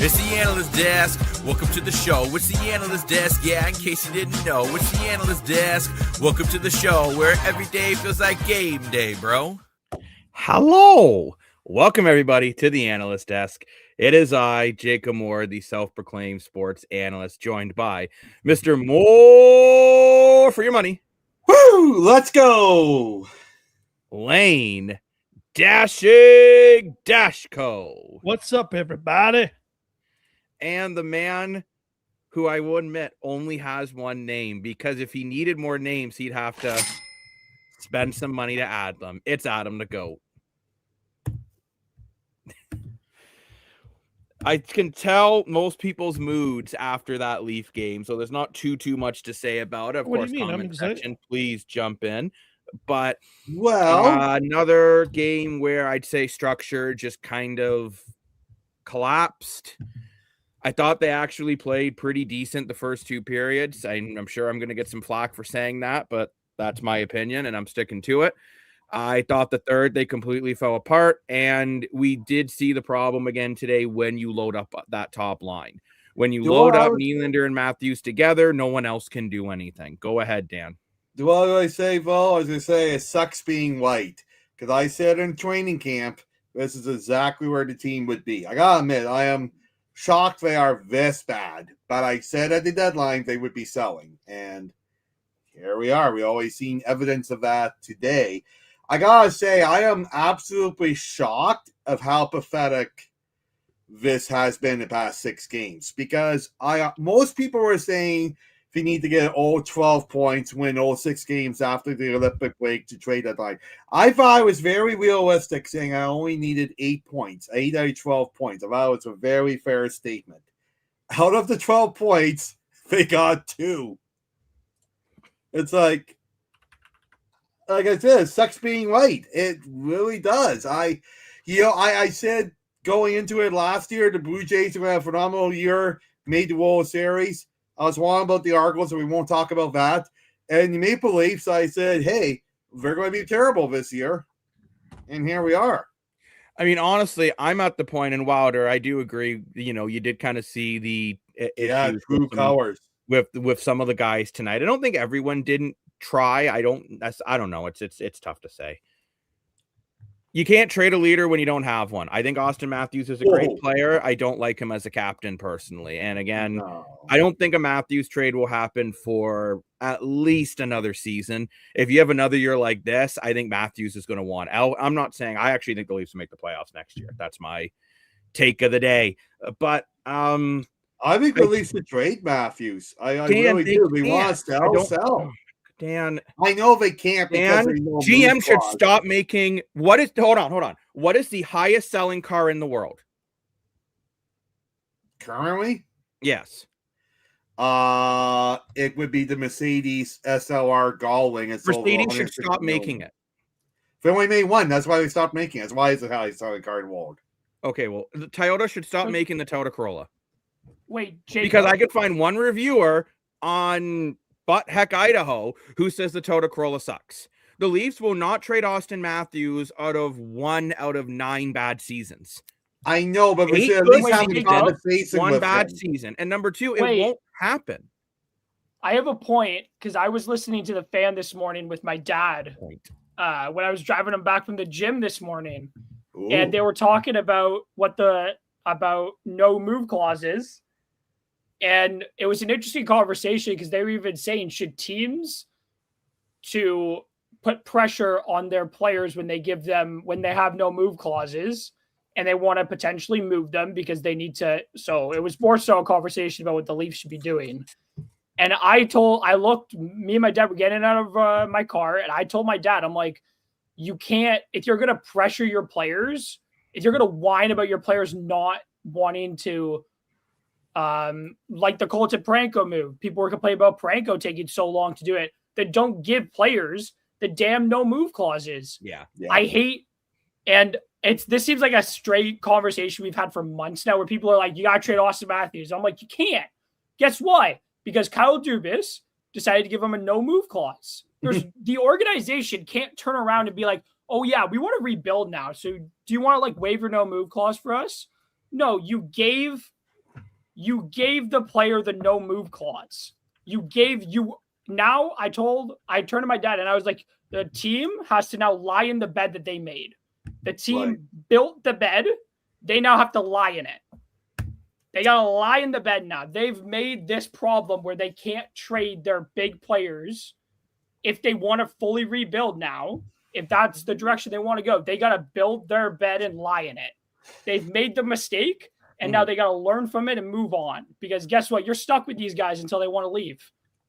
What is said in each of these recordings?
It's the Analyst Desk. Welcome to the show. It's the Analyst Desk. Yeah, in case you didn't know, it's the Analyst Desk. Welcome to the show where every day feels like game day, bro. Hello. Welcome, everybody, to the Analyst Desk. It is I, Jacob Moore, the self-proclaimed sports analyst, joined by Mr. More for your money. Woo! Let's go. Lane Dashig Dashko. What's up, everybody? And the man who I will admit only has one name, because if he needed more names, he'd have to spend some money to add them. It's Adam the Goat. I can tell most people's moods after that Leaf game, so there's not too much to say about it. Of course, comment section, please jump in. But another game where I'd say structure just kind of collapsed. I thought they actually played pretty decent the first two periods. I'm sure I'm going to get some flack for saying that, but that's my opinion, and I'm sticking to it. I thought the third, they completely fell apart, and we did see the problem again today when you load up that top line. When you load up Nylander and Matthews together, no one else can do anything. Go ahead, Dan. What do I say, Vo? I was going to say it sucks being white, because I said in training camp, this is exactly where the team would be. I got to admit, I am shocked they are this bad, but I said at the deadline they would be selling, and here we are. We always seen evidence of that today. I gotta say, I am absolutely shocked of how pathetic this has been the past 6 games, because most people were saying if you need to get all 12 points, win all 6 games after the Olympic break to trade deadline. I thought I was very realistic saying I only needed 8 points, 8 out of 12 points. I thought it was a very fair statement. Out of the 12 points, they got 2. It's like I said, it sucks being right. It really does. I said going into it last year, the Blue Jays are going to have a phenomenal year, made the World Series. I was wrong about the Argos, and we won't talk about that. And the Maple Leafs, I said, hey, they're going to be terrible this year. And here we are. I mean, honestly, I'm at the point in Wilder. I do agree. You know, you did kind of see the true colors with some of the guys tonight. I don't think everyone didn't try. I don't know. It's tough to say. You can't trade a leader when you don't have one. I think Austin Matthews is a great player. I don't like him as a captain personally. And again, I don't think a Matthews trade will happen for at least another season. If you have another year like this, I think Matthews is going to want out. I'm not saying I actually think the Leafs will make the playoffs next year. That's my take of the day. But I think the Leafs should trade Matthews. I really do. We want to sell. Dan, I know they can't. Dan, GM should stop making. Hold on. What is the highest selling car in the world currently? Yes. It would be the Mercedes SLR Gullwing. Mercedes should stop making it. They only made one. That's why they stopped making it. That's why it's the highest selling car in the world. Okay, well, the Toyota should stop making the Toyota Corolla. Wait, Jacob. Because I could find one reviewer on Heck Idaho who says the Toyota Corolla sucks. The Leafs will not trade Austin Matthews out of 9 bad seasons. I know, but we should at least have a conversation. One bad season, and number 2, it won't happen. I have a point, because I was listening to the Fan this morning with my dad when I was driving him back from the gym this morning. Ooh. And they were talking about about no move clauses. And it was an interesting conversation, because they were even saying, should teams to put pressure on their players when they have no move clauses and they want to potentially move them because they need to. So it was more so a conversation about what the Leafs should be doing. And me and my dad were getting out of my car, and I told my dad, I'm like, you can't, if you're going to pressure your players, if you're going to whine about your players not wanting to, like the Colton Parayko move. People were complaining about Parayko taking so long to do it. That don't give players the damn no move clauses. Yeah. I hate, and this seems like a straight conversation we've had for months now, where people are like, you gotta trade Austin Matthews. I'm like, you can't. Guess why? Because Kyle Dubas decided to give him a no move clause. The organization can't turn around and be like, oh yeah, we want to rebuild now. So do you want to waive your no move clause for us? No, you gave you gave the player the no move clause. I turned to my dad and I was like, the team has to now lie in the bed that they made. The team built the bed. They now have to lie in it. They got to lie in the bed now. They've made this problem where they can't trade their big players if they want to fully rebuild now. If that's the direction they want to go, they got to build their bed and lie in it. They've made the mistake, and now they got to learn from it and move on. Because guess what? You're stuck with these guys until they want to leave.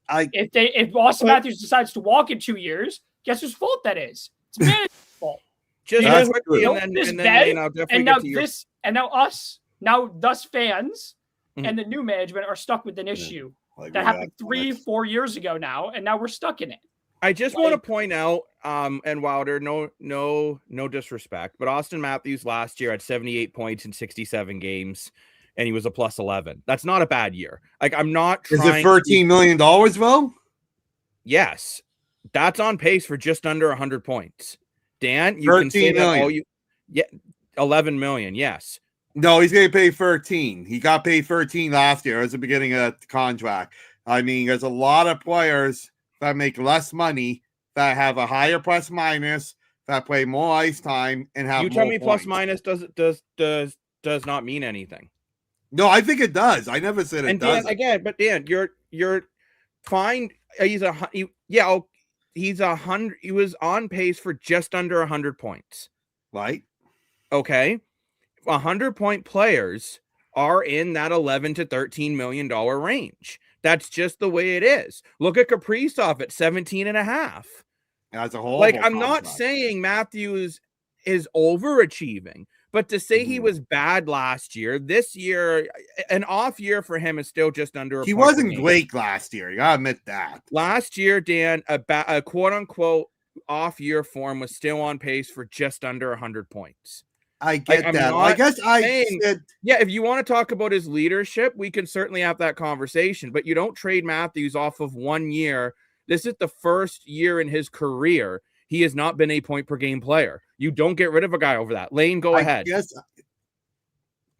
If Austin Matthews decides to walk in 2 years, guess whose fault that is? It's management's fault. Thus fans and the new management are stuck with an issue that happened 3-4 years ago now, and now we're stuck in it. I just want to point out, and Wilder, no disrespect, but Austin Matthews last year had 78 points in 67 games, and he was a plus 11. That's not a bad year. Like, I'm not trying. Is it $13 million, Will? Yes, that's on pace for just under 100 points. Dan, you can say that all you. Yeah, 11 million. Yes. No, he's going to pay 13. He got paid 13 last year as the beginning of the contract. I mean, there's a lot of players that make less money, that have a higher plus minus, that play more ice time, and have. You tell me points. Plus minus does not mean anything. No, I think it does. I never said it does. Again, but Dan, you're fine. He's 100. He was on pace for just under 100 points. Right. Okay. 100-point players are in that 11 to $13 million range. That's just the way it is. Look at Kaprizov at 17.5. As a whole, like, I'm not saying Matthews is overachieving, but to say he was bad last year, this year, an off year for him is still just under. He wasn't great last year. You gotta admit that. Last year, Dan, a quote unquote off year form was still on pace for just under 100 points. I get that. I guess if you want to talk about his leadership, we can certainly have that conversation, but you don't trade Matthews off of 1 year. This is the first year in his career he has not been a point per game player. You don't get rid of a guy over that. Lane, go ahead.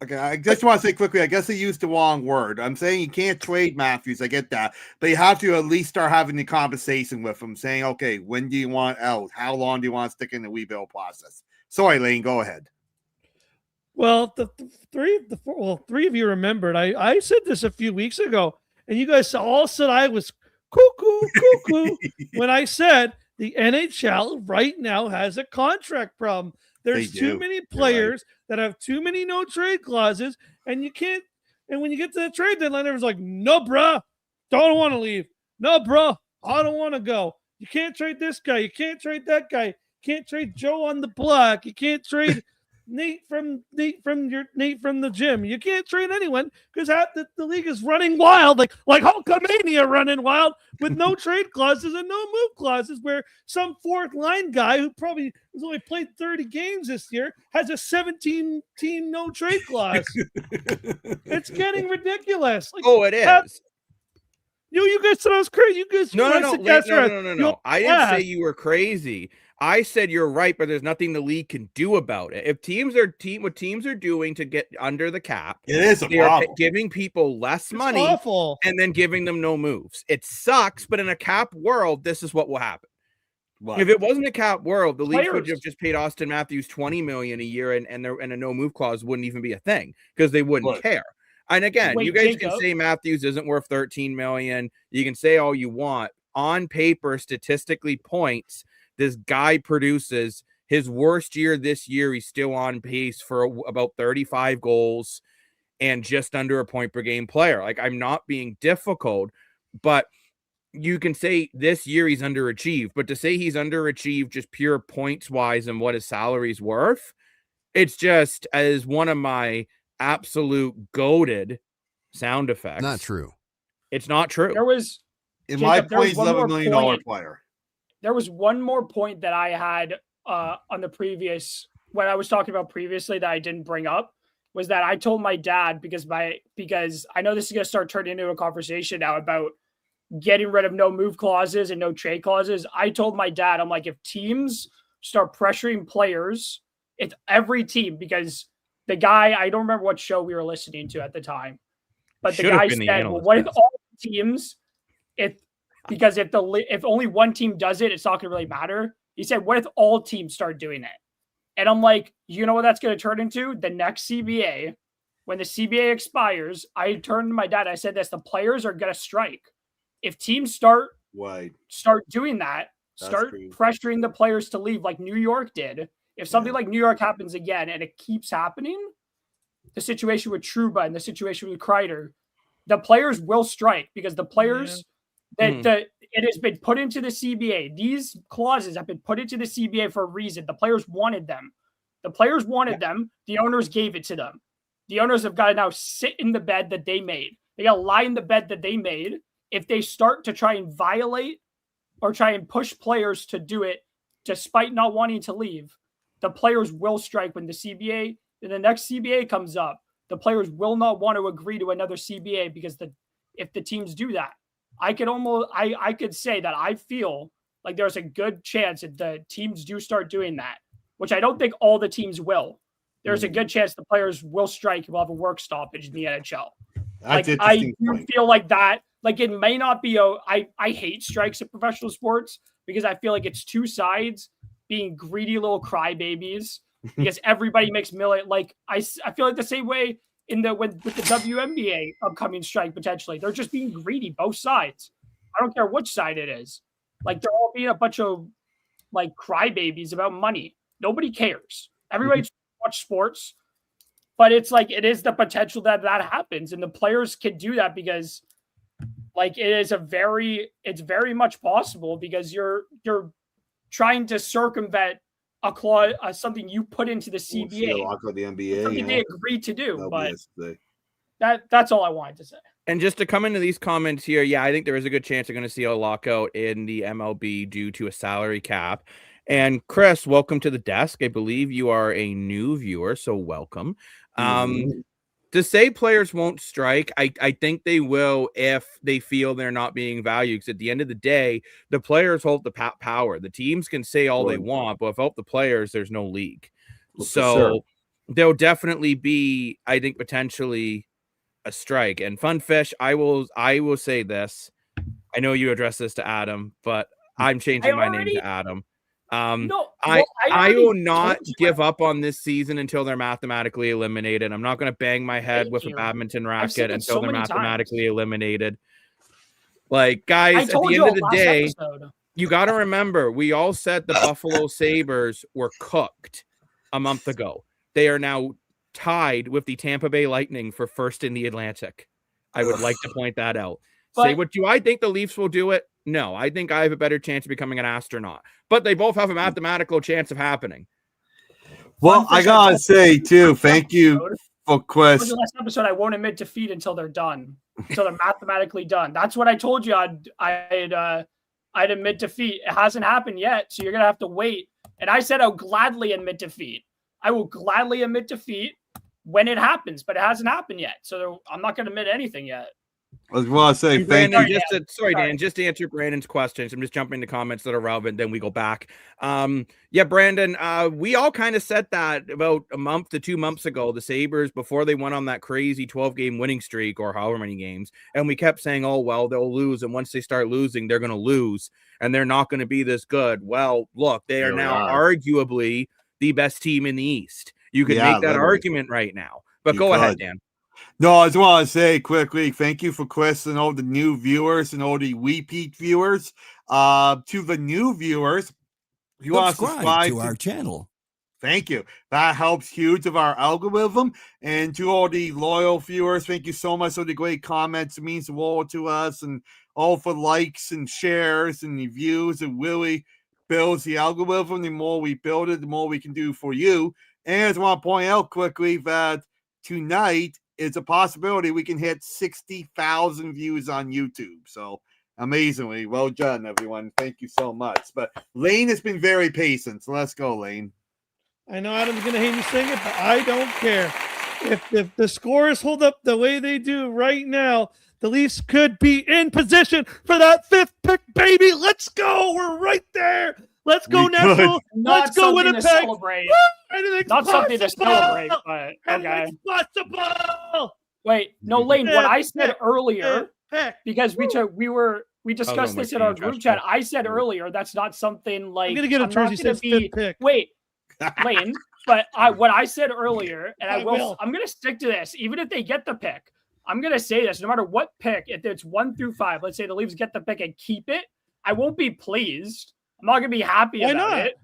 I just want to say quickly, I guess I used the wrong word. I'm saying you can't trade Matthews. I get that. But you have to at least start having the conversation with him, saying, okay, when do you want out? How long do you want to stick in the rebuild process? Sorry, Lane, go ahead. Well, three of you remembered. I said this a few weeks ago, and you guys all said I was cuckoo when I said the NHL right now has a contract problem. There's too many players that have too many no trade clauses, and you can't. And when you get to the trade deadline, everyone's like, "No, bruh, don't want to leave. No, bruh, I don't want to go. You can't trade this guy. You can't trade that guy. You can't trade Joe on the block. You can't trade." Nate from the gym. You can't trade anyone because the league is running wild, like Hulkamania running wild with no trade clauses and no move clauses. Where some fourth line guy who probably has only played 30 games this year has a 17-team no trade clause. It's getting ridiculous. Like, it is. You guys said I was crazy. You guys, no. I didn't say you were crazy. I said you're right, but there's nothing the league can do about it. If what teams are doing to get under the cap, it is a problem. Giving people less money awful. And then giving them no moves. It sucks, but in a cap world, this is what will happen. What? If it wasn't a cap world, the league would have just paid Austin Matthews $20 million a year, and a no move clause wouldn't even be a thing because they wouldn't care. And again, you guys can say Matthews isn't worth $13 million. You can say all you want. On paper, statistically points. This guy produces his worst year this year. He's still on pace for about 35 goals and just under a point per game player. Like, I'm not being difficult, but you can say this year he's underachieved. But to say he's underachieved just pure points wise and what his salary's worth, it's just as one of my absolute goated sound effects. Not true. It's not true. There was, in my point, $11 million player. There was one more point that I had on the previous, when I was talking about previously that I didn't bring up, was that I told my dad because I know this is going to start turning into a conversation now about getting rid of no move clauses and no trade clauses. I told my dad, I'm like, if teams start pressuring players, it's every team, because the guy, I don't remember what show we were listening to at the time, But the guy said, well, what if all teams, if only one team does it, it's not going to really matter. He said, what if all teams start doing it? And I'm like, you know what that's going to turn into? The next CBA, when the CBA expires, I turned to my dad. I said this, the players are going to strike. If teams start doing that, start pressuring the players to leave like New York did. If something like New York happens again and it keeps happening, the situation with Truba and the situation with Kreider, the players will strike because the players it has been put into the CBA. These clauses have been put into the CBA for a reason. The players wanted them. The players wanted them. The owners gave it to them. The owners have got to now sit in the bed that they made. They got to lie in the bed that they made. If they start to try and violate or try and push players to do it despite not wanting to leave, the players will strike when the next CBA comes up. The players will not want to agree to another CBA because if the teams do that, I could say that I feel like there's a good chance that the teams do start doing that, which I don't think all the teams will. There's a good chance the players will strike and will have a work stoppage in the NHL. I do feel like that. Like it may not be I hate strikes in professional sports because I feel like it's two sides being greedy little crybabies because everybody makes million. Like I feel like the same way with the WNBA upcoming strike potentially. They're just being greedy, both sides. I don't care which side it is. Like they're all being a bunch of like crybabies about money. Nobody cares. Everybody watch sports, but it's like it is the potential that happens, and the players can do that because like it's very much possible because you're trying to circumvent a clause, something you put into the CBA, the NBA, something they agreed to do. But that's all I wanted to say. And just to come into these comments here, I think there is a good chance they're going to see a lockout in the MLB due to a salary cap. And Chris, welcome to the desk. I believe you are a new viewer, so welcome. To say players won't strike, I think they will if they feel they're not being valued. Because at the end of the day, the players hold the power. The teams can say all they want, but without the players, there's no league. So there'll definitely be, I think, potentially a strike. And Funfish, I will say this. I know you addressed this to Adam, but I'm changing my name to Adam. I will not give up on this season until they're mathematically eliminated. I'm not going to bang my head with a badminton racket until they're mathematically eliminated. Like, guys, at the end of the day, you got to remember, we all said the Buffalo Sabres were cooked a month ago. They are now tied with the Tampa Bay Lightning for first in the Atlantic. I would like to point that out. Do I think the Leafs will do it? No, I think I have a better chance of becoming an astronaut. But they both have a mathematical chance of happening. Well, I gotta say too, thank you for Quest. The last episode, I won't admit defeat until they're done, until they're mathematically done. That's what I told you. I'd admit defeat. It hasn't happened yet, so you're gonna have to wait. And I said I'll gladly admit defeat. I will gladly admit defeat when it happens, but it hasn't happened yet. So I'm not gonna admit anything yet. I was going to say thank you. Dan, just to answer Brandon's questions, I'm just jumping to comments that are relevant, then we go back. Brandon, we all kind of said that about a month to 2 months ago, the Sabres, before they went on that crazy 12-game winning streak or however many games, and we kept saying, oh, well, they'll lose, and once they start losing, they're going to lose, and they're not going to be this good. Well, look, they are now arguably the best team in the East. You can make that argument right now, but go ahead, Dan. No, I just want to say quickly, thank you for Chris and all the new viewers and all the repeat viewers. To the new viewers, if you want to subscribe to our channel. Thank you. That helps huge of our algorithm. And to all the loyal viewers, thank you so much for the great comments. It means the world to us, and all for likes and shares and reviews. It really builds the algorithm. The more we build it, the more we can do for you. And I just want to point out quickly that tonight, it's a possibility we can hit 60,000 views on YouTube. So amazingly well done, everyone. Thank you so much. But Lane has been very patient. So let's go, Lane. I know Adam's going to hate me saying it, but I don't care. If the scores hold up the way they do right now, the Leafs could be in position for that 5th pick, baby. Let's go. We're right there. Let's go, Nashville. Let's go, Winnipeg. Not something to celebrate, but okay. Possible. Wait, no, Lane. What I said earlier, because we discussed this in our group chat. I said earlier that's not something like I'm gonna get a jersey says fifth pick. Wait, Lane. But what I said earlier, and I'm gonna stick to this, even if they get the pick. I'm gonna say this: no matter what pick, if it's 1 through 5, let's say the Leafs get the pick and keep it, I won't be pleased. I'm not gonna be happy about it.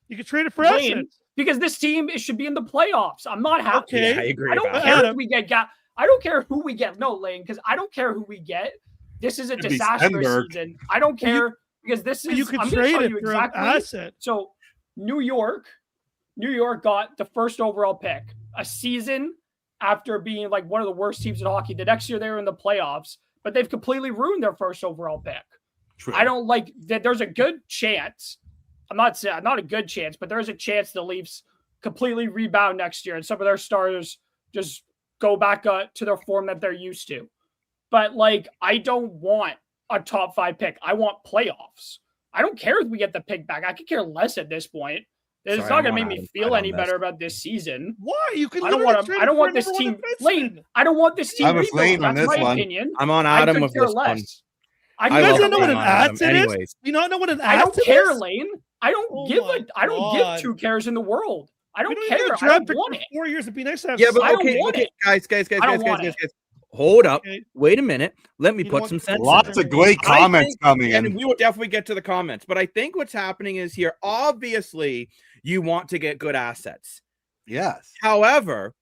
You can trade it for assets. Because this team should be in the playoffs. I'm not happy. Okay, I agree. I don't care if we get I don't care who we get. No, Lane, because I don't care who we get. This is a disastrous season. I don't care because this is. You can trade it for an asset. So, New York got the first overall pick a season after being like one of the worst teams in hockey. The next year they were in the playoffs, but they've completely ruined their first overall pick. True. I don't like that. There's a good chance. I'm not saying not a good chance, but there's a chance the Leafs completely rebound next year and some of their starters just go back to their form that they're used to. But like, I don't want a top 5 pick. I want playoffs. I don't care if we get the pick back. I could care less at this point. It's not going to make me feel any better about this season. Why? You can. I don't want this team. Lane. I don't want this team. I was Lane on this one. Opinion. I'm on Adam with this one. You guys don't know what an asset is? You don't know what an asset is? I don't care, Lane. I don't give 2 cares in the world. I don't care. I don't want it. 4 years. It'd be nice to have. Yeah, but okay, guys. Hold up. Okay. Wait a minute. Let me put some sense. Lots of great comments coming in. And we will definitely get to the comments. But I think what's happening is here, obviously, you want to get good assets. Yes. However,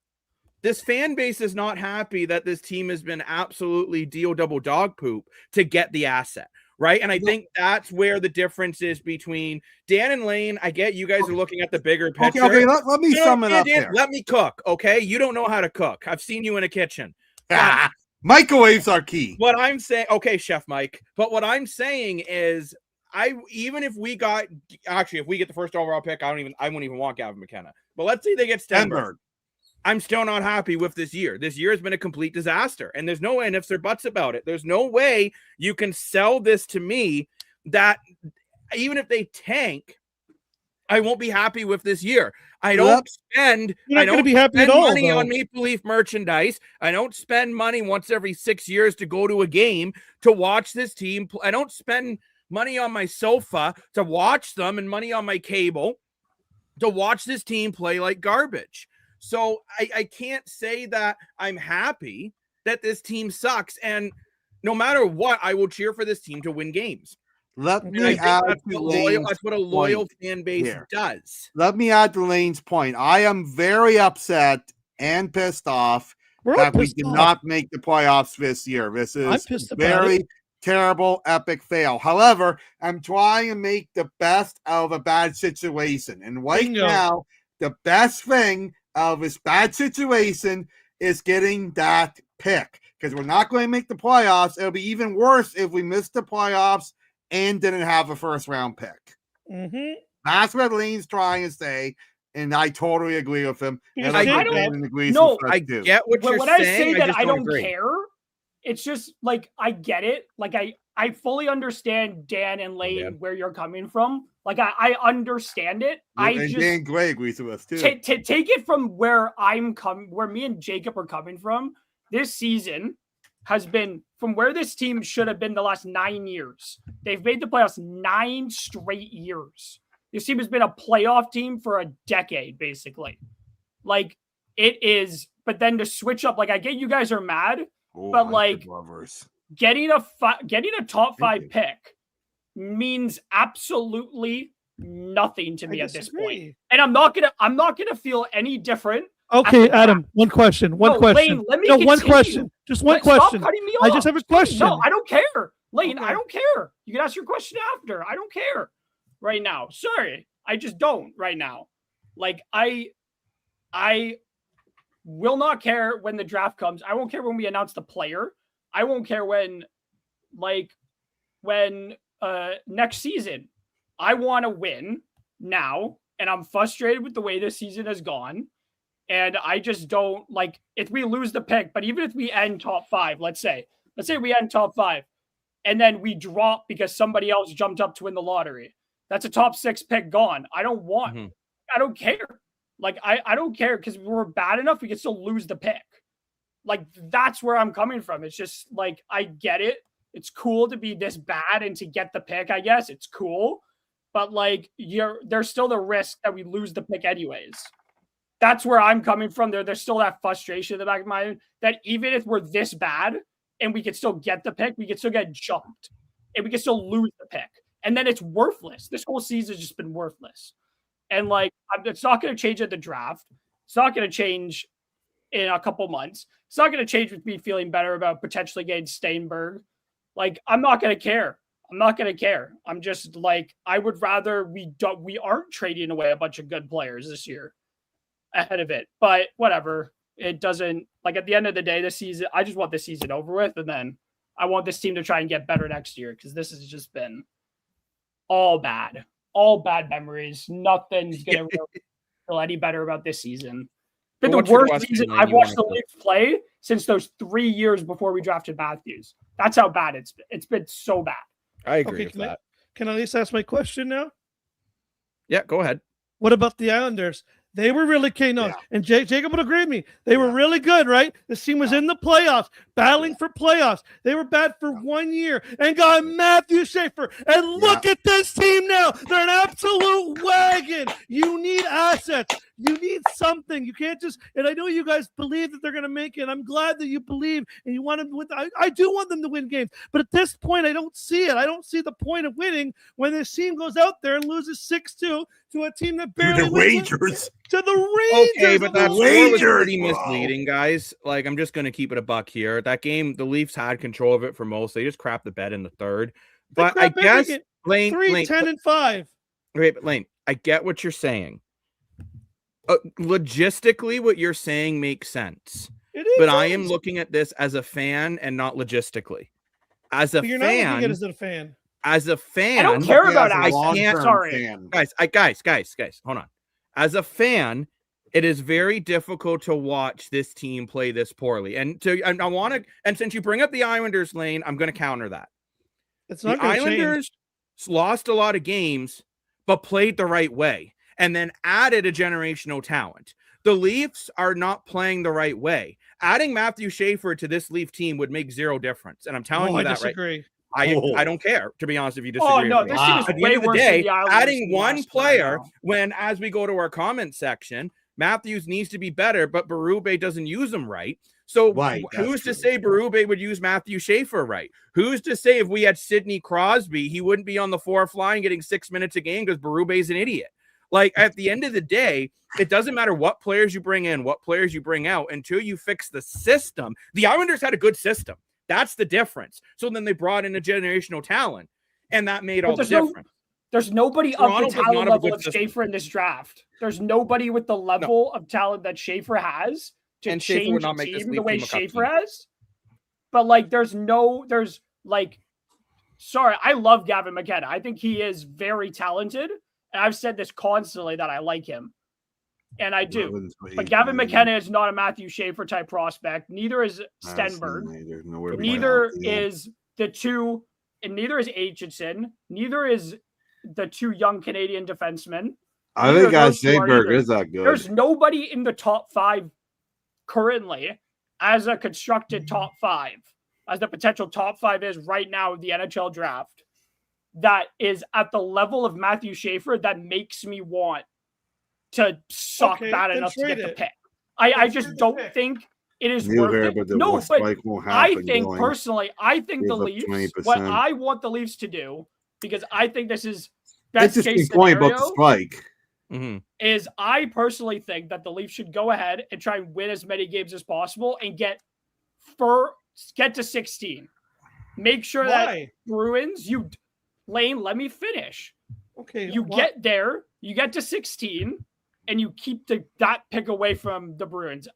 this fan base is not happy that this team has been absolutely double dog poop to get the asset. Right. And I think that's where the difference is between Dan and Lane. I get you guys are looking at the bigger picture. Okay. Let me sum it up here. Let me cook. Okay. You don't know how to cook. I've seen you in a kitchen. Microwaves are key. What I'm saying, okay, Chef Mike, but what I'm saying is, if we get the first overall pick, I wouldn't even want Gavin McKenna. But let's say they get Stenberg. I'm still not happy with this year. This year has been a complete disaster, and there's no ifs or buts about it. There's no way you can sell this to me that even if they tank, I won't be happy with this year. I don't spend money on Maple Leaf merchandise. I don't spend money once every 6 years to go to a game to watch this team. I don't spend money on my sofa to watch them and money on my cable to watch this team play like garbage. So I can't say that I'm happy that this team sucks. And no matter what, I will cheer for this team to win games. Let me add that's what a loyal fan base does. Let me add to Lane's point. I am very upset and pissed off that we did not make the playoffs this year. This is very terrible, epic fail. However, I'm trying to make the best out of a bad situation. And now, the best thing out of this bad situation is getting that pick. Because we're not going to make the playoffs. It'll be even worse if we miss the playoffs and didn't have a first round pick. Mm-hmm. That's what Lane's trying to say, and I totally agree with him. And I get what you're saying. When I say that I don't care, it's just like I get it. Like I fully understand Dan and Lane where you're coming from. Like I understand it. Dan Gray agrees with us too. Take it from where where me and Jacob are coming from. This season has been from where this team should have been the last 9 years. They've made the playoffs 9 straight years. This team has been a playoff team for a decade, basically. Like it is, but then to switch up, like I get you guys are mad, but like getting a top 5 pick means absolutely nothing to me at this point. And I'm not gonna feel any different. Okay, Adam, one question. Lane, let me one question. Just one question. Stop cutting me off. I just have a question. No, I don't care. Lane, I don't care. You can ask your question after. I don't care right now. Sorry. I just don't right now. Like I will not care when the draft comes. I won't care when we announce the player. I won't care when next season. I want to win now, and I'm frustrated with the way this season has gone. And I just don't like if we lose the pick, but even if we end top 5, let's say we end top 5 and then we drop because somebody else jumped up to win the lottery. That's a top 6 pick gone. I don't care. Like I don't care because we're bad enough. We can still lose the pick. Like, that's where I'm coming from. It's just like, I get it. It's cool to be this bad and to get the pick, I guess. It's cool. But like, there's still the risk that we lose the pick anyways. That's where I'm coming from. There's still that frustration in the back of my mind that even if we're this bad and we could still get the pick, we could still get jumped and we can still lose the pick. And then it's worthless. This whole season has just been worthless. And like, it's not going to change at the draft. It's not going to change in a couple months. It's not going to change with me feeling better about potentially getting Steinberg. Like, I'm not going to care. I'm not going to care. I'm just like, I would rather we aren't trading away a bunch of good players this year ahead of it. But whatever. It doesn't, like, at the end of the day, this season, I just want this season over with. And then I want this team to try and get better next year, because this has just been all bad memories. Nothing's going to really feel any better about this season. Been the worst season I've watched the Leafs play since those 3 years before we drafted Matthews. That's how bad it's been. It's been so bad. I agree with that. Can I at least ask my question now? Yeah, go ahead. What about the Islanders? They were really and Jacob would agree with me. They were really good, right? This team was in the playoffs, battling for playoffs. They were bad for 1 year and got Matthew Schaefer. And look at this team now. They're an absolute wagon. You need assets. You need something. You can't just, and I know you guys believe that they're going to make it. I'm glad that you believe and you want them to win. I do want them to win games. But at this point, I don't see it. I don't see the point of winning when this team goes out there and loses 6-2 to a team that barely the Rangers. To the Rangers. Okay, but that score was pretty misleading, guys. Like, I'm just going to keep it a buck here. That game, the Leafs had control of it for most. They just crapped the bed in the third. But I guess, Lane, 3-10-5. Okay, but Lane, I get what you're saying. Logistically, what you're saying makes sense. It is. But I am looking at this as a fan and not logistically. As a you're fan, not looking at it as a fan. As a fan, I don't care about I can't. Sorry, guys, hold on. As a fan, it is very difficult to watch this team play this poorly. And I want to. And since you bring up the Islanders, Lane, I'm going to counter that. It's not the Islanders lost a lot of games, but played the right way, and then added a generational talent. The Leafs are not playing the right way. Adding Matthew Schaefer to this Leaf team would make zero difference. And I'm telling you that disagree. I don't care, to be honest, if you disagree. Oh, no, this team is at the way end of the worse day, than the Islanders adding one last player right when, as we go to our comment section, Matthews needs to be better, but Berube doesn't use them right. So who's to say Berube would use Matthew Schaefer right? Who's to say if we had Sidney Crosby, he wouldn't be on the fourth line getting 6 minutes a game because Berube's an idiot? Like, at the end of the day, it doesn't matter what players you bring in, what players you bring out, until you fix the system. The Islanders had a good system. That's the difference. So then they brought in a generational talent, and that made all the difference. There's nobody of the talent level of Schaefer in this draft. There's nobody with the level of talent that Schaefer has to change the team the way Schaefer has. But like, sorry, I love Gavin McKenna. I think he is very talented. And I've said this constantly that I like him. And I do. But Gavin McKenna is not a Matthew Schaefer type prospect. Neither is Stenberg. Neither is the two, and neither is Aitchison. Neither is the two young Canadian defensemen. I think Stenberg is that good. There's nobody in the top five currently as a constructed top five, as the potential top five is right now of the NHL draft, that is at the level of Matthew Schaefer that makes me want to suck bad enough to get the pick. I just don't think it is worth it. No, but I think personally, I think the Leafs, 20%. What I want the Leafs to do, because I think this is best case scenario, about the spike. Is I personally think that the Leafs should go ahead and try and win as many games as possible and get to 16. Make sure that Bruins, Lane, let me finish. Okay. Get there, you get to 16, and you keep that pick away from the Bruins.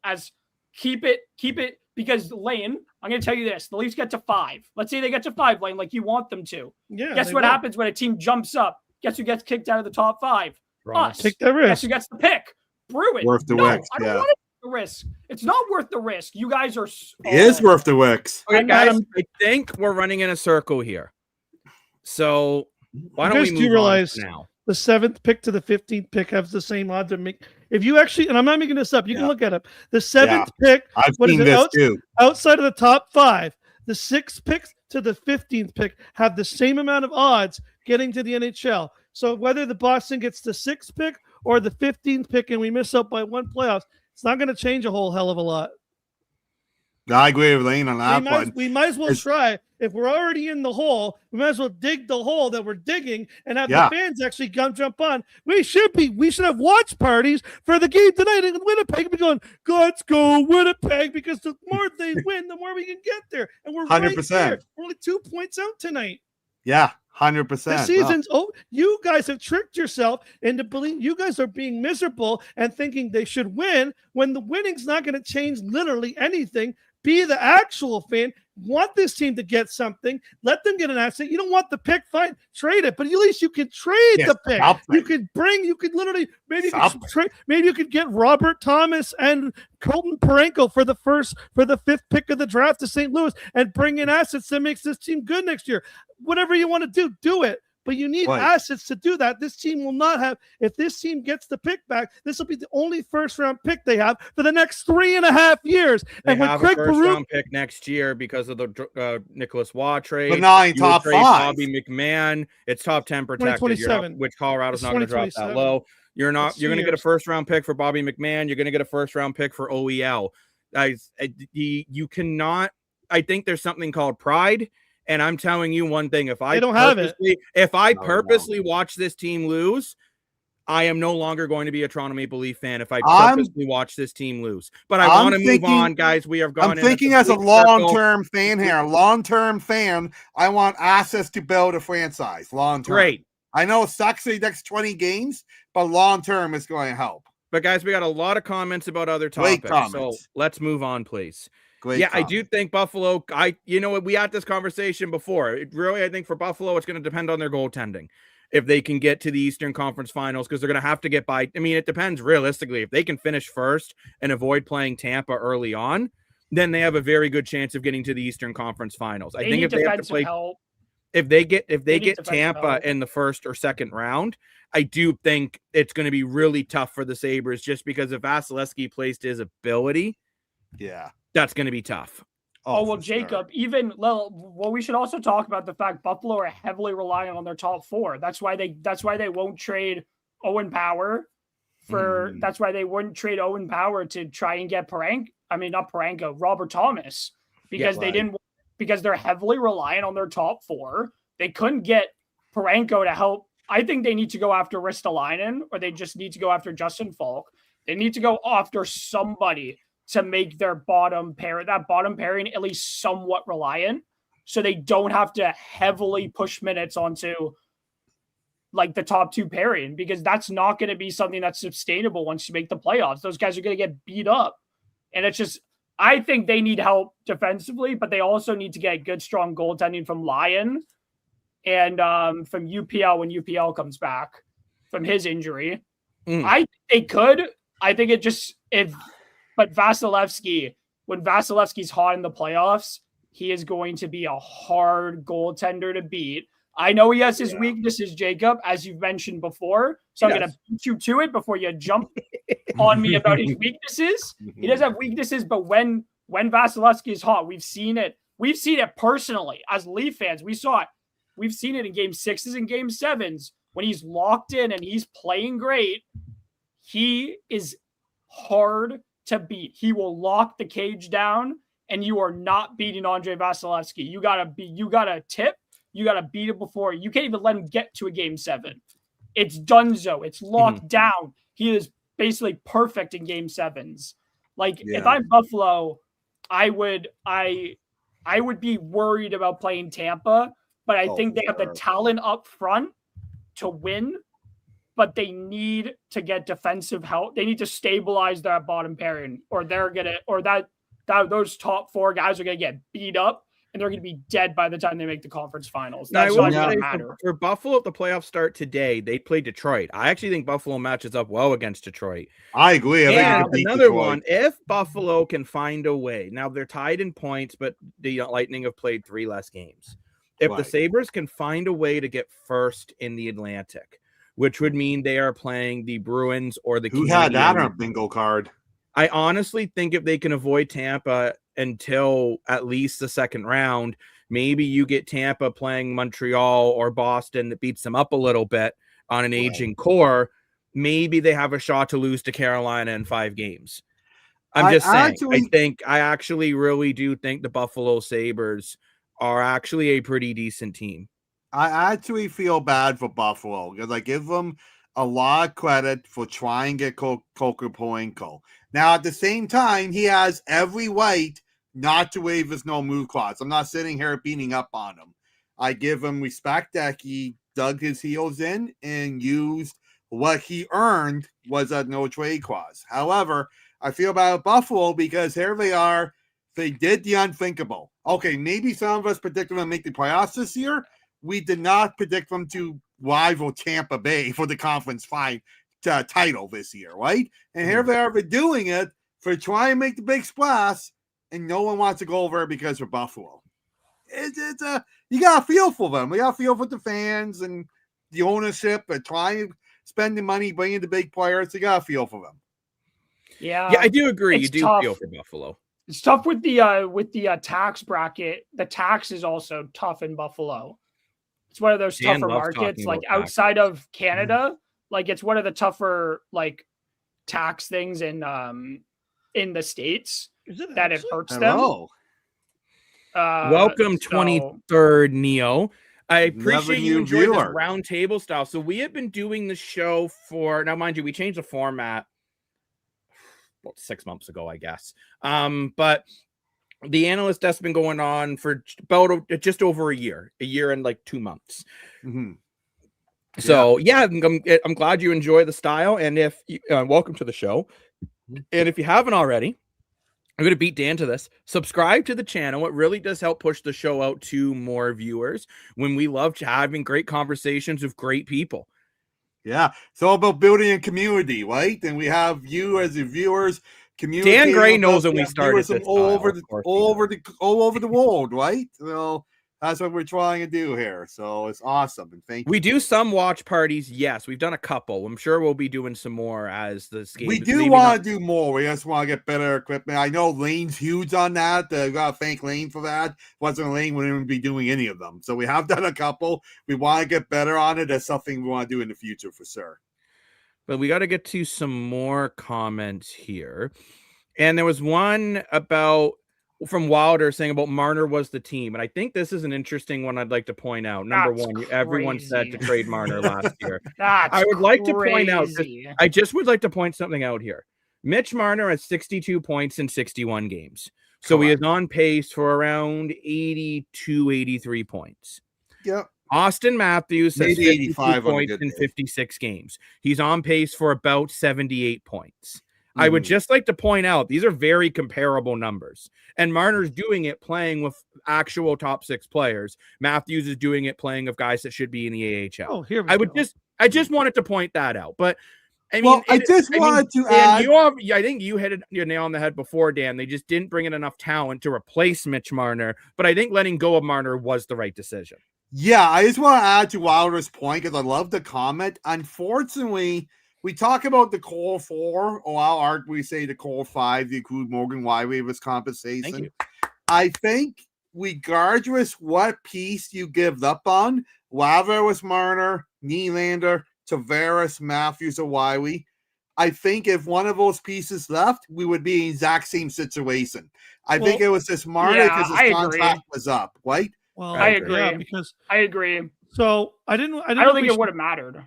Keep it, because Lane, I'm going to tell you this: the Leafs get to 5. Let's say they get to 5, Lane, like you want them to. Yeah. Guess what happens when a team jumps up? Guess who gets kicked out of the top 5? Us. Take that risk. Guess who gets the pick? Bruins. Worth the risk. I don't want the risk. It's not worth the risk. You guys are. It is worth the risk. Okay, guys, I think we're running in a circle here. So why don't we move on now? The 7th pick to the 15th pick have the same odds of If you actually, and I'm not making this up, you can look at it. The 7th pick, I've seen this too. Outside of the top 5, the 6th picks to the 15th pick have the same amount of odds getting to the NHL. So whether the Boston gets the 6th pick or the 15th pick and we miss out by 1 playoffs, it's not going to change a whole hell of a lot. I agree with Lane on that one. We might as well try. If we're already in the hole, we might as well dig the hole that we're digging and have the fans actually jump on. We should have watch parties for the game tonight in Winnipeg. Be going, let's go Winnipeg, because the more they win, the more we can get there. And we're 100%. Right there. We're only 2 points out tonight. Yeah, 100%. The season's you guys have tricked yourself into believing you guys are being miserable and thinking they should win when the winning's not going to change literally anything. Be the actual fan. Want this team to get something. Let them get an asset. You don't want the pick, fine. Trade it. But at least you can trade the pick. You could literally, maybe you could get Robert Thomas and Colton Parenko for the 5th pick of the draft to St. Louis and bring in assets that makes this team good next year. Whatever you want to do it. But you need assets to do that. This team will not have, if this team gets the pick back, this will be the only 1st-round pick they have for the next 3.5 years. They have a 1st-round pick next year because of the Nicholas Waugh trade. But not in top 5. Bobby McMahon. It's top 10 protected. Which Colorado's not going to drop that low. You're going to get a 1st-round pick for Bobby McMahon. You're going to get a 1st-round pick for OEL. You cannot. I think there's something called pride. And I'm telling you one thing: if I purposely watch this team lose, I am no longer going to be a Toronto Maple Leaf fan. If I purposely watch this team lose, but I want to move on, guys. We have gone. I'm thinking as a long-term fan here, I want assets to build a franchise long-term. Great. I know it sucks the next 20 games, but long-term is going to help. But guys, we got a lot of comments about other topics, so let's move on, please. I do think Buffalo. We had this conversation before. I think for Buffalo, it's going to depend on their goaltending. If they can get to the Eastern Conference Finals, because they're going to have to get by. I mean, it depends realistically. If they can finish first and avoid playing Tampa early on, then they have a very good chance of getting to the Eastern Conference Finals. I think if they have to play, if they get Tampa in the 1st or 2nd round, I do think it's going to be really tough for the Sabres, just because if Vasilevsky plays to his ability, that's going to be tough. Jacob, we should also talk about the fact Buffalo are heavily relying on their top 4. That's why they won't trade Owen Power that's why they wouldn't trade Owen Power to try and get Robert Thomas, because because they're heavily reliant on their top 4. They couldn't get Parenko to help. I think they need to go after Ristolainen, or they just need to go after Justin Falk. They need to go after somebody to make their bottom pairing at least somewhat reliant, so they don't have to heavily push minutes onto like the top 2 pairing, because that's not going to be something that's sustainable once you make the playoffs. Those guys are going to get beat up. And it's just, I think they need help defensively, but they also need to get good, strong goaltending from Lyon and from UPL when UPL comes back from his injury. I think it just, but Vasilevsky, when Vasilevsky's hot in the playoffs, he is going to be a hard goaltender to beat. I know he has his weaknesses, Jacob, as you've mentioned before. So I'm going to beat you to it before you jump on me about his weaknesses. He does have weaknesses, but when Vasilevsky is hot, we've seen it. We've seen it personally as Leaf fans. We saw it. We've seen it in Game 6s and Game 7s. When he's locked in and he's playing great, he is hard to beat. He will lock the cage down, and you are not beating Andre Vasilevsky. You gotta tip. You gotta beat it before. You can't even let him get to a Game 7. It's donezo. It's locked down. He is basically perfect in Game 7s. If I'm Buffalo, I would be worried about playing Tampa, but I think they have the talent up front to win. But they need to get defensive help. They need to stabilize that bottom pairing, or those top 4 guys are gonna get beat up, and they're gonna be dead by the time they make the conference finals. That's not gonna matter. For Buffalo, if the playoffs start today, they play Detroit. I actually think Buffalo matches up well against Detroit. I agree. Another one, if Buffalo can find a way, now they're tied in points, but the Lightning have played 3 less games. If the Sabres can find a way to get first in the Atlantic, which would mean they are playing the Bruins or the Who Canadiens. had that on a bingo card? I honestly think if they can avoid Tampa until at least the second round, maybe you get Tampa playing Montreal or Boston that beats them up a little bit on an aging core. Maybe they have a shot to lose to Carolina in 5 games. I'm just saying. I actually really do think the Buffalo Sabres are actually a pretty decent team. I actually feel bad for Buffalo because I give them a lot of credit for trying to get Kokopoenko. Now, at the same time, he has every right not to waive his no-move clause. I'm not sitting here beating up on him. I give him respect that he dug his heels in and used what he earned was a no-trade clause. However, I feel about Buffalo because here they are. They did the unthinkable. Okay, maybe some of us predicted them to make the playoffs this year. We did not predict them to rival Tampa Bay for the conference title this year, right? And here they are for doing it, for trying to make the big splash, and no one wants to go over it because of Buffalo. You got to feel for them. We got to feel for the fans and the ownership and trying to spend the money, bringing the big players. You got to feel for them. Yeah, I do agree. You do feel for Buffalo. It's tough with the tax bracket. The tax is also tough in Buffalo. It's one of those tougher markets, like outside of Canada. Like it's one of the tougher like tax things in the States that it hurts them. Welcome 23rd Neo. I appreciate you enjoying this round table style. So we have been doing the show for, now mind you, we changed the format about 6 months ago, I guess. But the analyst desk has been going on for about just over a year and like 2 months. Mm-hmm. So I'm glad you enjoy the style. And if you, welcome to the show. And if you haven't already, I'm going to beat Dan to this. Subscribe to the channel. It really does help push the show out to more viewers when we love having great conversations with great people. Yeah. It's all about building a community, right? And we have you as the viewers. Dan Gray knows when we started this all over the world, right? So that's what we're trying to do here. So it's awesome. And thank you. We do some watch parties. Yes, we've done a couple. I'm sure we'll be doing some more as this game. We do want to do more. We just want to get better equipment. I know Lane's huge on that. Got to thank Lane for that. Wasn't Lane, wouldn't even be doing any of them. So we have done a couple. We want to get better on it. That's something we want to do in the future for sure. But we got to get to some more comments here. And there was one from Wilder saying about Marner was the team. And I think this is an interesting one I'd like to point out. Number one, everyone said to trade Marner last year. I would like to point out, I just would like to point something out here. Mitch Marner has 62 points in 61 games. So he is on pace for around 82, 83 points. Yep. Austin Matthews has 85 points in 56 games. He's on pace for about 78 points. I would just like to point out these are very comparable numbers. And Marner's doing it playing with actual top 6 players. Matthews is doing it playing with guys that should be in the AHL. Oh, here we go. I just wanted to point that out. But I mean, well, I wanted to add. I think you hit your nail on the head before, Dan. They just didn't bring in enough talent to replace Mitch Marner. But I think letting go of Marner was the right decision. Yeah, I just want to add to Wilder's point because I love the comment. Unfortunately, we talk about the core 4, or I'll arguably say the core 5, the include Morgan Waiwaver's compensation. I think regardless what piece you give up on, Waiver was Marner, Nylander, Tavares, Matthews, or Wiley, I think if one of those pieces left, we would be in the exact same situation. I think it was just Marner because his contract was up, right? Well, I agree. Yeah, because I agree. So I don't think it would have mattered.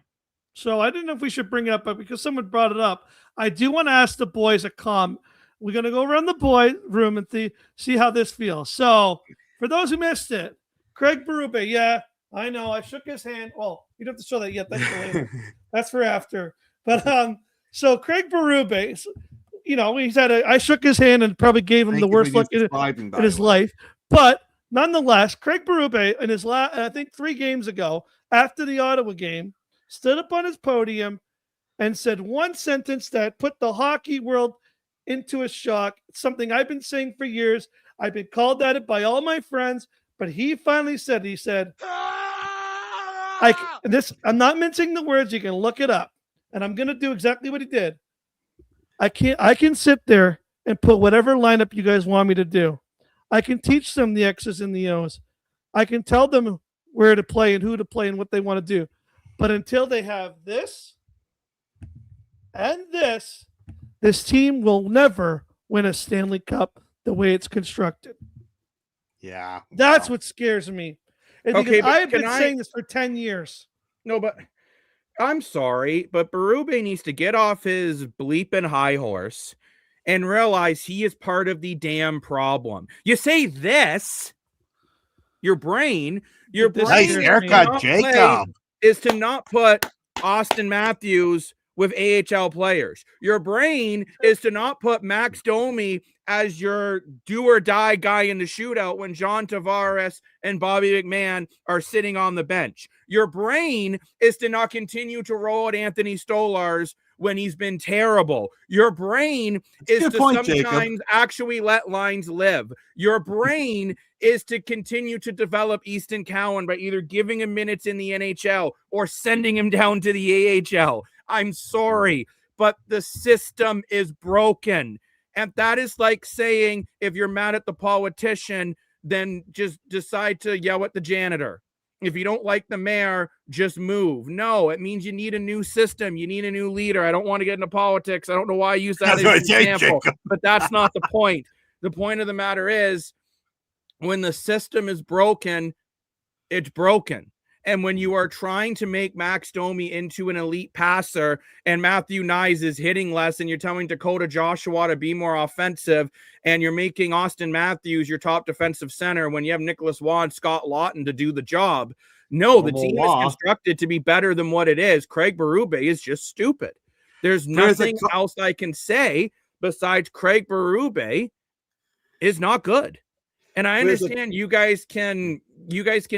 So I didn't know if we should bring it up, but because someone brought it up, I do want to ask the boys a comment. We're going to go around the boy room and see how this feels. So for those who missed it, Craig Berube, yeah, I know. I shook his hand. Well, you don't have to show that yet. That's for later. That's for after. But so Craig Berube, he said I shook his hand and probably gave him the worst look in his life. But nonetheless, Craig Berube in his I think 3 games ago after the Ottawa game, stood up on his podium and said one sentence that put the hockey world into a shock. It's something I've been saying for years. I've been called at it by all my friends, but he finally said, I'm not mincing the words. You can look it up, and I'm going to do exactly what he did. I can sit there and put whatever lineup you guys want me to do. I can teach them the X's and the O's. I can tell them where to play and who to play and what they want to do. But until they have this and this team will never win a Stanley Cup the way it's constructed. Yeah. That's what scares me. Okay, I've been saying this for 10 years. No, but I'm sorry, but Berube needs to get off his bleeping high horse and realize he is part of the damn problem. You say this, your brain nice haircut, Jacob, is to not put Austin Matthews with AHL players. Your brain is to not put Max Domi as your do or die guy in the shootout when John Tavares and Bobby McMahon are sitting on the bench. Your brain is to not continue to roll at Anthony Stolarz when he's been terrible. Your brain is to sometimes actually let lines live. Your brain is to continue to develop Easton Cowan by either giving him minutes in the NHL or sending him down to the AHL. I'm sorry, but the system is broken. And that is like saying, if you're mad at the politician, then just decide to yell at the janitor. If you don't like the mayor, just move. No, it means you need a new system. You need a new leader. I don't want to get into politics. I don't know why I use that as an example, but that's not the point. The point of the matter is, when the system is broken, it's broken. And when you are trying to make Max Domi into an elite passer and Matthew Nyes is hitting less and you're telling Dakota Joshua to be more offensive and you're making Austin Matthews your top defensive center when you have Nicholas Waugh and Scott Lawton to do the job. No, the team is constructed to be better than what it is. Craig Berube is just stupid. There's nothing else I can say besides Craig Berube is not good. And I understand you guys can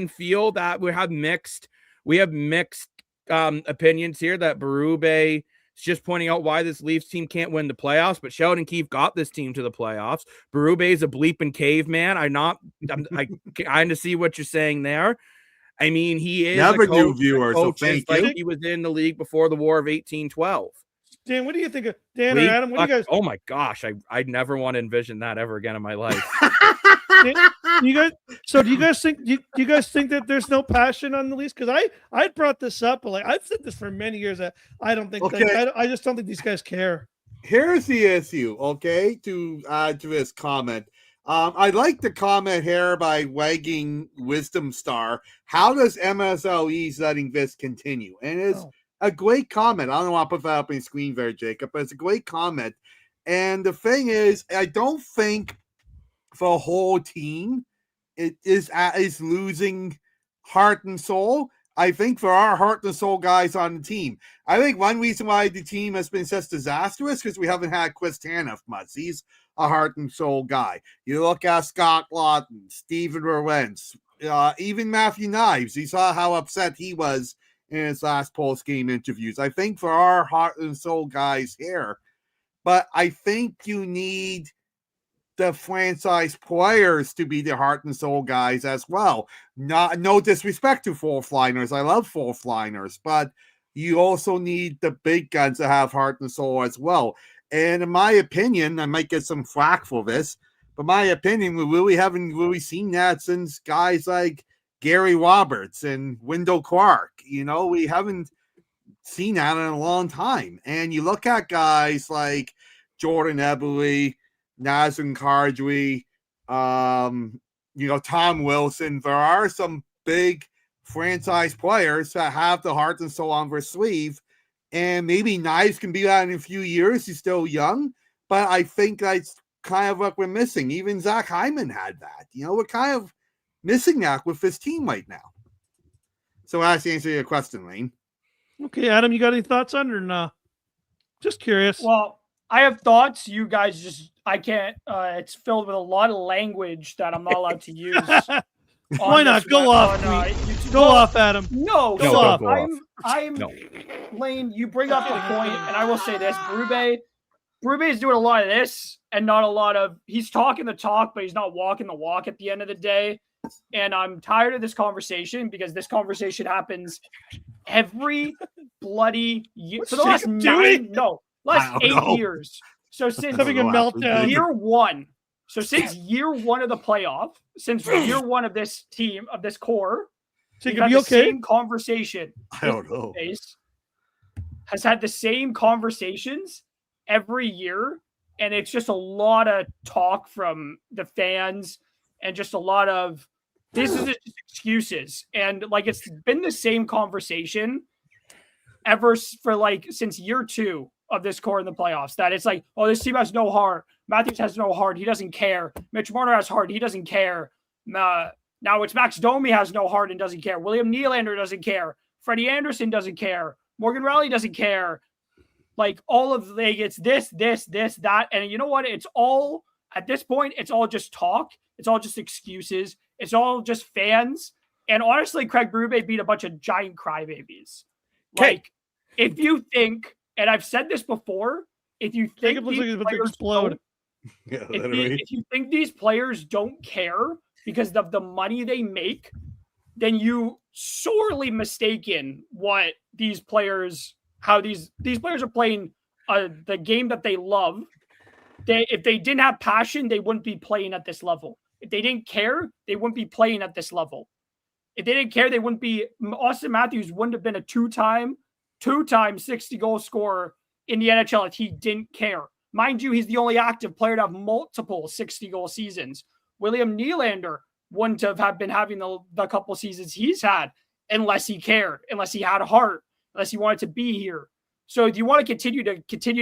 feel that we have mixed opinions here, that Berube is just pointing out why this Leafs team can't win the playoffs, but Sheldon Keefe got this team to the playoffs. Berube is a bleeping caveman. I kind of see what you're saying there. I mean, he is never a new viewer, so thank you. He was in the league before the War of 1812. Dan, what do you think of Dan or Adam? What do you guys? Oh my gosh, I never want to envision that ever again in my life. Do you guys think that there's no passion on the Leafs? Because I brought this up, but I've said this for many years. That I don't think I just don't think these guys care. Here's the issue, okay? To add to this comment, I like the comment here by Wagging Wisdom Star. How does MSLE letting this continue? And it's a great comment. I don't want to put that up on the screen there, Jacob, but it's a great comment. And the thing is, I don't think for a whole team it is losing heart and soul. I think for our heart and soul guys on the team, I think one reason why the team has been such disastrous because we haven't had Chris Tanev much. He's a heart and soul guy. You look at Scott Lawton, Steven Rowentz, even Matthew Knives. You saw how upset he was in his last post-game interviews. I think for our heart and soul guys here, but I think you need the franchise players to be the heart and soul guys as well. No disrespect to fourth liners. I love fourth liners, but you also need the big guns to have heart and soul as well. And in my opinion, I might get some flack for this, but my opinion, we really haven't really seen that since guys like Gary Roberts and Wendell Clark. You know, we haven't seen that in a long time. And you look at guys like Jordan Eberle, Nazem Kadri, Tom Wilson. There are some big franchise players that have the heart and soul on their sleeve. And maybe Knives can be that in a few years. He's still young. But I think that's kind of what we're missing. Even Zach Hyman had that. You know, we're kind of missing that with this team right now. So that's the answer to your question, Lane. Okay, Adam, you got any thoughts on it or no? Just curious. Well, I have thoughts. You guys I can't. It's filled with a lot of language that I'm not allowed to use. Why not? Go off. Go off, Adam. No, go off. Lane, you bring up a point, and I will say this. Berube is doing a lot of this and not a lot of, he's talking the talk, but he's not walking the walk at the end of the day. and I'm tired of this conversation because this conversation happens every bloody year for the last last 8 years. So since having a meltdown. year one. So since year one of the playoff, since year one of this team, of this core, Jacob, you okay? Same conversation. I don't know. Has had the same conversations every year, and it's just a lot of talk from the fans and just a lot of this is just excuses. And like it's been the same conversation ever for like since year two of this core in the playoffs, that it's like, oh, this team has no heart. Matthews has no heart. He doesn't care. Mitch Marner has heart. He doesn't care. Now it's Max Domi has no heart and doesn't care. William Nylander doesn't care. Freddie Anderson doesn't care. Morgan Rielly doesn't care. Like all of it's this, that. And you know what? It's all at this point, it's all just talk. It's all just excuses. It's all just fans. And honestly, Craig Berube beat a bunch of giant crybabies. Like, if you think, and I've said this before, if you think these players explode, if you think these players don't care because of the money they make, then you sorely mistaken what these players, how these players are playing the game that they love. If they didn't have passion, they wouldn't be playing at this level. If they didn't care, they wouldn't be playing at this level. If they didn't care, they wouldn't be. Austin Matthews wouldn't have been a two-time 60-goal scorer in the NHL if he didn't care. Mind you, he's the only active player to have multiple 60-goal seasons. William Nylander wouldn't have been having the couple seasons he's had unless he cared, unless he had a heart, unless he wanted to be here. So if you want to continue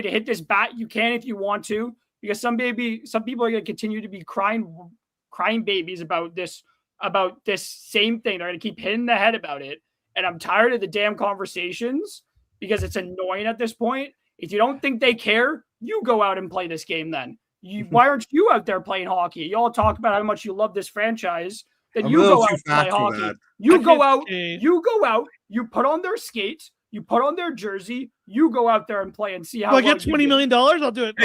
to hit this bat, you can if you want to, because some people are going to continue to be crying babies about this same thing. They're going to keep hitting the head about it. And I'm tired of the damn conversations because it's annoying at this point. If you don't think they care, you go out and play this game then. Why aren't you out there playing hockey? You all talk about how much you love this franchise. Then you go out and play hockey. You go out, you put on their skates, you put on their jersey, you go out there and play and see how I get $20 million, I'll do it.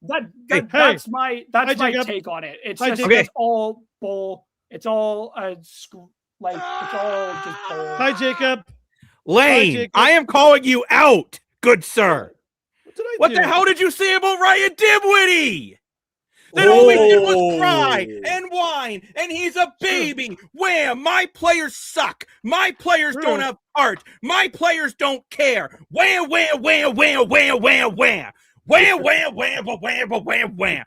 That's my take on it. It's just it's all bull. It's all it's all just bull. Hi, Jacob. Lane, I am calling you out, good sir. What the hell did you say about Ryan Dimwitty? That all he did was cry and whine, and he's a baby. Wham! My players suck. My players don't have heart. My players don't care. Wham, wham, wham, wham, wham, wham, wham. Wham, wham, wham, wham, wham, wham, wham.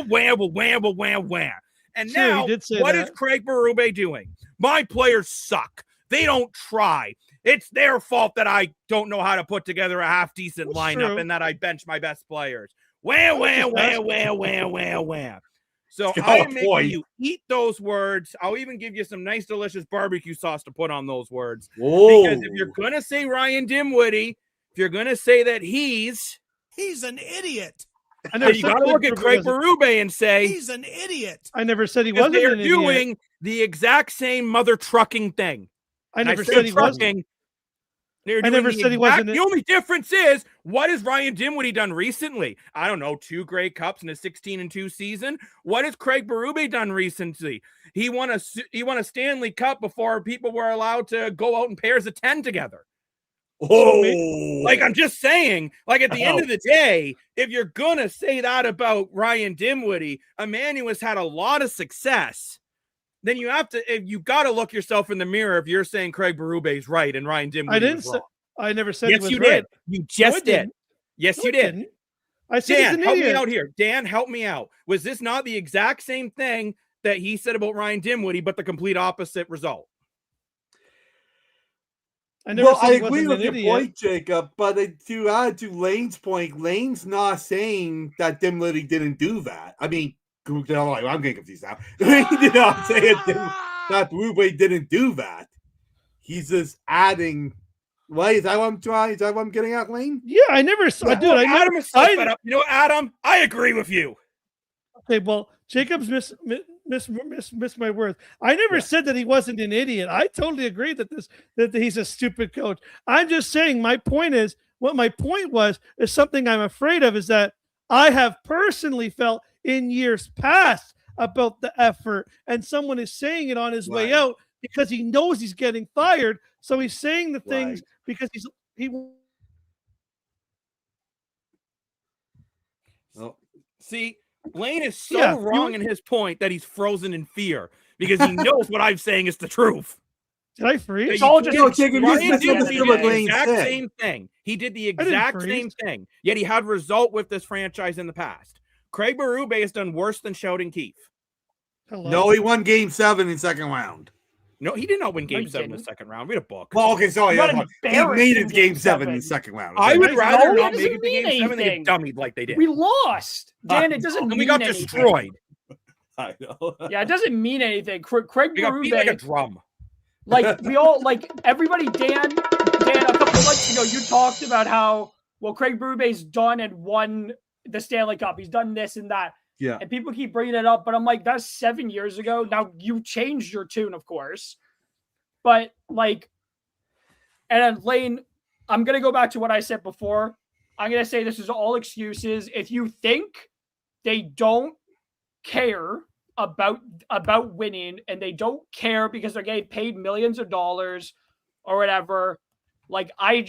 Wham, wham, wham, wham. And now, what is Craig Berube doing? My players suck. They don't try. It's their fault that I don't know how to put together a half-decent lineup and that I bench my best players. Wham, wham, wham, wham, wham, wham, wham. So I'm making you eat those words. I'll even give you some nice, delicious barbecue sauce to put on those words. Whoa. Because if you're going to say Ryan Dimwitty, if you're going to say that he's an idiot. And you got to look at Craig Berube and say, he's an idiot. I never said he wasn't an idiot. They're doing the exact same mother trucking thing. I never said he wasn't. I never said he wasn't. The only difference is, what has Ryan Dimwitty done recently? I don't know, 2 Grey Cups in a 16-2 season. What has Craig Berube done recently? He won a Stanley Cup before people were allowed to go out in pairs of 10 together. Oh, like I'm just saying, like at the end of the day, if you're gonna say that about Ryan Dimwitty, a man who has had a lot of success, then you got to look yourself in the mirror if you're saying Craig Berube is right and Ryan Dimwitty is wrong. I never said yes, he was you right. did. You just did. Yes, you did. Didn't. I said Dan, help me out here. Dan, help me out. Was this not the exact same thing that he said about Ryan Dimwitty, but the complete opposite result? I agree with your point, Jacob, but to add to Lane's point, Lane's not saying that Dimwitty didn't do that. I mean, I'm getting confused now. He did not say that Berube didn't do that. He's just adding. Is that what I'm trying? Is that what I'm getting at, Lane? Yeah, I never saw. Dude, Adam is up. You know, Adam, I agree with you. Okay, well, Jacob's missed my words. I never said that he wasn't an idiot. I totally agree that he's a stupid coach. I'm just saying my point is something I'm afraid of is that I have personally felt in years past about the effort, and someone is saying it on his way Right. out because he knows he's getting fired. So he's saying the things because he. Oh. See, Lane is so wrong in his point that he's frozen in fear because he knows what I'm saying is the truth. Did I freeze? It's all just Ryan did the exact same thing. He did the exact same thing. Yet he had result with this franchise in the past. Craig Berube has done worse than Sheldon Keefe. Hello? No, he won Game 7 in second round. No, he did not win Game 7 in the second round. Read a book. Well, okay, sorry. He made it Game 7 in the second round. I would rather not make it to Game 7 than get dummied like they did. We lost. Dan, it doesn't mean anything. And we got destroyed. I know. Yeah, it doesn't mean anything. Craig got beat like a drum. Like, we all, like, everybody, Dan, a couple of months ago, you talked about how, well, Craig Berube's done and won the Stanley Cup. He's done this and that. Yeah. And people keep bringing it up, but I'm like, that's 7 years ago. Now, you changed your tune, of course. But, like, and then Lane, I'm going to go back to what I said before. I'm going to say this is all excuses. If you think they don't care about winning and they don't care because they're getting paid millions of dollars or whatever, like, I'm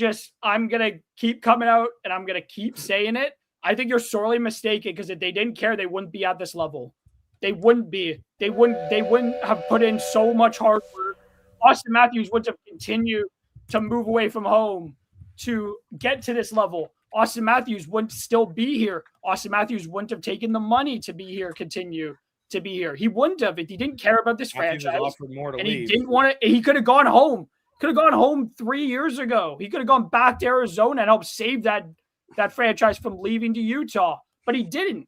going to keep coming out and I'm going to keep saying it. I think you're sorely mistaken because if they didn't care, they wouldn't be at this level. They wouldn't be. They wouldn't have put in so much hard work. Austin Matthews wouldn't have continued to move away from home to get to this level. Austin Matthews wouldn't still be here. Austin Matthews wouldn't have taken the money to be here, continue to be here. He wouldn't have if he didn't care about this franchise. And he didn't want to. He could have gone home. Could have gone home 3 years ago. He could have gone back to Arizona and helped save that franchise from leaving to Utah, but he didn't.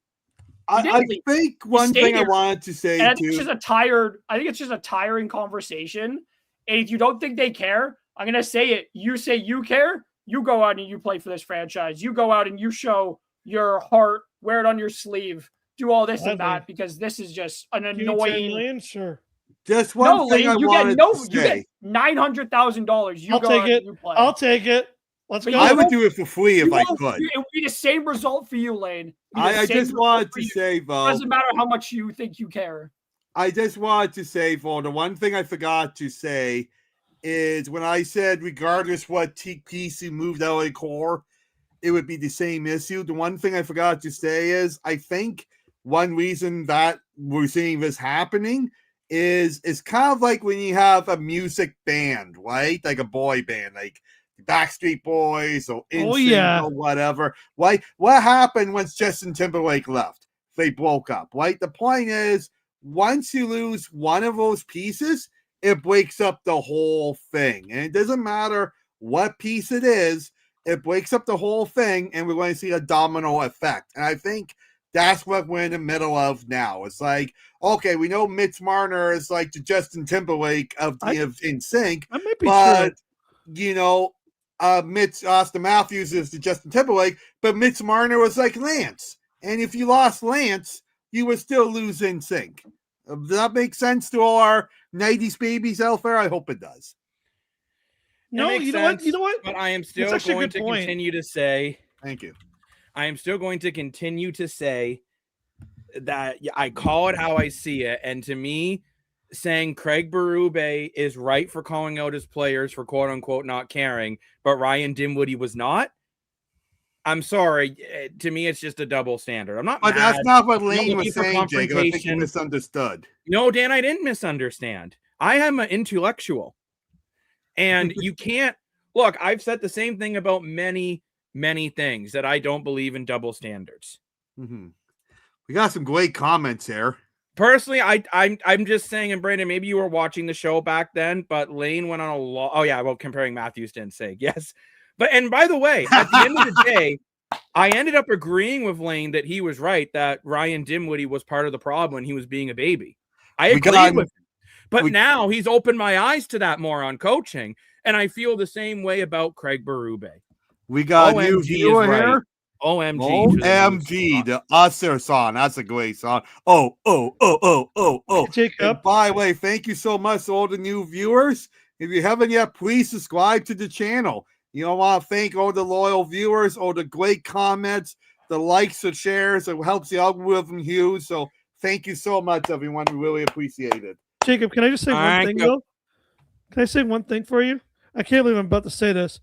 I think one thing I wanted to say, and I think it's just a tiring conversation. And if you don't think they care, I'm going to say it. You say you care, you go out and you play for this franchise. You go out and you show your heart, wear it on your sleeve, do all this and that, because this is just an annoying. Million, sure. Just one thing I wanted to say. You get $900,000. I'll take it. I'll take it. Let's go. I would do it for free if I could. It would be the same result for you, Lane. I just wanted to say, though. It doesn't matter how much you think you care. I just wanted to say, Vo, the one thing I forgot to say is when I said, regardless what piece you moved out of the core, it would be the same issue. The one thing I forgot to say is I think one reason that we're seeing this happening is it's kind of like when you have a music band, right? Like a boy band, like Backstreet Boys or NSYNC or whatever. Right? What happened once Justin Timberlake left? They broke up, right? The point is, once you lose one of those pieces, it breaks up the whole thing. And it doesn't matter what piece it is, it breaks up the whole thing, and we're going to see a domino effect. And I think that's what we're in the middle of now. It's like, okay, we know Mitch Marner is like the Justin Timberlake of NSYNC, but, you know, Austin Matthews is the Justin Timberlake, but Mitch Marner was like Lance. And if you lost Lance, you would still lose NSYNC. Does that make sense to all our 90s babies out there? I hope it does. No, you know what? But I am still going to continue to say, thank you. I am still going to continue to say that I call it how I see it. And to me, saying Craig Berube is right for calling out his players for quote unquote not caring, but Ryan Dinwiddie was not. I'm sorry. To me, it's just a double standard. I'm not. But mad. That's not what Lane was saying, Jacob. I think you misunderstood. No, Dan, I didn't misunderstand. I am an intellectual. And you can't look. I've said the same thing about many things, that I don't believe in double standards. Mm-hmm. We got some great comments here. Personally, I'm just saying, and Brandon, maybe you were watching the show back then, but Lane went on a lot. Oh yeah, well, comparing Matthews to NSYNC, yes. But and by the way, at the end of the day, I ended up agreeing with Lane that he was right, that Ryan Dinwiddie was part of the problem when he was being a baby. I agree with him. But now he's opened my eyes to that more on coaching, and I feel the same way about Craig Berube. We got a new viewer here. OMG, the Usher song. That's a great song. Oh. Jacob. By the way, thank you so much to all the new viewers. If you haven't yet, please subscribe to the channel. You know, I want to thank all the loyal viewers, all the great comments, the likes and shares. It helps the algorithm huge. So Thank you so much, everyone. We really appreciate it. Jacob, can I just say one thing, though? Can I say one thing for you? I can't believe I'm about to say this.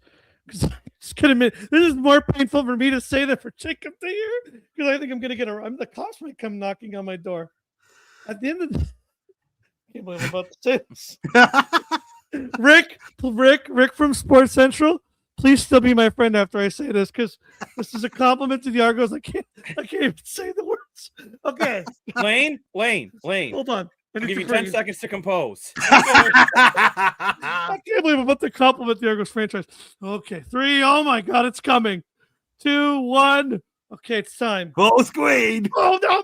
Because I just gotta admit, this is more painful for me to say than for Jacob to hear. Because I think I'm going to the cops might come knocking on my door. At the end of the I can't believe I'm about to say this. Rick from Sports Central, please still be my friend after I say this, because this is a compliment to the Argos. I can't even say the words. Okay. Lane. Hold on. I'll give you 10 seconds to compose. I can't believe I'm about to compliment the Argos franchise. Okay. 3. Oh my God, it's coming. 2, 1. Okay, it's time. Full screen. Oh no.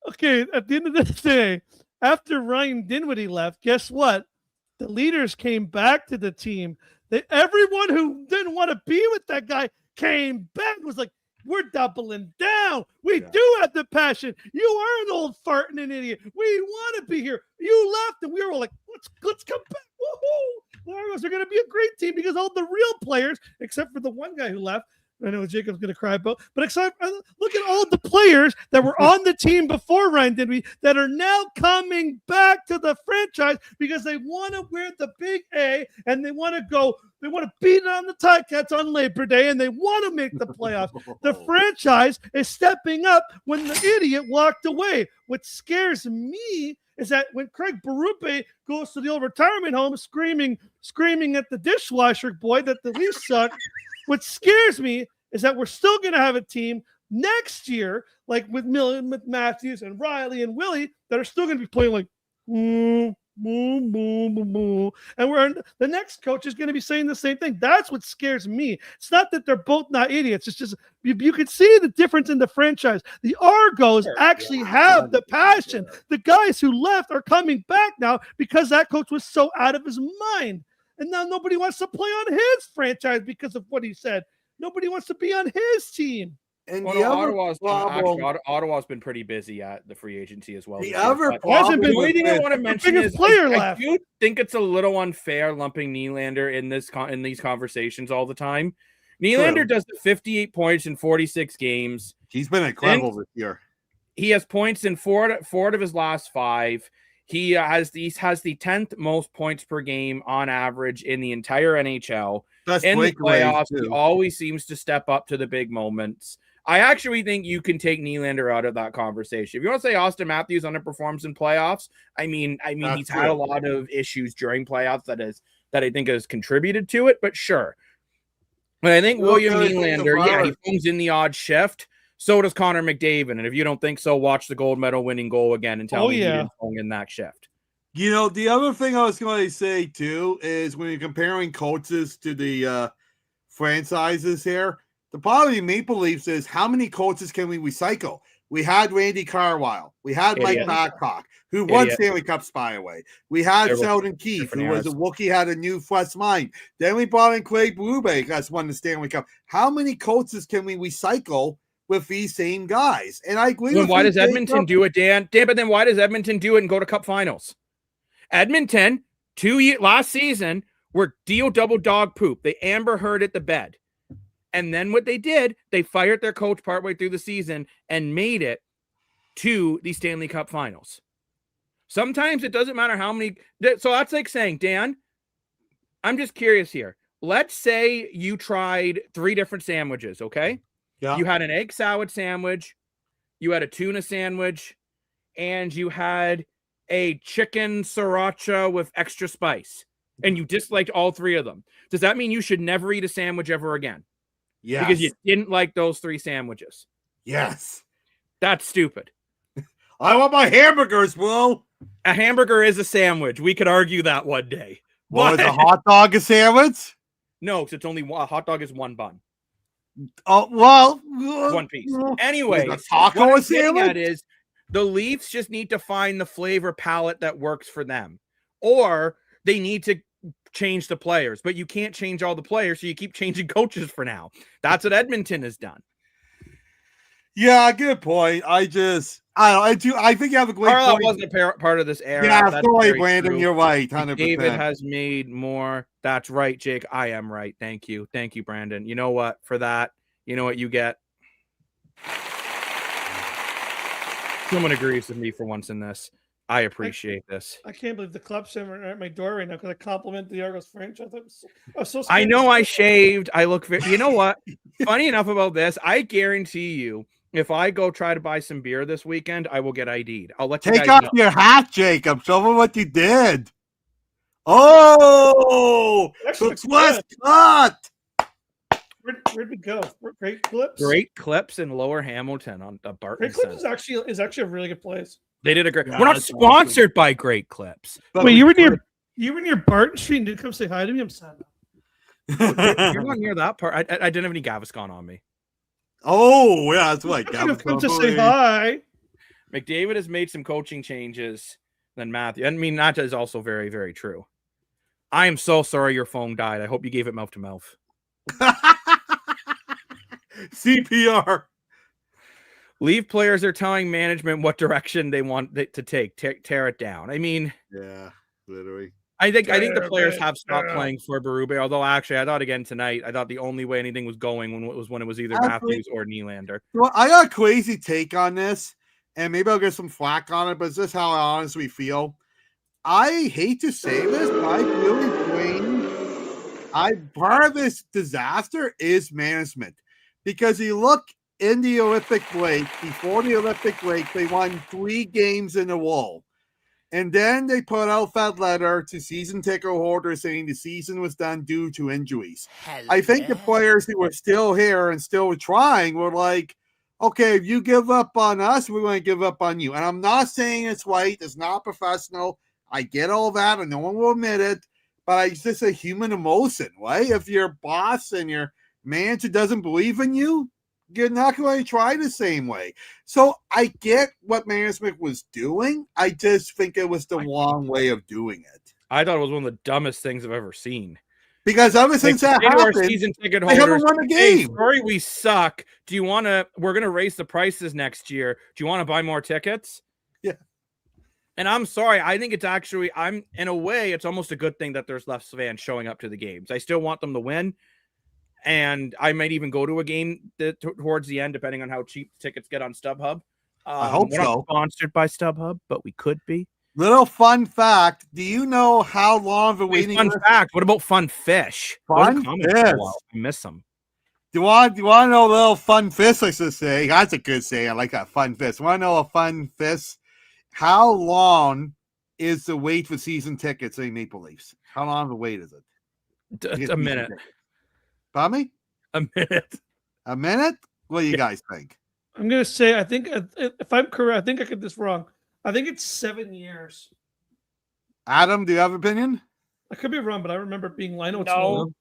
Okay, at the end of the day, after Ryan Dinwiddie left, guess what? The leaders came back to the team. Everyone who didn't want to be with that guy came back. Was like, we're doubling down. We do have the passion. You are an old fart and an idiot. We want to be here. You left, and we were all like, let's come back. Woohoo! The Argos are going to be a great team because all the real players, except for the one guy who left, I know Jacob's going to cry about, but look at all the players that were on the team before Ryan Dinwiddie that are now coming back to the franchise because they want to wear the big A and they want to beat on the Ticats on Labor Day and they want to make the playoffs. The franchise is stepping up when the idiot walked away. What scares me is that when Craig Berube goes to the old retirement home screaming at the dishwasher boy that the Leafs suck, what scares me is that we're still going to have a team next year, like with Matthews and Riley and Willie, that are still going to be playing like, and the next coach is going to be saying the same thing. That's what scares me. It's not that they're both not idiots. It's just you can see the difference in the franchise. The Argos actually have the passion. The guys who left are coming back now because that coach was so out of his mind. And now nobody wants to play on his franchise because of what he said. Nobody wants to be on his team. And Ottawa's been pretty busy at the free agency as well. The other problem I want to mention is I do think it's a little unfair lumping Nylander in these conversations all the time. Nylander does the 58 points in 46 games. He's been incredible this year. He has points in four out of his last 5. He has the 10th most points per game on average in the entire NHL. In the playoffs, he always seems to step up to the big moments. I actually think you can take Nylander out of that conversation. If you want to say Austin Matthews underperforms in playoffs, I mean he's had a lot of issues during playoffs that I think has contributed to it, but sure. But I think William Nylander, he comes in the odd shift. So does Connor McDavid. And if you don't think so, watch the gold medal winning goal again and tell me he didn't go in that shift. You know, the other thing I was going to say, too, is when you're comparing coaches to the franchises here, the problem with Maple Leafs is how many coaches can we recycle? We had Randy Carlyle. We had Mike Babcock, who won Stanley Cups, by the way. We had Sheldon Keefe, who was a Wookiee, had a new fresh mind. Then we brought in Craig Berube, that's won the Stanley Cup. How many coaches can we recycle with these same guys? And I agree with why does Edmonton do it, Dan? But then why does Edmonton do it and go to Cup Finals? Edmonton, last season, were double dog poop. They Amber Hearded the bed. And then what they did, they fired their coach partway through the season and made it to the Stanley Cup Finals. Sometimes it doesn't matter how many. So that's like saying, Dan, I'm just curious here. Let's say you tried 3 different sandwiches, okay? Yeah. You had an egg salad sandwich, you had a tuna sandwich, and you had a chicken sriracha with extra spice, and you disliked all 3 of them. Does that mean you should never eat a sandwich ever again? Yes. Because you didn't like those 3 sandwiches. Yes. That's stupid. I want my hamburgers, bro. A hamburger is a sandwich. We could argue that one day. Well, is a hot dog a sandwich? No, because it's only a hot dog is 1 bun. Oh, well. 1 piece. Anyway, a taco a sandwich? That is, the Leafs just need to find the flavor palette that works for them. Or they need to change the players. But you can't change all the players, so you keep changing coaches for now. That's what Edmonton has done. Yeah, good point. I think you have a great point. Wasn't a part of this era. Yeah, sorry, Brandon, you're right. 100%. David has made more. That's right, Jake. I am right. Thank you. Thank you, Brandon. You know what? For that, you know what you get? Someone agrees with me for once in this. I appreciate this. I can't believe the club's at my door right now because I compliment the Argos franchise. I know I shaved. I look very. You know what? Funny enough about this, I guarantee you, if I go try to buy some beer this weekend, I will get ID'd. I'll let you take guys off know. your hat, Jacob. Show me what you did. Oh, the West cut. Where'd we go? Great Clips. Great Clips in Lower Hamilton on the Barton. Great Clips is actually a really good place. They did a great. We're not sponsored by Great Clips. Wait, you were near Barton Street and didn't come say hi to me? I'm sad. You're not near that part. I didn't have any Gaviscon on me. Oh, yeah, that's right. Come to say hi. McDavid has made some coaching changes than Matthew. I mean, that is also very, very true. I am so sorry your phone died. I hope you gave it mouth to mouth. CPR. Leaf players are telling management what direction they want it to take. Tear it down. I mean, yeah, literally. I think the players have stopped playing for Berube. Although actually, I thought again tonight. I thought the only way anything was going when it was either Matthews or Nylander. Well, I got a crazy take on this, and maybe I'll get some flack on it. But it's just how I honestly feel. I hate to say this, but I really think part of this disaster is management, because you look in the Olympic break, before the Olympic break, they won 3 games in a row. And then they put out that letter to season ticket holders saying the season was done due to injuries. I think the players who were still here and still trying were like, okay, if you give up on us, we're going to give up on you. And I'm not saying it's right. It's not professional. I get all that, and no one will admit it. But it's just a human emotion, right? If your boss and your manager doesn't believe in you, you're not going to try the same way. So I get what management was doing. I just think it was the wrong way of doing it. I thought it was one of the dumbest things I've ever seen. Because ever since that happened, season ticket holders, they haven't won a game. Hey, sorry, we suck. Do you want to? We're going to raise the prices next year. Do you want to buy more tickets? Yeah. And I'm sorry. I think it's actually, in a way, it's almost a good thing that there's less fans showing up to the games. I still want them to win. And I might even go to a game towards the end, depending on how cheap tickets get on StubHub. I hope we're not sponsored by StubHub, but we could be. Little fun fact. Do you know how long the waiting fun fact? What about Fun Fish? Fun Fish. I miss them. Do you want to know a little Fun Fish? Let's just say that's a good saying. I like that, Fun Fish. Want to know a Fun Fish? How long is the wait for season tickets in Maple Leafs? How long the wait is it? A minute. Pardon me? A minute. A minute? What do you guys think? I'm going to say, I think, if I'm correct, I think I get this wrong. I think it's 7 years. Adam, do you have an opinion? I could be wrong, but I remember it being Lino. No.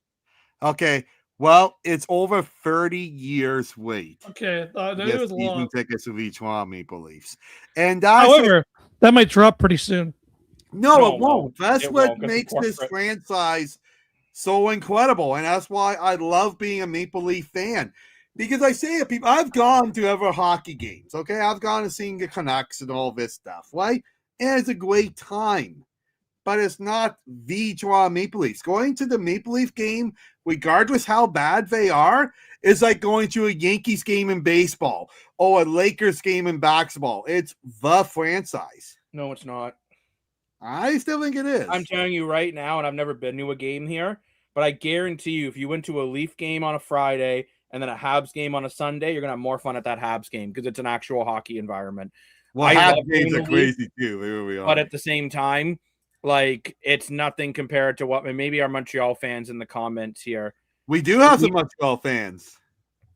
Okay. Well, it's over 30 years wait. Okay. It was long. Tickets of each one Maple Leafs. And however, that might drop pretty soon. No, it won't. That's what makes this franchise so incredible. And that's why I love being a Maple Leaf fan. Because I say to people, I've gone to other hockey games, okay? I've gone to seeing the Canucks and all this stuff, right? And it's a great time. But it's not the draw Maple Leafs. Going to the Maple Leaf game, regardless how bad they are, is like going to a Yankees game in baseball or a Lakers game in basketball. It's the franchise. No, it's not. I still think it is. I'm telling you right now, and I've never been to a game here, but I guarantee you, if you went to a Leaf game on a Friday and then a Habs game on a Sunday, you're going to have more fun at that Habs game because it's an actual hockey environment. Well, Habs games are crazy too. Here we are. But at the same time, like, it's nothing compared to what maybe our Montreal fans in the comments here. We do have some Montreal fans.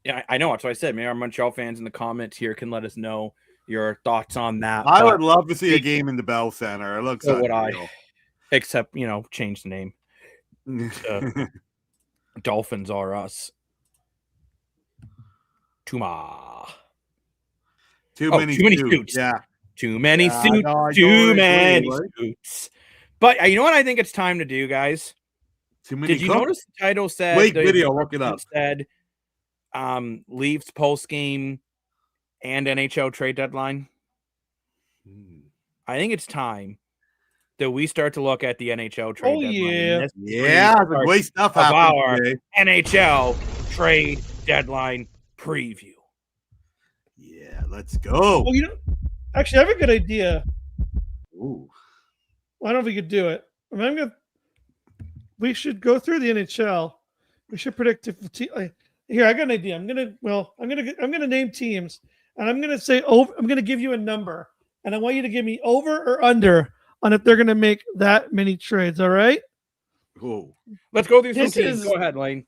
Yeah, I know. That's what I said. Maybe our Montreal fans in the comments here can let us know your thoughts on that. I would love to see a game in the Bell Center. It looks so would I. Except, change the name. Dolphins are us. Too many suits. Yeah. Too many suits. Too many suits. But you know what I think it's time to do, guys? Did you notice the title said? Wait, video. Look it up. Said, Leafs postgame and NHL trade deadline. I think it's time that we start to look at the NHL trade deadline. Yeah, the great stuff happening today. NHL trade deadline preview. Yeah, let's go. Well, Actually, I have a good idea. Ooh. Well, I don't know if we could do it. We should go through the NHL. We should predict if here. I got an idea. I'm gonna name teams, and I'm gonna say over. I'm gonna give you a number, and I want you to give me over or under on if they're gonna make that many trades. All right? Ooh. Let's go through some teams. Go ahead, Lane.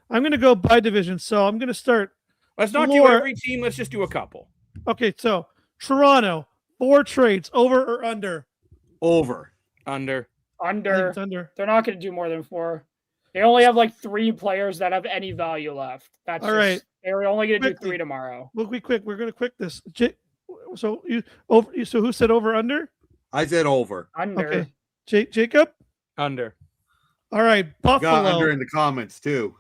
I'm gonna go by division, so I'm gonna start. Let's not do every team. Let's just do a couple. Okay, so Toronto, 4 trades, over or under? Over. Under. Under. Under. They're not going to do more than 4. They only have like 3 players that have any value left. That's all right. They're only going to do 3 tomorrow. We'll be quick. We're going to quick this. So who said over under? I said over. Under. Okay. Jacob? Under. All right. Buffalo. Got under in the comments too.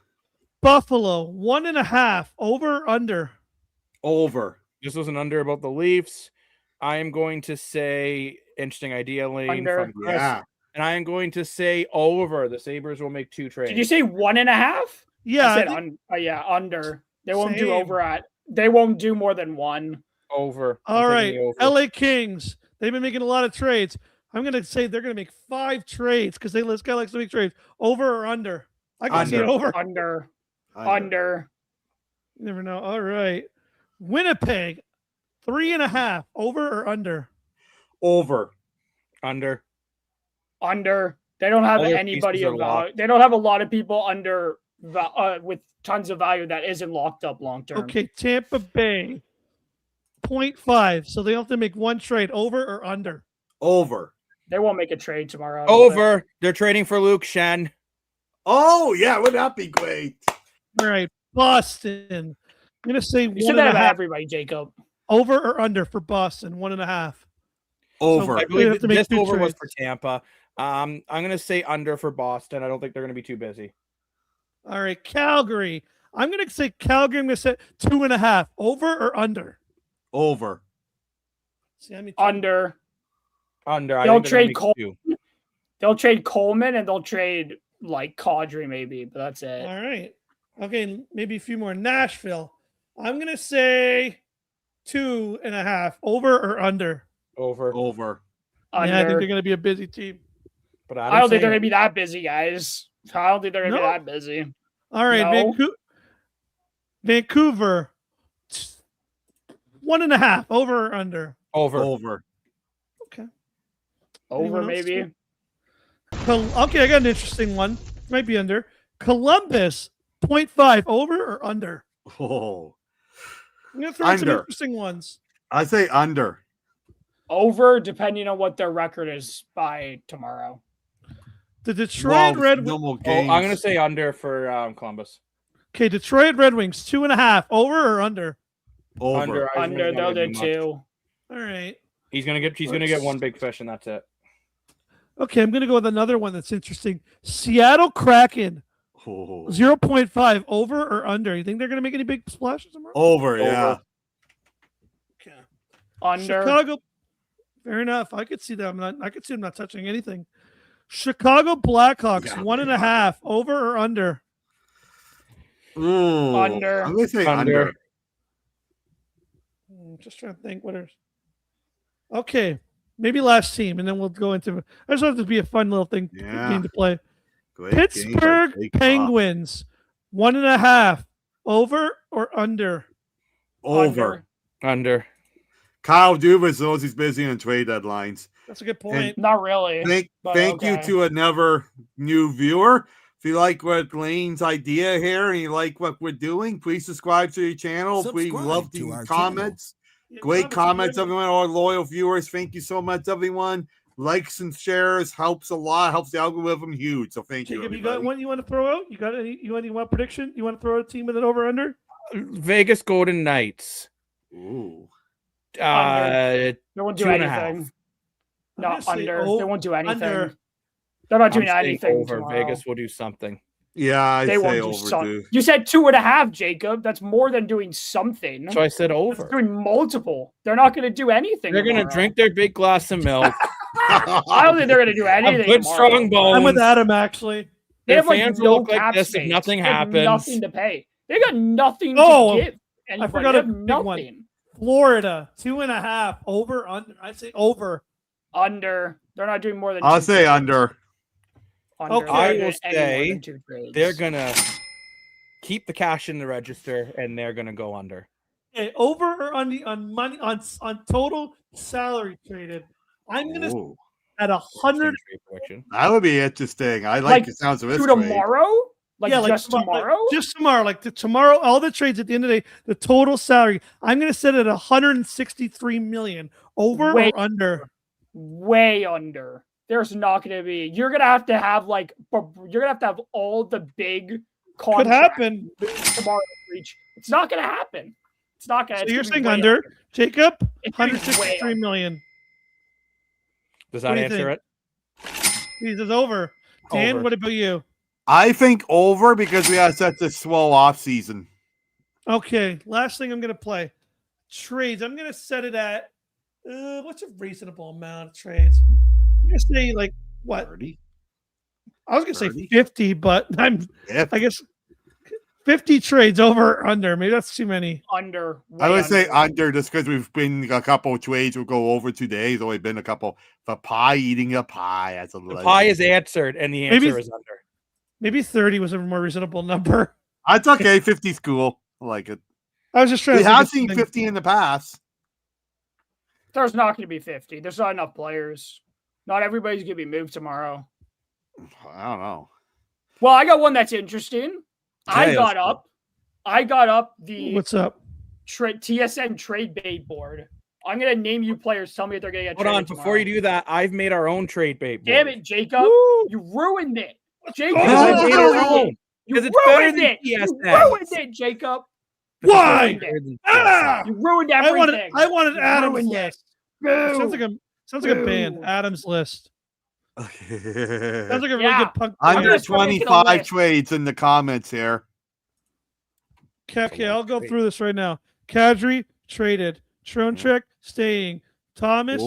Buffalo, 1.5. Over or under? Over. This was an under about the Leafs. I am going to say, interesting idea, Lane. Under. From Chris. Yeah. And I am going to say over. The Sabres will make 2 trades. Did you say 1.5? Yeah. I said under. They won't do over they won't do more than 1. Over. All right. LA Kings. They've been making a lot of trades. I'm going to say they're going to make 5 trades because this guy likes to make trades. Over or under? I can see it over. Under. You never know. All right. Winnipeg, 3.5. Over or under? Over. Under. They don't have anybody of value. They don't have a lot of people under with tons of value that isn't locked up long term. Okay, Tampa Bay, 0.5. So they have to make 1 trade. Over or under? Over. They won't make a trade tomorrow. Over. They're trading for Luke Shen. Oh yeah, would that be great? All right, Boston. I'm gonna say 1.5. You said that about everybody, Jacob. Over or under for Boston? 1.5. Over. So I believe this over was for Tampa. I'm gonna say under for Boston. I don't think they're gonna be too busy. All right, Calgary. I'm gonna say Calgary. I'm gonna say 2.5. Over or under? Over. See, I mean, under. They'll trade Coleman. They'll trade Coleman and they'll trade like Kadri maybe, but that's it. All right. Okay, maybe a few more. Nashville. I'm gonna say 2.5. Over or under? Over. Over. Under. Yeah, I think they're gonna be a busy team. But I don't think they're gonna be that busy, guys. I don't think they're gonna be that busy. All right, Vancouver. 1.5. Over or under? Over. Okay. Over maybe. Okay, I got an interesting one. Might be under. Columbus, 0.5. Over or under? Oh. I'm going to throw some interesting ones. I say under. Over, depending on what their record is by tomorrow. The Detroit Red Wings. I'm going to say under for Columbus. Okay, Detroit Red Wings, 2.5. Over or under? Over. Under, though, they're 2. All right. He's gonna get 1 big fish, and that's it. Okay, I'm gonna go with another one that's interesting. Seattle Kraken, 0.5. Over or under? You think they're gonna make any big splashes tomorrow? Over, yeah. Okay. Under. Chicago. Fair enough. I could see them. I could see them not touching anything. Chicago Blackhawks, 1.5. Over or under? Ooh, under. I'm gonna say under. Just trying to think what are. Okay, maybe last team, and then we'll go into. I just want it to be a fun little thing game to play. Great Pittsburgh Penguins, 1.5. Over or under? Over. Under. Kyle Dubas knows he's busy on trade deadlines. That's a good point. And not really. Thank you to another new viewer. If you like what Lane's idea here and you like what we're doing, please subscribe to the channel. We love the comments. Great comments, everyone. Our loyal viewers. Thank you so much, everyone. Likes and shares helps a lot. Helps the algorithm huge. So thank you. You got one you want to throw out? You got any? You want a prediction? You want to throw out a team with an over under? Vegas Golden Knights. Ooh. They won't do anything. No, under. They won't do anything. They're not doing anything. Over. Vegas will do something. Yeah, they say won't over. Do you said 2.5, Jacob. That's more than doing something. So I said over. That's doing multiple. They're not going to do anything. They're going to drink their big glass of milk. I don't think they're going to do anything. Good strong bones. I'm with Adam actually. They have like fans no look like this if nothing happens. Nothing to pay. They got nothing to give. I forgot a big one. Florida 2.5 over under. I'd say over. Under. They're not doing more than. I'll say trades. under. Okay. I will say they're gonna keep the cash in the register and they're gonna go under. Okay, over or under on money on total salary traded. I'm gonna at 100. That would be interesting. I like the sounds of this tomorrow. Trade. Just tomorrow? Just tomorrow. Tomorrow, all the trades at the end of the day, the total salary, I'm going to set it at $163 million. Over or under? Way under. There's not going to be. You're going to have have all the big contracts. Could happen. Tomorrow reach. It's not going to happen. It's not going to. So you're saying under. Jacob? $163 million. Does that answer it? He says over. Dan, what about you? I think over because we have such a slow off season. Okay, last thing I'm going to play. Trades. I'm going to set it at, what's a reasonable amount of trades? I'm going to say like, what? 30? I was going to say 50, but I guess 50 trades over or under. Maybe that's too many. Under. I would say under just because we've been a couple of trades will go over today. There's only been a couple. The pie eating a pie. That's a the pie is answered, and the answer is under. Maybe 30 was a more reasonable number. That's okay. 50's cool. I like it. I was just trying to have seen 50 in the past. There's not going to be 50. There's not enough players. Not everybody's going to be moved tomorrow. I don't know. Well, I got one that's interesting. I got up the what's up? TSN trade bait board. I'm going to name you players. Tell me if they're going to get traded. Hold on. Before you do that, I've made our own trade bait board. Damn it, Jacob. Woo! You ruined it. Jacob, because it's better than TSN. You ruined it, Jacob. Why? You ruined everything. I wanted Adam's list. Sounds like a band. Adam's list. Sounds like a really good punk. Under 25 trades in the comments here. Okay, I'll go through this right now. Kadri traded. Trocheck staying. Thomas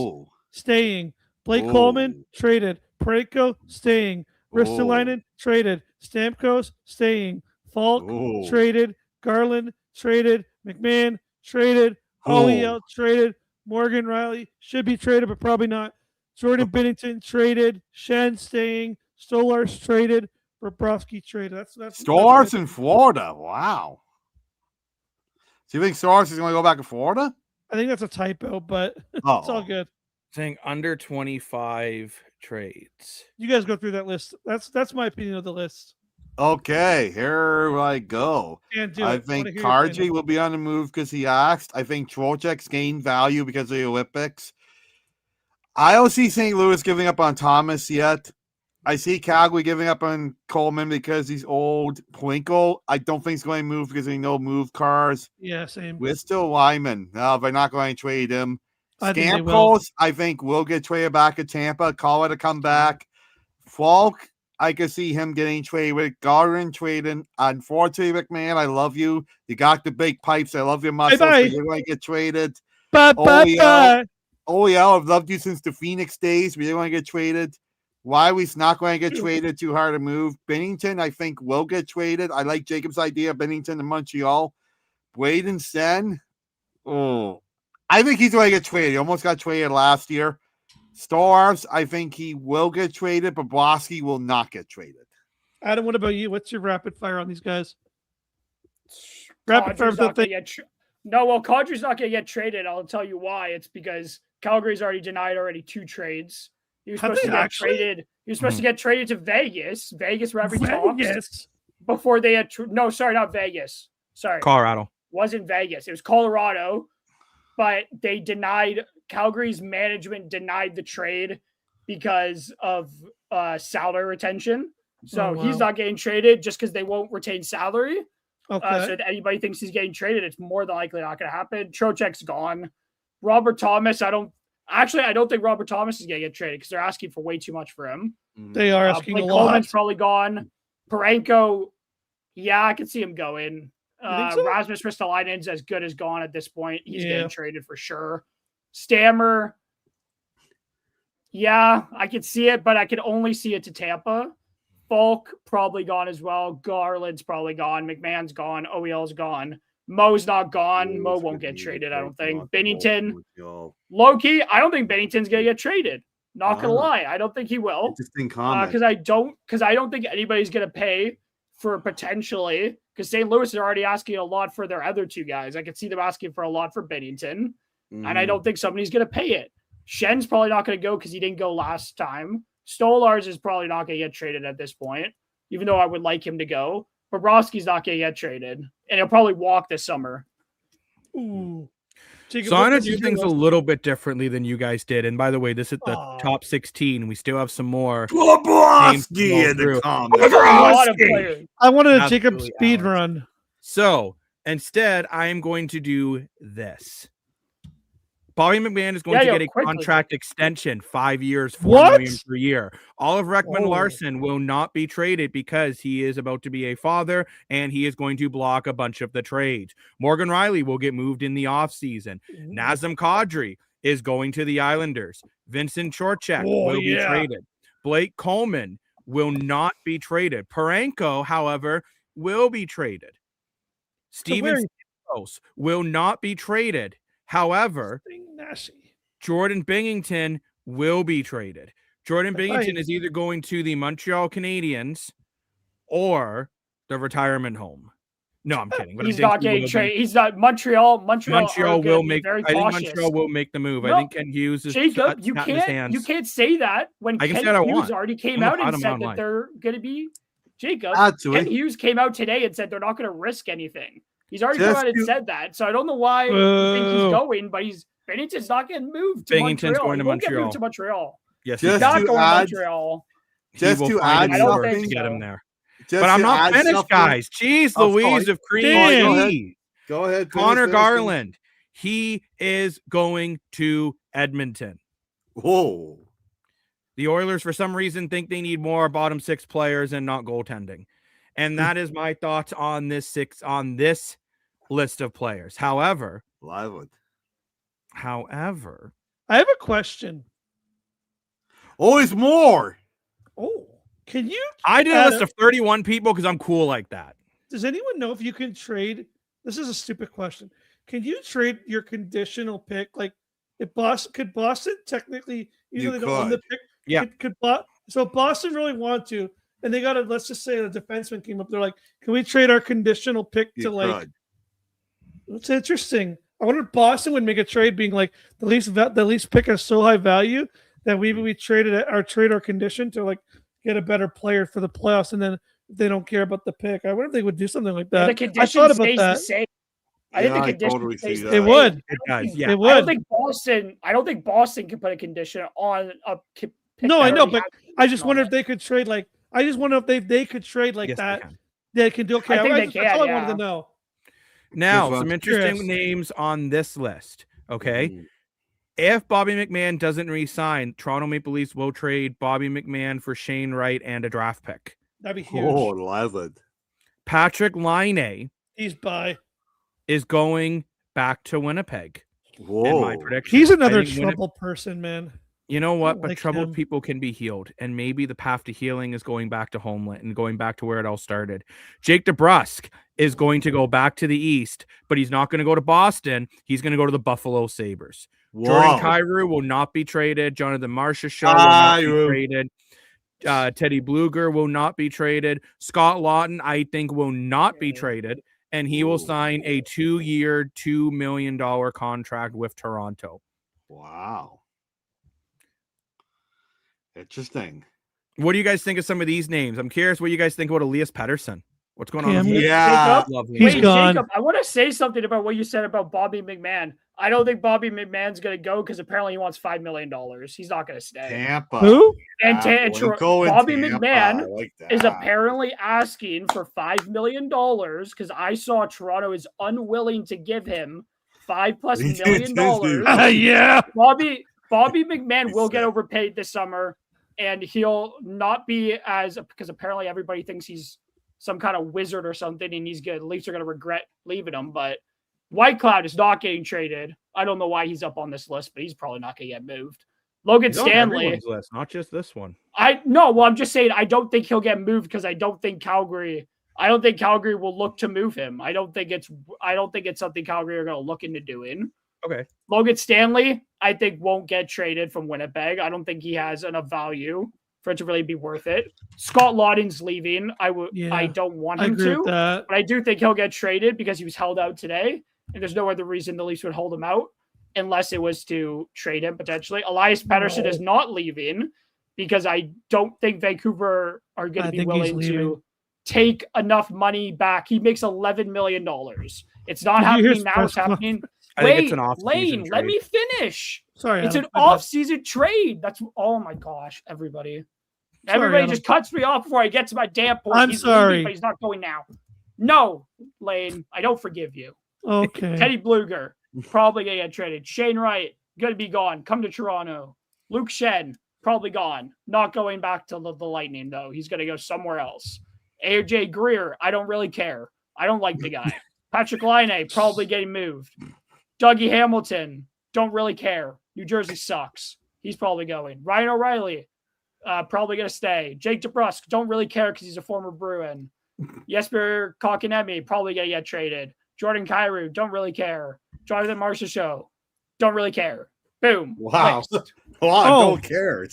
staying. Blake Coleman traded. Parayko staying. Ristolainen traded. Stamkos staying. Falk traded. Garland traded. McMahon traded. OEL traded. Morgan Riley should be traded, but probably not. Jordan Binnington traded. Shen staying. Stolars traded. Bobrovsky traded. That's Stars in Florida. Wow. Do you think Stars is going to go back to Florida? I think that's a typo, but it's all good. Saying under 25 trades. You guys go through that list. That's my opinion of the list. Okay, here I go. I think Karji will be on the move because he asked. I think Trocheck's gained value because of the Olympics. I don't see St. Louis giving up on Thomas yet. I see Calgary giving up on Coleman because he's old. Plinko, I don't think he's going to move because they know move cars. Yeah, same. We're still Lyman. No, they're not going to trade him. Stamkos, I think will get traded back to Tampa. Call it a comeback. Falk, I could see him getting traded with Garland trading. Unfortunately, McMahon, I love you. You got the big pipes. I love your muscles. But you're going to get traded. Bye. I've loved you since the Phoenix days. We're going to get traded. Wiley's not going to get traded. Too hard to move. Binnington, I think, will get traded. I like Jacob's idea of Binnington to Montreal. Braden Sen. I think he's going to get traded. He almost got traded last year. Stars, I think he will get traded, but Bobrovsky will not get traded. Adam, what about you? What's your rapid fire on these guys? Rapid fire. Kadri's not going to get traded. I'll tell you why. It's because Calgary's already denied 2 trades. He was supposed to get traded. He was supposed to get traded to Vegas. Vegas were every talks before they had. Not Vegas. Sorry, Colorado. Wasn't Vegas. It was Colorado, but they denied. Calgary's management denied the trade because of salary retention. So he's not getting traded just because they won't retain salary. Okay. So if anybody thinks he's getting traded, it's more than likely not going to happen. Trocheck's gone. Robert Thomas, I don't think Robert Thomas is going to get traded because they're asking for way too much for him. They are asking a lot. Coleman's probably gone. Parenko, I could see him going. Rasmus Ristolainen's as good as gone at this point. He's getting traded for sure. Stammer, I could see it, but I could only see it to Tampa. Falk probably gone as well. Garland's probably gone. McMahon's gone. OEL's gone. Mo's not gone. Mo won't get traded, I don't think. Binnington, low-key, I don't think Binnington's going to get traded. Not going to lie. I don't think he will. Interesting comment. Because I don't think anybody's going to pay for potentially, because St. Louis is already asking a lot for their other two guys. I could see them asking for a lot for Binnington, and I don't think somebody's going to pay it. Schen's probably not going to go because he didn't go last time. Stolarz is probably not going to get traded at this point, even though I would like him to go. Bobrovsky's not going to get traded, and he'll probably walk this summer. Ooh. So I'm going to do things a little bit differently than you guys did. And by the way, this is the top 16. We still have some more. Bobrovsky in the comments. I wanted a Jacob speed run. So instead, I am going to do this. Bobby McMahon is going to get a contract extension, 5 years, $4 million per year. Oliver Ekman-Larsson will not be traded because he is about to be a father and he is going to block a bunch of the trades. Morgan Rielly will get moved in the offseason. Nazem Kadri is going to the Islanders. Vincent Trocheck will be traded. Blake Coleman will not be traded. Parenko, however, will be traded. Steven Stamkos will not be traded. However, Jordan Binnington will be traded. Jordan Binnington is either going to the Montreal Canadiens or the retirement home. No, I'm kidding. But he's not getting traded. He's not Montreal. Montreal will make. I think Montreal will make the move. I think Ken Hughes is Jacob. You can't say that when Ken Hughes already came out and said that they're going to be. Jacob. Ken Hughes came out today and said they're not going to risk anything. He's already come out and said that, so I don't know why you think he's going, but Binnington's not getting moved to Binnington's Montreal. going to Montreal. Get moved to Montreal. Yes, he's not going to Montreal. Just to add something, get him there. But I'm not finished, guys. Jeez Louise of cream. Go ahead. Connor Garland. He is going to Edmonton. Whoa. The Oilers, for some reason, think they need more bottom six players and not goaltending. And that is my thoughts on this list of players. However, I have a question. Always more. Oh, can you? I did a list of 31 people because I'm cool like that. Does anyone know if you can trade? This is a stupid question. Can you trade your conditional pick? Like, if could Boston technically? Usually they don't own the pick. Yeah. So Boston really want to. And they got to, let's just say a defenseman came up. They're like, can we trade our conditional pick to like, it's interesting. I wonder if Boston would make a trade being like the least pick is so high value that we traded our condition to like get a better player for the playoffs. And then if they don't care about the pick, I wonder if they would do something like that. The condition stays the same. I think the condition stays the same. It would. It does. Yeah. It would. I don't think Boston can put a condition on a pick. No, I know, but I just wonder if they could trade like, I just wonder if they could trade like that. They can do okay. That's all I wanted to know. Now, some interesting names on this list. Okay. If Bobby McMahon doesn't re-sign, Toronto Maple Leafs will trade Bobby McMahon for Shane Wright and a draft pick. That'd be huge. Oh, Lazard. Patrick Laine is going back to Winnipeg. Whoa. My prediction. He's another troubled person, man. You know what? But troubled people can be healed. And maybe the path to healing is going back to homeland and going back to where it all started. Jake DeBrusk is going to go back to the East, but he's not going to go to Boston. He's going to go to the Buffalo Sabres. Whoa. Jordan Kyrou will not be traded. Jonathan Marchessault will not be traded. Teddy Bluger will not be traded. Scott Lawton, I think, will not be traded. And he will sign a 2-year, $2 million contract with Toronto. Wow. Interesting. What do you guys think of some of these names? I'm curious what you guys think about Elias Pettersson. What's going on? Yeah, he's gone. Jacob, I want to say something about what you said about Bobby McMahon. I don't think Bobby McMahon's going to go because apparently he wants $5 million. He's not going to stay. Tampa. Who? And Bobby McMahon is apparently asking for $5 million because I saw Toronto is unwilling to give him $5+ million. Yeah. Bobby McMahon will get overpaid this summer, and he'll not be because apparently everybody thinks he's some kind of wizard or something, and he's good. Leafs are going to regret leaving him, but Whitecloud is not getting traded. I don't know why he's up on this list, but he's probably not going to get moved. Logan Stanley, list, not just this one. I'm just saying I don't think he'll get moved because I don't think Calgary. I don't think Calgary will look to move him. I don't think it's something Calgary are going to look into doing. Okay. Logan Stanley, I think, won't get traded from Winnipeg. I don't think he has enough value for it to really be worth it. Scott Laughton's leaving. I don't want him to, but I do think he'll get traded because he was held out today, and there's no other reason the Leafs would hold him out unless it was to trade him potentially. Elias Pettersson is not leaving because I don't think Vancouver are going to be willing to take enough money back. He makes $11 million. It's not happening now. It's happening. Wait, Lane, let me finish. Sorry, it's an off-season trade. That's oh my gosh, everybody. Everybody just cuts me off before I get to my damn point. I'm sorry, leaving, but he's not going now. No, Lane, I don't forgive you. Okay. Teddy Bluger probably gonna get traded. Shane Wright gonna be gone. Come to Toronto. Luke Shen probably gone. Not going back to the Lightning though. He's gonna go somewhere else. AJ Greer, I don't really care. I don't like the guy. Patrick Laine probably getting moved. Dougie Hamilton, don't really care. New Jersey sucks. He's probably going. Ryan O'Reilly, probably going to stay. Jake DeBrusk, don't really care because he's a former Bruin. Jesper Kotkaniemi, probably going to get traded. Jordan Kyrou, don't really care. Jonathan Marchessault, don't really care. Boom. Wow. Don't care.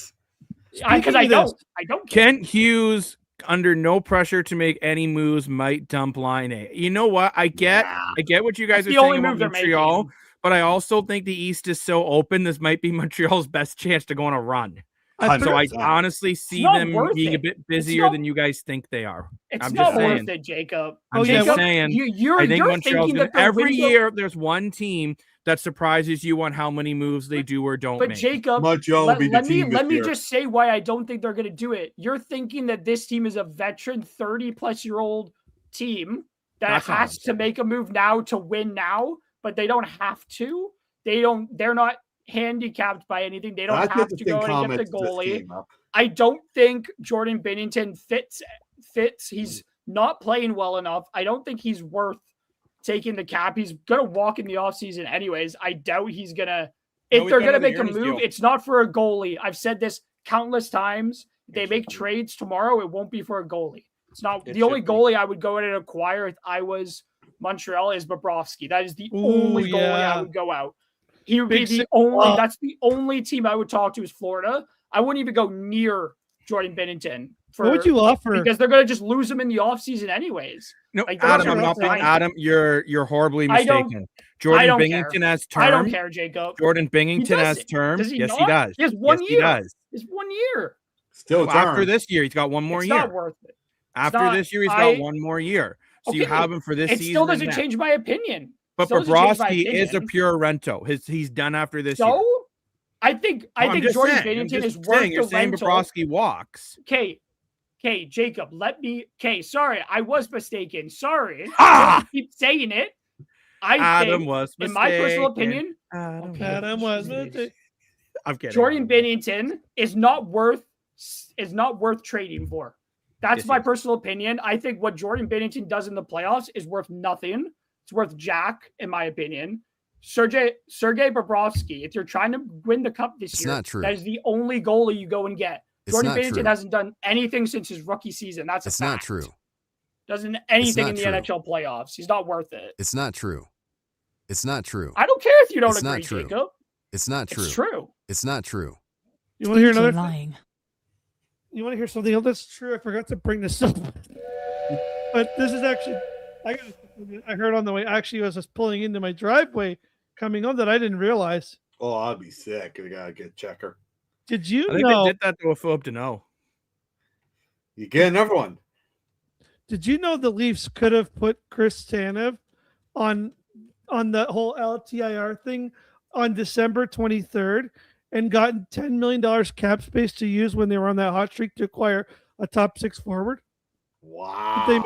Because I don't care. Kent Hughes, under no pressure to make any moves, might dump Laine. You know what? I get what you guys are saying about Montreal, but I also think the East is so open. This might be Montreal's best chance to go on a run. So I honestly see them being a bit busier than you guys think they are. It's not worth it, Jacob. I'm just saying. I think Montreal's every year there's one team that surprises you on how many moves they do or don't make. But Jacob, let me just say why I don't think they're going to do it. You're thinking that this team is a veteran 30-plus-year-old team that has to make a move now to win now, but they don't have to. They're not handicapped by anything. They don't have to go and get the goalie. I don't think Jordan Binnington fits. He's not playing well enough. I don't think he's worth taking the cap. He's going to walk in the offseason anyways. I doubt he's going to. If they're going to make a move, it's not for a goalie. I've said this countless times. If they make trades tomorrow, it won't be for a goalie. It's not the only goalie I would go in and acquire if I was Montreal is Bobrovsky. That is the only goalie I would go out. He would be the only. That's the only team I would talk to is Florida. I wouldn't even go near Jordan Binnington. What would you offer? Because they're going to just lose him in the offseason anyways. No, Adam, I'm not being Adam. You're horribly mistaken. Jordan Binnington has term. I don't care, Jacob. Jordan Binnington has term. Yes, he does. He has 1 year. He does. It's 1 year. Still after this year, he's got one more year. It's not worth it. After this year, he's got one more year. So you have him for this season. It still doesn't change my opinion. But Bobrovsky is a pure rento. He's done after this year. I think Jordan Binnington is worth the You're saying rental. Bobrovsky walks. Okay, Jacob, sorry, I was mistaken. Sorry. Keep saying it. Adam was mistaken. In my personal opinion, Adam was mistaken. I'm kidding. Jordan Binnington is not worth trading for. That's my personal opinion. I think what Jordan Binnington does in the playoffs is worth nothing. It's worth jack, in my opinion. Sergei Bobrovsky, if you're trying to win the cup this year, not true. That is the only goalie you go and get. Jordan Binnington hasn't done anything since his rookie season. That's a fact. Not true. Doesn't anything in the NHL playoffs. He's not worth it. It's not true. It's not true. I don't care if you don't agree, not true. Jacob. It's not true. It's true. It's not true. You want to hear another thing? You want to hear something else that's true? I forgot to bring this up. But this is actually, I heard on the way, actually, as I was pulling into my driveway coming home that I didn't realize. Oh, I'd be sick. I got to get checker. Did you I think know? they did that to a Philip Deneau. You get another one. Did you know the Leafs could have put Chris Tanev on the whole LTIR thing on December 23rd and gotten $10 million cap space to use when they were on that hot streak to acquire a top 6 forward? Wow.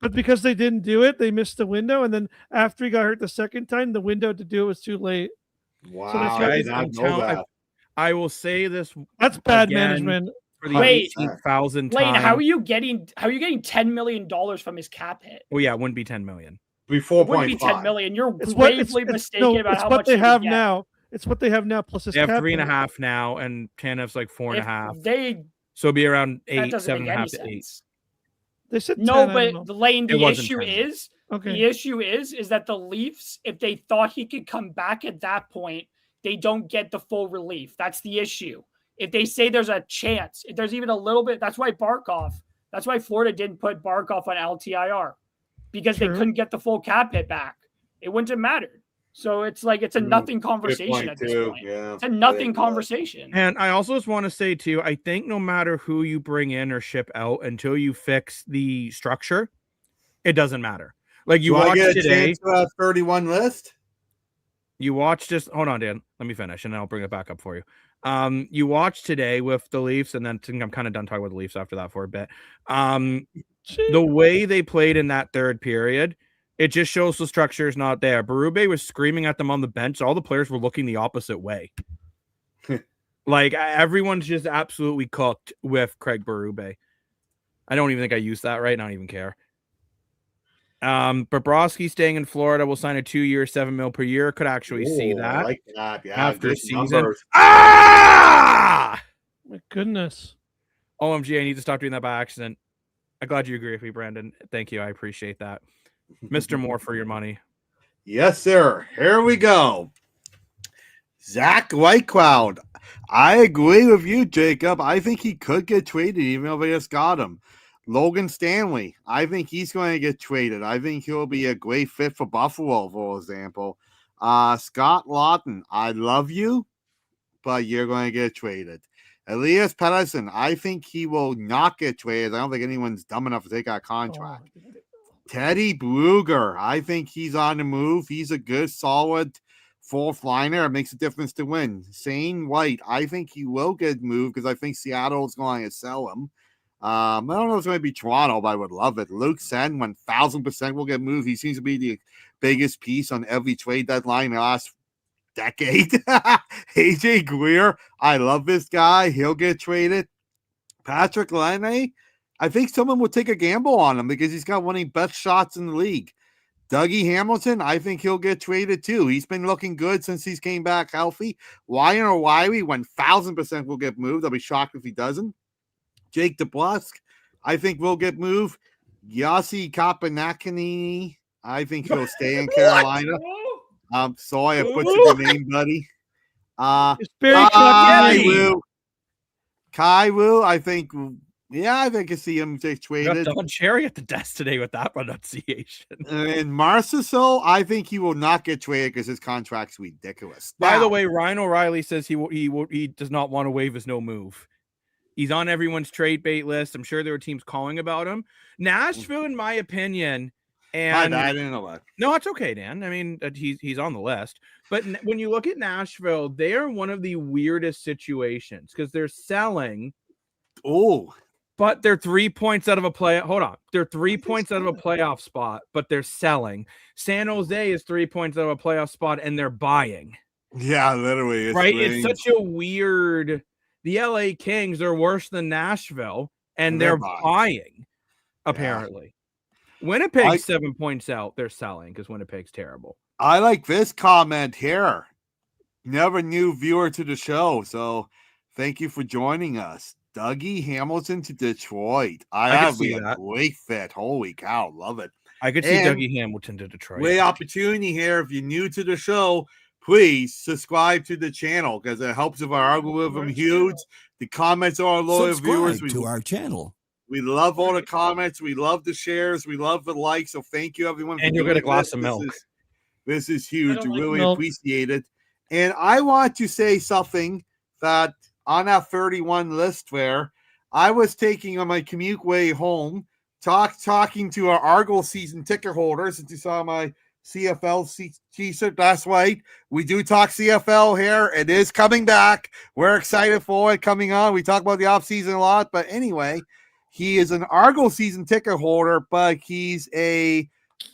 But because they didn't do it, they missed the window. And then after he got hurt the second time, the window to do it was too late. Wow. So that's guys, I will say this. That's bad management. For the 18,000 Lane, how are you getting $10 million from his cap hit? Oh yeah, it wouldn't be 10 million. It wouldn't be 10 million. You're gravely mistaken about how much they have now. It's what they have now plus his cap. They have 3.5 hit. now, and Tanev's like 4.5. They so it'd be around 8, that doesn't 7.5 to 8. They said no, 10, but Lane, the issue 10. is okay. The issue is that the Leafs, if they thought he could come back at that point, they don't get the full relief. That's the issue. If they say there's a chance, if there's even a little bit, that's why Florida didn't put Barkov on LTIR, because they couldn't get the full cap hit back. It wouldn't have mattered. So it's like it's a nothing conversation at this point. Yeah. It's a nothing conversation. And I also just want to say too, I think no matter who you bring in or ship out, until you fix the structure, it doesn't matter. Like you watched today, 31 list. You watched just hold on, Dan. Let me finish, and then I'll bring it back up for you. You watched today with the Leafs, and then I'm kind of done talking about the Leafs after that for a bit. The way they played in that third period, it just shows the structure is not there. Berube was screaming at them on the bench. So all the players were looking the opposite way. Like everyone's just absolutely cooked with Craig Berube. I don't even think I used that right. I don't even care. Bobrovsky staying in Florida will sign a 2-year, $7 million per year. Could actually see that. I like that. Yeah, after season. Numbers. Ah! My goodness. OMG, I need to stop doing that by accident. I'm glad you agree with me, Brandon. Thank you. I appreciate that. Mr. Moore for your money. Yes, sir. Here we go. Zach Whitecloud. I agree with you, Jacob. I think he could get traded even if they just got him. Logan Stanley. I think he's going to get traded. I think he'll be a great fit for Buffalo, for example. Scott Lawton. I love you, but you're going to get traded. Elias Pettersson. I think he will not get traded. I don't think anyone's dumb enough to take that contract. Teddy Bluger. I think he's on the move. He's a good, solid fourth liner. It makes a difference to win. Shane White. I think he will get moved because I think Seattle is going to sell him. I don't know if it's going to be Toronto, but I would love it. Luke Sen, 1,000% will get moved. He seems to be the biggest piece on every trade deadline in the last decade. AJ Greer. I love this guy. He'll get traded. Patrick Laine. I think someone will take a gamble on him because he's got one of the best shots in the league. Dougie Hamilton, I think he'll get traded too. He's been looking good since he's came back healthy. Ryan O'Reilly, 1,000% will get moved. I'll be shocked if he doesn't. Jake DeBrusk, I think will get moved. Yossi Kapanakini, I think he'll stay in Carolina. Sorry, I put your name, buddy. Kai Wu, I think. Yeah, I think I see him get traded. Don Cherry at the desk today with that pronunciation. And Marchessault, I think he will not get traded because his contract's ridiculous. By the way, Ryan O'Reilly says he does not want to waive his no move. He's on everyone's trade bait list. I'm sure there were teams calling about him. Nashville, in my opinion, and I didn't know that. No, it's okay, Dan. I mean, he's on the list. But when you look at Nashville, they are one of the weirdest situations because they're selling. Oh. But they're 3 points out of a play. Hold on. They're 3 points out of a playoff spot, but they're selling. San Jose is 3 points out of a playoff spot, and they're buying. Yeah, literally. Right? It's such a weird... The LA Kings are worse than Nashville, and they're buying, apparently. Yeah. Winnipeg's 7 points out. They're selling because Winnipeg's terrible. I like this comment here. Never new viewer to the show, so thank you for joining us. Dougie Hamilton to Detroit. I have a great fit. Holy cow, love it. I could see Dougie Hamilton to Detroit. Great opportunity here. If you're new to the show, please subscribe to the channel because it helps with our algorithm huge. The comments are our loyal viewers. To our channel. We love all the comments. We love the shares. We love the likes. So thank you, everyone. And you'll get a glass of milk. This is huge. We really appreciate it. And I want to say something that on that 31 list where I was taking on my commute way home, talking to our Argo season ticket holders, and you saw my CFL t-shirt. That's right. We do talk CFL here. It is coming back. We're excited for it coming on. We talk about the offseason a lot. But anyway, he is an Argo season ticket holder, but he's a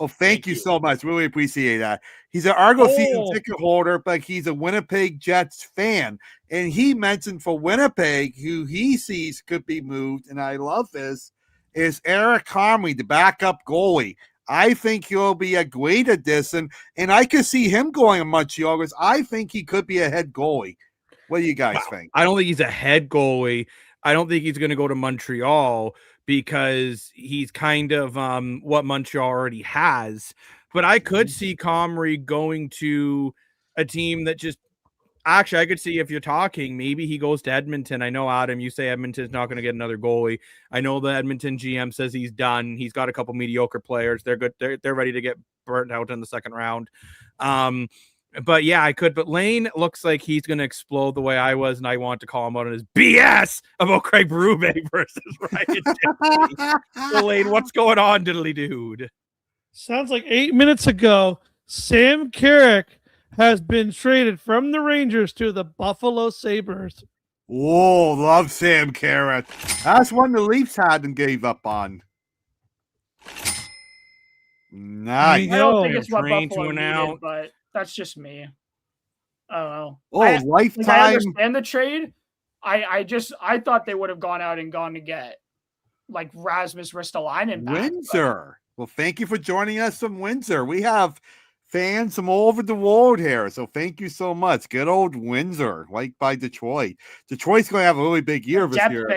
thank you so much. Really appreciate that. He's an Argo season ticket holder, but he's a Winnipeg Jets fan. And he mentioned for Winnipeg, who he sees could be moved, and I love this, is Eric Comrie, the backup goalie. I think he'll be a great addition, and I could see him going to Montreal because I think he could be a head goalie. What do you guys think? I don't think he's a head goalie. I don't think he's going to go to Montreal, because he's kind of what Montreal already has. But I could see Comrie going to a team that just actually I could see if you're talking, maybe he goes to Edmonton. I know, Adam, you say Edmonton's not going to get another goalie. I know the Edmonton GM says he's done. He's got a couple mediocre players. They're good. They're ready to get burnt out in the second round. But yeah, I could. But Lane looks like he's going to explode the way I was, and I want to call him out on his BS about Craig Berube versus Ryan Diddley. So Lane, what's going on, Diddley dude? Sounds like 8 minutes ago, Sam Carrick has been traded from the Rangers to the Buffalo Sabres. Whoa, love Sam Carrick. That's one the Leafs had and gave up on. Nice. I don't think it's what Buffalo needed, but that's just me. I don't know. Lifetime. I understand the trade. I thought they would have gone out and gone to get like Rasmus Ristolainen back. Windsor. Well, thank you for joining us from Windsor. We have fans from all over the world here, so thank you so much. Good old Windsor, like by Detroit. Detroit's going to have a really big year this year.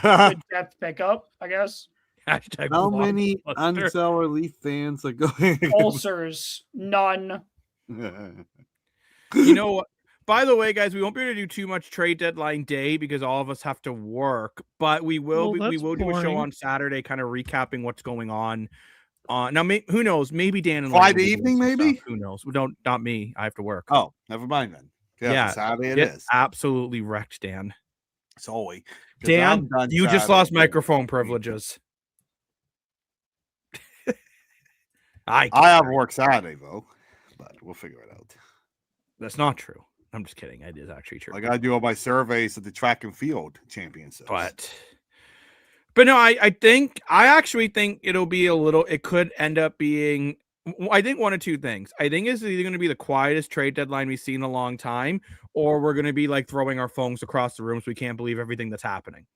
Depth pickup, I guess. How many unseller Leaf fans are going? Ulcers, none. You know, by the way, guys, we won't be able to do too much trade deadline day because all of us have to work, but we will do a show on Saturday kind of recapping what's going on. Now, who knows? Maybe Dan and Friday evening, maybe? Stuff. Who knows? Not me. I have to work. Oh, never mind then. Yeah, Saturday it is. Absolutely wrecked, Dan. Sorry. Dan, you just lost microphone privileges. I have work Saturday, though, but we'll figure it out. That's not true. I'm just kidding. It is actually true. I got to do all my surveys at the track and field championships. But no, I actually think it'll be it could end up being, I think one of two things. I think it's either going to be the quietest trade deadline we've seen in a long time, or we're going to be like throwing our phones across the room so we can't believe everything that's happening.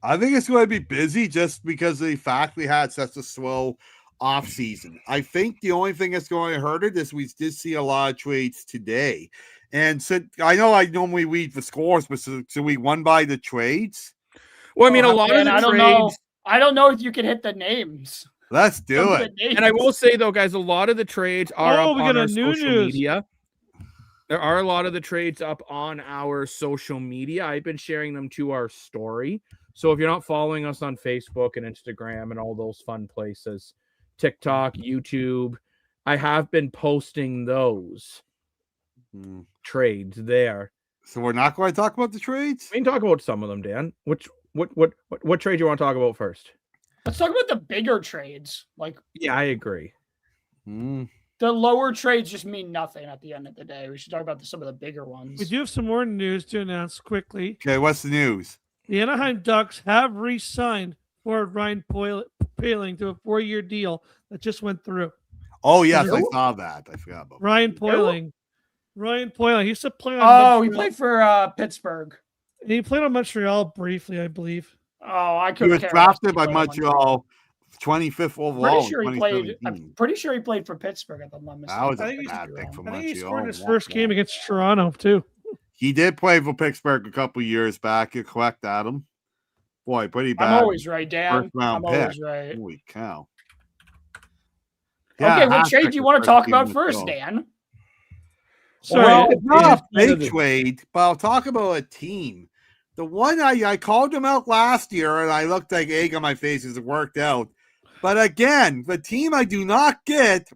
I think it's going to be busy just because of the fact we had such a slow off season. I think the only thing that's going to hurt it is we did see a lot of trades today. And so I know I normally read the scores, but so we won by the trades. Well, I mean, a lot of the trades. I don't know if you can hit the names. Let's do it. And I will say, though, guys, a lot of the trades are up on our social media. There are a lot of the trades up on our social media. I've been sharing them to our story. So if you're not following us on Facebook and Instagram and all those fun places, TikTok, YouTube, I have been posting those trades there. So we're not going to talk about the trades? We can talk about some of them, Dan. What trade you want to talk about first? Let's talk about the bigger trades. Yeah, I agree. The lower trades just mean nothing at the end of the day. We should talk about some of the bigger ones. We do have some more news to announce quickly. Okay, what's the news? The Anaheim Ducks have re-signed forward Ryan Poehling to a 4-year deal that just went through. Oh, yes, I saw that. I forgot about Ryan Poehling. Ryan Poehling. He used to play on Montreal. He played for Pittsburgh. And he played on Montreal briefly, I believe. Oh, I couldn't. He was drafted by Montreal, 25th overall. I'm pretty sure he played for Pittsburgh at the moment. That was a bad pick for Montreal. I think he scored his first game against Toronto, too. He did play for Pittsburgh a couple years back. You're correct, Adam. Boy, pretty bad. I'm always right, Dan. First-round I'm pick. always right. Holy cow. Okay, what trade do you want to talk about first, Dan? Sorry, well, it's not a big trade, but I'll talk about a team. The one I called them out last year, and I looked like egg on my face as it worked out. But again, the team I do not get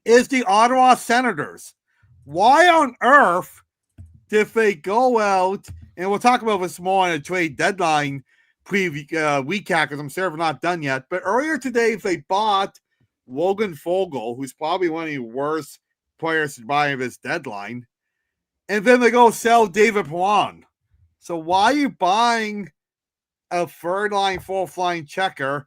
is the Ottawa Senators. Why on earth did they go out, and we'll talk about this more on a trade deadline recap because I'm sure we're not done yet. But earlier today, they bought Logan Fogle, who's probably one of the worst players to buy of this deadline. And then they go sell David Perron. So why are you buying a third line, fourth line checker,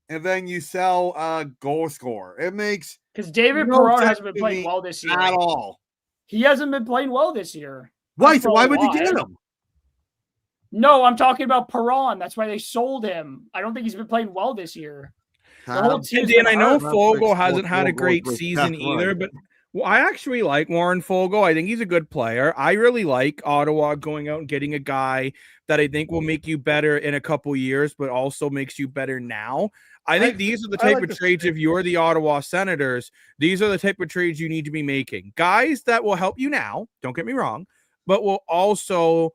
and then you sell a goal scorer? It makes because David Perron hasn't been playing well this year at all. He hasn't been playing well this year. Right. So why would you get him? No, I'm talking about Perron. That's why they sold him. I don't think he's been playing well this year. Dan, I know Fogle hasn't had a great season either, but Well, I actually like Warren Foegele. I think he's a good player. I really like Ottawa going out and getting a guy that I think will make you better in a couple years, but also makes you better now. I think these are the type of trades, if you're the Ottawa Senators, these are the type of trades you need to be making. Guys that will help you now, don't get me wrong, but will also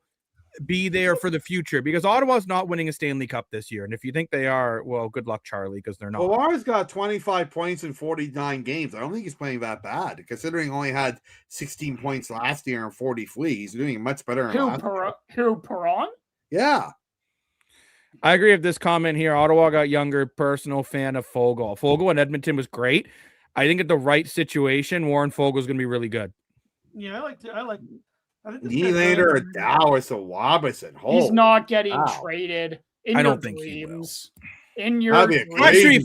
be there for the future, because Ottawa's not winning a Stanley Cup this year. And if you think they are, well, good luck, Charlie, because they're not. Well, Lara's got 25 points in 49 games. I don't think he's playing that bad, considering he only had 16 points last year and 40 fleas. He's doing much better. Who, Perron? Yeah. I agree with this comment here. Ottawa got younger. Personal fan of Foegele. Foegele in Edmonton was great. I think at the right situation, Warren Foegele is going to be really good. Yeah, I like Nylander, Dallas, or Wabison. He's not getting traded. I don't think he will. In your actually,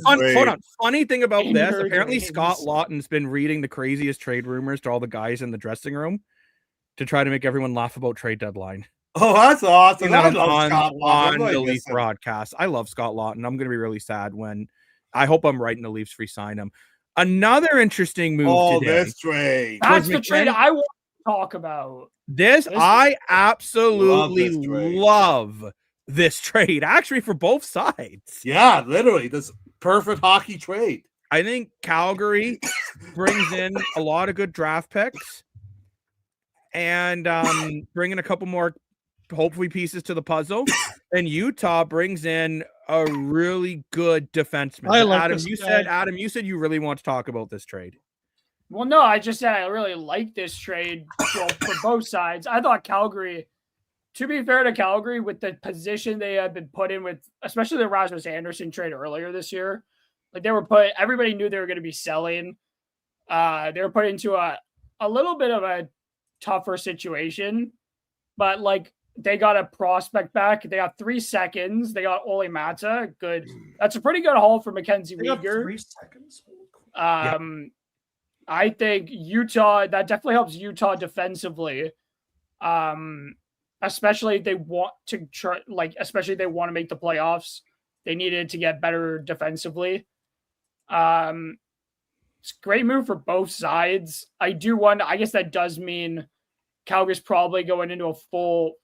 funny thing about this, apparently Scott Lawton's been reading the craziest trade rumors to all the guys in the dressing room to try to make everyone laugh about trade deadline. Oh, that's awesome. I love Scott Lawton on the Leafs broadcast. I love Scott Lawton. I'm going to be really sad when I hope I'm right and the Leafs re-sign him. Another interesting move today. This trade. That's the trade I want to talk about. I absolutely love this trade, actually, for both sides. Yeah, literally. This perfect hockey trade. I think Calgary brings in a lot of good draft picks and bring in a couple more, hopefully, pieces to the puzzle. And Utah brings in a really good defenseman. Adam, you said you really want to talk about this trade. Well, no, I just said I really like this trade for both sides. I thought Calgary, to be fair to Calgary, with the position they had been put in with, especially the Rasmus Anderson trade earlier this year, like everybody knew they were going to be selling. They were put into a little bit of a tougher situation, but like they got a prospect back. They got 3 seconds. They got Ole Mata. Good. That's a pretty good haul for Mackenzie Weegar. 3 seconds. I think Utah, that definitely helps Utah defensively. Especially if they want to especially if they want to make the playoffs. They needed to get better defensively. It's a great move for both sides. I guess that does mean Calgary's probably going into a full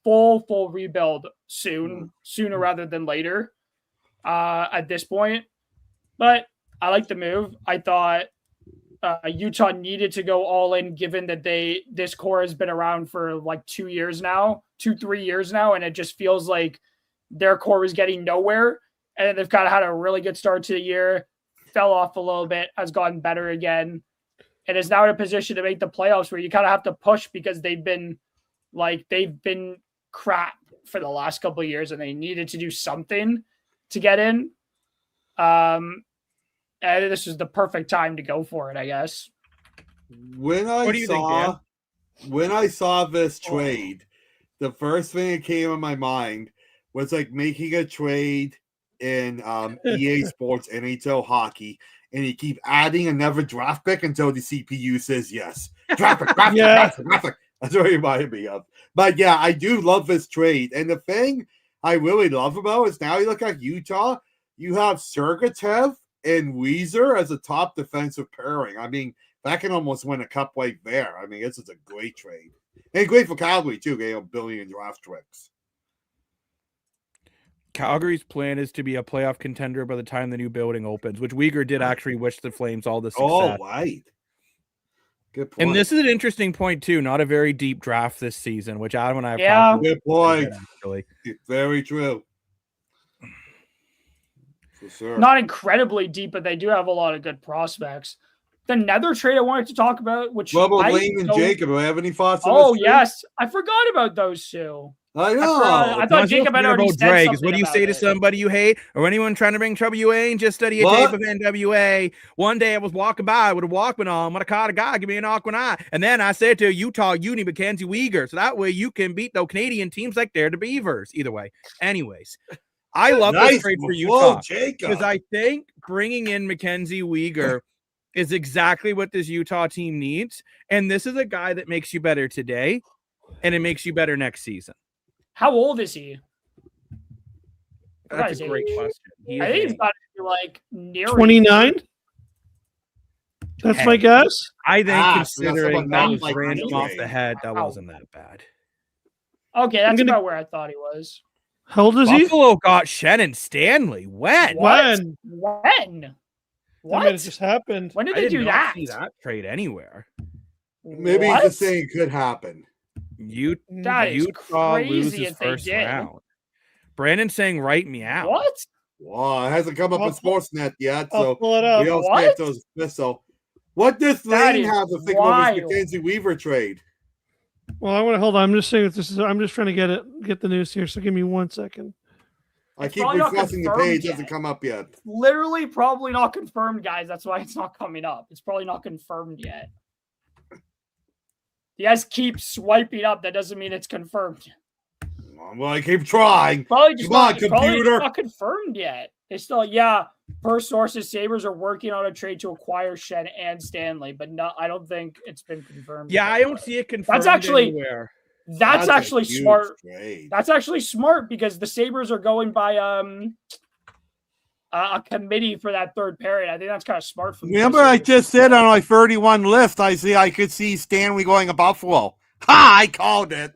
rebuild sooner rather than later at this point. But I like the move. I thought Utah needed to go all in, given that this core has been around for like 3 years now, and it just feels like their core was getting nowhere. And they've kind of had a really good start to the year, fell off a little bit, has gotten better again, and is now in a position to make the playoffs where you kind of have to push because they've been crap for the last couple of years and they needed to do something to get in. And this was the perfect time to go for it, I guess. When I saw this trade, the first thing that came in my mind was like making a trade in EA Sports NHL hockey, and you keep adding another draft pick until the CPU says yes. Draft pick. That's what it reminded me of. But yeah, I do love this trade. And the thing I really love about it is now you look at Utah, you have Sergachev and Weezer as a top defensive pairing. I mean, that can almost win a cup right there. I mean, this is a great trade. And great for Calgary, too. They have $1 billion draft picks. Calgary's plan is to be a playoff contender by the time the new building opens, which Weegar did actually wish the Flames all the success. Oh, right. Good point. And this is an interesting point, too. Not a very deep draft this season, which Adam and I have talked about. Good point. Actually. Very true. For sure. Not incredibly deep, but they do have a lot of good prospects. The Nether trade I wanted to talk about, which Lane and Jacob, do I have any thoughts on this? Oh, yes. I forgot about those two. I know. I thought Jacob had already said something. What do you say to somebody you hate or anyone trying to bring trouble you ain't? Just study a tape of NWA. One day I was walking by with a Walkman on when I caught a guy give me an awkward eye. And then I said to Utah Uni Mackenzie Weegar, so that way you can beat those Canadian teams like they're the Beavers. Either way. Anyways. I love this trade for Utah because I think bringing in Mackenzie Weegar is exactly what this Utah team needs. And this is a guy that makes you better today and it makes you better next season. How old is he? That's a great question. I think he's got to be like near 29. That's my guess. I think considering that was like random off the trade. head, that wasn't that bad. Okay, that's about where I thought he was. How old is he? Buffalo got Shannon Stanley. When? What? When? What? I mean, it just happened. When did I they did do not that? see that trade anywhere. Maybe he's just saying it could happen. That is Utah crazy loses if they first did. round. Brandon's saying, "Write me out." What? Well, it hasn't come up in Sportsnet yet, so pull it up. we all skip those missiles. What does Lane have to think about his Mackenzie Weaver trade? Well, I want to hold on. I'm just saying this is. I'm just trying to get the news here. So give me 1 second. I keep refreshing the page; it hasn't come up yet. Literally, probably not confirmed, guys. That's why it's not coming up. It's probably not confirmed yet. You guys keep swiping up. That doesn't mean it's confirmed. Well, I keep trying. Probably just Come on, computer. It's not confirmed yet. They still, per sources, Sabres are working on a trade to acquire Shen and Stanley, but no, I don't think it's been confirmed. Yeah, I don't see it confirmed anywhere. That's actually smart. That's actually smart because the Sabres are going by a committee for that third pairing. I think that's kind of smart for them. Remember, I just said on my 31 list, I could see Stanley going to Buffalo. Ha! I called it.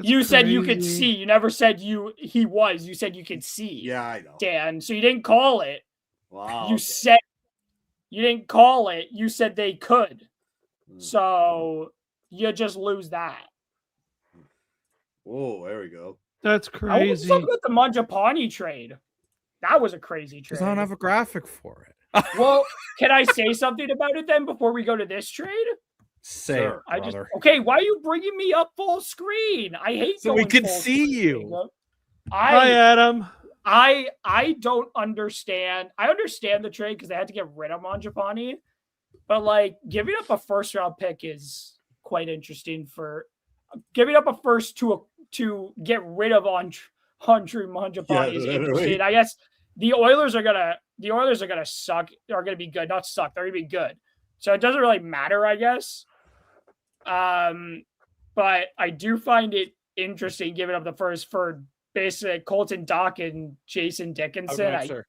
You said you could see. You never said he was. You said you could see. Yeah, I know. Dan, so you didn't call it. Wow. You said you didn't call it. You said they could. So you just lose that. Oh, there we go. That's crazy. I was talking about the Mangiapane trade. That was a crazy trade. I don't have a graphic for it. Well, can I say something about it then before we go to this trade? Say it, brother. Okay. Why are you bringing me up full screen? I hate so we can see you. Hi, Adam. I don't understand. I understand the trade because they had to get rid of Mangiapane, but like giving up a first round pick is quite interesting. For giving up a first to get rid of Andre Mangiapane is interesting. I guess the Oilers are gonna suck. Are gonna be good, not suck. They're gonna be good. So it doesn't really matter, I guess. But I do find it interesting giving up the first for basically Colton Dock and Jason Dickinson.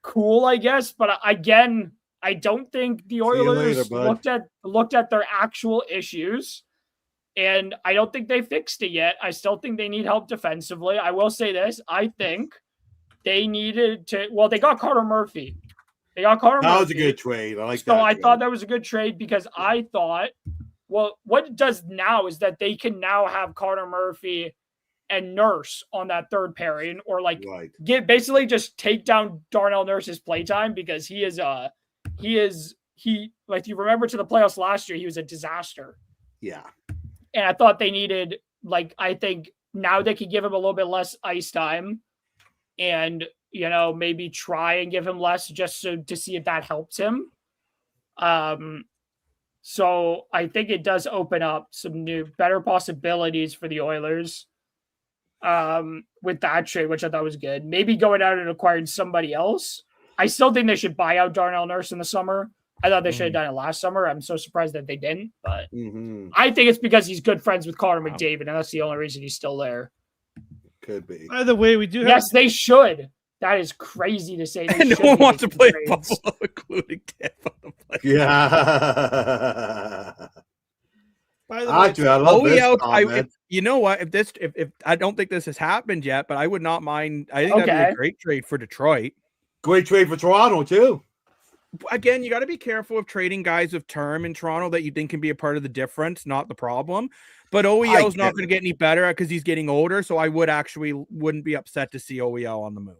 Cool, I guess. But again, I don't think the Oilers looked at their actual issues, and I don't think they fixed it yet. I still think they need help defensively. I will say this: I think they needed to. Well, they got Carter Murphy. That was a good trade. I like that. So I thought that was a good trade because I thought, well, what it does now is that they can now have Carter Murphy and Nurse on that third pairing, or like basically just take down Darnell Nurse's playtime because he like you remember to the playoffs last year, he was a disaster. Yeah. And I thought they needed, like, I think now they could give him a little bit less ice time and, maybe try and give him less just to see if that helps him. So I think it does open up some better possibilities for the Oilers with that trade, which I thought was good. Maybe going out and acquiring somebody else. I still think they should buy out Darnell Nurse in the summer. I thought they should have done it last summer. I'm so surprised that they didn't, but I think it's because he's good friends with Connor McDavid, and that's the only reason he's still there. Could be. By the way, we do have... Yes, they should. That is crazy to say. No one wants to play Buffalo, including Tampa. Yeah. By the way, I love this you know what? If I don't think this has happened yet, but I would not mind. I think that'd be a great trade for Detroit. Great trade for Toronto too. Again, you got to be careful of trading guys with term in Toronto that you think can be a part of the difference, not the problem. But OEL's not going to get any better because he's getting older. So I wouldn't be upset to see OEL on the move.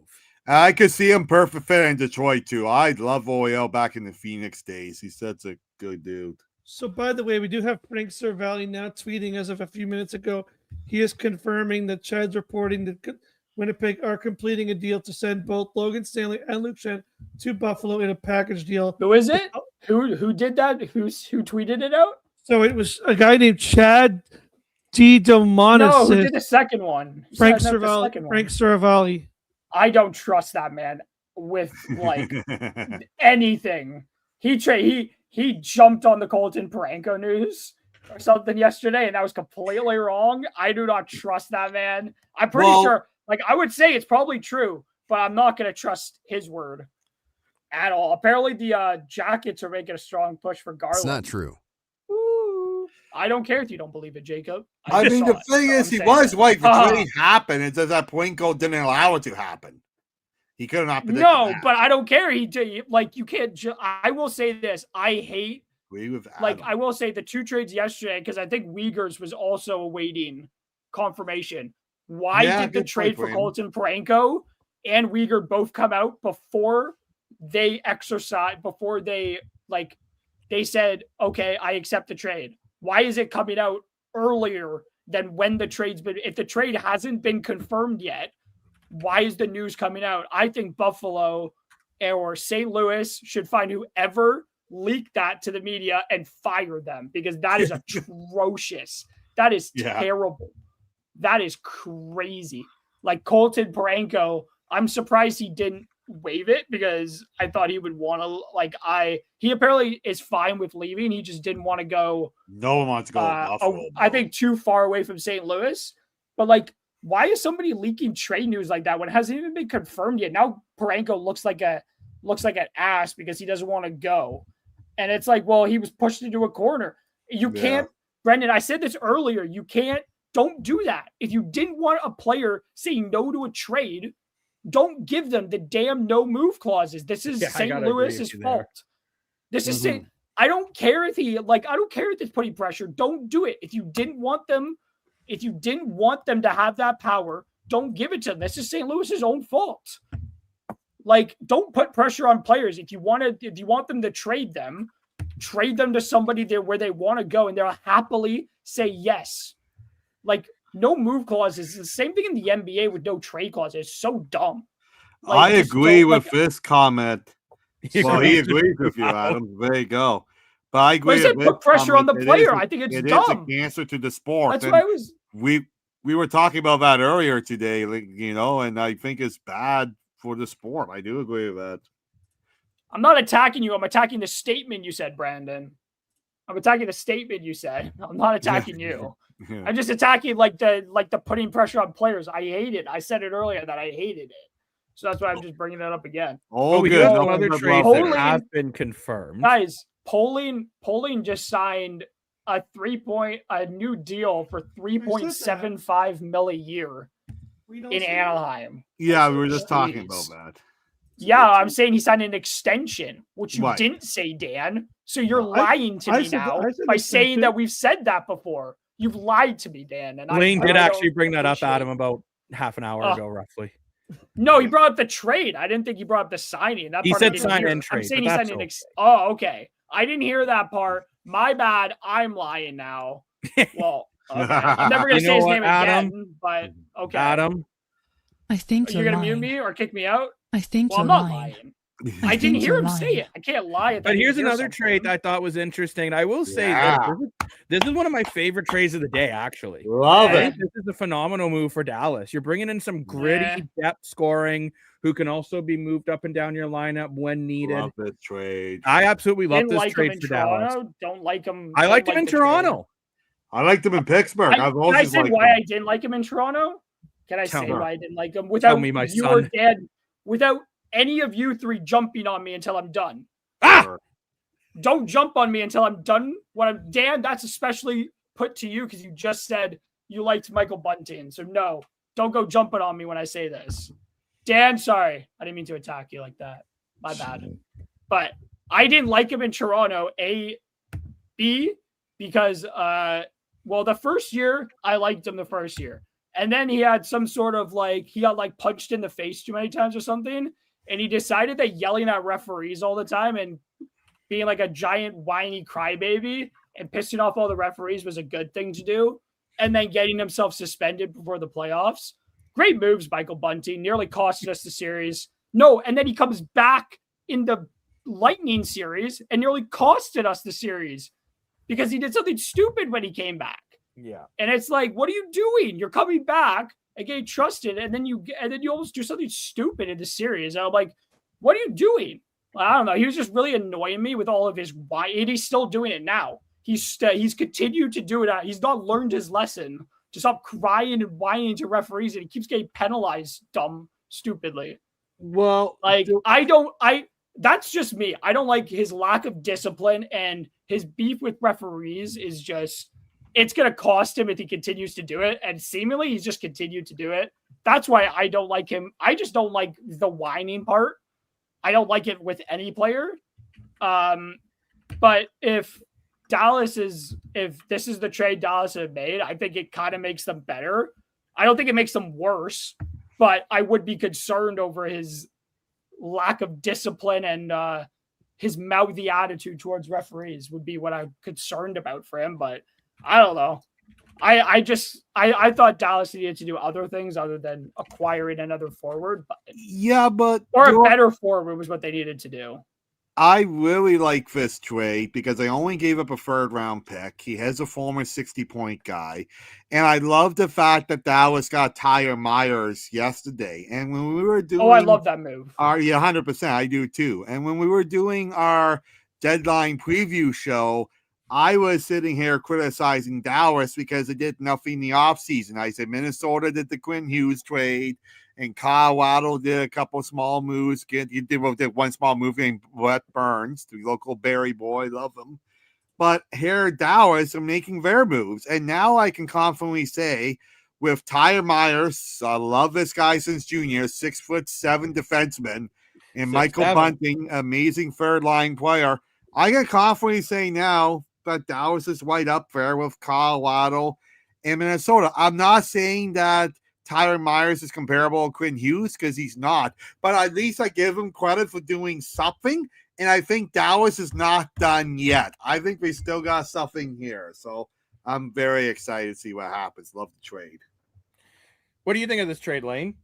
I could see him perfect fit in Detroit too. I love OEL back in the Phoenix days. He's such a good dude. So, by the way, we do have Frank Cervalli now tweeting as of a few minutes ago. He is confirming that Chad's reporting that Winnipeg are completing a deal to send both Logan Stanley and Luke Schenn to Buffalo in a package deal. Who is it? Who did that? Who tweeted it out? So it was a guy named Chad D. Domonis. No, who did the second one? Frank Cervalli. Frank Cervalli. I don't trust that man with like anything. He jumped on the Colton Parayko news or something yesterday, and that was completely wrong. I do not trust that man. I'm pretty sure. Like, I would say it's probably true, but I'm not going to trust his word. At all. Apparently, the Jackets are making a strong push for Garland. It's not true. Ooh. I don't care if you don't believe it, Jacob. I mean, the thing is, he was white. The trade happened. It says that Poinko didn't allow it to happen. He could have not predicted that. But I don't care. You can't. I will say this. I hate. I will say the 2 trades yesterday, because I think Uyghurs was also awaiting confirmation. Why did the trade for Colton Parayko and Uyghur both come out before they exercised, before they said, okay, I accept the trade? Why is it coming out earlier than when the trade's been? If the trade hasn't been confirmed yet, why is the news coming out? I think Buffalo or St. Louis should find whoever leaked that to the media and fire them, because that is atrocious. That is terrible. That is crazy. Like Colton Parayko, I'm surprised he didn't waive it, because I thought he would want to. He apparently is fine with leaving. He just didn't want to go. No one wants to go to Buffalo. I think too far away from St. Louis. But why is somebody leaking trade news like that when it hasn't even been confirmed yet? Now Parayko looks like an ass because he doesn't want to go. And it's he was pushed into a corner. You can't, Brendan, I said this earlier, don't do that. If you didn't want a player saying no to a trade, don't give them the damn no move clauses. This is St. Louis's fault. This is I don't care if I don't care if it's putting pressure. Don't do it. If you didn't want them to have that power, don't give it to them. This is St. Louis's own fault. Don't put pressure on players. If you want them to trade them to somebody there where they want to go, and they'll happily say yes. No move clauses. The same thing in the NBA with no trade clauses. It's so dumb. I agree with this comment. Well, he agrees with you, Adam. There you go. But I agree. Put pressure on the player. I think it's dumb. It is a cancer to the sport. That's why I was. We were talking about that earlier today, and I think it's bad for the sport. I do agree with that. I'm not attacking you. I'm attacking the statement you said, Brandon. I'm attacking the statement you said. I'm not attacking you. I'm just attacking the putting pressure on players. I hate it. I said it earlier that I hated it. So that's why I'm just bringing that up again. Oh, we have no other trades that have been confirmed. Guys, Poling just signed a new deal for $3.75 million a year in Anaheim. Yeah, we were just talking about that. Yeah, I'm saying he signed an extension, which you didn't say, Dan. So you're lying to me now by saying that we've said that before. You've lied to me, Dan. And Lane did actually bring that up, Adam, about half an hour ago, roughly. No, he brought up the trade. I didn't think he brought up the signing. That he part said sign and trade. I'm saying he signed an okay. I didn't hear that part. My bad. I'm lying now. Well, okay. I'm never going to say his name again, but okay. Adam. I think you're going to mute me or kick me out? I think I'm not lying. I didn't hear him say it. I can't lie. But here's another trade that I thought was interesting. I will say this is one of my favorite trades of the day, actually. Love it. This is a phenomenal move for Dallas. You're bringing in some gritty depth scoring who can also be moved up and down your lineup when needed. Love this trade. I absolutely love this trade for Dallas. Don't like him. I liked him in Toronto. I liked him in Pittsburgh. Can I say why I didn't like him in Toronto? Can I say why I didn't like him without you or Dad, without any of you three jumping on me until I'm done? Don't jump on me until I'm done. Dan, that's especially put to you because you just said you liked Michael Bunting. So no, don't go jumping on me when I say this. Dan, sorry. I didn't mean to attack you like that. My bad. But I didn't like him in Toronto. B, because the first year, I liked him the first year. And then he had some sort of he got punched in the face too many times or something. And he decided that yelling at referees all the time and being like a giant whiny crybaby and pissing off all the referees was a good thing to do. And then getting himself suspended before the playoffs. Great moves, Michael Bunting. Nearly costed us the series. No, and then he comes back in the Lightning series and nearly costed us the series because he did something stupid when he came back. Yeah. And it's what are you doing? You're coming back and getting trusted, and then you almost do something stupid in the series. And I'm like, what are you doing? I don't know. He was just really annoying me with all of his why, and he's still doing it now. He's continued to do it. He's not learned his lesson to stop crying and whining to referees, and he keeps getting penalized stupidly. Well, that's just me. I don't like his lack of discipline, and his beef with referees is just, it's going to cost him if he continues to do it. And seemingly he's just continued to do it. That's why I don't like him. I just don't like the whining part. I don't like it with any player. But if this is the trade Dallas have made, I think it kind of makes them better. I don't think it makes them worse, but I would be concerned over his lack of discipline and his mouthy attitude towards referees would be what I'm concerned about for him. But I don't know. I thought Dallas needed to do other things other than acquiring another forward. Or a better forward was what they needed to do. I really like this trade because they only gave up a 3rd-round pick. He has a former 60-point guy. And I love the fact that Dallas got Tyler Myers yesterday. And when we were doing... Oh, I love that move. 100%. I do too. And when we were doing our deadline preview show, I was sitting here criticizing Dallas because they did nothing in the offseason. I said Minnesota did the Quinn Hughes trade. And Colorado did a couple small moves. You did one small move named Brett Burns, the local Barry boy. Love him. But here Dallas are making their moves. And now I can confidently say with Tyler Myers, I love this guy since junior, 6'7" defenseman, and Michael Bunting, amazing 3rd-line player. I can confidently say now that Dallas is right up there with Colorado and Minnesota. I'm not saying that Tyler Myers is comparable to Quinn Hughes because he's not, but at least I give him credit for doing something. And I think Dallas is not done yet. I think we still got something here. So I'm very excited to see what happens. Love the trade. What do you think of this trade, Lane?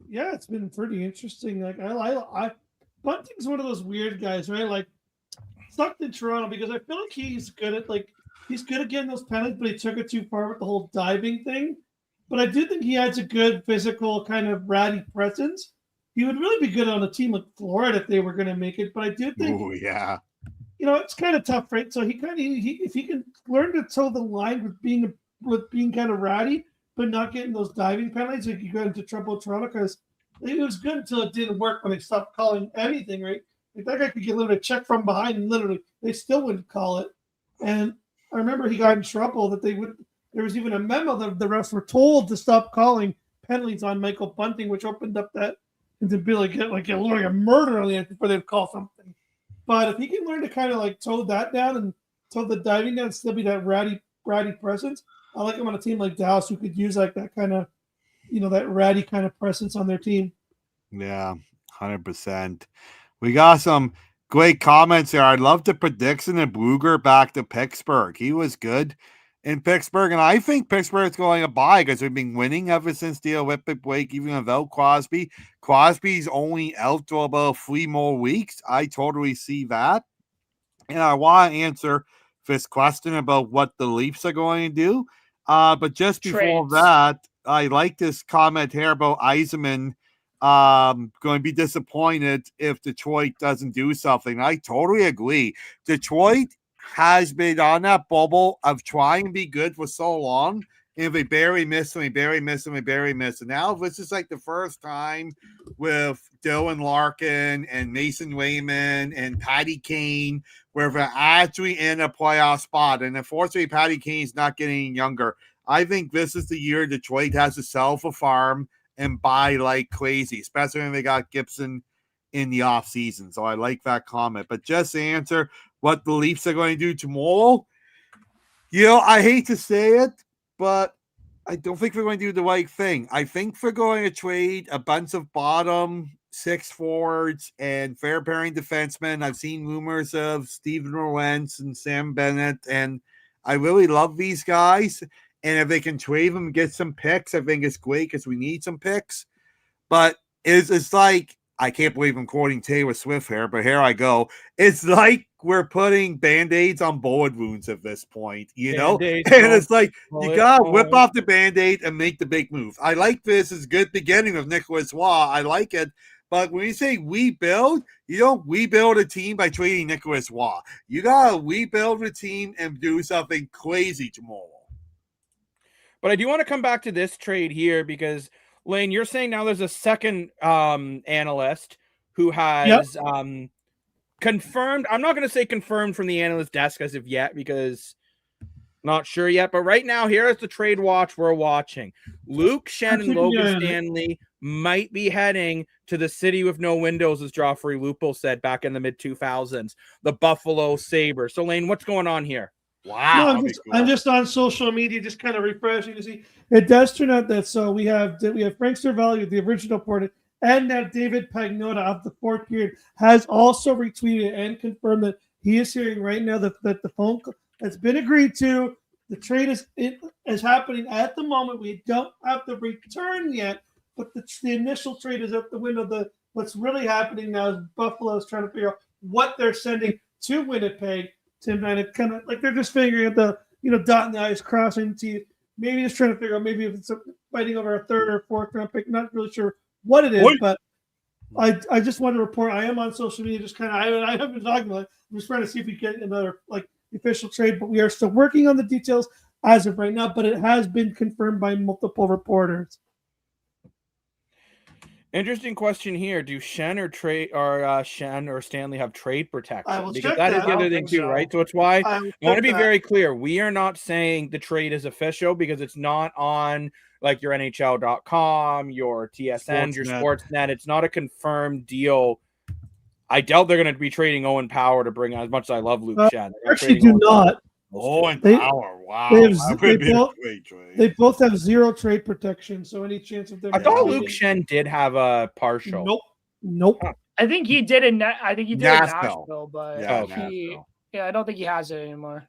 Yeah, it's been pretty interesting. Like Bunting's one of those weird guys, right? Like stuck in Toronto because I feel like he's good at getting those penalties, but he took it too far with the whole diving thing. But I do think he has a good physical kind of ratty presence. He would really be good on a team like Florida if they were going to make it. But I do think, it's kind of tough, right? So if he can learn to toe the line with being kind of ratty, but not getting those diving penalties, like you got into trouble with Toronto because it was good until it didn't work when they stopped calling anything, right? Like that guy could get literally checked from behind, and literally they still wouldn't call it. And I remember he got in trouble that they would. There was even a memo that the refs were told to stop calling penalties on Michael Bunting, which opened up that into be like a murder on the end before they'd call something. But if he can learn to kind of like toe that down and toe the diving down, and still be that ratty presence, I like him on a team like Dallas who could use like that kind of, that ratty kind of presence on their team. Yeah, 100%. We got some great comments here. I love the prediction of Bluger back to Pittsburgh. He was good in Pittsburgh, and I think Pittsburgh is going to buy because they've been winning ever since the Olympic break, even without Crosby. Crosby's only out for about 3 more weeks. I totally see that. And I want to answer this question about what the Leafs are going to do. But just before that, I like this comment here about Yzerman going to be disappointed if Detroit doesn't do something. I totally agree. Detroit has been on that bubble of trying to be good for so long, and they barely miss and And now this is like the first time with Dylan Larkin and Mason Raymond and Patty Kane where they're actually in a playoff spot. And unfortunately, Patty Kane's not getting younger. I think this is the year Detroit has to sell for farm and buy like crazy, especially when they got Gibson in the offseason. So I like that comment. But just to answer what the Leafs are going to do tomorrow, I hate to say it, but I don't think they're going to do the right thing. I think they're going to trade a bunch of bottom 6 forwards and fair pairing defensemen. I've seen rumors of Steven Lorentz and Sam Bennett, and I really love these guys. And if they can trade them and get some picks, I think it's great because we need some picks. But it's like, I can't believe I'm quoting Taylor Swift here, but here I go. It's like we're putting Band-Aids on bullet wounds at this point, And it's like, you got to whip off the Band-Aid and make the big move. I like this. It's a good beginning of Nicholas Waugh. I like it. But when you say rebuild, you don't rebuild a team by trading Nicholas Waugh. You got to rebuild a team and do something crazy tomorrow. But I do want to come back to this trade here because, Lane, you're saying now there's a second analyst who has confirmed. I'm not going to say confirmed from the analyst desk as of yet because not sure yet. But right now, here is the trade watch we're watching. Luke Shen and Logan Stanley might be heading to the city with no windows, as Joffrey Lupo said back in the mid-2000s, the Buffalo Sabres. So, Lane, what's going on here? Wow. No, I'm just on social media, just kind of refreshing to see. It does turn out that we have Frank Cervelli, the original reporter, and that David Pagnotta of the fourth period has also retweeted and confirmed that he is hearing right now that the phone call has been agreed to. The trade is happening at the moment. We don't have the return yet, but the initial trade is out the window. What's really happening now is Buffalo is trying to figure out what they're sending to Winnipeg. Tim, and kind of like they're just figuring out dotting the I's, crossing the T's. Maybe just trying to figure out maybe if it's fighting over a third or fourth round pick. Not really sure what it is, but I just want to report. I am on social media, just kind of I haven't been talking about it. I'm just trying to see if we get another official trade, but we are still working on the details as of right now. But it has been confirmed by multiple reporters. Interesting question here. Do Shen or Shen or Stanley have trade protection? Because that is the other thing too, right? So it's why I want to be very clear. We are not saying the trade is official because it's not on like your NHL.com, your TSN, your Sportsnet. It's not a confirmed deal. I doubt they're going to be trading Owen Power to bring, as much as I love Luke Shen. Actually, do not. Owen Power, wow. They both have zero trade protection, so any chance of them. I thought Luke Shen did have a partial. Nope. I think he did in Nashville, but I don't think he has it anymore.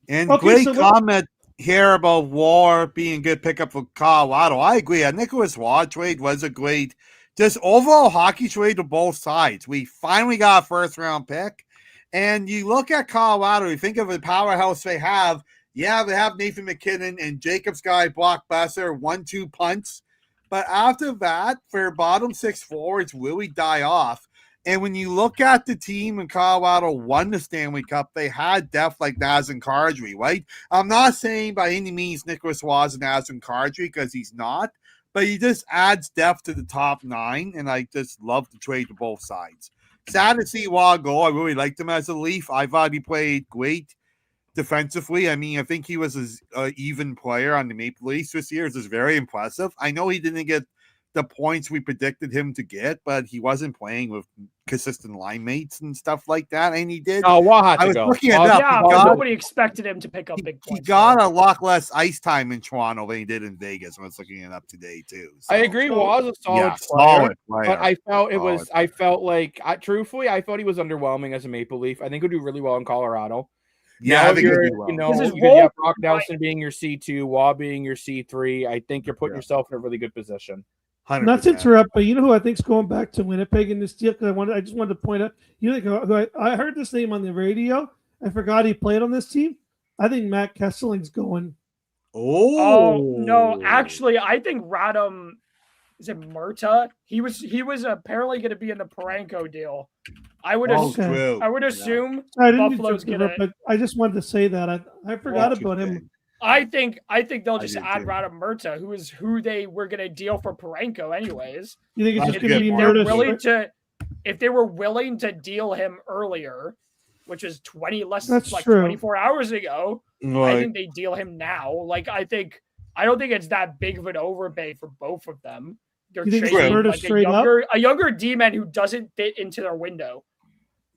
And great comment here about War being a good pickup for Colorado. I agree. A Nicholas Waugh trade was a great, just overall hockey trade to both sides. We finally got a first-round pick. And you look at Colorado, you think of the powerhouse they have. Yeah, they have Nathan McKinnon and Jacobs guy, Brock Besser, 1-2 punts. But after that, their bottom six forwards really die off. And when you look at the team in Colorado won the Stanley Cup, they had depth like Nazem Kadri, right? I'm not saying by any means Nicholas Waugh is Nazem Kadri because he's not. But he just adds depth to the top nine, and I just love the trade to both sides. Sad to see Waugh go. I really liked him as a Leaf. I thought he played great defensively. I mean, I think he was an even player on the Maple Leafs this year. This is very impressive. I know he didn't get the points we predicted him to get, but he wasn't playing with consistent line mates and stuff like that, and he did. Oh, Waugh had to go. I was looking at that. Nobody expected him to pick up big points. He got a lot less ice time in Toronto than he did in Vegas. I was looking it up today too. So. I agree. Waugh's a solid player, but I felt like, truthfully, I thought he was underwhelming as a Maple Leaf. I think he'd do really well in Colorado. Yeah, I think you have Brock Nelson being your C2, Waugh being your C3. I think you're putting yourself in a really good position. 100%. Not to interrupt, but you know who I think is going back to Winnipeg in this deal? Because I just wanted to point out, I heard this name on the radio. I forgot he played on this team. I think Matt Kesseling's going. Oh no! Actually, I think Radom. Is it Murta? He was apparently going to be in the Parenko deal. I would assume Buffalo's going to. I just wanted to say that I forgot about him. I think they'll just add Radom Murta, who they were going to deal for Parenko anyways. You think it's just going to be Murta? If they were willing to deal him earlier, which is 24 hours ago, right. I think they deal him now. Like I don't think it's that big of an overpay for both of them. They're trading a younger D-man who doesn't fit into their window.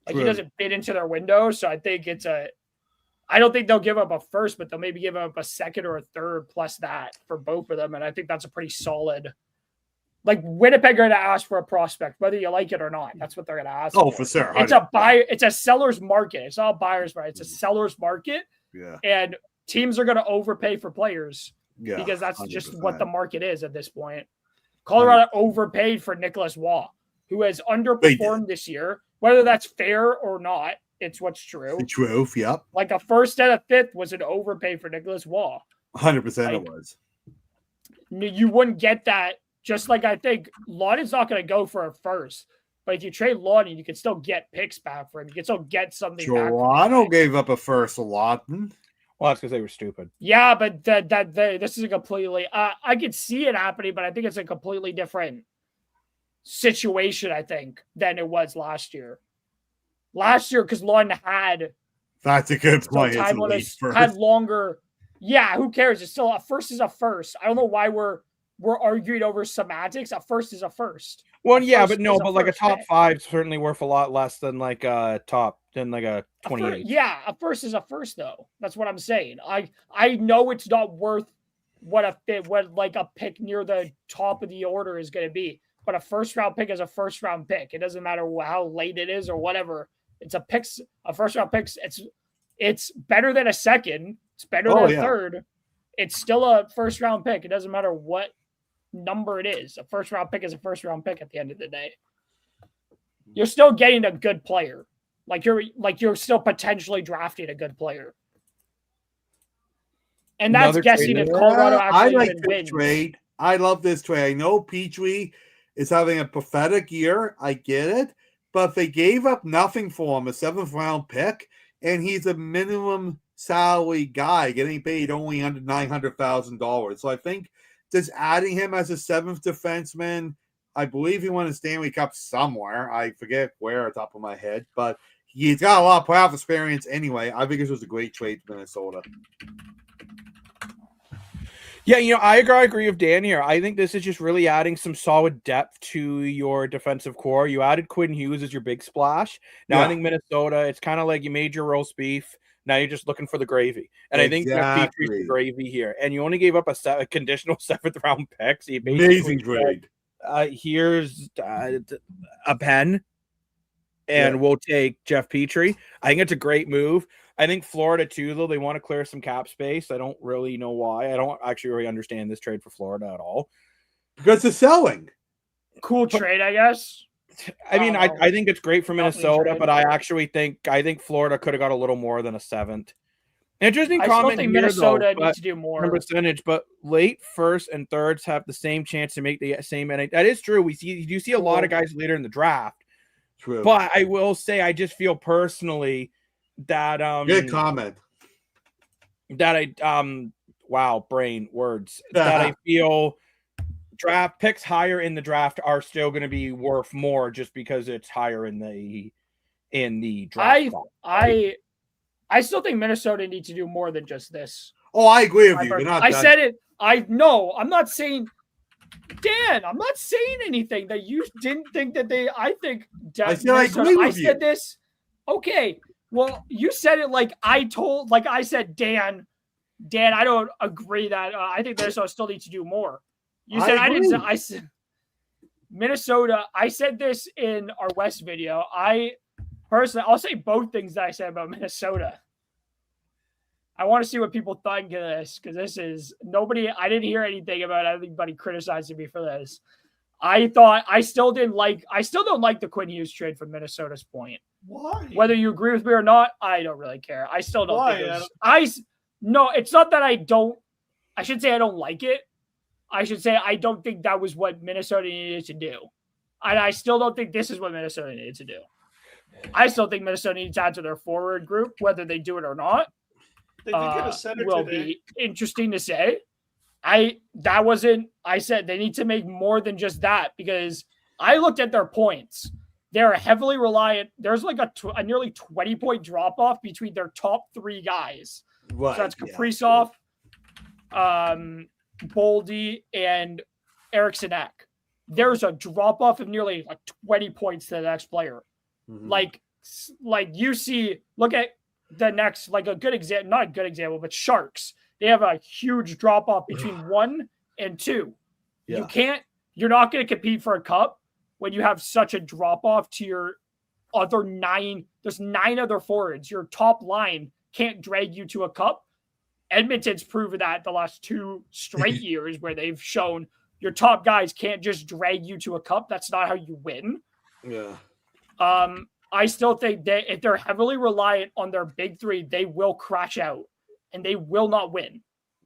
He doesn't fit into their window, so I think I don't think they'll give up a first, but they'll maybe give up a second or a third plus that for both of them. And I think that's a pretty solid. Like Winnipeg are going to ask for a prospect, whether you like it or not. That's what they're going to ask. Oh, for sure. It's a seller's market. It's not a buyer's market. It's a seller's market. Yeah. And teams are going to overpay for players because that's 100%. just what the market is at this point. Colorado overpaid for Nicholas Waugh, who has underperformed this year. Whether that's fair or not, it's what's true. The truth, yep. Like a first and a fifth was an overpay for Nicholas Waugh. 100% it was. You wouldn't get that. Just like I think Laughton's not going to go for a first. But if you trade Laughton, you can still get picks back for him. You can still get something back. Toronto gave up a first a Laughton. Well, that's because they were stupid. Yeah, but this is a completely I could see it happening, but I think it's a completely different. situation, I think, than it was last year. Last year, because Lund had that's a good point. Had longer. Yeah, who cares? It's still a first is a first. I don't know why we're arguing over semantics. A first is a first. Well, yeah, but no, but like a top 5 certainly worth a lot less than like a 28. Yeah, a first is a first though. That's what I'm saying. I know it's not worth what a pick near the top of the order is going to be, but a first round pick is a first round pick. It doesn't matter how late it is or whatever. It's a first round pick. It's better than a second. It's better than a third. It's still a first round pick. It doesn't matter what number it is. A first round pick is a first round pick at the end of the day. You're still getting a good player. You're still potentially drafting a good player. And that's guessing if Colorado actually wins. Trade. I love this trade. I know Petrie is having a pathetic year. I get it. But if they gave up nothing for him, a 7th round pick, and he's a minimum salary guy getting paid only under $900,000. So I think just adding him as a 7th defenseman, I believe he won a Stanley Cup somewhere. I forget where off the top of my head, but he's got a lot of playoff experience anyway. I think this was a great trade for Minnesota. Yeah, I agree with Dan here. I think this is just really adding some solid depth to your defensive core. You added Quinn Hughes as your big splash. Now I think Minnesota, it's kind of like you made your roast beef. Now you're just looking for the gravy. And I think Jeff Petrie's the gravy here. And you only gave up a conditional 7th round pick. So you amazing trade. Here's a pen, and we'll take Jeff Petrie. I think it's a great move. I think Florida, too, though, they want to clear some cap space. I don't really know why. I don't actually really understand this trade for Florida at all. Because it's selling. Cool trade, I guess. I mean, I think it's great for Minnesota, but I think Florida could have got a little more than a 7th. Interesting comment. I still think Minnesota needs to do more percentage, but late first and thirds have the same chance to make the same. And that is true. You do see a lot of guys later in the draft. True. But I will say, I just feel personally that good comment. That wow, brain words. That I feel draft picks higher in the draft are still going to be worth more just because it's higher in the draft. I still think Minnesota needs to do more than just this. Oh, I agree with you. I said it. I know. I'm not saying, Dan, I'm not saying anything that you didn't think that they. I think. I agree with you. Said this. Okay. Well, you said it like I said, Dan, I don't agree that I think Minnesota still needs to do more. You said I didn't. I said Minnesota. I said this in our West video. Personally, I'll say both things that I said about Minnesota. I want to see what people think of this because this is nobody. I didn't hear anything about anybody criticizing me for this. I still don't like the Quinn Hughes trade from Minnesota's point. Why? Whether you agree with me or not, I don't really care. I still don't think no, it's not that I don't. I should say I don't like it. I should say I don't think that was what Minnesota needed to do. And I still don't think this is what Minnesota needed to do. I still think Minnesota needs to add to their forward group, whether they do it or not. They did get a center will today. Be interesting to say. I said they need to make more than just that because I looked at their points. They're heavily reliant. There's like a nearly 20-point drop-off between their top 3 guys. Right. So that's Kaprizov, Boldy, and Eriksson Ek. There's a drop-off of nearly 20 points to the next player. Mm-hmm. Like you see, look at the next, like a good example, not a good example, but Sharks. They have a huge drop off between 1 and 2. Yeah. You're not going to compete for a cup when you have such a drop off to your other 9. There's 9 other forwards. Your top line can't drag you to a cup. Edmonton's proven that the last 2 straight years where they've shown your top guys can't just drag you to a cup. That's not how you win. Yeah. I still think that if they're heavily reliant on their big 3, they will crash out and they will not win.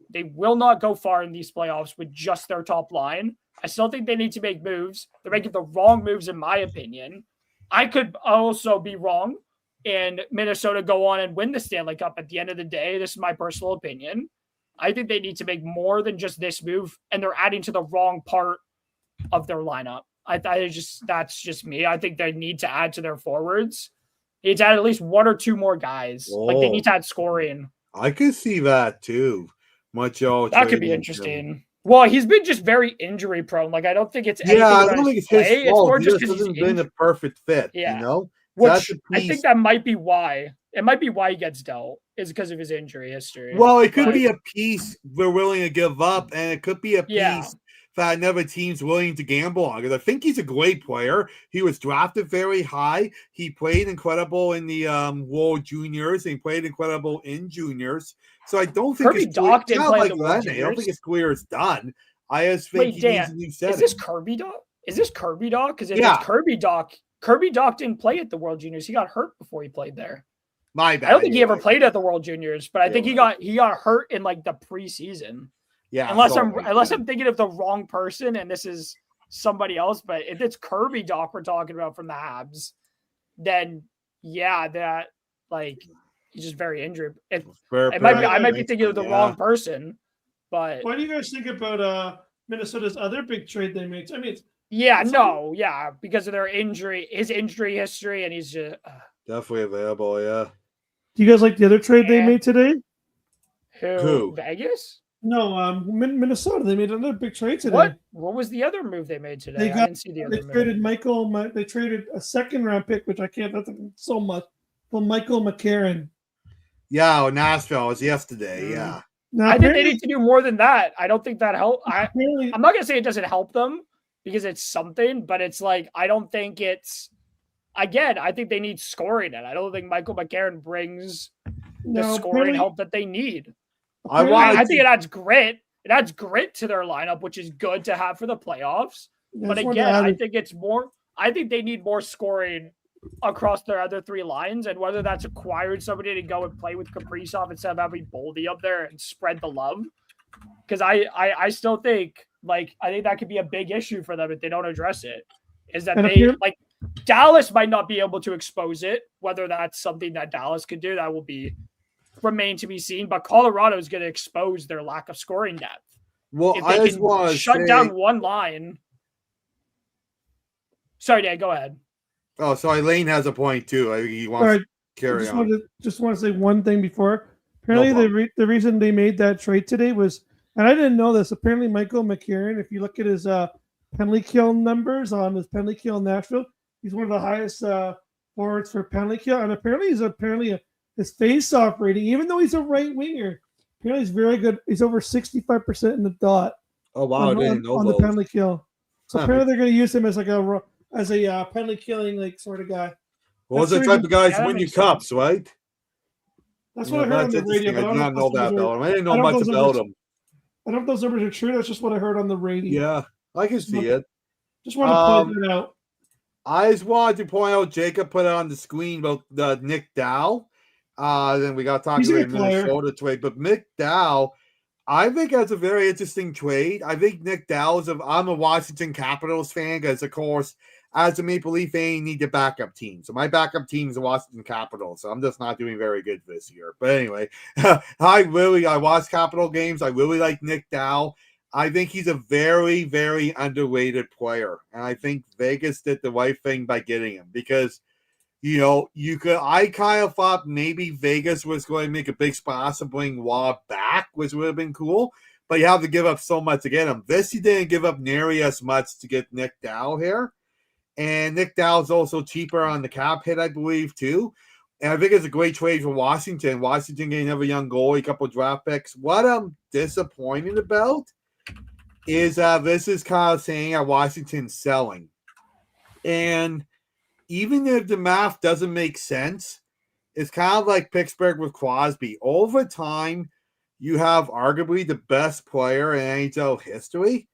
They will not go far in these playoffs with just their top line. I still think they need to make moves. They're making the wrong moves, in my opinion. I could also be wrong and Minnesota go on and win the Stanley Cup at the end of the day. This is my personal opinion. I think they need to make more than just this move, and they're adding to the wrong part of their lineup. That's just me. I think they need to add to their forwards. They need to add at least one or two more guys. Like they need to add scoring. I could see that too. That could be interesting. Well, he's been just very injury prone. Like I don't think it's I don't think it's his fault. It's more just because he's been a perfect fit. Yeah. You know, which I think that might be why. It might be why he gets dealt is because of his injury history. Well, it could be a piece we're willing to give up, and it could be a piece that another team's willing to gamble on. Because I think he's a great player. He was drafted very high. He played incredible in the World Juniors, and he played incredible in juniors. So I don't think Kirby Doc didn't play in the World Juniors. I don't think his career is done. I just think he needs a new setting. Is this Kirby Doc? Because if it's Kirby Doc didn't play at the World Juniors. He got hurt before he played there. My bad. I don't think he ever played at the World Juniors, but I think he got hurt in like the preseason. Yeah. Unless I'm thinking of the wrong person and this is somebody else, but if it's Kirby Doc we're talking about from the Habs, then that like he's just very injured. I might be thinking of the wrong person, but why do you guys think about Minnesota's other big trade they made? I mean, because of his injury history, and he's just definitely available. Yeah. Do you guys like the other trade they made today? Who? Vegas? No, Minnesota. They made another big trade today. What was the other move they made today? I didn't see the other move. They traded a second-round pick, which I can't. That's so much. For Michael McCarron. Yeah, Nashville was yesterday. Yeah. Now, I think they need to do more than that. I don't think that helps. I'm not gonna say it doesn't help them because it's something, but it's like I don't think it's. Again, I think they need scoring, and I don't think Michael McCarron brings the scoring help that they need. I think it adds grit. It adds grit to their lineup, which is good to have for the playoffs. But again, I think it's more. I think they need more scoring across their other three lines, and whether that's acquired somebody to go and play with Kaprizov instead of having Boldy up there and spread the love. Because I still think I think that could be a big issue for them if they don't address it. Is that Dallas might not be able to expose it. Whether that's something that Dallas could do, that will remain to be seen. But Colorado is going to expose their lack of scoring depth. Well, if they can shut down one line. Sorry, Dan, go ahead. Oh, sorry. Lane has a point too. I think he wants to carry on. Just want to say one thing before. Apparently, the reason they made that trade today was, and I didn't know this. Apparently, Michael McCarron, if you look at his penalty kill numbers on his penalty kill in Nashville, he's one of the highest forwards for penalty kill, and apparently his face-off rating, even though he's a right winger, apparently he's very good. He's over 65% in the dot. Oh wow! On the penalty kill. So apparently they're going to use him as a penalty killing sort of guy. Well, those are the type of guys win you cups, right? That's what I heard on the radio. I did not know that about him. I didn't know much about him. I don't know if those numbers are true. That's just what I heard on the radio. Yeah, I can see it. Just want to point it out. I just wanted to point out Jacob put it on the screen about Nick Dow. Then we got talking about Minnesota trade, but Nick Dow, I think that's a very interesting trade. I think Nick Dow I'm a Washington Capitals fan because, of course, as a Maple Leaf fan, you need a backup team. So my backup team is the Washington Capitals. So I'm just not doing very good this year. But anyway, I watch Capital games. I really like Nick Dow. I think he's a very, very underrated player. And I think Vegas did the right thing by getting him because, I kind of thought maybe Vegas was going to make a big splash and bring Waugh back, which would have been cool. But you have to give up so much to get him. This, he didn't give up nearly as much to get Nick Dow here. And Nick Dow is also cheaper on the cap hit, I believe, too. And I think it's a great trade for Washington. Washington getting another young goalie, a couple of draft picks. What I'm disappointed about is this is kind of saying that Washington's selling. And even if the math doesn't make sense, it's kind of like Pittsburgh with Crosby. Over time, you have arguably the best player in NHL history.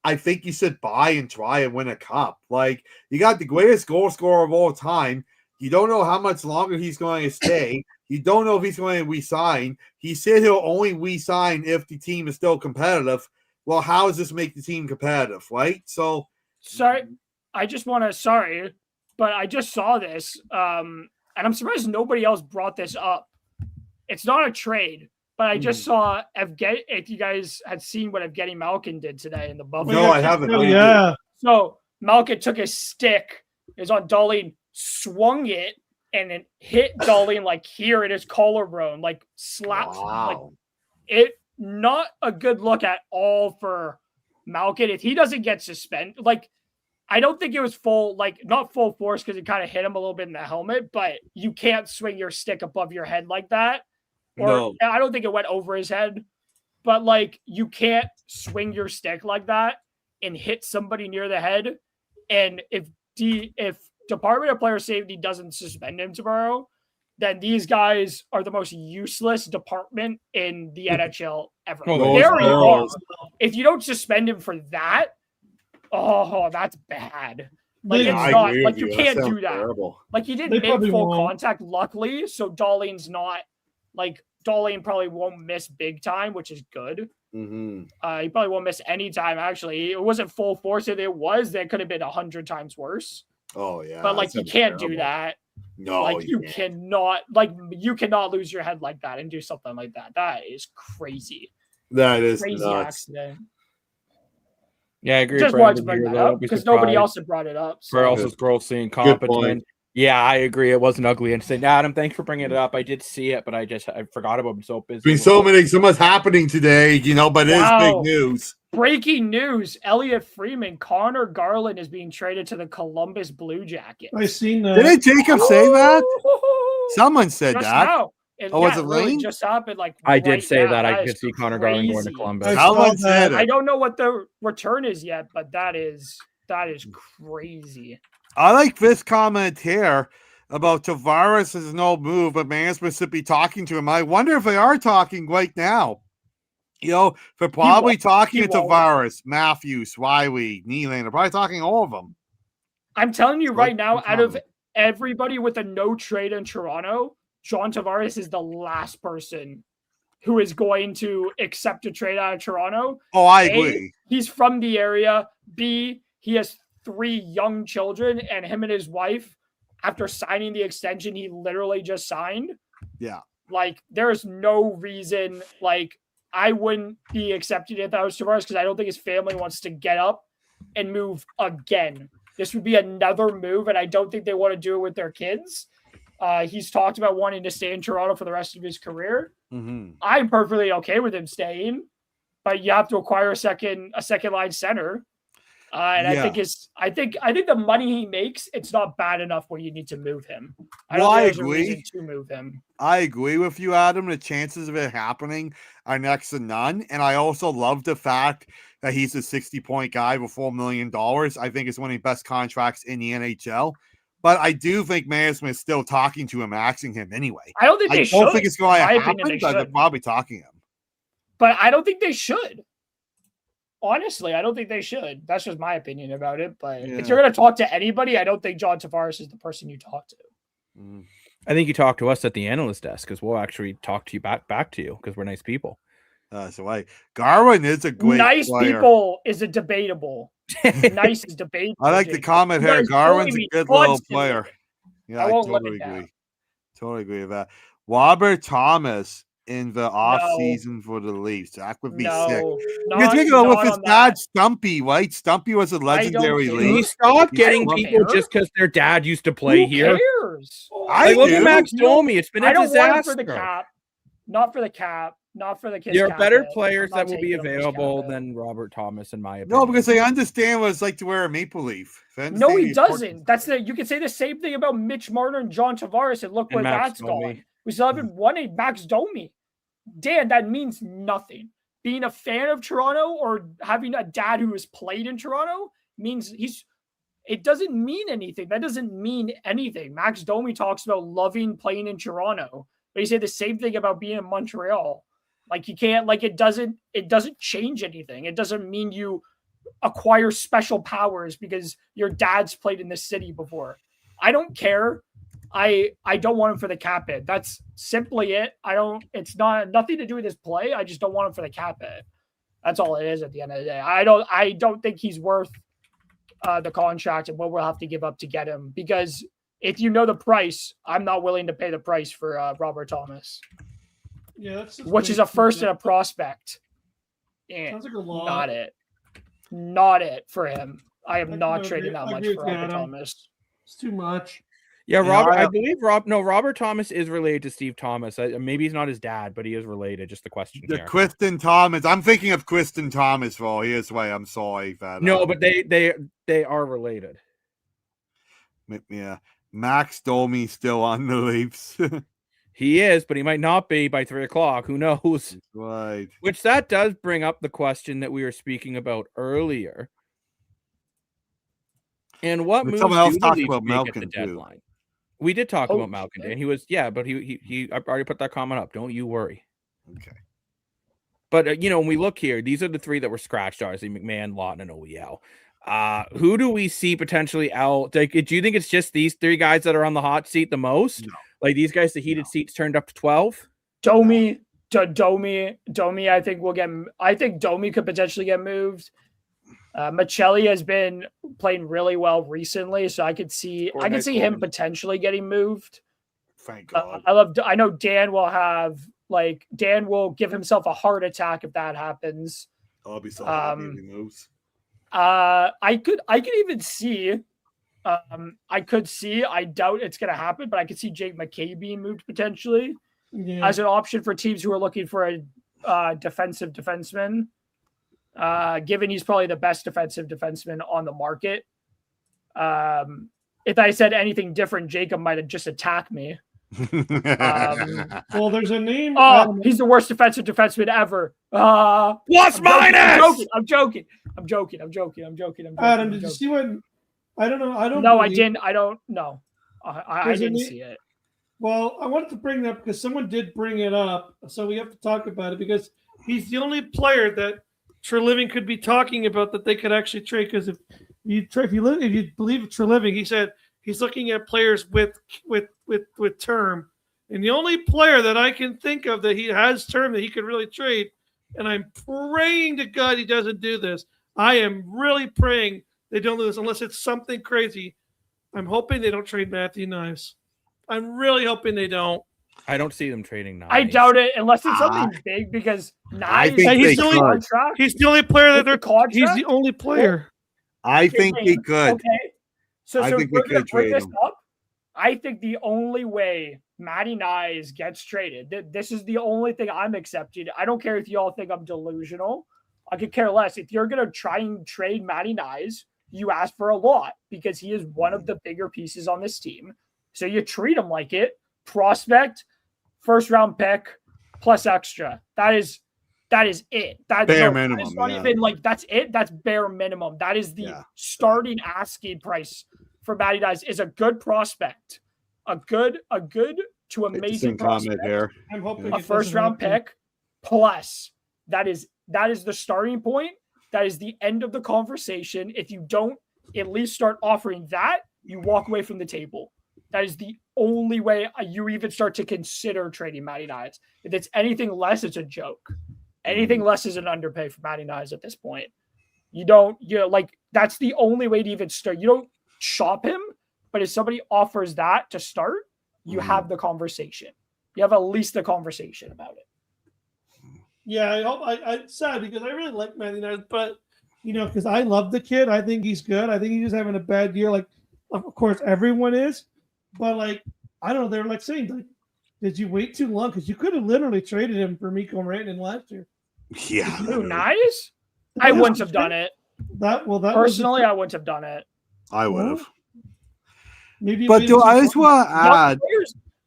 I think you should buy and try and win a cup. You got the greatest goal scorer of all time. You don't know how much longer he's going to stay. You don't know if he's going to resign. He said he'll only resign if the team is still competitive. Well, how does this make the team competitive, right? So, but I just saw this, and I'm surprised nobody else brought this up. It's not a trade, but I just saw if you guys had seen what Evgeny Malkin did today in the Buffalo. No, I haven't. Oh, yeah. So Malkin took his stick, is on Dahlin, swung it, and then hit Dahlin like here in his collarbone, like slapped. Like it, not a good look at all for Malkin. If he doesn't get suspended, like I don't think it was full, like not full force because it kind of hit him a little bit in the helmet, but you can't swing your stick above your head like that. Or I don't think it went over his head, but like you can't swing your stick like that and hit somebody near the head. And if Department of Player Safety doesn't suspend him tomorrow, then these guys are the most useless department in the NHL ever. If you don't suspend him for that, that's bad. Like it's not like you can't do that. Terrible. Like he didn't make full contact, luckily. So Dahlin's not like Dahlin probably won't miss big time, which is good. Mm-hmm. He probably won't miss any time. Actually, it wasn't full force. If it was, that could have been 100 times worse. Oh yeah, but like you can't do that. No, like you cannot. Like you cannot lose your head like that and do something like that. That is crazy. That is crazy nuts. Accident. Yeah, I agree. Just wanted to bring that up because nobody else had brought it up. So. Else is grossly incompetent. Yeah, I agree. It wasn't ugly. And saying, Adam, thanks for bringing it up. I did see it, but I forgot about it. I'm so busy. There's been so much happening today, but it is big news. Breaking news: Elliot Freeman, Connor Garland is being traded to the Columbus Blue Jackets. I seen that. Didn't Jacob say that? Someone said just that. Now. Was it Lane? Just happened. Like I did say now. that. I could see Connor Garland going to Columbus. I don't know what the return is yet, but that is crazy. I like this comment here about Tavares is no move, but management should be talking to him. I wonder if they are talking right now. They're probably talking to Tavares, Matthews, Wiley, Nylander, probably talking all of them. I'm telling you right now, out of everybody with a no trade in Toronto, John Tavares is the last person who is going to accept a trade out of Toronto. Oh, I agree. He's from the area. B, he has 3 young children, and him and his wife, after signing the extension, he literally just signed. Yeah. Like, there's no reason, like, I wouldn't be accepting it if I was Tavares because I don't think his family wants to get up and move again. This would be another move, and I don't think they want to do it with their kids. He's talked about wanting to stay in Toronto for the rest of his career. Mm-hmm. I'm perfectly okay with him staying, but you have to acquire a second line center. I think the money he makes, it's not bad enough where you need to move him. I agree. To move him. I agree with you, Adam. The chances of it happening are next to none. And I also love the fact that he's a 60-point guy with $4 million. I think it's one of the best contracts in the NHL. But I do think management is still talking to him, axing him anyway. I don't think they should. I don't think it's going to happen, but they're probably talking him. But I don't think they should. Honestly, I don't think they should. That's just my opinion about it. But if you're going to talk to anybody, I don't think John Tavares is the person you talk to. I think you talk to us at the analyst desk because we'll actually talk to you back to you because we're nice people. Garwin is a great nice player. People is a debatable. Nice is debatable. I like the comment here. Garwin's a good little player. Yeah, I totally agree. Totally agree with that. Robert Thomas in the off season for the Leafs. That would be sick. You're thinking with his dad, Stumpy, right? Stumpy was a legendary Leaf. He stopped getting people just because their dad used to play here. Cares? I look at Max Domi. It's been a disaster. I don't want it for the cap. Not for the cap. Not for the kids. There are better players that will be available than Robert Thomas, in my opinion. No, because they understand what it's like to wear a maple leaf. No, he doesn't. You can say the same thing about Mitch Marner and John Tavares, and look where that's gone. We still haven't won a Max Domi. Dan, that means nothing. Being a fan of Toronto or having a dad who has played in Toronto means it doesn't mean anything. That doesn't mean anything. Max Domi talks about loving playing in Toronto, but he said the same thing about being in Montreal. Like you can't, like it doesn't change anything. It doesn't mean you acquire special powers because your dad's played in this city before. I don't care. I don't want him for the cap hit. That's simply it. It's nothing to do with his play. I just don't want him for the cap hit. That's all it is at the end of the day. I don't think he's worth the contract and what we'll have to give up to get him, because if you know the price, I'm not willing to pay the price for Robert Thomas. Yeah, which is a first and a prospect. Sounds like a lot. Not it for him. I am not trading that much for Robert Thomas. It's too much. Yeah, Robert. I believe Robert Thomas is related to Steve Thomas. Maybe he's not his dad, but he is related. Just the question here. Quiston Thomas. I'm thinking of Quiston Thomas for his way. I'm sorry that. No, but they are related. Yeah, Max Domi still on the Leafs. He is, but he might not be by 3:00. Who knows? Right. Which that does bring up the question that we were speaking about earlier. And what moves do the Leafs make at the deadline? Too. We did talk about Malkin, and he was but he I already put that comment up. Don't you worry. Okay. But when we look here, these are the three that were scratched: obviously McMahon, Lawton, and OEL. Who do we see potentially out? Like, do you think it's just these three guys that are on the hot seat the most? No. Like these guys, the heated seats turned up to 12. Domi. I think Domi could potentially get moved. Michelli has been playing really well recently, so I could see him potentially getting moved. Thank God. I know Dan will give himself a heart attack if that happens. I'll be so happy if he moves. I could even see. I doubt it's going to happen, but I could see Jake McKay being moved potentially as an option for teams who are looking for a defensive defenseman. Given he's probably the best defensive defenseman on the market. If I said anything different, Jacob might have just attacked me. Well, there's a name. He's the worst defensive defenseman ever. Plus minus. I'm joking. Adam, did you see what? I don't know. I didn't. I don't know. I didn't see it. Well, I wanted to bring that because someone did bring it up, so we have to talk about it because he's the only player that Treliving could be talking about that they could actually trade. Because if you believe Treliving, he said he's looking at players with term, and the only player that I can think of that he has term that he could really trade, and I'm praying to God he doesn't do this. I am really praying they don't lose unless it's something crazy. I'm hoping they don't trade Matthew Knives. I'm really hoping they don't. I don't see them trading Knives. I doubt it unless it's something big because Knives he's the only player that they're contract. He's the only player. I think he could. Okay. So I think we could trade him. I think the only way Matty Knives gets traded, this is the only thing I'm accepting. I don't care if you all think I'm delusional. I could care less. If you're going to try and trade Matty Knives, you ask for a lot because he is one of the bigger pieces on this team. So you treat him like it. Prospect, first round pick, plus extra. That is it. That's bare minimum. That's not even like that's it. That's bare minimum. That is the starting asking price for Matty Knives is a good prospect. A good to amazing prospect. Here. I'm hoping a first round pick plus. That is the starting point. That is the end of the conversation. If you don't at least start offering that, you walk away from the table. That is the only way you even start to consider trading Matty Knives. If it's anything less, it's a joke. Anything less is an underpay for Matty Knives at this point. That's the only way to even start. You don't shop him, but if somebody offers that to start, you have the conversation. You have at least the conversation about it. Yeah, I hope. I'm sad because I really like Matty Knives, but because I love the kid. I think he's good. I think he's just having a bad year. Like, of course, everyone is, but I don't know. They're saying, did you wait too long? Because you could have literally traded him for Mikko Rantanen last year. Yeah, nice. I wouldn't have done it. Personally, I wouldn't have done it. I would have. Maybe, but do I just want to add?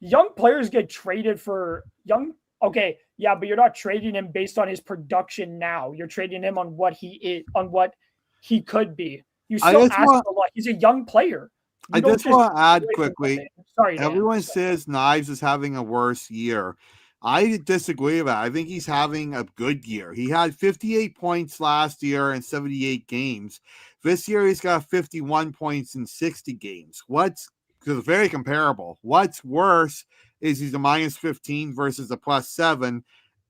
Young players get traded for young. Okay, yeah, but you're not trading him based on his production now. You're trading him on what he is, on what he could be. You still ask for a lot. He's a young player. I just want to add quickly. Sorry, Dan. Everyone says Knives is having a worse year. I disagree with that. I think he's having a good year. He had 58 points last year in 78 games. This year he's got 51 points in 60 games. Because it's very comparable. What's worse is he's a minus 15 versus a plus 7.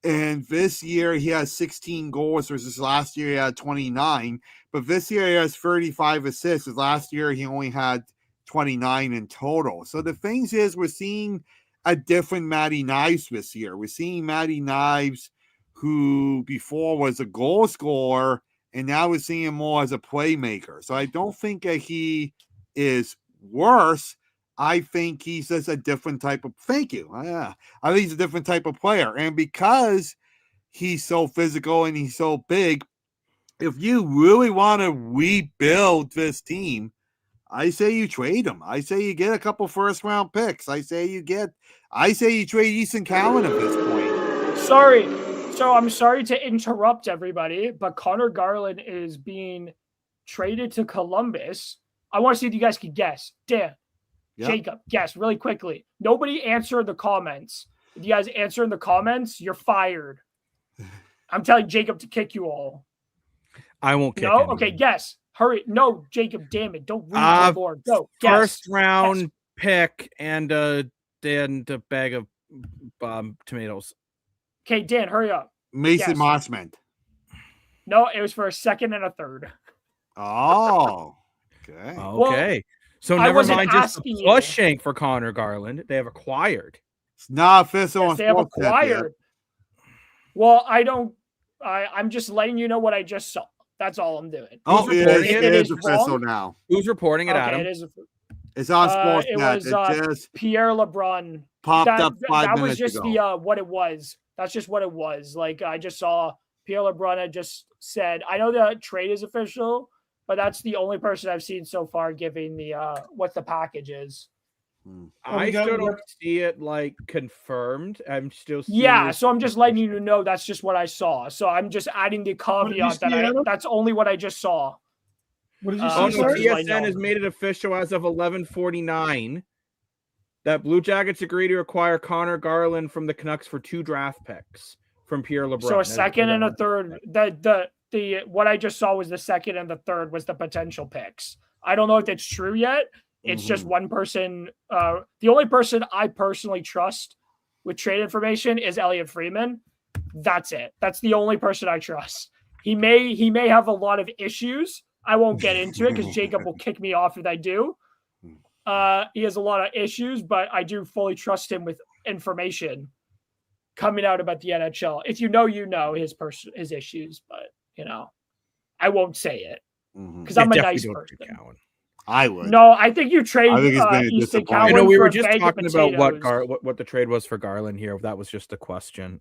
And this year he has 16 goals versus last year he had 29. But this year he has 35 assists. Last year he only had 29 in total. So the thing is we're seeing a different Matty Knives this year. We're seeing Matty Knives who before was a goal scorer and now we're seeing him more as a playmaker. So I don't think that he is worse. I think he's just a different type of. Thank you. I think he's a different type of player, and because he's so physical and he's so big, if you really want to rebuild this team, I say you trade him. I say you get a couple first-round picks. I say you trade Easton Cowan at this point. Sorry. So I'm sorry to interrupt everybody, but Connor Garland is being traded to Columbus. I want to see if you guys can guess. Dan, Jacob, guess really quickly. Nobody answer in the comments. If you guys answer in the comments, you're fired. I'm telling Jacob to kick you all. I won't kick No? Okay, guess. Hurry. No, Jacob, damn it. Don't read the board. Go. First round pick and a bag of tomatoes. Okay, Dan, hurry up. Mason Mossman. No, it was for a second and a third. Oh, okay. Okay. Well, so never mind just the pushing for Connor Garland. They have acquired. It's not official. Yes, they have acquired. Well, I'm just letting you know what I just saw. That's all I'm doing. Oh, it is official now. Who's reporting it, Adam? It's on Sportsnet. It was Pierre LeBrun. Popped up 5 minutes ago. That was just what it was. That's just what it was. Like, I just saw Pierre LeBrun had just said, I know the trade is official, but that's the only person I've seen so far giving the what the package is. I still don't see it like confirmed. I'm still seeing so I'm just letting you know that's just what I saw. So I'm just adding the caveat that that's only what I just saw. What did you say? TSN has made it official as of 11:49 that Blue Jackets agree to acquire Connor Garland from the Canucks for 2 draft picks from Pierre LeBrun. So a second and a third. The what I just saw was the second and the third was the potential picks. I don't know if it's true yet. It's just one person. The only person I personally trust with trade information is Elliot Friedman. That's it. That's the only person I trust. He may have a lot of issues. I won't get into it because Jacob will kick me off if I do. He has a lot of issues, but I do fully trust him with information coming out about the NHL. If you know his issues, but I won't say it because I'm a nice person. I would. No, I think you trade Easton Cowan. We were just talking about what the trade was for Garland here. That was just a question.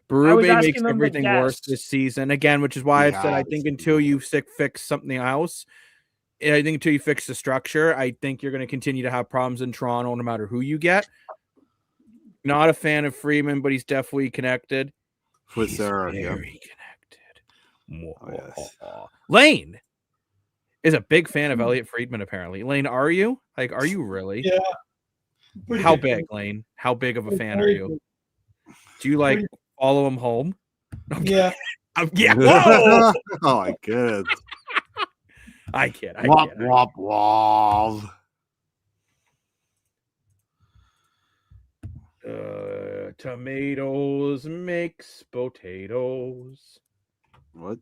Berube makes everything worse this season again, which is why I've said I think until you fix something else, I think until you fix the structure, I think you're going to continue to have problems in Toronto no matter who you get. Not a fan of Freeman, but he's definitely connected. He's very connected. Oh, yes. Lane is a big fan of Elliot Friedman, apparently. Lane, are you? Like, are you really? Yeah. How big, Lane? How big of a fan are you? Do you follow him home? Yeah. Yeah. Whoa! Oh my god. I kid. Wop. Tomatoes makes potatoes. What?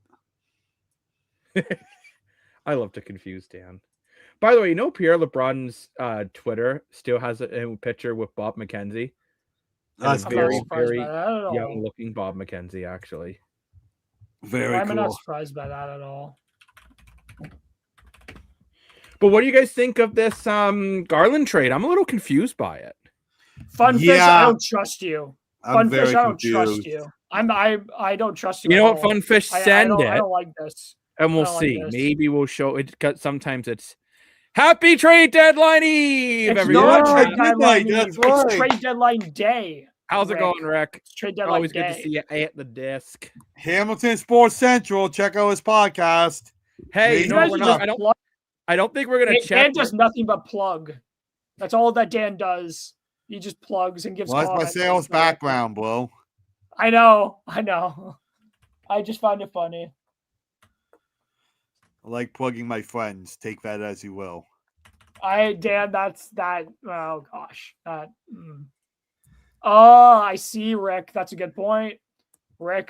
I love to confuse Dan. By the way, Pierre LeBrun's Twitter still has a picture with Bob McKenzie. That's very, very young-looking Bob McKenzie, actually. Very cool. I'm not surprised by that at all. But what do you guys think of this Garland trade? I'm a little confused by it. Funfish, I don't trust you. Funfish, I don't trust you. I don't trust you. You know what, Funfish? Send it. I don't like this. And we'll see. Maybe we'll show it. Sometimes it's Happy Trade Deadline Eve, everyone. Not trade deadline Eve. It's trade deadline day. How's it going, Rick? It's trade deadline Always day. good to see you at the desk. Hamilton Sports Central. Check out his podcast. Hey, I don't think we're gonna check. Dan does nothing but plug. That's all that Dan does. He just plugs and gives. Well, that's my sales background, bro. I know. I just found it funny. I like plugging my friends. Take that as you will. Dan, that's that. Oh gosh. Oh, I see, Rick. That's a good point. Rick,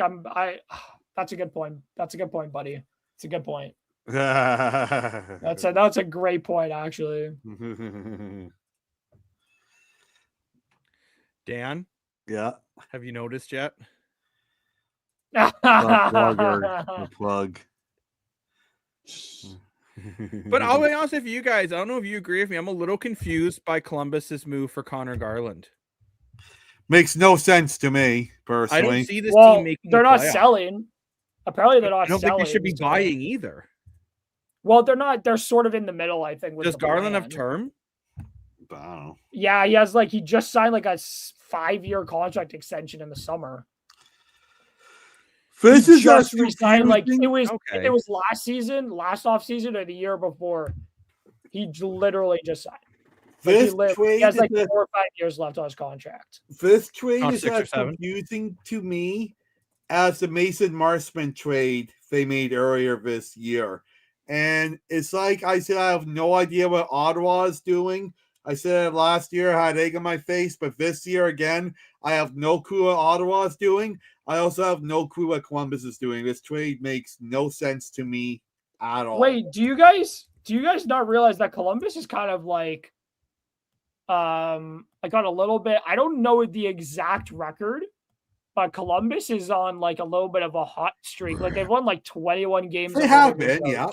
that's a good point. That's a good point, buddy. It's a good point. That's a great point, actually. Dan? Yeah. Have you noticed yet? The plug. But I'll be honest with you guys. I don't know if you agree with me. I'm a little confused by Columbus's move for Connor Garland. Makes no sense to me, personally. I don't see this team making. They're not selling. Apparently, they're not selling. I don't think they should be buying either. Well, they're not. They're sort of in the middle, I think. Does Garland have term? I don't know. Yeah, he just signed like a 5-year contract extension in the summer. This is just resigned like it was last off season or the year before. He literally just signed. He has like 4 or 5 years left on his contract. This trade is as confusing to me as the Mason Marshman trade they made earlier this year. And it's like I said, I have no idea what Ottawa is doing. I said last year I had egg on my face, but this year again, I have no clue what Ottawa is doing. I also have no clue what Columbus is doing. This trade makes no sense to me at all. Wait, do you guys not realize that Columbus is kind of like I got a little bit, I don't know the exact record, but Columbus is on like a little bit of a hot streak. Like they've won like 21 games. They have been, yeah.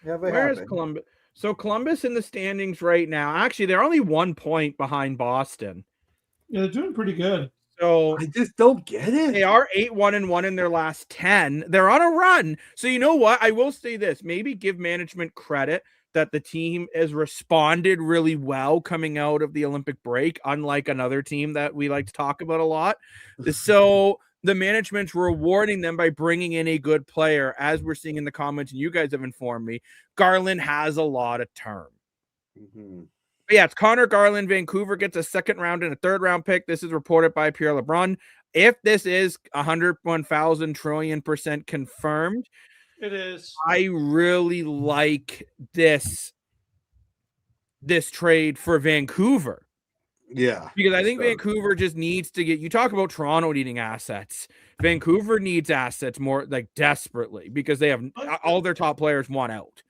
Where is Columbus? So Columbus in the standings right now, actually, they're only 1 point behind Boston. Yeah, they're doing pretty good. So I just don't get it. They are 8-1-1 in their last 10. They're on a run. So you know what? I will say this. Maybe give management credit that the team has responded really well coming out of the Olympic break, unlike another team that we like to talk about a lot. So the management's rewarding them by bringing in a good player, as we're seeing in the comments, and you guys have informed me. Garland has a lot of term. Mm-hmm. But yeah, it's Connor Garland. Vancouver gets a 2nd round and a 3rd round pick. This is reported by Pierre LeBrun. If this is 101,000 trillion% confirmed, it is. I really like this trade for Vancouver. Yeah. Because I think Vancouver just needs to get, you talk about Toronto needing assets. Vancouver needs assets more like desperately because they have all their top players want out.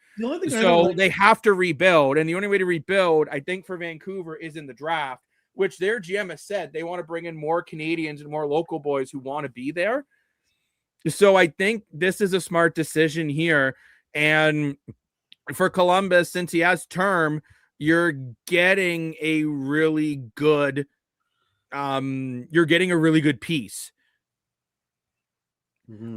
So they have to rebuild. And the only way to rebuild, I think, for Vancouver is in the draft, which their GM has said they want to bring in more Canadians and more local boys who want to be there. So I think this is a smart decision here. And for Columbus, since he has term, you're getting a really good piece.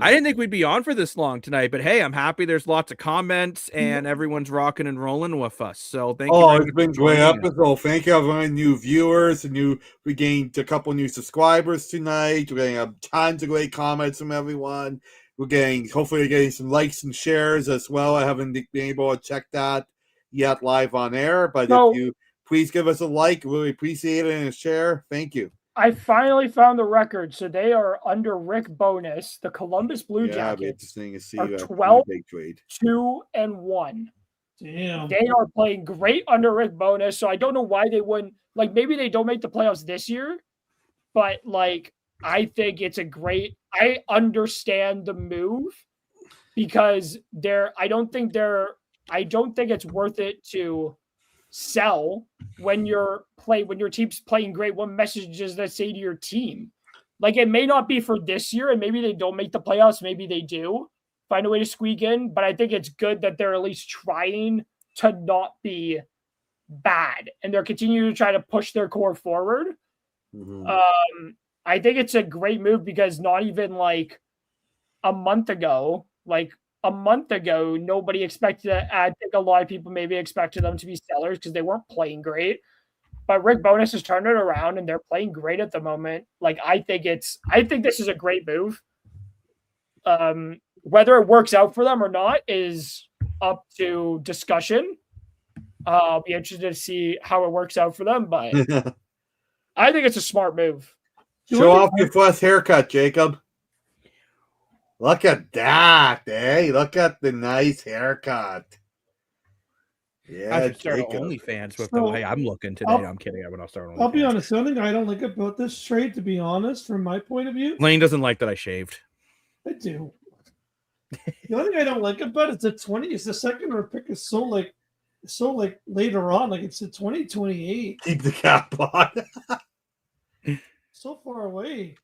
I didn't think we'd be on for this long tonight, but hey, I'm happy there's lots of comments and everyone's rocking and rolling with us. So thank you. Oh, it's been a great episode. Thank you for new viewers and we gained a couple new subscribers tonight. We're getting tons of great comments from everyone. Hopefully getting some likes and shares as well. I haven't been able to check that yet live on air, but if you please give us a like, really appreciate it, and a share. Thank you. I finally found the record. So they are under Rick Bowness. The Columbus Blue Jackets are 12-2-1. Damn. They are playing great under Rick Bowness. So I don't know why they wouldn't. Like, maybe they don't make the playoffs this year, but like, I think it's I understand the move because I don't think it's worth it to sell when your team's playing great. What message does that say to your team? Like, it may not be for this year, and maybe they don't make the playoffs. Maybe they do find a way to squeak in, but I think it's good that they're at least trying to not be bad, and they're continuing to try to push their core forward. Mm-hmm. I think it's a great move because not even like a month ago, nobody expected it. I think a lot of people maybe expected them to be sellers because they weren't playing great. But Rick Bowness has turned it around and they're playing great at the moment. Like, I think this is a great move. Whether it works out for them or not is up to discussion. I'll be interested to see how it works out for them, but I think it's a smart move. Show off your first haircut, Jacob. Look at that, eh? Look at the nice haircut. Yeah, I should start OnlyFans with the way I'm looking today. I'm kidding. I'll start OnlyFans. I'll be honest. The only thing I don't like about this trade, to be honest, from my point of view, Lane doesn't like that I shaved. I do. The only thing I don't like about it is the second round pick is so later on, like it's a 2028. Keep the cap on. So far away.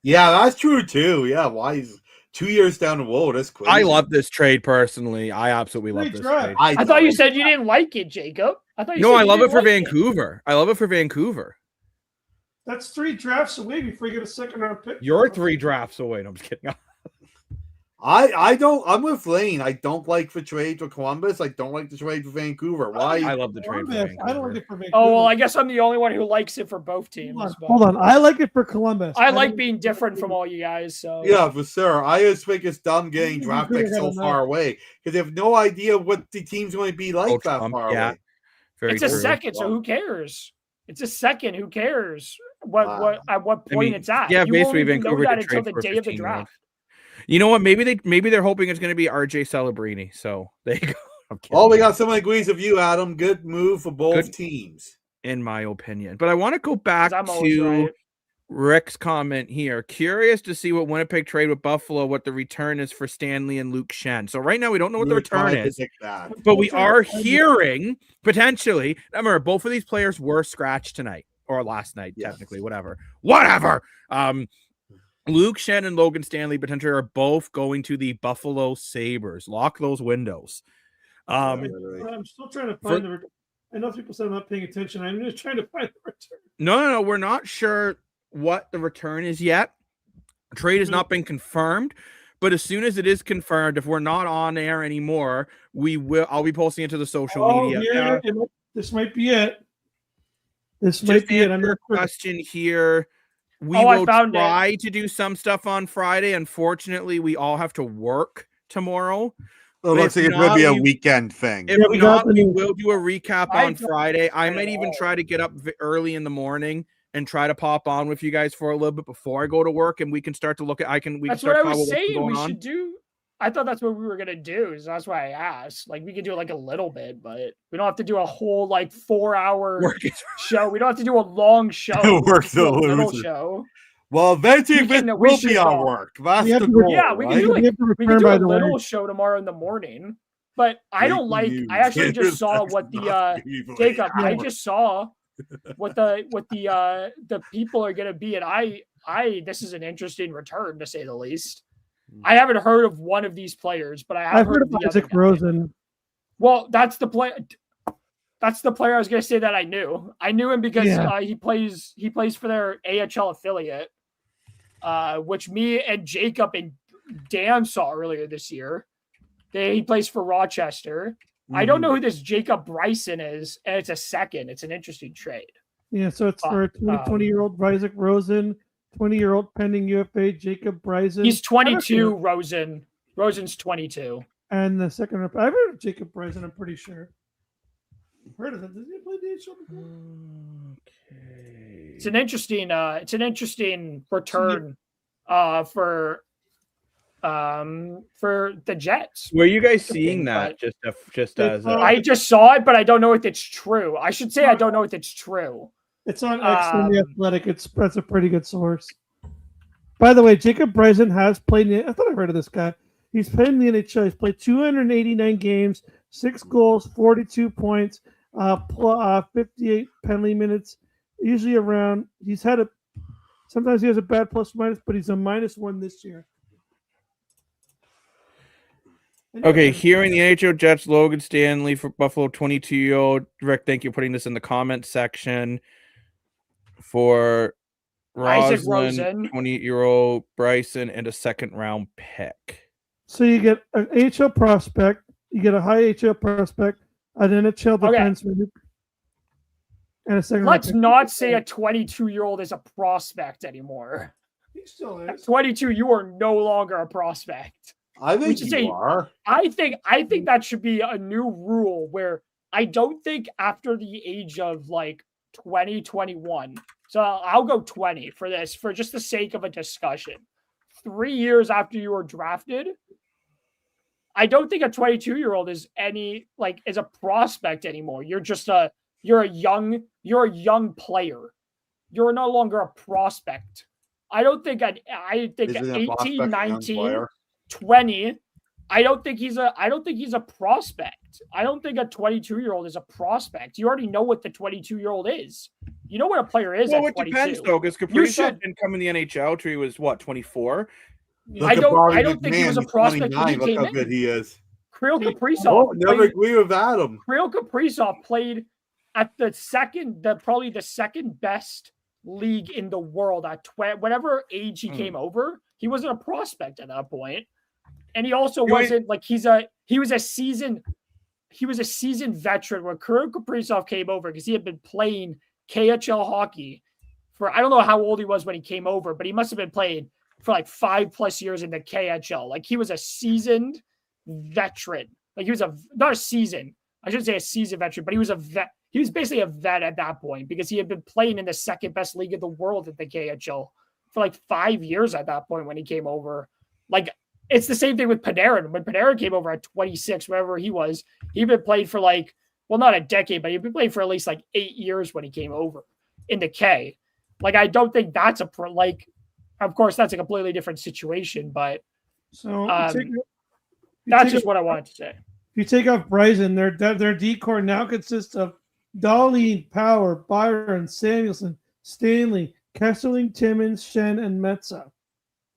Yeah, that's true too. Yeah, why is 2 years down the road? That's crazy. I love this trade personally. I absolutely love this trade. I thought you said you didn't like it, Jacob. I thought you said I you love it for like Vancouver. I love it for Vancouver. That's 3 drafts away before you get a second-round pick. You're 3 drafts away. No, I'm just kidding. I'm with Lane. I don't like the trade for Columbus. I don't like the trade for Vancouver. Why? I love the trade for Vancouver. I don't like it for Vancouver. Oh, well, I guess I'm the only one who likes it for both teams. Hold on. I like it for Columbus. I like being different from all you guys. So yeah, for sure. I just think it's dumb getting draft picks so far away because they have no idea what the team's going to be like that far away. It's a second, so who cares? It's a second. Who cares? What at what point it's at? Yeah, you basically won't Vancouver know that could trade until the for day of the 15 draft. rounds. You know what? Maybe they're hoping it's going to be RJ Celebrini. So there you go. We got someone agrees with you, Adam. Good move for both teams, in my opinion. But I want to go back to Rick's comment here. Curious to see what Winnipeg trade with Buffalo, what the return is for Stanley and Luke Shen. So right now we don't know what the return is, but we are hearing potentially. Remember, both of these players were scratched tonight or last night, technically. Whatever. Luke Shen and Logan Stanley potentially are both going to the Buffalo Sabres. Lock those windows. I'm still trying to find the return. I know people say I'm not paying attention. I'm just trying to find the return. No. We're not sure what the return is yet. Trade has not been confirmed, but as soon as it is confirmed, if we're not on air anymore, I'll be posting it to the social media. Yeah, this might be it. This might be it. I'm not question here. We will try to do some stuff on Friday. Unfortunately, we all have to work tomorrow. It looks like it will be a weekend thing. If not, we will do a recap on Friday. I might even try to get up early in the morning and try to pop on with you guys for a little bit before I go to work, and we can start to look at. That's what I was saying. We should do. I thought that's what we were gonna do. So that's why I asked. Like we could do like a little bit, but we don't have to do a whole 4-hour show. We don't have to do a long show. Work the little show. Well, eventually we'll be on work. That's the goal. Yeah, we can do a little show tomorrow in the morning. But I don't like. I actually just saw what the Jacob. I just saw what the people are gonna be, and I this is an interesting return to say the least. I haven't heard of one of these players, but I've heard of Isaac Rosen. Well, that's the player. That's the player I was going to say that I knew. I knew him because he plays for their AHL affiliate, which me and Jacob and Dan saw earlier this year. He plays for Rochester. I don't know who this Jacob Bryson is, and it's a second. It's an interesting trade. Yeah, so it's for a 20-year-old Isaac Rosen. 20-year-old pending UFA Jacob Bryson. He's 22, Rosen. Rosen's 22. And the second, I've heard of Jacob Bryson, I'm pretty sure. I've heard of him. Does he play DHL before? Okay. It's an interesting return for the Jets. Were you guys seeing that? I just saw it, but I don't know if it's true. I should say I don't know if it's true. It's on X in the Athletic. That's a pretty good source. By the way, Jacob Bryson has played. I thought I heard of this guy. He's played in the NHL. He's played 289 games, 6 goals, 42 points, 58 penalty minutes. Usually around. Sometimes he has a bad plus minus, but he's a -1 this year. Okay, here in the NHL Jets, Logan Stanley for Buffalo, 22-year-old. Rick, thank you for putting this in the comment section. For Rosen, 28-year-old Bryson, and a second-round pick. So you get an AHL prospect, you get a high AHL prospect, an NHL defenseman, and a second. Let's not say a 22-year-old is a prospect anymore. He still is. At 22, you are no longer a prospect. I think you are. I think that should be a new rule where I don't think after the age of 20, 21. So I'll go 20 for this, for just the sake of a discussion. 3 years after you were drafted, I don't think a 22-year-old is is a prospect anymore. You're a young player. You're no longer a prospect. I don't think I think 18, 19, 20 I don't think he's a prospect. I don't think a 22-year-old is a prospect. You already know what the 22-year-old is. You know what a player is. Well, at 22. It depends though, because Kaprizov didn't come in the NHL till he was what, 24. I don't think he was a prospect when he came in. Look how good he is. Kirill Kaprizov. Never agree with Adam. Kirill Kaprizov played at probably the second best league in the world at whatever age he came over. He wasn't a prospect at that point. And he also wasn't like he was a seasoned veteran when Kirill Kaprizov came over because he had been playing KHL hockey for, I don't know how old he was when he came over, but he must have been playing for like 5+ years in the KHL. Like he was a seasoned veteran. Like he was not a seasoned, I shouldn't say a seasoned veteran, but he was a vet. He was basically a vet at that point because he had been playing in the second best league in the world at the KHL for like 5 years at that point when he came over. Like, it's the same thing with Panarin. When Panarin came over at 26, wherever he was, he'd been playing for like, well, not a decade, but he'd been playing for at least like 8 years when he came over in the K. Like, I don't think that's of course, that's a completely different situation, but that's just what I wanted to say. If you take off Bryson, their D-core now consists of Dahlin, Power, Byron, Samuelson, Stanley, Kesselring, Timmins, Shen, and Metza.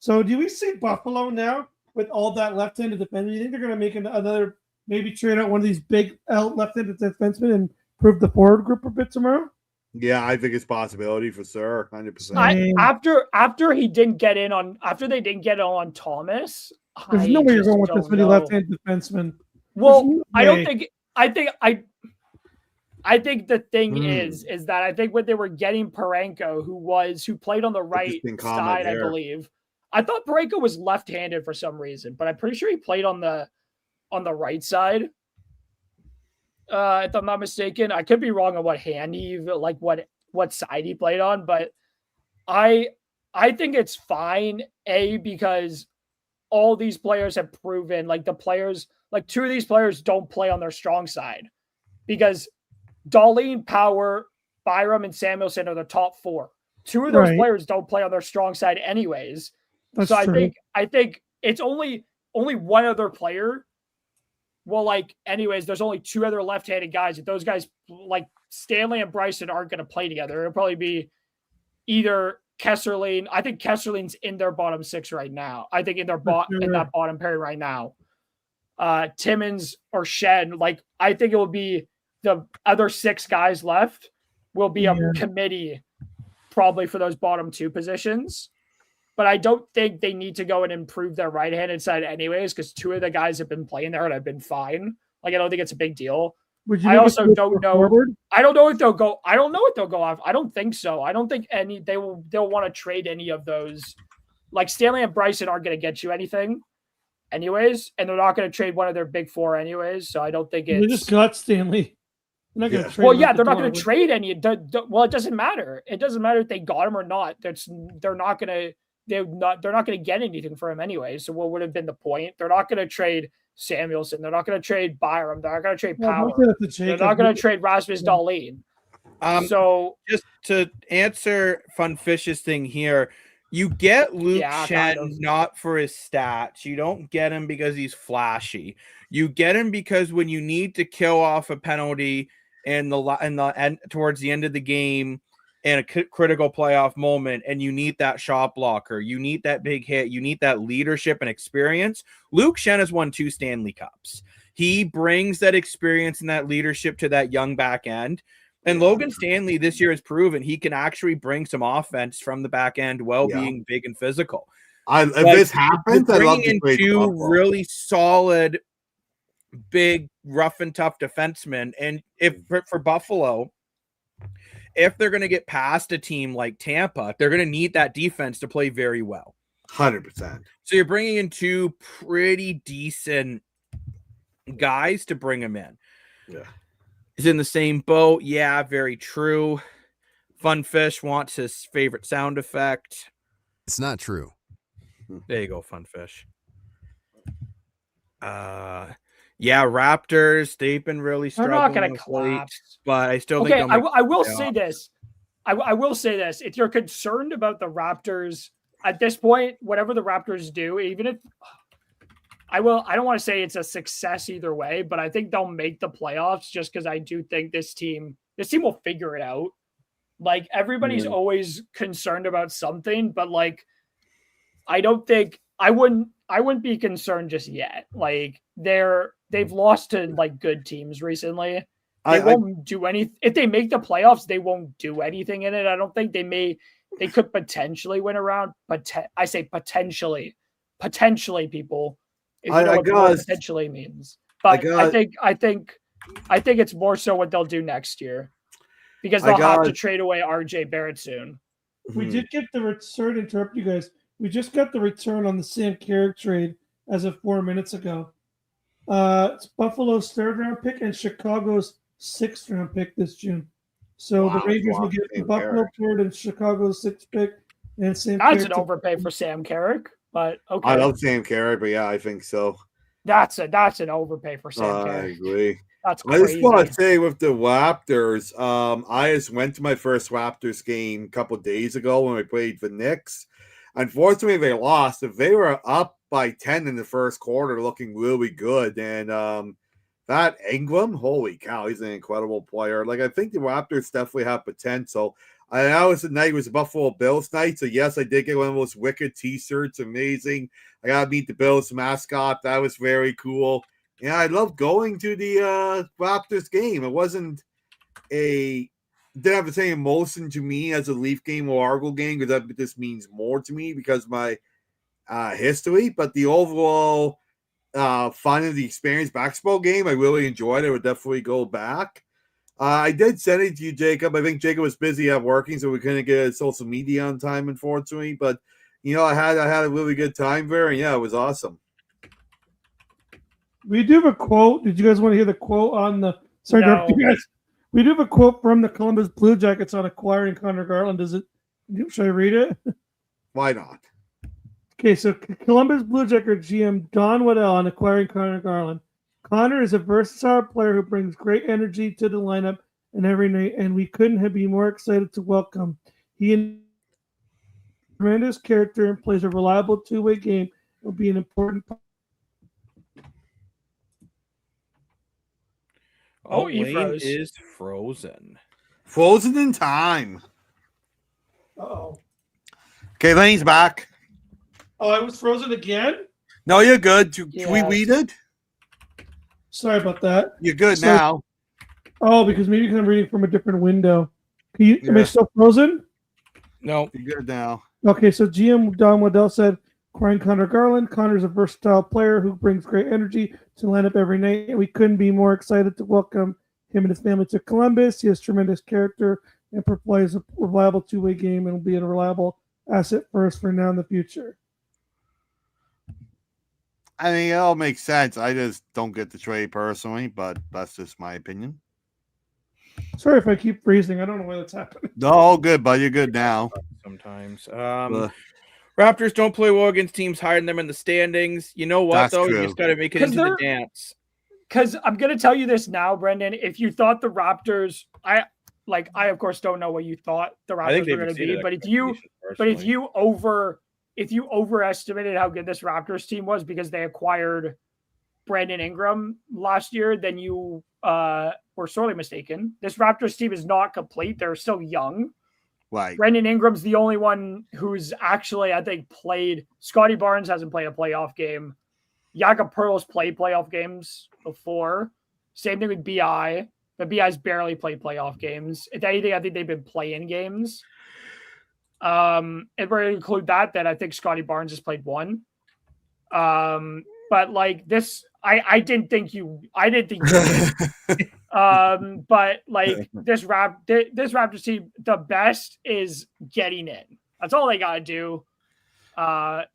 So do we see Buffalo now with all that left-handed defenseman? Do you think they're going to make another, maybe trade out one of these big left-handed defensemen and improve the forward group a bit tomorrow? Yeah, I think it's a possibility for sure, 100%. After they didn't get in on Thomas, there's no way you're going with this many left-handed defensemen. Well, I don't think. I think the thing is that I think when they were getting Parenko, who played on the right side, I believe. I thought Parenko was left-handed for some reason, but I'm pretty sure he played on the right side. If I'm not mistaken, I could be wrong on what hand what side he played on, but I think it's fine. Because all these players have proven, like the players, like two of these players don't play on their strong side because Dahlin, Power, Byram, and Samuelson are the top 4. Two of those players don't play on their strong side anyways. That's so true. I think it's only one other player. Well, like, anyways, there's only 2 other left-handed guys. If those guys, like Stanley and Bryson, aren't going to play together, it'll probably be either Kesselring. I think Kesserling's in their bottom 6 right now. I think in that bottom pair right now. Timmins or Shen. Like, I think it will be the other 6 guys left will be a committee probably for those bottom 2 positions. But I don't think they need to go and improve their right-handed side anyways, because 2 of the guys have been playing there and have been fine. Like, I don't think it's a big deal. I also don't know. Forward? I don't know if they'll go. I don't know what they'll go off. I don't think so. I don't think they'll want to trade any of those. Like, Stanley and Bryson aren't going to get you anything anyways, and they're not going to trade one of their big 4 anyways. So I don't think it's. They just got Stanley. They're not going to trade any. Well, it doesn't matter. It doesn't matter if they got him or not. They're not going to. They're not going to get anything for him anyway. So what would have been the point? They're not going to trade Samuelson. They're not going to trade Byram. They're not going to trade Power. They're not going to trade Rasmus Dahlin. So just to answer Funfish's thing here, you get Luke Shen not for his stats. You don't get him because he's flashy. You get him because when you need to kill off a penalty in the end towards the end of the game, in a critical playoff moment, and you need that shot blocker, you need that big hit, you need that leadership and experience. Luke Shen has won 2 Stanley Cups. He brings that experience and that leadership to that young back end. And Logan Stanley this year has proven he can actually bring some offense from the back end while being big and physical. If this happens, I'd love to trade 2 really solid, big, rough and tough defensemen. And if for Buffalo, if they're going to get past a team like Tampa, they're going to need that defense to play very well. 100%. So you're bringing in 2 pretty decent guys to bring them in. Yeah. Is in the same boat. Yeah, very true. Funfish wants his favorite sound effect. It's not true. There you go, Funfish. Yeah, Raptors, they've been really struggling. They're not going to collapse. But I still think I will say this. I will say this. If you're concerned about the Raptors at this point, whatever the Raptors do, even if I don't want to say it's a success either way, but I think they'll make the playoffs just because I do think this team will figure it out. Like everybody's always concerned about something, but like I wouldn't be concerned just yet. Like they've lost to like good teams recently. They won't do anything. If they make the playoffs, they won't do anything in it. I don't think they could potentially win around, but I say potentially, people. If you know what potentially means. But I think it's more so what they'll do next year. Because they'll have to trade away RJ Barrett soon. We did get the return, interrupt you guys. We just got the return on the Sam Carrick trade as of 4 minutes ago. It's Buffalo's 3rd round pick and Chicago's 6th round pick this June. So the Rangers will get the Buffalo third and Chicago's 6th pick. And Sam That's an overpay for Sam Carrick, but okay. I love Sam Carrick, but yeah, I think so. That's an overpay for Sam Carrick. I agree. That's crazy. I just want to say with the Raptors, I just went to my first Raptors game a couple of days ago when we played the Knicks. Unfortunately, they lost. If they were up by 10 in the first quarter, looking really good. And that Ingram, holy cow, he's an incredible player. Like, I think the Raptors definitely have potential. I know the night was a Buffalo Bills night, so yes, I did get one of those wicked T-shirts. Amazing. I got to meet the Bills mascot. That was very cool. Yeah, I love going to the Raptors game. It didn't have the same emotion to me as a Leaf game or Argo game because that just means more to me because of my history. But the overall fun of the experience basketball game, I really enjoyed. I would definitely go back. I did send it to you, Jacob. I think Jacob was busy at working, so we couldn't get social media on time, unfortunately. But I had a really good time there, and yeah, it was awesome. We do have a quote. Did you guys want to hear the quote on the? Sorry, no. You guys. We do have a quote from the Columbus Blue Jackets on acquiring Connor Garland. Should I read it? Why not? Okay, so Columbus Blue Jacket GM Don Waddell on acquiring Connor Garland. Connor is a versatile player who brings great energy to the lineup and every night, and we couldn't be more excited to welcome. He is a tremendous character and plays a reliable two-way game. Will be an important part. Wayne is frozen. Frozen in time. Uh-oh. Okay, Lane's back. Oh, I was frozen again? No, you're good. Can we read it? Sorry about that. You're good now. Oh, because maybe I'm reading from a different window. Am I still frozen? No. You're good now. Okay, so GM Don Waddell said, acquiring Connor Garland. Connor's a versatile player who brings great energy to the lineup every night, and we couldn't be more excited to welcome him and his family to Columbus. He has tremendous character and plays a reliable two-way game and will be a reliable asset for us for now in the future. I mean, it all makes sense. I just don't get the trade personally, but that's just my opinion. Sorry if I keep freezing. I don't know why that's happening. No, all good, bud. You're good now. Sometimes. Raptors don't play well against teams higher than them in the standings. You know what, That's though? true. You just got to make it into the dance. Because I'm going to tell you this now, Brendan. If you thought the Raptors, I of course don't know what you thought the Raptors were going to be, but if you overestimated how good this Raptors team was because they acquired Brandon Ingram last year, then you were sorely mistaken. This Raptors team is not complete. They're still young. Right. Brandon Ingram's the only one who's actually, I think, played. Scotty Barnes hasn't played a playoff game. Jakob Perl's played playoff games before. Same thing with BI. But BI's barely played playoff games. If anything, I think they've been playing games. If we're going to include that, then I think Scotty Barnes has played one. But like this, I didn't think you did. But like this Raptors team, the best is getting in. That's all they got to do. But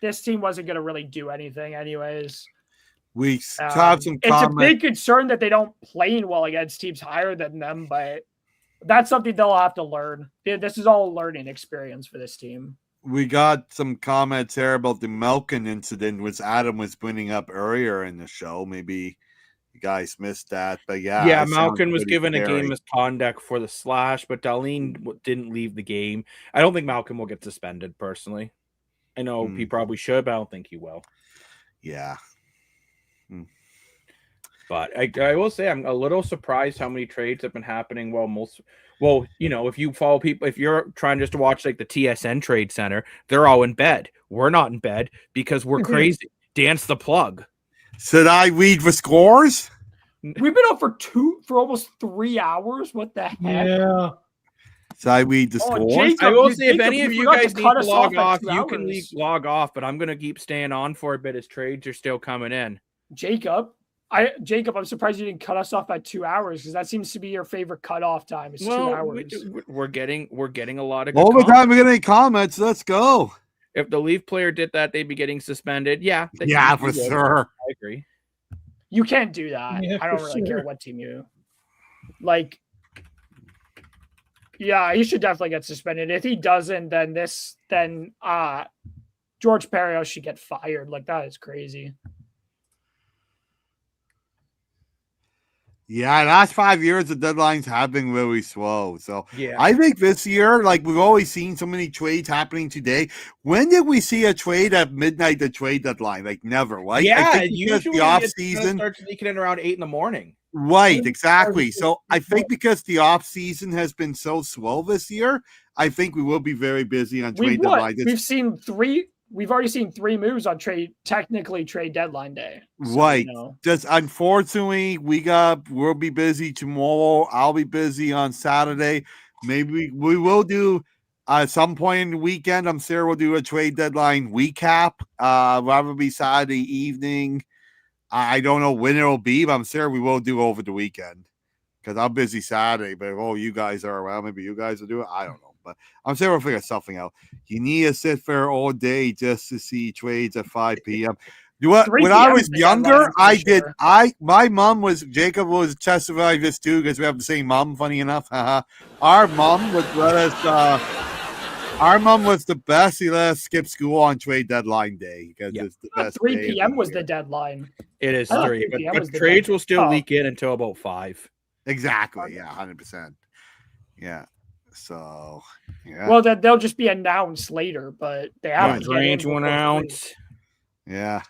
this team wasn't going to really do anything anyways. We have some It's a big concern that they don't play well against teams higher than them, but that's something they'll have to learn. This is all a learning experience for this team. We got some comments here about the Malkin incident, which Adam was bringing up earlier in the show. Maybe you guys missed that, but yeah, Malkin was given a game misconduct for the slash, but Darlene didn't leave the game. I don't think Malkin will get suspended personally. I know he probably should, but I don't think he will. Yeah. But I will say I'm a little surprised how many trades have been happening. Well, if you follow people, if you're trying just to watch like the TSN Trade Center, they're all in bed. We're not in bed because we're crazy. Dance the plug. Should I read the scores? We've been up for almost 3 hours. What the heck? Yeah. Should I read the scores? Jacob, I will say, if any of you guys need to log off, you can log off, but I'm going to keep staying on for a bit as trades are still coming in. Jacob, I'm surprised you didn't cut us off at 2 hours because that seems to be your favorite cutoff time. Is 2 hours. We're getting a lot of. All the time we get any comments. Let's go. If the Leaf player did that, they'd be getting suspended. Yeah, for sure. I agree. You can't do that. Yeah, I don't really care what team you like. Yeah, he should definitely get suspended. If he doesn't, then George Perio should get fired. Like, that is crazy. Yeah, last 5 years the deadlines have been really slow. So yeah, I think this year, like we've always seen so many trades happening today. When did we see a trade at midnight, the trade deadline? Like never, right? Yeah, I think usually the off season starts leaking in around 8 a.m. Right, exactly. So I think because the off season has been so slow this year, I think we will be very busy on trade deadline. We've already seen 3 moves on trade deadline day. So, right. Just unfortunately, we'll be busy tomorrow. I'll be busy on Saturday. Maybe we will do at some point in the weekend. I'm sure we'll do a trade deadline recap. Rather be Saturday evening. I don't know when it'll be, but I'm sure we will do over the weekend because I'm busy Saturday. But you guys are around, maybe you guys will do it. I don't know. But I'm sure we'll figure something out. You need to sit there all day just to see trades at 5 p.m. When I was younger, my mom was, Jacob was testified this too, because we have the same mom, funny enough. Our mom would let us, our mom was the best. She let us skip school on trade deadline day because it's the best. 3 p.m. was the deadline. It is 3, but trades will still leak in until about 5. Exactly. Yeah, 100%. Yeah. So, yeah. Well, that they'll just be announced later, but they haven't. Range one out. Yeah.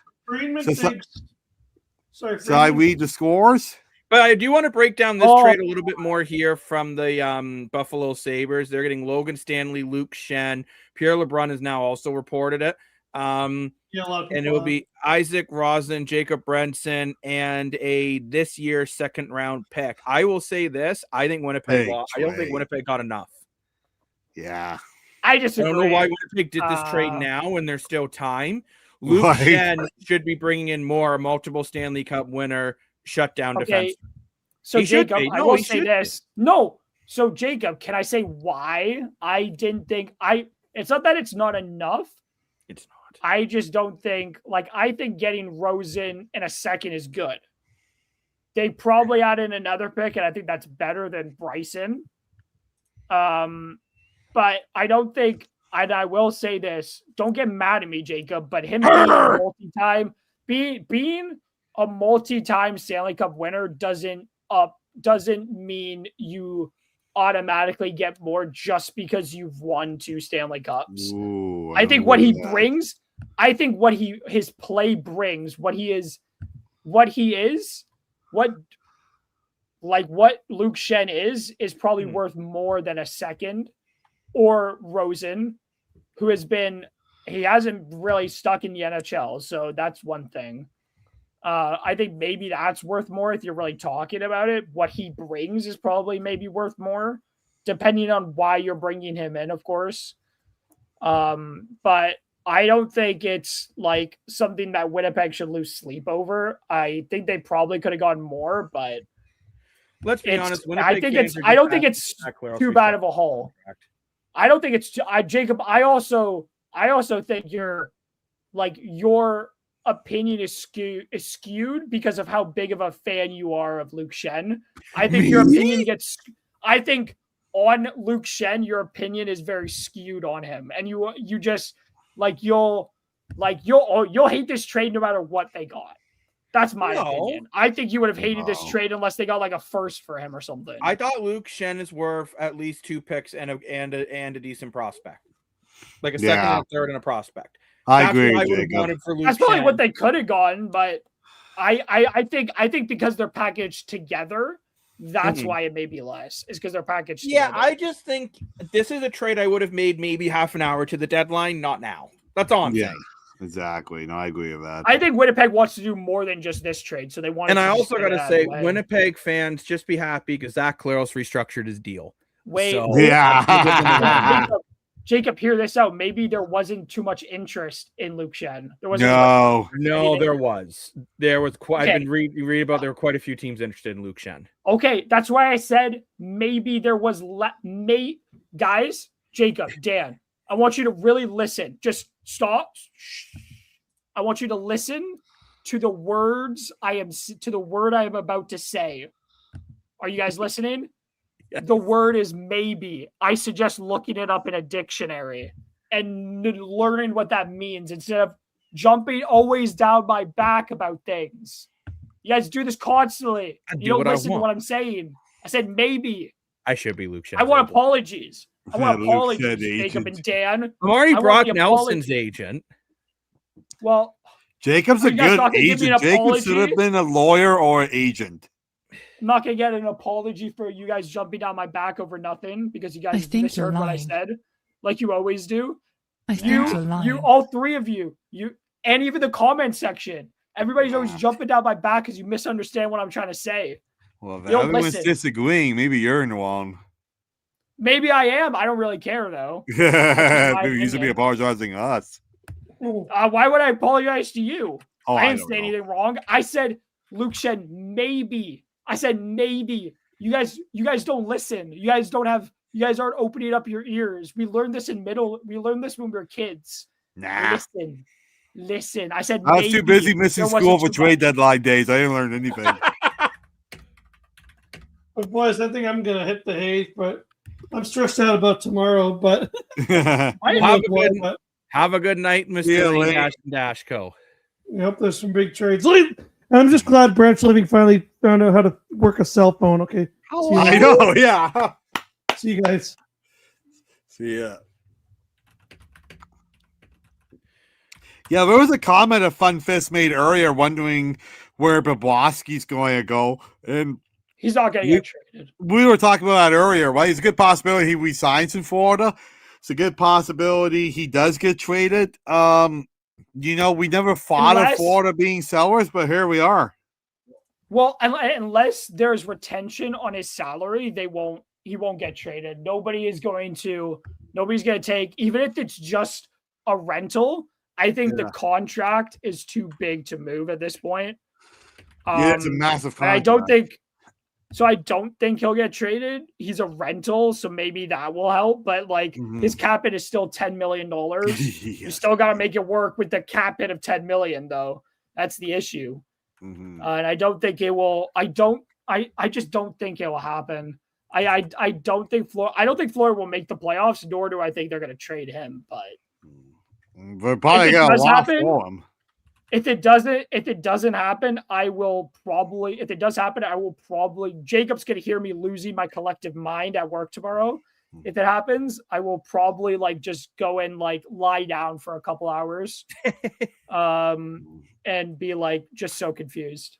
So I read the scores. But I do want to break down this trade a little bit more here from the Buffalo Sabres. They're getting Logan Stanley, Luke Schenn. Pierre LeBrun has now also reported it. And it will be Isaac Rosen, Jacob Brenson, and a this year second round pick. I will say this: I think Winnipeg. I don't think Winnipeg got enough. Yeah, I don't know why Winnipeg did this trade now when there's still time. Luke Schenn should be bringing in more multiple Stanley Cup winner shutdown defense. So Jacob, I will say this. No, so Jacob, can I say why I didn't think it's not that it's not enough. It's not. I just don't think, I think getting Rosen in a second is good. They probably add in another pick, and I think that's better than Bryson. But I don't think, and I will say this, don't get mad at me, Jacob, but him being a multi-time Stanley Cup winner doesn't mean you automatically get more just because you've won 2 Stanley Cups. Ooh, I think what he brings, his play brings, what Luke Schenn is probably worth more than a second, or Rosen, who he hasn't really stuck in the NHL. So that's one thing. I think maybe that's worth more if you're really talking about it. What he brings is probably maybe worth more, depending on why you're bringing him in, of course. But I don't think it's something that Winnipeg should lose sleep over. I think they probably could have gotten more, but let's be honest. I don't think it's too bad of a haul. I don't think it's Jacob. I also think your opinion is skewed because of how big of a fan you are of Luke Schenn. I think your opinion on Luke Schenn, your opinion is very skewed on him, and you just you'll hate this trade no matter what they got. That's my opinion. I think you would have hated this trade unless they got a first for him or something. I thought Luke Schenn is worth at least 2 picks and a decent prospect, like a second and a third and a prospect. I agree. What I would have wanted for Luke. That's probably what they could have gone, but I think because they're packaged together, that's why it may be less. Is because they're packaged together. I just think this is a trade I would have made maybe half an hour to the deadline, not now. That's all I'm saying. Exactly. No, I agree with that. I think Winnipeg wants to do more than just this trade, so they want. And I also got to say, Winnipeg fans, just be happy because Zach Claros restructured his deal. Wait, so, Jacob, hear this out. Maybe there wasn't too much interest in Luke Schenn. There wasn't. There was. There was quite. Okay. I've been reading about there were quite a few teams interested in Luke Schenn. Okay, that's why I said maybe there was. Guys, Jacob, Dan, I want you to really listen. Just stop. I want you to listen to the words I am about to say. Are you guys listening? Yes. The word is maybe. I suggest looking it up in a dictionary and learning what that means instead of jumping always down my back about things. You guys do this constantly. You don't listen to what I'm saying. I said maybe. I should be Luke Schenn. I want apologies. I want apologies, Jacob and Dan. I'm already Brock Nelson's agent. Well, Jacob's a good agent. Jacob should have been a lawyer or an agent. I'm not going to get an apology for you guys jumping down my back over nothing because you guys misheard what I said, like you always do. You, all three of you, and even the comment section, everybody's always jumping down my back because you misunderstand what I'm trying to say. Well, if everyone's disagreeing, maybe you're in the wrong. Maybe I am. I don't really care, though. Maybe you should be apologizing to us. Why would I apologize to you? I didn't say anything wrong. I said Luke Schenn maybe. I said maybe. You guys don't listen. You guys aren't opening up your ears. We learned this when we were kids. Nah. Listen. I said I was too busy missing school for trade deadline days. I didn't learn anything. But boys, I think I'm gonna hit the hay, but I'm stressed out about tomorrow. But have a good night, Mr. Dashco. Yep, there's some big trades. I'm just glad Branch Living finally found out how to work a cell phone. Okay. I know, yeah. See you guys. See ya. Yeah, there was a comment a Fun Fist made earlier wondering where Bobrovsky's going to go. And he's not going to get traded. We were talking about that earlier, right? It's a good possibility he resigns in Florida. It's a good possibility he does get traded. We never thought of Florida being sellers, but here we are. Well, unless there's retention on his salary, he won't get traded. Nobody's going to take, even if it's just a rental. I think the contract is too big to move at this point. It's a massive contract. I don't think he'll get traded. He's a rental, so maybe that will help. But his cap hit is still $10 million. Yes. You still got to make it work with the cap hit of $10 million, though. That's the issue. And I don't think it will. I just don't think it will happen. I don't think Florida will make the playoffs, nor do I think they're going to trade him. But they're probably got a lot for him. If it doesn't happen, I will probably. Jacob's gonna hear me losing my collective mind at work tomorrow. If it happens, I will probably just go and lie down for a couple hours, and be just so confused.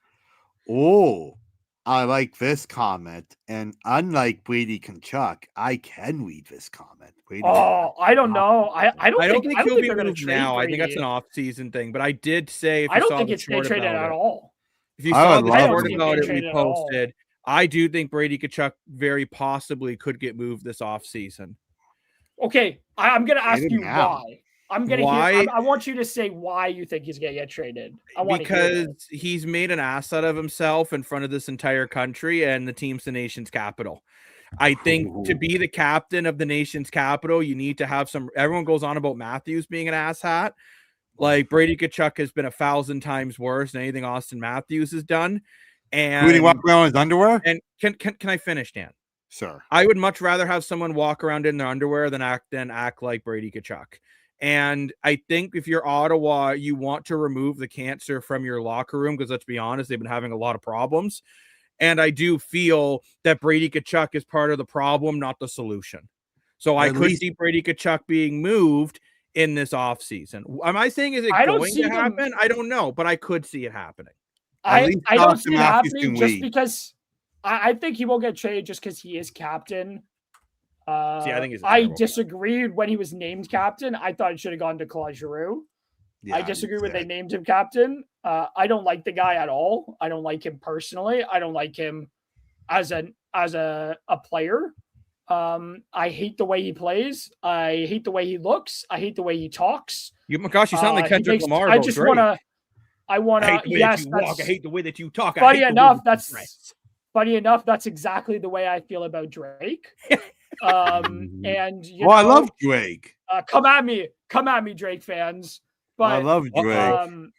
Oh, I like this comment, and unlike Brady Tkachuk, I can read this comment. I don't know. I don't think he'll be they're going to trade now. Brady. I think that's an off-season thing. But I did say, I don't think it's traded at all. If you saw the report about it we posted, I do think Brady Tkachuk very possibly could get moved this off-season. Okay, I'm going to ask you why. I want you to say why you think he's going to get traded. Because he's made an ass out of himself in front of this entire country, and the team's the nation's capital. I think to be the captain of the nation's capital, you need to have everyone goes on about Matthews being an asshat. Brady Tkachuk has been 1,000 times worse than anything Austin Matthews has done. And would he walk around in his underwear? And can I finish, Dan? Sir. I would much rather have someone walk around in their underwear than act like Brady Tkachuk. And I think if you're Ottawa, you want to remove the cancer from your locker room because let's be honest, they've been having a lot of problems. And I do feel that Brady Tkachuk is part of the problem, not the solution. So I could see Brady Tkachuk being moved in this offseason. Am I saying is it going to happen? I don't know, but I could see it happening. I don't see it happening just because I think he won't get traded just because he is captain. See, I think I disagreed when he was named captain. I thought it should have gone to Claude Giroux. Yeah, I disagree when they named him captain. I don't like the guy at all. I don't like him personally. I don't like him as a player. I hate the way he plays. I hate the way he looks. I hate the way he talks. You sound like Kendrick Lamar. I just want to. Yes, I hate the way that you talk. Funny enough, that's exactly the way I feel about Drake. And I love Drake. Come at me, Drake fans. But I love Drake.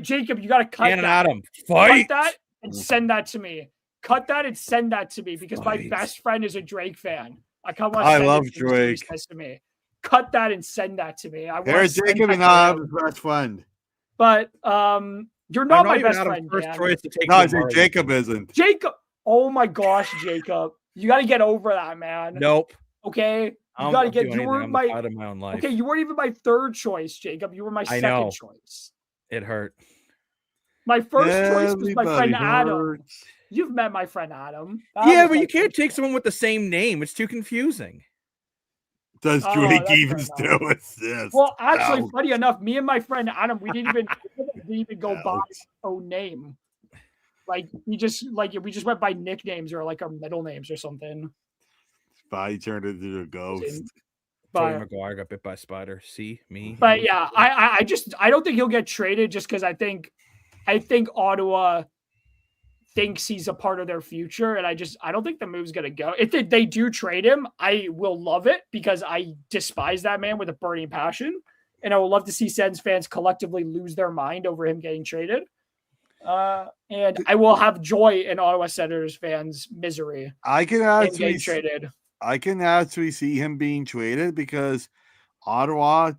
Jacob, you got to cut Adam, fight that and send that to me. Cut that and send that to me because my best friend is a Drake fan. I love Drake. He says to me, cut that and send that to me. Jacob and I'm his best friend. But you're not my best friend. First choice to take Jacob isn't. Jacob. Oh my gosh, Jacob. You got to get over that, man. Nope. Okay. You got to get. You were out of my own life. Okay, you weren't even my third choice, Jacob. You were my second choice. It hurt. My first choice was my friend Adam. You've met my friend Adam. Yeah, but you can't take someone with the same name. It's too confusing. Does Drake even still exist? Well, actually, funny enough, me and my friend Adam, we didn't even go by our own name. Like we just went by nicknames or like our middle names or something. Body turned into a ghost. Troy McGuire got bit by a spider. See me. But yeah, I don't think he'll get traded just because I think Ottawa thinks he's a part of their future, and I don't think the move's gonna go. If they do trade him, I will love it because I despise that man with a burning passion, and I would love to see Sens fans collectively lose their mind over him getting traded. And I will have joy in Ottawa Senators fans' misery. I can actually see him being traded because Ottawa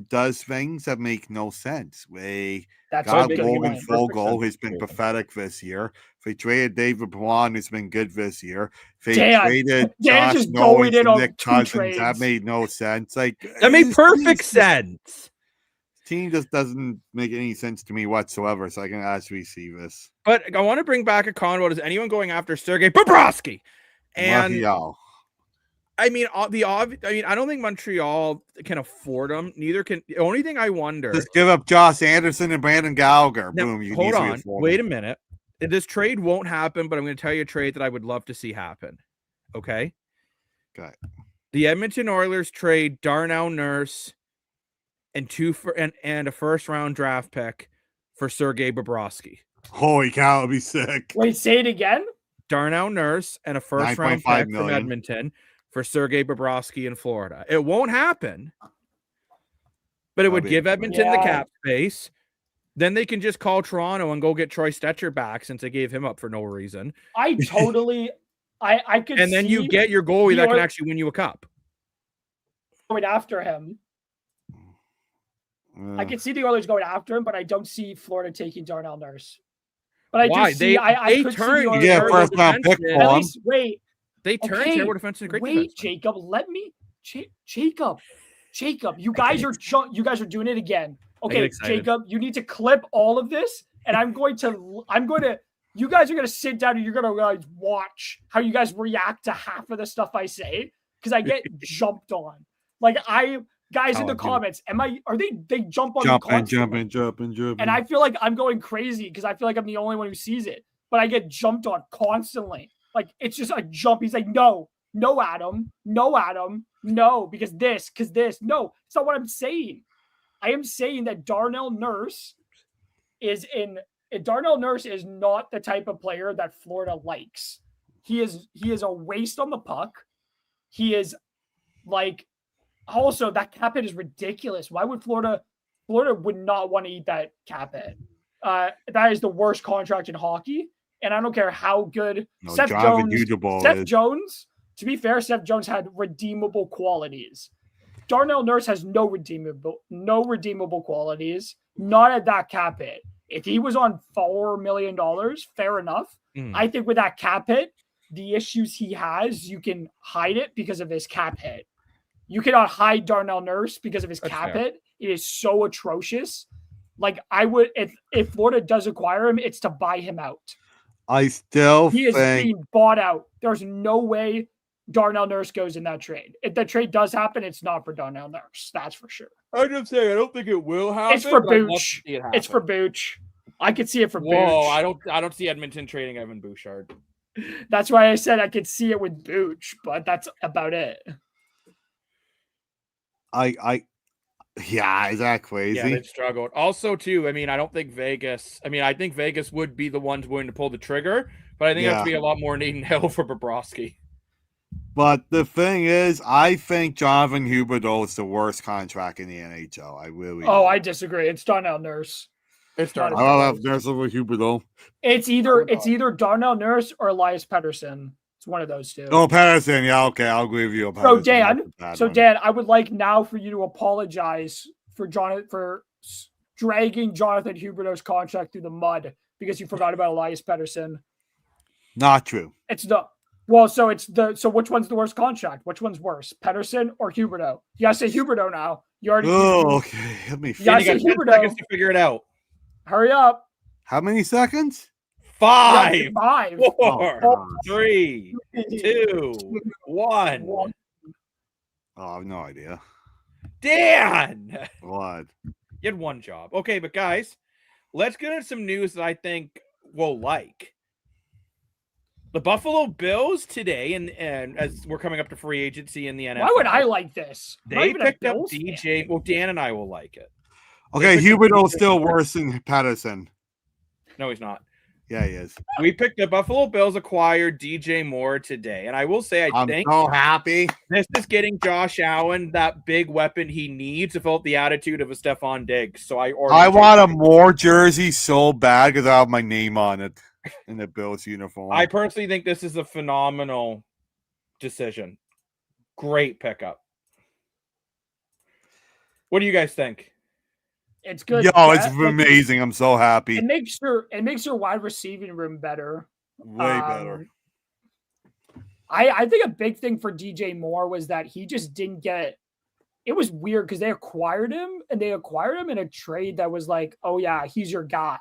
does things that make no sense. Logan Fogle has been pathetic this year. They traded David Perron, who's been good this year. They traded Josh Nolan and Nick Cousins. That made no sense. That made perfect sense. Team just doesn't make any sense to me whatsoever, so I can actually see this. But I want to bring back a convo. Is anyone going after Sergei Bobrovsky? And I mean, I don't think Montreal can afford him. Neither can. The only thing I wonder. Just give up Josh Anderson and Brandon Gallagher. Now, boom. Hold on. Wait a minute. This trade won't happen, but I'm going to tell you a trade that I would love to see happen. Okay. Okay. The Edmonton Oilers trade Darnell Nurse and a first-round draft pick for Sergei Bobrovsky. Holy cow, it'd be sick. Wait, say it again. Darnell Nurse and a first-round pick from Edmonton for Sergei Bobrovsky in Florida. It won't happen, but it would give Edmonton the cap space. Then they can just call Toronto and go get Troy Stetcher back since they gave him up for no reason. I could. And then you get your goalie that can actually win you a cup. Going after him. I can see the Oilers going after him, but I don't see Florida taking Darnell Nurse. But I do see. I could turn. See the first round pick for him. Wait. They turned Taylor defense into a great defenseman. Jacob. Let me. Jacob. You guys are doing it again. Okay, Jacob. You need to clip all of this, and I'm going to. You guys are going to sit down and you're going to watch how you guys react to half of the stuff I say because I get jumped on. Guys in the comments, they jump on the comments. Jumping. And I feel like I'm going crazy because I feel like I'm the only one who sees it. But I get jumped on constantly. Like, it's just a jump. He's like, no, Adam, no, because this. No, it's not what I'm saying. I am saying that Darnell Nurse is not the type of player that Florida likes. He is a waste on the puck. He is like, also, that cap hit is ridiculous. Why would Florida would not want to eat that cap hit? That is the worst contract in hockey. And I don't care how good Seth Jones, to be fair, Seth Jones had redeemable qualities. Darnell Nurse has no redeemable qualities, not at that cap hit. If he was on $4 million, fair enough. I think with that cap hit, the issues he has, you can hide it because of his cap hit. you cannot hide Darnell Nurse because of his cap fair. hit. It is so atrocious. Like I would, if Florida does acquire him, it's to buy him out. I still He is think being bought out. There's no way Darnell Nurse goes in that trade. If that trade does happen, it's not for Darnell Nurse. That's for sure. I'm just saying, I don't think it will happen. It's for but I'd love to Booch. see it happen. It's for Booch. I could see it for Booch. I don't see Edmonton trading Evan Bouchard. That's why I said I could see it with Booch, but that's about it. Yeah, is that crazy? Yeah, they've struggled. Also, too, I mean, I think Vegas would be the ones willing to pull the trigger, but I think it has to be a lot more Nathan Hill for Bobrovsky. But the thing is, I think Jonathan Huberdeau is the worst contract in the NHL. I really do. I disagree. It's Darnell Nurse. It's Darnell. I don't have Nurse over Huberdeau. It's either Darnell Nurse or Elias Pettersson. It's one of those two. Oh, Pettersson. Yeah, okay. I'll agree with you. Dan, I would like now for you to apologize for dragging Jonathan Huberdeau's contract through the mud because you forgot about Elias Pettersson. Not true. So which one's the worst contract? Which one's worse, Pettersson or Huberdeau? You gotta say Huberdeau now. You already. Oh, okay. Let me. You gotta say 10 Huberdeau. seconds to figure it out. Hurry up. How many seconds? 5, 5, 4, 3, 2, 1. Oh, I have no idea. Dan! What? You had one job. Okay, but guys, let's get into some news that I think we'll like. The Buffalo Bills today, and as we're coming up to free agency in the NFL. Why would I like this? They picked up DJ. Well, Dan and I will like it. Okay, Huberdeau's still worse than Pettersson. No, he's not. Yeah, he is. We picked the Buffalo Bills acquired DJ Moore today, and I will say I'm so happy. This is getting Josh Allen that big weapon he needs to fill out the attitude of a Stephon Diggs. So I want a Moore jersey so bad because I have my name on it in the Bills uniform. I personally think this is a phenomenal decision. Great pickup. What do you guys think? It's good. Yo, it's amazing. I'm so happy. It makes your wide receiving room better. Way better. I think a big thing for DJ Moore was that he just didn't get. It was weird because they acquired him and they acquired him in a trade that was like, oh yeah, he's your guy,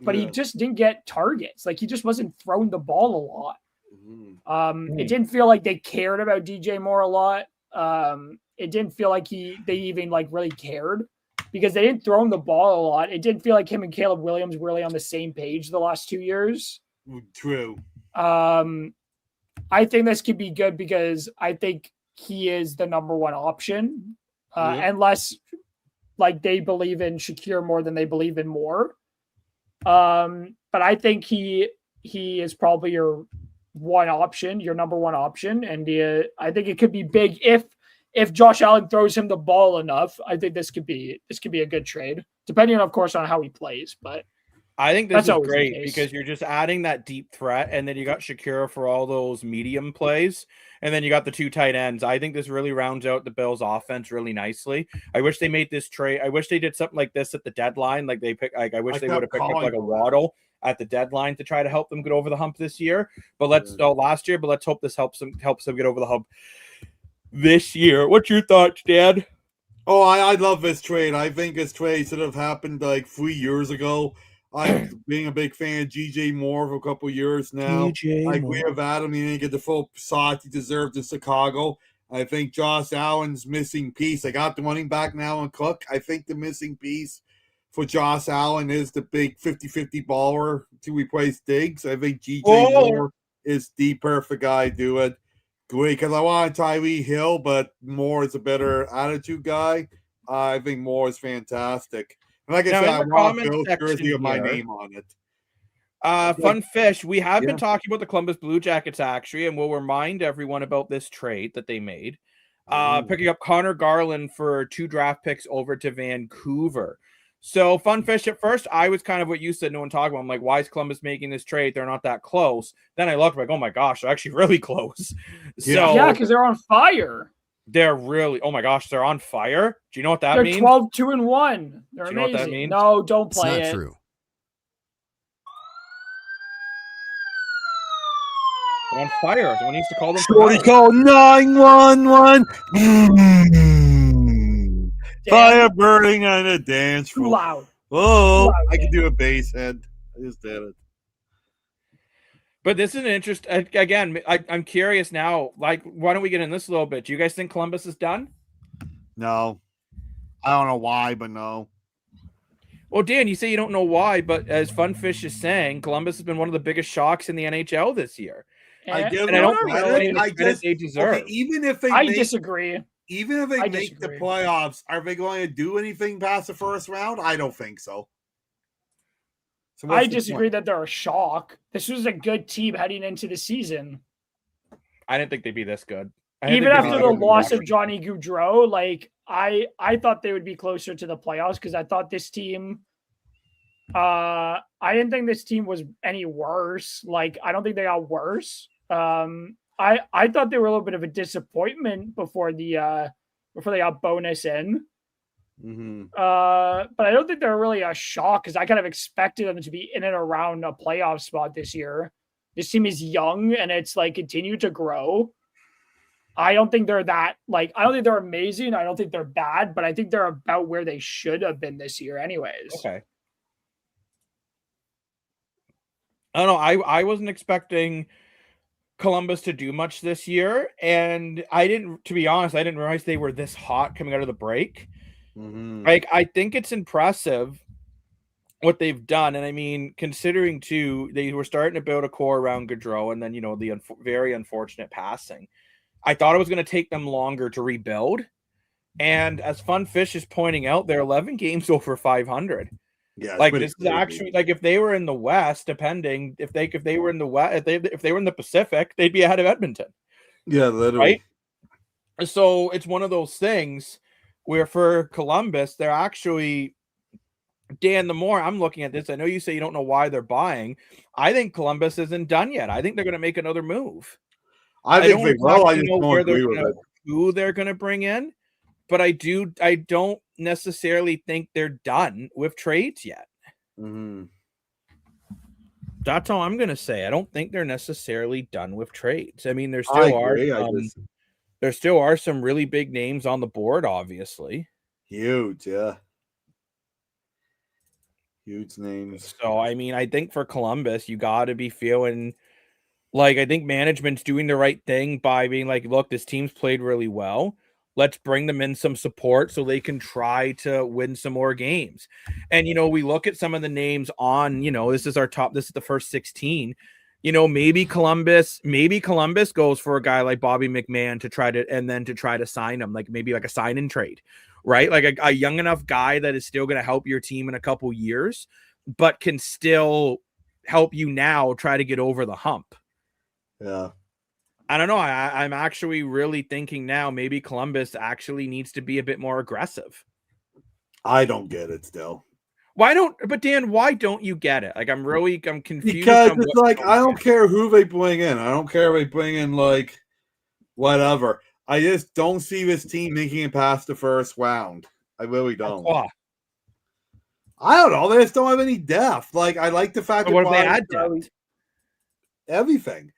but he just didn't get targets. Like he just wasn't throwing the ball a lot. It didn't feel like they cared about DJ Moore a lot. It didn't feel like they even like really cared. Because they didn't throw him the ball a lot. It didn't feel like him and Caleb Williams were really on the same page the last 2 years. True. I think this could be good because I think he is the number one option. Unless like they believe in Shakir more than they believe in Moore. But I think he is probably your number one option. And I think it could be big if Josh Allen throws him the ball enough. I think this could be a good trade, depending on, of course, on how he plays. But I think this is great because you're just adding that deep threat, and then you got Shakira for all those medium plays, and then you got the 2 tight ends. I think this really rounds out the Bills' offense really nicely. I wish they made this trade. I wish they did something like this at the deadline. Like I wish they would have picked up like a Waddle at the deadline to try to help them get over the hump this year. But let's hope this helps them get over the hump this year. What's your thoughts, Dad? Oh, I love this trade. I think this trade should have happened like 3 years ago. I'm being a big fan of DJ Moore for a couple years now. I agree with Adam. He didn't get the full shot he deserved in Chicago. I think Josh Allen's missing piece. I got the running back now in Cook. I think the missing piece for Josh Allen is the big 50-50 baller to replace Diggs. I think DJ Moore is the perfect guy to do it. Great, because I want Tyreek Hill, but Moore is a better attitude guy. I think Moore is fantastic. And like I said, I want Bill's jersey with my name on it. Fun fish. We have been talking about the Columbus Blue Jackets, actually, and we'll remind everyone about this trade that they made. Picking up Connor Garland for 2 draft picks over to Vancouver. So, fun fish at first, I was kind of what you said, no one talked about. I'm like, why is Columbus making this trade? They're not that close. Then I looked like, oh my gosh, they're actually really close. Yeah, because they're on fire. They're really, oh my gosh, they're on fire. Do you know what that means? They're 12-2-1. They're amazing. Do you know what that means? No, don't play it. It's not true. on fire. Someone needs to call them. Shorty call 911. Fire burning on a dance floor. Too loud. Oh, Too loud, I can do a bass head. I just did it. But this is an interest. Again, I'm curious now. Like, why don't we get in this a little bit? Do you guys think Columbus is done? No. I don't know why, but no. Well, Dan, you say you don't know why, but as Funfish is saying, Columbus has been one of the biggest shocks in the NHL this year. I give and I don't really, think they deserve. Okay, even if they disagree. Even if they make the playoffs, are they going to do anything past the first round? I don't think so. I disagree that they're a shock. This was a good team heading into the season. I didn't think they'd be this good. Even after the loss of Johnny Gaudreau, like I thought they would be closer to the playoffs because I thought this team. I didn't think this team was any worse. Like I don't think they got worse. I thought they were a little bit of a disappointment before they got bonus in. Mm-hmm. But I don't think they're really a shock because I kind of expected them to be in and around a playoff spot this year. This team is young and it's like continued to grow. I don't think they're that I don't think they're amazing. I don't think they're bad, but I think they're about where they should have been this year anyways. Okay. I don't know. I wasn't expecting Columbus to do much this year. And to be honest, I didn't realize they were this hot coming out of the break. Mm-hmm. Like, I think it's impressive what they've done. And I mean, considering too, they were starting to build a core around Gaudreau and then, the very unfortunate passing. I thought it was going to take them longer to rebuild. And as Funfish is pointing out, they're 11 games over 500. Yeah, like this is actually like if they were in the West, if they were in the West, if they were in the Pacific, they'd be ahead of Edmonton. Yeah, literally. Right. So it's one of those things where for Columbus, they're actually, Dan, the more I'm looking at this, I know you say you don't know why they're buying. I think Columbus isn't done yet. I think they're going to make another move. I think they will. I just don't agree with it. Who they're going to bring in, but I don't necessarily think they're done with trades yet. Mm-hmm. That's all I'm going to say. I don't think they're necessarily done with trades. I mean, there still are some really big names on the board, obviously. Huge, yeah. Huge names. So, I mean, I think for Columbus, you got to be feeling like I think management's doing the right thing by being like, look, this team's played really well. Let's bring them in some support so they can try to win some more games. And, we look at some of the names on, this is the first 16. Maybe Columbus goes for a guy like Bobby McMahon to try to sign him, like maybe like a sign and trade, right? Like a young enough guy that is still going to help your team in a couple years, but can still help you now try to get over the hump. Yeah. I don't know. I'm actually really thinking now maybe Columbus actually needs to be a bit more aggressive. I don't get it still. But Dan, why don't you get it? Like, I'm confused. Because it's like, I don't care who they bring in. I don't care if they bring in like whatever. I just don't see this team making it past the first round. I really don't. Why? I don't know. They just don't have any depth. Like, I like the fact that what if they add depth? Everything.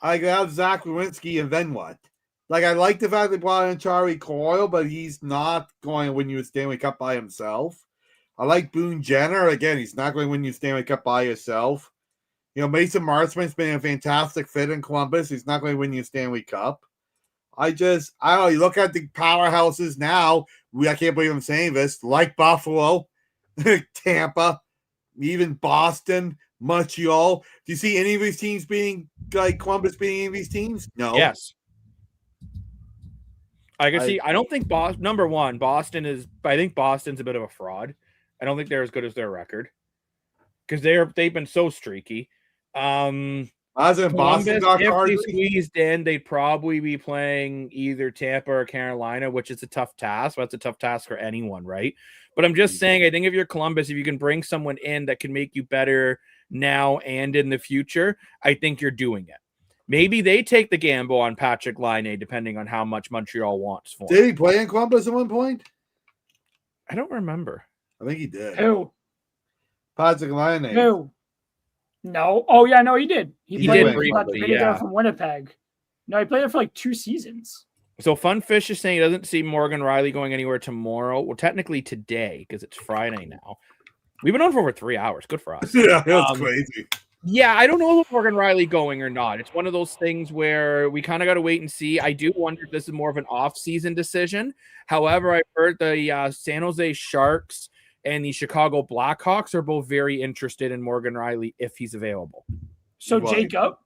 I got Zach Werenski, and then what? Like, I like the fact they brought in Charlie Coyle, but he's not going to win you a Stanley Cup by himself. I like Boone Jenner. Again, he's not going to win you a Stanley Cup by himself. Mason Marchment's been a fantastic fit in Columbus. He's not going to win you a Stanley Cup. I don't know. You look at the powerhouses now. I can't believe I'm saying this. Like Buffalo, Tampa, even Boston, Montreal. Do you see any of these teams beating, like Columbus beating any of these teams? No. Yes. I don't think Boston is. I think Boston's a bit of a fraud. I don't think they're as good as their record because they've been so streaky. Columbus, Boston, if they squeezed in, they'd probably be playing either Tampa or Carolina, which is a tough task. That's a tough task for anyone, right? But I'm just saying, I think if you're Columbus, if you can bring someone in that can make you better now and in the future, I think you're doing it. Maybe they take the gamble on Patrick Laine, depending on how much Montreal wants for him. Did he play in Columbus at one point? I don't remember. I think he did. Who? Patrick Laine. Who? No. Oh yeah, no, he did. He did briefly, there from Winnipeg. No, he played there for like 2 seasons. So Fun Fish is saying he doesn't see Morgan Riley going anywhere tomorrow. Well, technically today, because it's Friday now. We've been on for over 3 hours. Good for us. Yeah, that's crazy. Yeah, I don't know if Morgan Riley going or not. It's one of those things where we kind of got to wait and see. I do wonder if this is more of an off-season decision. However, I've heard the San Jose Sharks and the Chicago Blackhawks are both very interested in Morgan Riley if he's available. So, Jacob.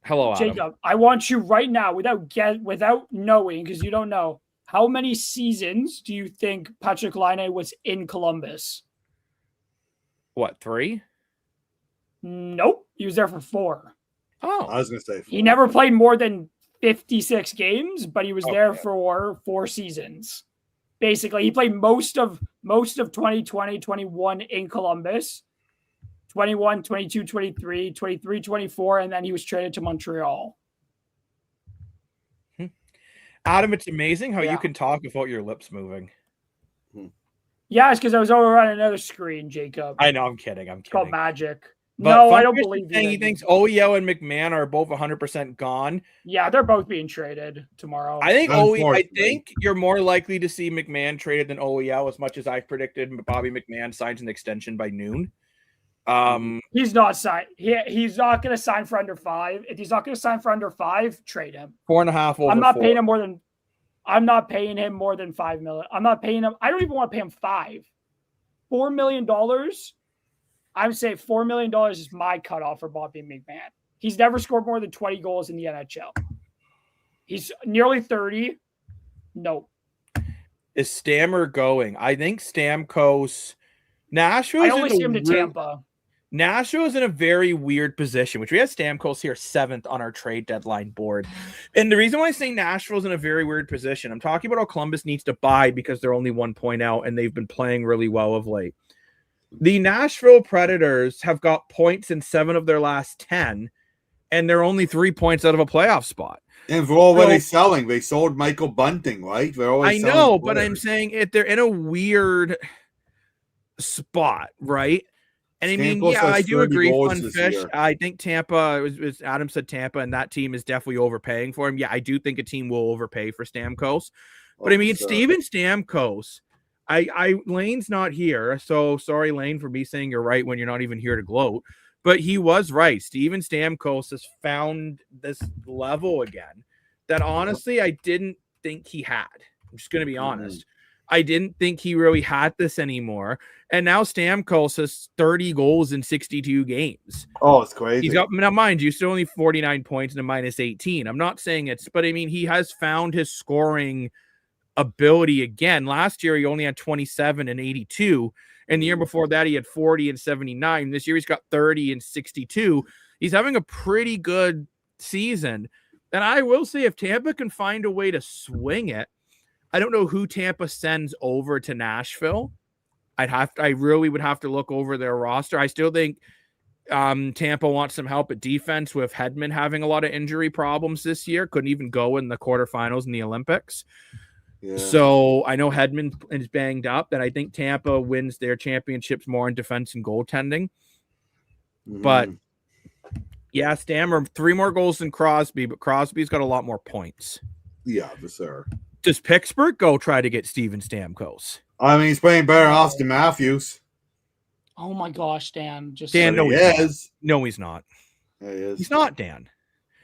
Hello, Adam. Jacob, I want you right now, without knowing, because you don't know, how many seasons do you think Patrick Laine was in Columbus? What, 3? Nope. He was there for 4. Oh. I was going to say 4. He never played more than 56 games, but he was there for 4 seasons. Basically, he played most of 2020, 21 in Columbus. 21, 22, 23, 23, 24, and then he was traded to Montreal. Adam, it's amazing how you can talk without your lips moving. Yeah, it's because I was over on another screen, Jacob. I know, I'm kidding. It's called magic. But no, I don't believe you. He thinks OEL and McMahon are both 100% gone. Yeah, they're both being traded tomorrow. I think you're more likely to see McMahon traded than OEL, as much as I predicted Bobby McMahon signs an extension by noon. He's not signed. He's not going to sign for under 5. If he's not going to sign for under 5, trade him. 4.5 over. I'm not 4. paying him more than. I'm not paying him more than $5 million. I'm not paying him. I don't even want to pay him $4 million. I would say $4 million is my cutoff for Bobby McMahon. He's never scored more than 20 goals in the NHL. He's nearly 30. No. Is Stammer going? I think Stamkos. Nashville. I only see him to Tampa. Nashville is in a very weird position, which we have Stamkos here 7th on our trade deadline board. And the reason why I say Nashville is in a very weird position, I'm talking about how Columbus needs to buy because they're only 1 point out and they've been playing really well of late. The Nashville Predators have got points in 7 of their last 10, and they're only 3 points out of a playoff spot. And they're already selling. They sold Michael Bunting, right? They're always I know, but I'm saying they're in a weird spot, right? And I mean, I do agree. Fun Fish. I think Tampa, was Adam said Tampa, and that team is definitely overpaying for him. Yeah, I do think a team will overpay for Stamkos. But I mean, Steven Stamkos, Lane's not here. So sorry, Lane, for me saying you're right when you're not even here to gloat. But he was right. Steven Stamkos has found this level again that honestly I didn't think he had. I'm just going to be honest. I didn't think he really had this anymore. And now Stamkos has 30 goals in 62 games. Oh, it's crazy. He's got, now mind you, still only 49 points and a -18. I'm not saying but I mean, he has found his scoring ability again. Last year, he only had 27 and 82. And the year before that, he had 40 and 79. This year, he's got 30 and 62. He's having a pretty good season. And I will say, if Tampa can find a way to swing it, I don't know who Tampa sends over to Nashville. I really would have to look over their roster. I still think Tampa wants some help at defense with Hedman having a lot of injury problems this year. Couldn't even go in the quarterfinals in the Olympics. Yeah. So I know Hedman is banged up, and I think Tampa wins their championships more in defense and goaltending. But yeah, Stammer, 3 more goals than Crosby, but Crosby's got a lot more points. Yeah, for sure. Does Pittsburgh go try to get Steven Stamkos? I mean, he's playing better off Austin Matthews. Oh my gosh, Dan! Dan, no, he's not. Yeah, he is. He's not, Dan.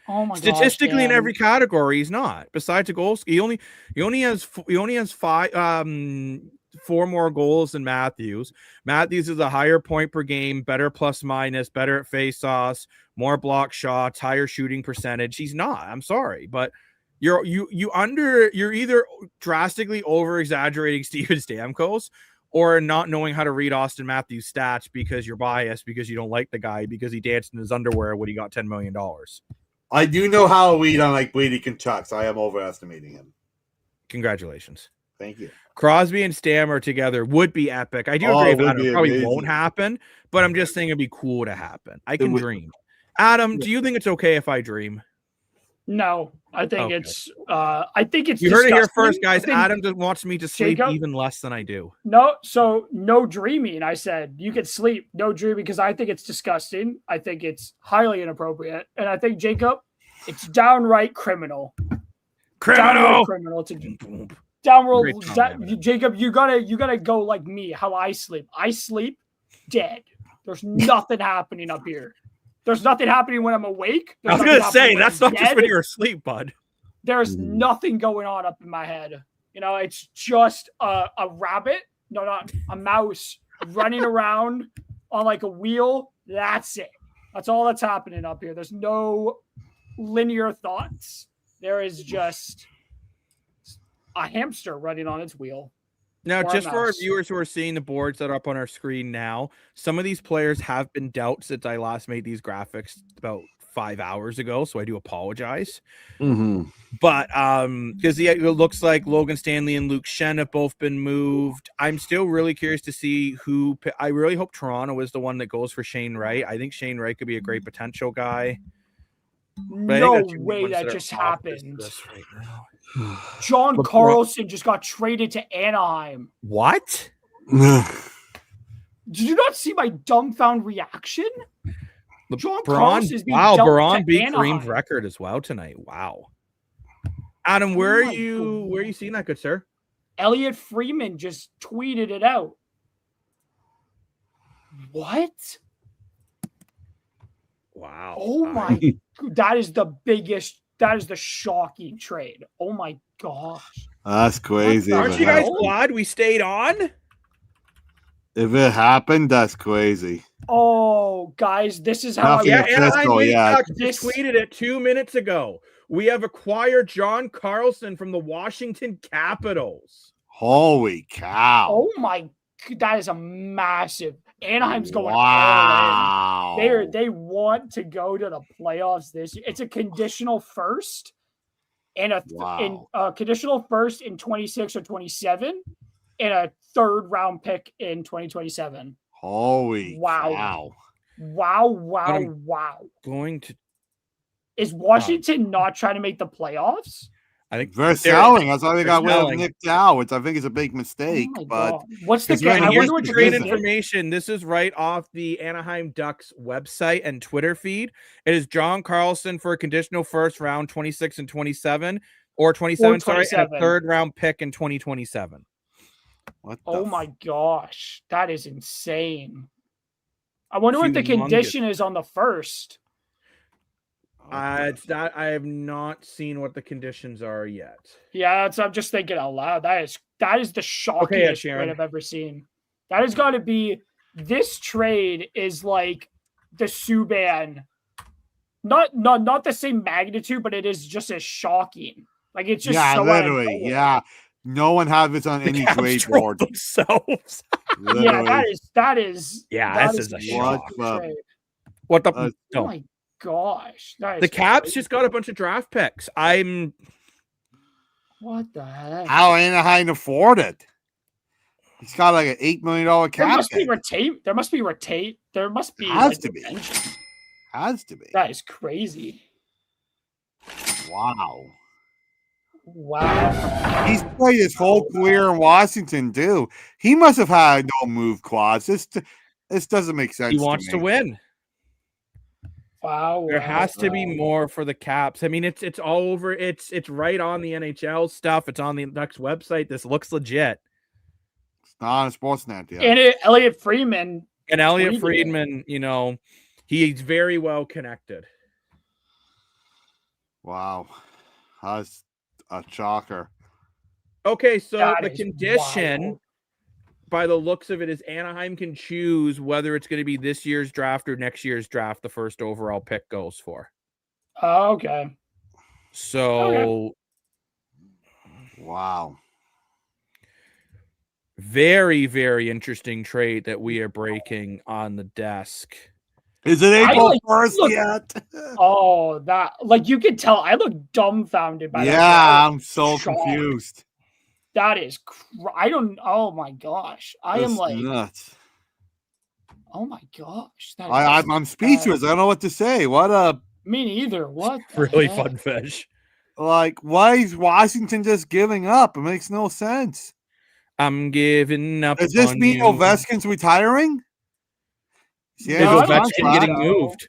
Oh my gosh, statistically in every category, he's not. Besides a goal, he only has 4 more goals than Matthews. Matthews is a higher point per game, better plus minus, better at face-offs, more block shots, higher shooting percentage. He's not. I'm sorry, but you're either drastically over exaggerating Steven Stamkos or not knowing how to read Austin Matthews' stats because you're biased because you don't like the guy because he danced in his underwear when he got $10 million. I do know how to read on like Brady Tkachuk, so I am overestimating him. Congratulations. Thank you. Crosby and Stammer together would be epic. I do agree that it probably won't happen, but I'm just saying it'd be cool to happen. I can dream. Adam, do you think it's okay if I dream? No, I think Okay. it's. I think it's. You heard it here disgusting. first, guys. Adam just wants me to sleep Jacob? even less than I do. No, so no dreaming. I said you could sleep, no dreaming, because I think it's disgusting. I think it's highly inappropriate, and I think Jacob, it's downright criminal. Downright criminal to downright. Jacob, you gotta go like me. How I sleep. I sleep dead. There's nothing happening up here. There's nothing happening when I'm awake. I was gonna say that's not just when you're asleep, bud. There's nothing going on up in my head. You know, it's just a rabbit, no, not a mouse running around on like a wheel. That's it. That's all that's happening up here. There's no linear thoughts. There is just a hamster running on its wheel. Now, just for our viewers who are seeing the boards that are up on our screen now, some of these players have been dealt since I last made these graphics about 5 hours ago, so I do apologize. But because it looks like Logan Stanley and Luke Shen have both been moved. I'm still really curious to see who. I really hope Toronto is the one that goes for Shane Wright. I think Shane Wright could be a great potential guy. But no way that just happened. Right now. John Carlson just got traded to Anaheim. What? Did you not see my dumbfound reaction? John Carlson is being dealt to beat Anaheim. Kareem's record as well tonight. Wow. Adam, where are you seeing that, good sir? Elliot Freeman just tweeted it out. What? Wow. Oh my, that is the shocking trade. Oh my gosh. That's crazy. Aren't you guys glad we stayed on? If it happened, that's crazy. Oh, guys, this is how I just tweeted it 2 minutes ago. We have acquired John Carlson from the Washington Capitals. Holy cow. Oh my, that is a massive. Anaheim's going all in. They want to go to the playoffs this year. It's a conditional first and a conditional first in 26 or 27 and a third round pick in 2027. Holy wow. Wow. Is Washington not trying to make the playoffs? I think they're selling. That's why they got rid of Nick Dow, which I think is a big mistake. What's the here's the trade information? This is right off the Anaheim Ducks website and Twitter feed. It is John Carlson for a conditional first round 26 and 27 or 27, and a third round pick in 2027. Oh my gosh, that is insane. I wonder what the condition is on the first. It's not. I have not seen what the conditions are yet. Yeah, I'm just thinking out loud. That is the shockingest trade I've ever seen. That has got to be. This trade is like the Subban, not the same magnitude, but it is just as shocking. Like it's just literally, No one has this on any trade board themselves. that is this is a shock. What the? Oh my gosh, the Caps just got a bunch of draft picks. What the heck? How Anaheim afford it? He's got like an $8 million cap. There must be. Has to be. Has to be. That is crazy. Wow. He's played his whole career in Washington, too. He must have had no move clause. This doesn't make sense. He wants to win. Wow. There has to be more for the Caps. I mean, it's all over. It's right on the NHL stuff. It's on the Ducks website. This looks legit. It's not on Sportsnet yet. And Elliot Friedman. And Elliot Friedman, he's very well connected. Wow. That's a shocker. Okay, so the condition, by the looks of it, is Anaheim can choose whether it's going to be this year's draft or next year's draft the first overall pick goes for. Oh, okay. So, wow. Very, very interesting trade that we are breaking on the desk. Is it April 1st yet? Oh, you could tell. I look dumbfounded by that. Yeah, I'm so confused. That is, oh my gosh. That's nuts. Oh my gosh. I'm speechless. I don't know what to say. What a Me neither. What? Really fun fish. Like, why is Washington just giving up? It makes no sense. I'm giving up. Does this mean Ovechkin's retiring? Yeah, is Ovechkin getting moved?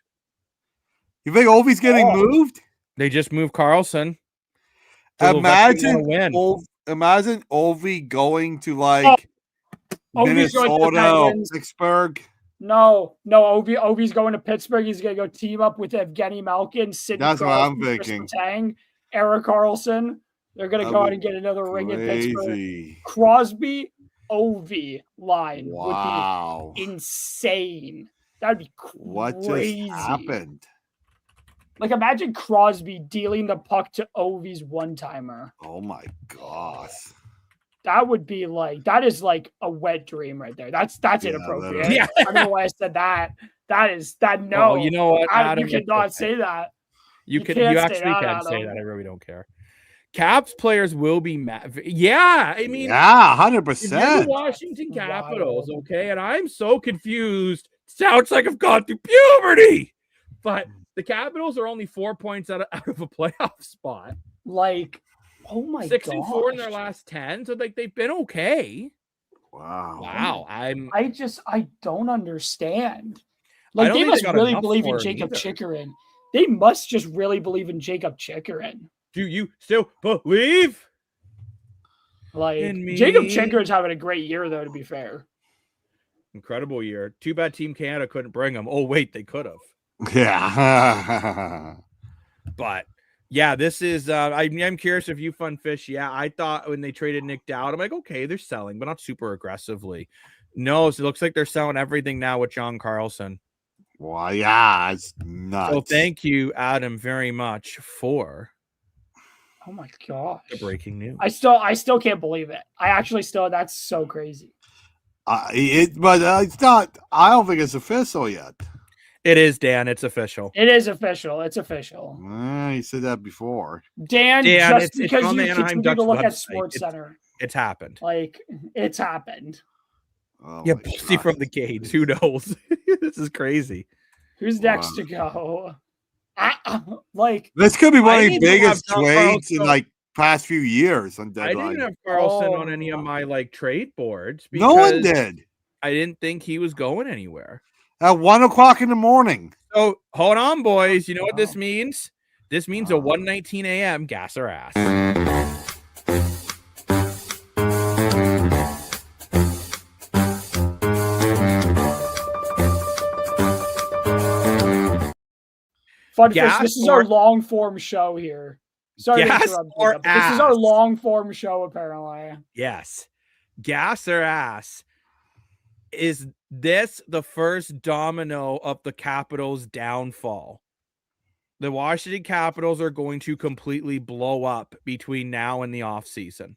You think Ovi's getting moved? They just moved Carlson. Imagine Ovi going to like Minnesota, Pittsburgh. No, Ovi's going to Pittsburgh. He's going to go team up with Evgeny Malkin, Sidney That's Crosby, what I'm thinking. Tang, Erik Karlsson. They're going to go out and get another ring in Pittsburgh. Crosby, Ovi line would be insane. That'd be crazy. What just happened? Like, imagine Crosby dealing the puck to Ovi's one-timer. Oh, my gosh. That would be like, that is like a wet dream right there. That's inappropriate. Yeah. I don't know why I said that. No. Oh, you know what, Adam? You cannot say that. You actually can say that. I really don't care. Caps players will be mad. Yeah, I mean, 100%. The Washington Capitals, okay, and I'm so confused. Sounds like I've gone through puberty, but the Capitals are only 4 points out of a playoff spot. Like, oh my 6-4 in their last 10, so like they've been okay. Wow. I don't understand. Like, they must really believe in Jacob Chikrin. They must just really believe in Jacob Chikrin. Do you still believe? Like, Jacob Chikrin's having a great year, though, to be fair. Incredible year. Too bad Team Canada couldn't bring him. Oh, wait, they could have. Yeah. But, yeah, this is, I'm curious if you fun fish. Yeah, I thought when they traded Nick Dowd, I'm like, okay, they're selling, but not super aggressively. No, so it looks like they're selling everything now with John Carlson. Well, yeah, it's nuts. So thank you, Adam, very much for... Oh my gosh. The breaking news. I still can't believe it. That's so crazy. But it's not, I don't think it's official yet. It is, Dan. It's official. It is official. It's official. You said that before. Dan just because you continue to look at Sports Center. It's happened. Like, it's happened. Oh yeah, see from the cage. Who knows? This is crazy. Who's next to go? Like, this could be one of the biggest trades in like past few years on deadline. I didn't have Carlson on any of my like trade boards. No one did. I didn't think he was going anywhere. At 1:00 in the morning. So hold on, boys. You know what this means? This means a 1:19 a.m. gas or ass. Fun fish, this is our long form show here. Sorry to interrupt you, but this is our long form show, apparently. Yes. Gas or ass. Is this the first domino of the Capitals' downfall? The Washington Capitals are going to completely blow up between now and the offseason.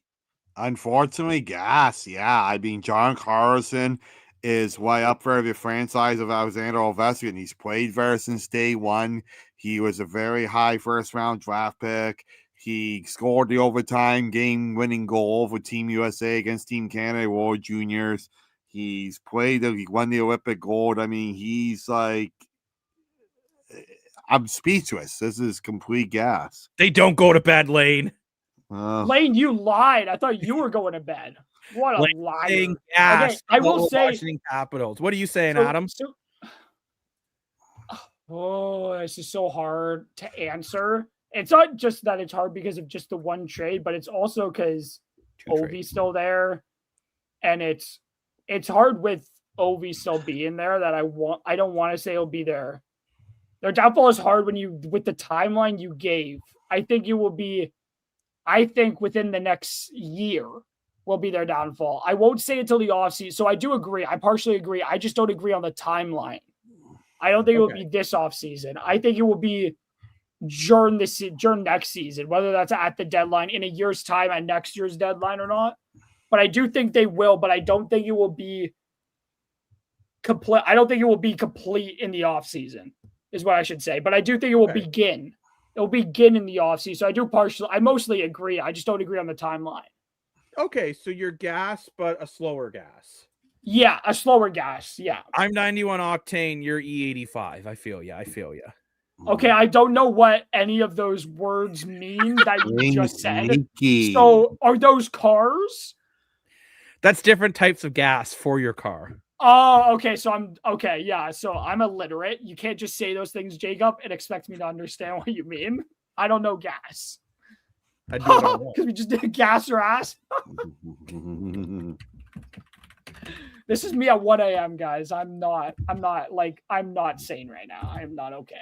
Unfortunately, gas. Yeah. I mean, John Carlson is way up for the franchise of Alexander Ovechkin. He's played there since day one. He was a very high first-round draft pick. He scored the overtime game-winning goal for Team USA against Team Canada World Juniors. He's played. He won the Olympic gold. I mean, he's like, I'm speechless. This is complete gas. They don't go to bed, Lane. Lane, you lied. I thought you were going to bed. What a liar. Okay, I will say Washington Capitals. What are you saying, Adam? This is so hard to answer. It's not just that it's hard because of just the one trade, but it's also because Ovi's still there. And it's hard with Ovi still being there that I don't want to say he'll be there. Their downfall is hard with the timeline you gave. I think within the next year will be their downfall. I won't say it till the offseason. So I do agree. I partially agree. I just don't agree on the timeline. I don't think it will be this offseason. I think it will be during next season, whether that's at the deadline in a year's time at next year's deadline or not. But I do think they will, but I don't think it will be complete. I don't think it will be complete in the offseason, is what I should say. But I do think it will begin. It will begin in the offseason. So I mostly agree. I just don't agree on the timeline. Okay, so you're gas, but a slower gas. Yeah, a slower gas. Yeah. I'm 91 octane. You're E85. I feel you. Okay, I don't know what any of those words mean that you just said. So, are those cars? That's different types of gas for your car. Oh, okay. So yeah. So I'm illiterate. You can't just say those things, Jacob, and expect me to understand what you mean. I don't know gas. I do know because we just did gas your ass. This is me at 1 a.m., guys. I'm not sane right now. I am not okay.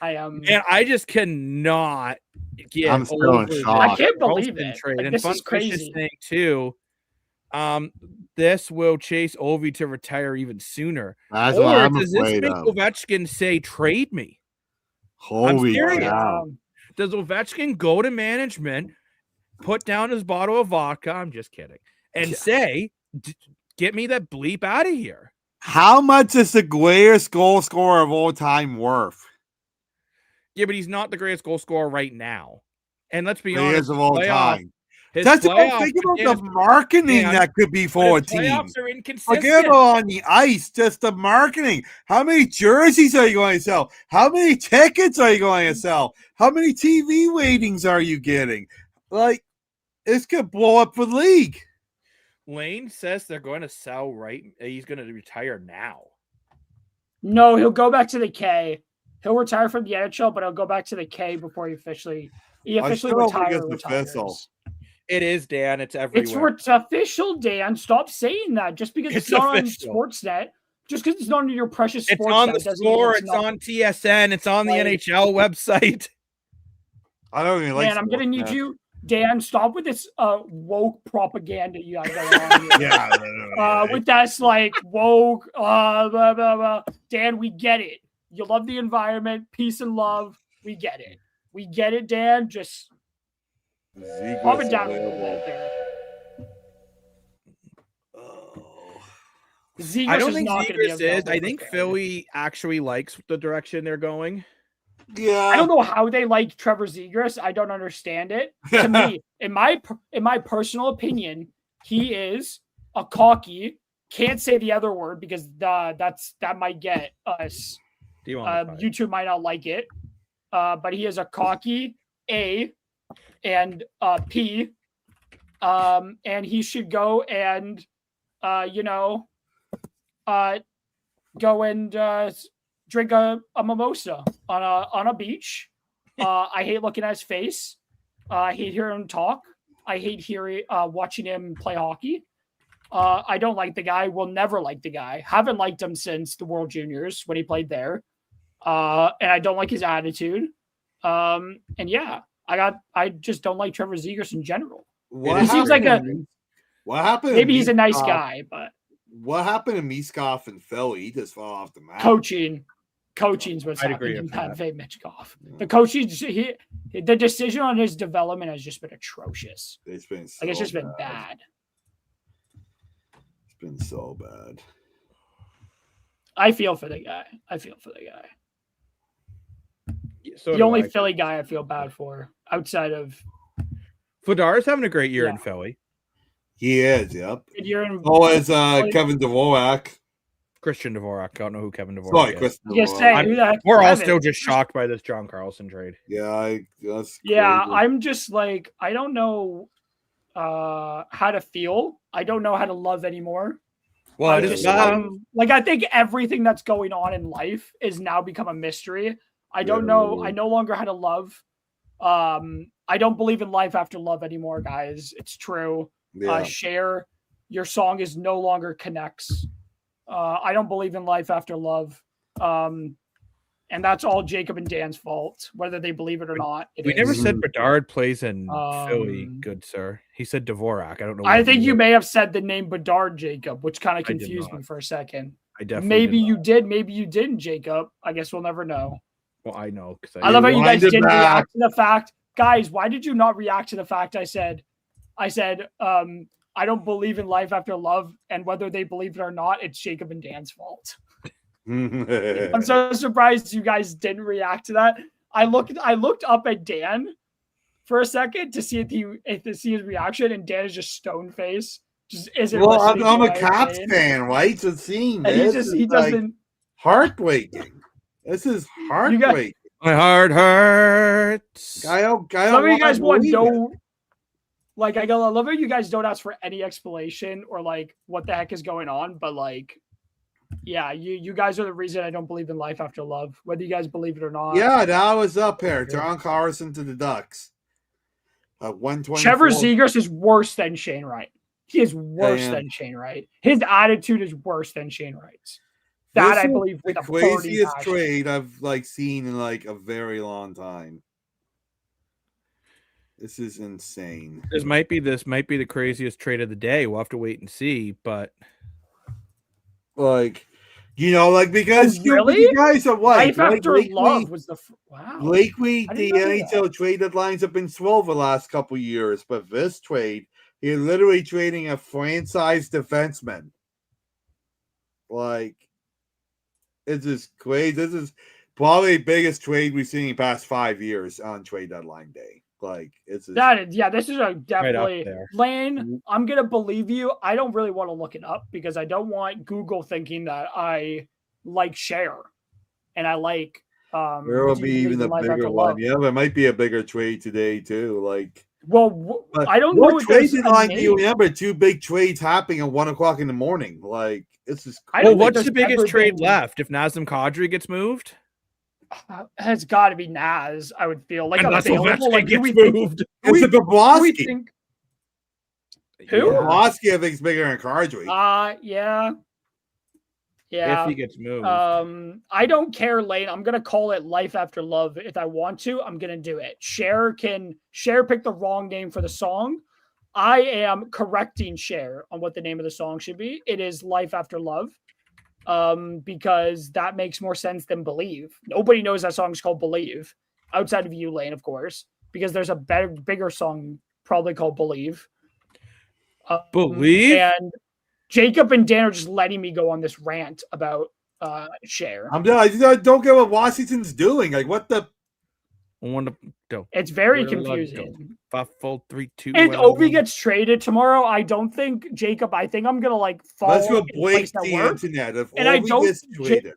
I am. And I just cannot get I'm still in shock. I can't believe it. Like, this is crazy. Thing too. This will chase Ovi to retire even sooner. That's what I'm does this afraid make of. Ovechkin say trade me? Holy cow. Does Ovechkin go to management, put down his bottle of vodka? I'm just kidding, and say, "Get me that bleep out of here." How much is the greatest goal scorer of all time worth? Yeah, but he's not the greatest goal scorer right now. And let's be honest, of all time. Think about the marketing that could be for a team. Playoffs are inconsistent. Forget on the ice, just the marketing. How many jerseys are you going to sell? How many tickets are you going to sell? How many TV ratings are you getting? Like, this could blow up the league. Lane says they're going to sell right. He's going to retire now. No, he'll go back to the K. He'll retire from the NHL, but he'll go back to the K before he officially retires. It is, Dan. It's everywhere. It's official, Dan. Stop saying that. Just because it's not official on Sportsnet, just because it's not on your precious Sportsnet. It's on the Score. It's on TSN. It's on the NHL website. I don't even like. Man, I'm gonna need you, Dan. Stop with this woke propaganda you got going on here. Yeah. With that's like woke. Blah, blah, blah. Dan, we get it. You love the environment, peace and love. We get it. We get it, Dan. Just calm it down a little bit there. I don't think Zegras is. I think Philly actually likes the direction they're going. Yeah. I don't know how they like Trevor Zegras. I don't understand it. To me, in my personal opinion, he is a cocky. Can't say the other word because that might get us. YouTube might not like it, but he is a cocky A and P, and he should go and go and drink a mimosa on a beach. I hate looking at his face. I hate hearing him talk. I hate watching him play hockey. I don't like the guy. Will never like the guy. Haven't liked him since the World Juniors when he played there. And I don't like his attitude. And yeah, I just don't like Trevor Zegras in general. He seems like what happened? Maybe he's a nice guy, but what happened to Michkov and Philly? He just fell off the map. Coaching's what's happening in Matvei Michkov. The coaching, the decision on his development has just been atrocious. It's been it's just been bad. It's been so bad. I feel for the guy. So the only Philly guy I feel bad for outside of Vladar's having a great year in Philly. He is, yep. So is Kevin Dvorak. Christian Dvorak. I don't know who Kevin Dvorak is. Christian Dvorak. We're all still just shocked by this John Carlson trade. Yeah, crazy. I'm just like, I don't know how to feel. I don't know how to love anymore. Well, I think everything that's going on in life is now become a mystery. I don't know. I no longer how to love. I don't believe in life after love anymore, guys. It's true. Yeah. Share your song is no longer connects. I don't believe in life after love. And that's all Jacob and Dan's fault, whether they believe it or not. We never said Bedard plays in Philly, good sir. He said Dvorak. I don't know. I think you may have said the name Bedard, Jacob, which kind of confused me for a second. I definitely maybe you did, maybe you didn't, Jacob. I guess we'll never know. Well, I know because I love how you guys didn't react to the fact, guys. Why did you not react to the fact I said, I don't believe in life after love, and whether they believe it or not, it's Jacob and Dan's fault. I'm so surprised you guys didn't react to that. I looked up at Dan for a second to see his reaction, and Dan is just stone face. Just isn't. Well, I'm a Caps fan, right? So seeing this, he doesn't. Heartbreaking. This is heartbreaking. My heart hurts. I don't you guys want no. Like, I love how you guys don't ask for any explanation or like what the heck is going on, but like, yeah, you guys are the reason I don't believe in life after love, whether you guys believe it or not. Yeah, that was up here. John Carson to the Ducks. 124. Trevor Zegras is worse than Shane Wright. He is worse than Shane Wright. His attitude is worse than Shane Wright's. That I believe the craziest trade I've like seen in like a very long time. This is insane. This might be the craziest trade of the day. We'll have to wait and see, but like, like because really? You guys are what? Life after love was the wow. Lately, the NHL trade deadlines have been slow the last couple years, but this trade, you're literally trading a franchise defenseman. Like, it's just crazy. This is probably the biggest trade we've seen in the past 5 years on trade deadline day. Like, it's just, this is a definitely right Lane. I'm gonna believe you. I don't really want to look it up because I don't want Google thinking that I like Cher and I like there will be even a bigger one. Yeah, there might be a bigger trade today too. Like, well, I don't know. Trade deadline do you remember? 2 big trades happening at 1 o'clock in the morning. Like, it's just. Well, what's the biggest trade left if Nazem Kadri gets moved? Has got to be Naz. I would feel like unless Ovechkin gets moved. It's a Bobrovsky. Who? Bobrovsky, I think, is bigger than Kadri. Yeah. If he gets moved. I don't care, Lane. I'm gonna call it life after love. If I want to, I'm gonna do it. Cher picked the wrong name for the song. I am correcting Cher on what the name of the song should be. It is life after love. Because that makes more sense than Believe. Nobody knows that song is called Believe outside of you, Lane, of course, because there's a bigger song probably called Believe. Believe? And Jacob and Dan are just letting me go on this rant about Cher. I don't get what Washington's doing. Like, what the? It's very confusing. 5, 4, 3, 2. If Ovi gets traded tomorrow, I don't think Jacob. I think I'm gonna like follow. Let's go break the internet. If and Ovi gets traded,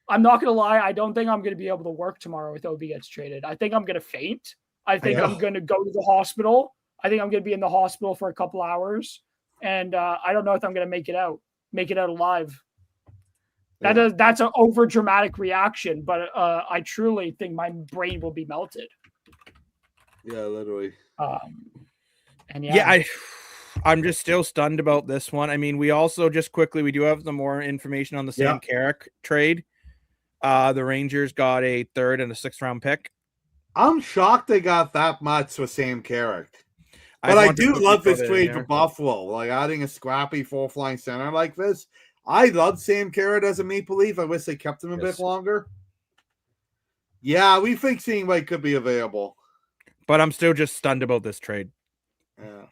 I'm not gonna lie. I don't think I'm gonna be able to work tomorrow if Ovi gets traded. I think I'm gonna faint. I think I'm gonna go to the hospital. I think I'm gonna be in the hospital for a couple hours, and I don't know if I'm gonna make it out alive. That's an over dramatic reaction, but I truly think my brain will be melted. Yeah, literally. I'm just still stunned about this one. I mean, we also just quickly we do have some more information on the Sam Carrick trade. The Rangers got a 3rd and a 6th round pick. I'm shocked they got that much for Sam Carrick. But I do love this trade for Buffalo. Like adding a scrappy 4th line center like this. I love Sam Carrick as a Maple Leaf. I wish they kept him a bit longer. Yeah, we think Seeing White could be available. But I'm still just stunned about this trade. Yeah.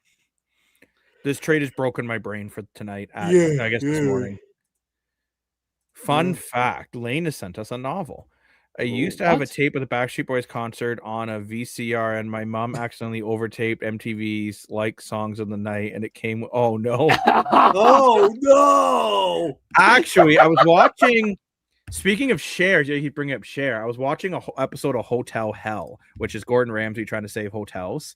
This trade has broken my brain for tonight. This morning. Fun fact, Lane has sent us a novel. I used to have a tape of the Backstreet Boys concert on a VCR, and my mom accidentally overtaped MTV's Like Songs of the Night, and it came. Oh no! Oh no! Actually, I was watching. Speaking of Cher, he'd bring up Cher. I was watching an episode of Hotel Hell, which is Gordon Ramsay trying to save hotels,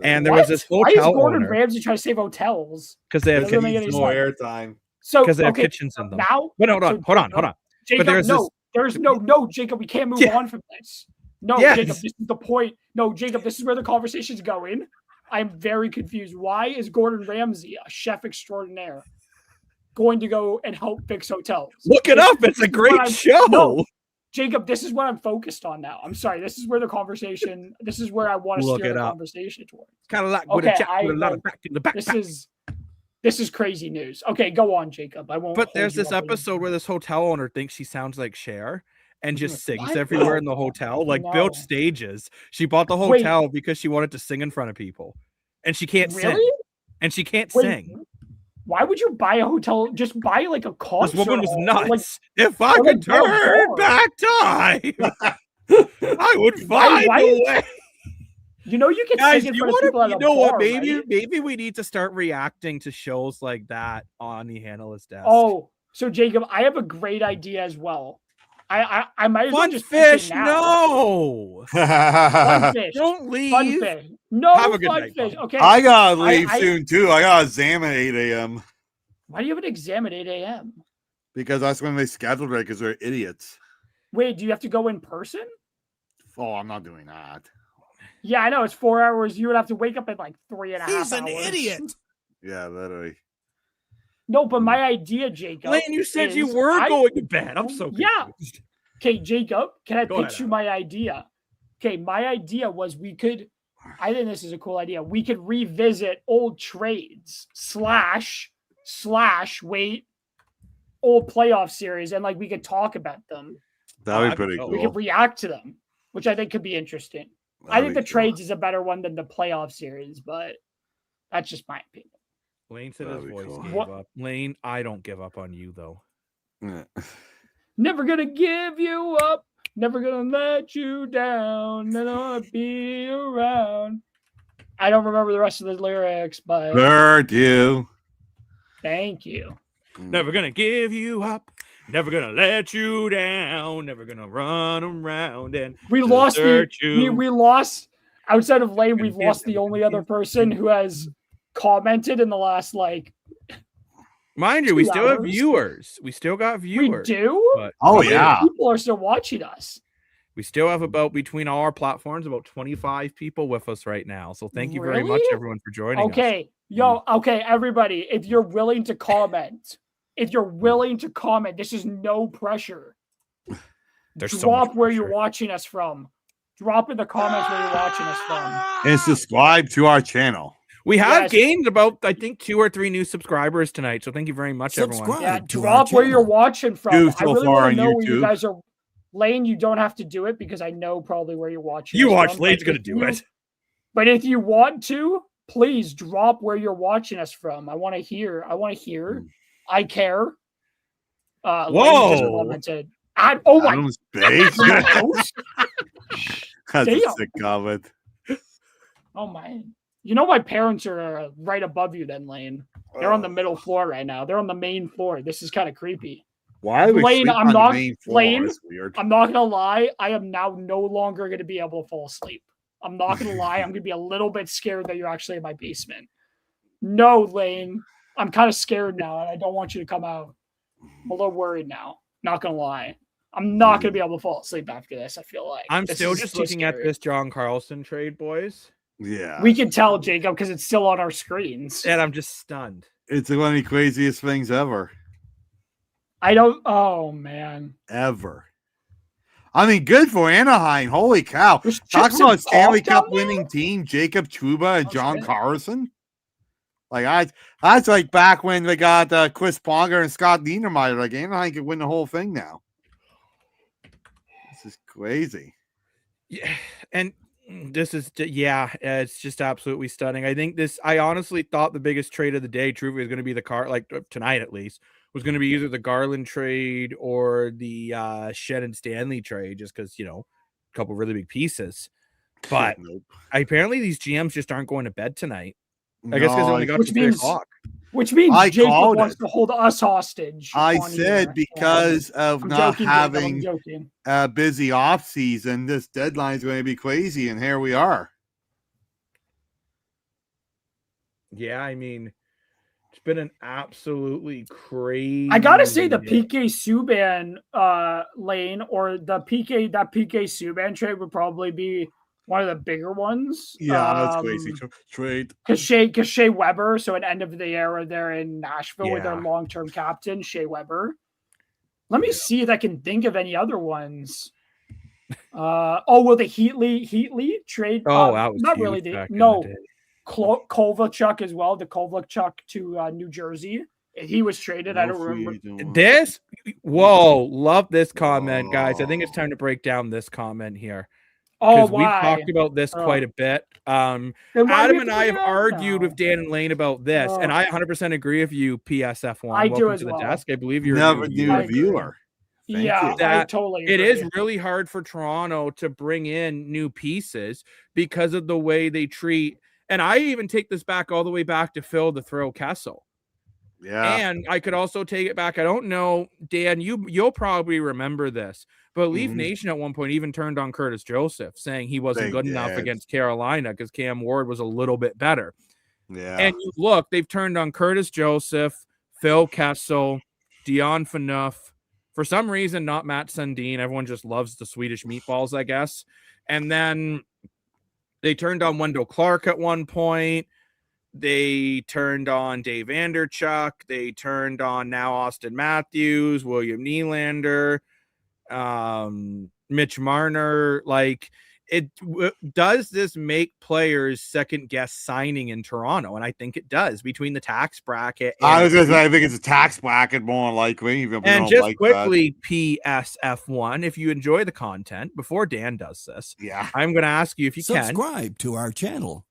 and there was this hotel. Why is Gordon Ramsay trying to save hotels? Because they have more airtime. So because they have kitchens in them. Now, but hold on. Jacob, but there's no Jacob. We can't move on from this. No, Jacob, this is the point. No, Jacob, this is where the conversation's going. I'm very confused. Why is Gordon Ramsay, a chef extraordinaire, going to go and help fix hotels? Look it up. It's a great show. No, Jacob, this is what I'm focused on now. I'm sorry. This is where the conversation. This is where I want to steer the conversation towards. Kind of like with a lot of back in the back. This is crazy news. Okay, go on, Jacob. I won't. But there's this episode where this hotel owner thinks she sounds like Cher and just sings everywhere in the hotel, like built stages. She bought the hotel because she wanted to sing in front of people, and she can't sing. And she can't sing. Why would you buy a hotel? Just buy like a concert. This woman was nuts. If I could turn back time, I would find a way. You know, you can sing in front of people at a bar, what? Maybe we need to start reacting to shows like that on the Analyst Desk. Oh, so Jacob, I have a great idea as well. I might as well Fun just fish, now. No. Fun fish. Don't leave. Fun fish. No Have a good fun night, fish. Bob. Okay. I gotta leave soon too. I gotta exam at 8 a.m. Why do you have an exam at 8 a.m.? Because that's when they scheduled it, because they're idiots. Wait, do you have to go in person? Oh, I'm not doing that. Yeah, I know. It's 4 hours. You would have to wake up at like 3.5 hours. He's an idiot. Yeah, literally. No, but my idea, Jacob. Lane, you said you were going to bed. I'm so confused. Yeah. Okay, Jacob, can I Go pitch ahead, you my idea? Okay, my idea was I think this is a cool idea. We could revisit old trades slash old playoff series, and like we could talk about them. That'd be pretty cool. We could react to them, which I think could be interesting. I think the trades is a better one than the playoff series, but that's just my opinion. Lane said his voice gave up. Lane, I don't give up on you though. Never gonna give you up. Never gonna let you down. And I'll be around. I don't remember the rest of the lyrics, but Bird you. Thank you. Never gonna give you up. Never gonna let you down. Never gonna run around and we lost we lost outside of Lane. We've lost the only other person who has commented in the last Mind you, we still have viewers. We still got viewers. We do? But yeah. People are still watching us. We still have between all our platforms, about 25 people with us right now. So thank you very much, everyone, for joining us. Okay, everybody, if you're willing to comment, this is no pressure. Drop where you're watching us from. Drop in the comments where you're watching us from. And subscribe to our channel. We have gained about, I think, 2 or 3 new subscribers tonight. So thank you very much, everyone. Yeah, drop where you're watching from. I really want to know where you guys are. Lane, you don't have to do it because I know probably where you're watching. You watch. Lane's going to do it. But if you want to, please drop where you're watching us from. I want to hear. I care. Whoa. Just commented. Oh my. That's a sick comment. Oh my. You know my parents are right above you then, Lane. They're on the middle floor right now. They're on the main floor. This is kind of creepy. Why are we Lane, I'm not Lane. Weird. I'm not gonna lie. I am now no longer gonna be able to fall asleep. I'm not gonna lie. I'm gonna be a little bit scared that you're actually in my basement. No, Lane. I'm kind of scared now, and I don't want you to come out. I'm a little worried now. Not gonna lie. I'm not gonna be able to fall asleep after this. I feel like I'm still just looking at this John Carlson trade, boys. Yeah, we can tell, Jacob, because it's still on our screens, and I'm just stunned. It's one of the craziest things ever. Oh man, ever. I mean, good for Anaheim. Holy cow! Talk about Stanley Cup winning team, Jacob Trouba and John Carlson. Like that's like back when they got Chris Pronger and Scott Niedermayer. Like Anaheim could win the whole thing now. This is crazy. Yeah, and this is it's just absolutely stunning. I honestly thought the biggest trade of the day, truly, was going to be tonight at least, was going to be either the Garland trade or the Shed and Stanley trade, just because a couple really big pieces. But apparently these GMs just aren't going to bed tonight. I guess because they only got to 3 o'clock. Which means Jacob wants to hold us hostage. I said because of not having a busy off season, this deadline is going to be crazy, and here we are. Yeah, I mean, it's been an absolutely crazy. I gotta say the PK Subban lane or the PK Subban trade would probably be one of the bigger ones. Yeah, that's crazy trade. Because Shea Weber, so at end of the era, they're in Nashville with their long-term captain, Shea Weber. Let me see if I can think of any other ones. The Heatley trade. That was not really. Kovalchuk as well. The Kovalchuk to New Jersey. He was traded. I don't remember. Love this comment, guys. I think it's time to break down this comment here. Because we've talked about this quite a bit. Adam and I have argued with Dan and Lane about this, and I 100% agree with you, PSF1. I do as to well. The desk. I believe you're never new viewer. I totally agree. It is really hard for Toronto to bring in new pieces because of the way they treat. And I even take this back all the way back to Phil the Throw Kessel. Yeah. And I could also take it back. I don't know, Dan, you'll probably remember this, but Leaf Nation at one point even turned on Curtis Joseph, saying he wasn't good enough against Carolina because Cam Ward was a little bit better. Yeah. And you look, they've turned on Curtis Joseph, Phil Kessel, Dion Phaneuf. For some reason, not Matt Sundin. Everyone just loves the Swedish meatballs, I guess. And then they turned on Wendell Clark at one point. They turned on Dave Anderchuk. They turned on now Austin Matthews, William Nylander, Mitch Marner. Like, does this make players second guess signing in Toronto? And I think it does, between the tax bracket. I was going to say, I think it's a tax bracket more likely. And just quickly, PSF1, if you enjoy the content, before Dan does this, I'm going to ask you if you can subscribe to our channel.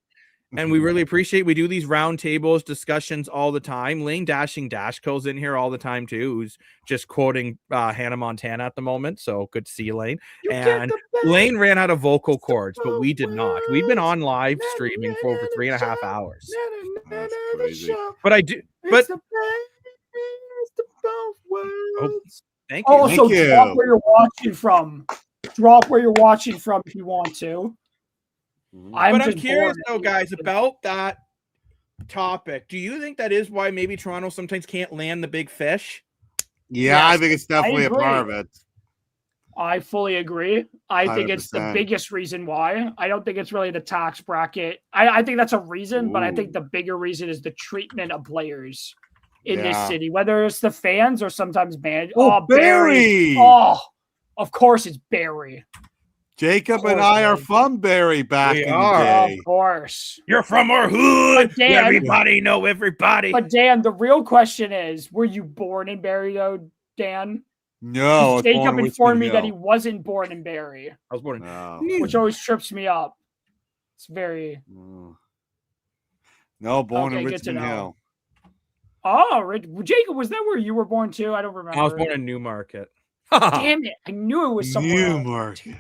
And we really appreciate, we do these roundtables discussions all the time. Lane Dashco's in here all the time too, who's just quoting Hannah Montana at the moment. So good to see you, Lane. And Lane ran out of vocal cords, but we did not. We've been on live streaming for over 3.5 hours. But I do, but thank you. Also, drop where you're watching from. Drop where you're watching from if you want to. I'm curious though, guys, about that topic. Do you think that is why maybe Toronto sometimes can't land the big fish? Yeah, yes, I think it's definitely a part of it. I fully agree. I think it's the biggest reason why. I don't think it's really the tax bracket. I think that's a reason, but I think the bigger reason is the treatment of players in this city, whether it's the fans or sometimes band. Oh, Barry! Oh, of course it's Barry. Jacob and I are from Barry back in the day. Of course. You're from our hood. Dan, everybody know everybody. But Dan, the real question is, were you born in Barry though, Dan? No. Jacob informed me that he wasn't born in Barry. I was born in which always trips me up. It's very born in Richmond Hill. Oh, Jacob, was that where you were born too? I don't remember. I was born in Newmarket. Damn it. I knew it was somewhere Newmarket.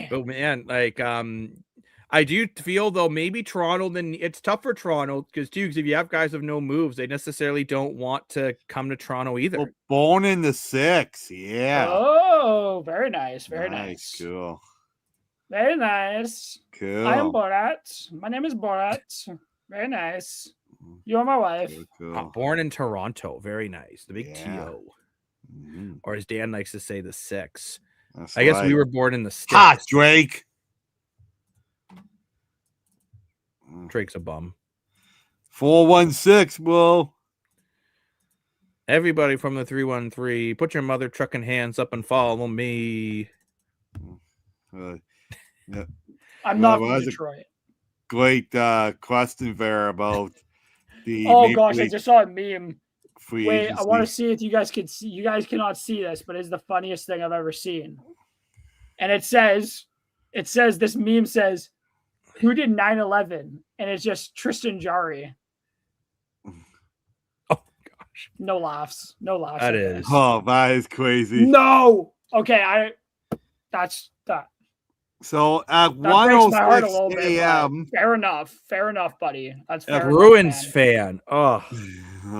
But man, like I do feel though maybe Toronto, then it's tough for Toronto because if you have guys with no moves, they necessarily don't want to come to Toronto either. Well, born in the 6, yeah. Oh, very nice, very nice. Cool. Very nice. Cool. I am Borat. My name is Borat. Very nice. You are my wife. Cool. I'm born in Toronto. Very nice. The big TO. Or as Dan likes to say, the 6. I guess we were born in the States. Hot Drake. Drake's a bum. 416, Will. Everybody from the 313, put your mother trucking hands up and follow me. Yeah. I'm not from Detroit. Great question there about the. Oh gosh, I just saw a meme. Free Wait, agency. I want to see if you guys can see. You guys cannot see this, but it's the funniest thing I've ever seen. And it says, this meme says, "Who did 9/11?" And it's just Tristan Jarry. Oh gosh, no laughs. That is. This. Oh, that is crazy. No. Okay, that's that. So at 1:06 a.m. Fair enough, buddy. That's fair. Bruins fan. Oh,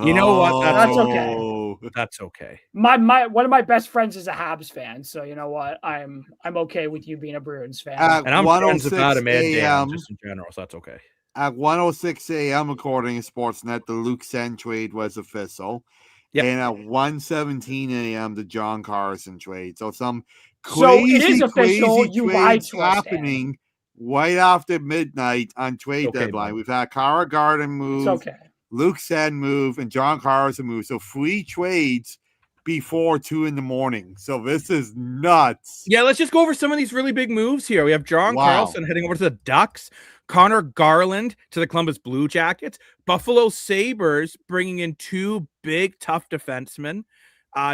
you know what? That's okay. That's okay. My one of my best friends is a Habs fan, so you know what? I'm okay with you being a Bruins fan. And I'm friends about him and just in general, so that's okay. At 1:06 a.m., according to Sportsnet, the Luke Sen trade was official. Yep. And at 1:17 a.m., the John Carlson trade. So some crazy, it is official. You lied to us, happening right after midnight on trade deadline. We've had Cara Garden move, Luke Sen move, and John Carlson move. So 3 trades before 2 a.m. So this is nuts. Yeah, let's just go over some of these really big moves here. We have John Carlson heading over to the Ducks, Connor Garland to the Columbus Blue Jackets, Buffalo Sabres bringing in 2 big, tough defensemen,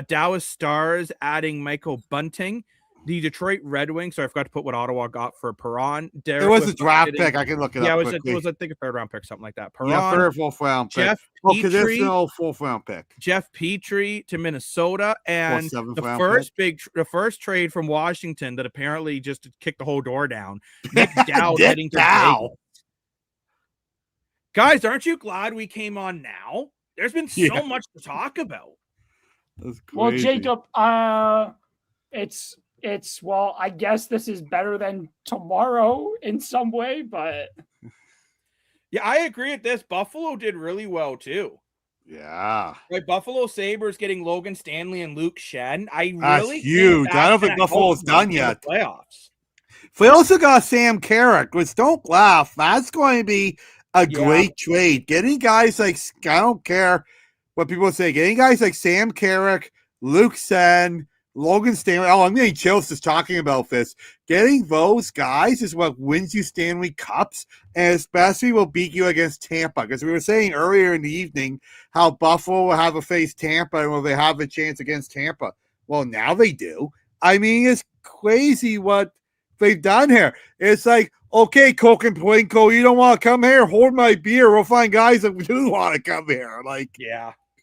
Dallas Stars adding Michael Bunting, the Detroit Red Wings. So I forgot to put what Ottawa got for Perron. It was a draft pick. I can look it up. Yeah, it was I think a 3rd round pick, something like that. Perron, yeah, 3rd or 4th round pick. Jeff Petrie, 4th round pick. Jeff Petrie to Minnesota, and the first trade from Washington that apparently just kicked the whole door down. Nick Dowd heading to Vegas. Guys, aren't you glad we came on now? There's been so much to talk about. Well, Jacob, it's well, I guess this is better than tomorrow in some way, but yeah, I agree with this. Buffalo did really well too. Yeah. Like Buffalo Sabres getting Logan Stanley and Luke Shen. That's huge. I don't think Buffalo's done yet. Playoffs. We also got Sam Carrick, which don't laugh. That's going to be a great trade. Getting guys like, I don't care what people say, getting guys like Sam Carrick, Luke Sen, Logan Stanley. Oh, I'm getting chills just talking about this. Getting those guys is what wins you Stanley Cups, and especially will beat you against Tampa. Because we were saying earlier in the evening how Buffalo will have to face Tampa and will they have a chance against Tampa. Well, now they do. I mean, it's crazy what they've done here. It's like, okay, Coke and Plinko, you don't want to come here? Hold my beer. We'll find guys that do want to come here. Like,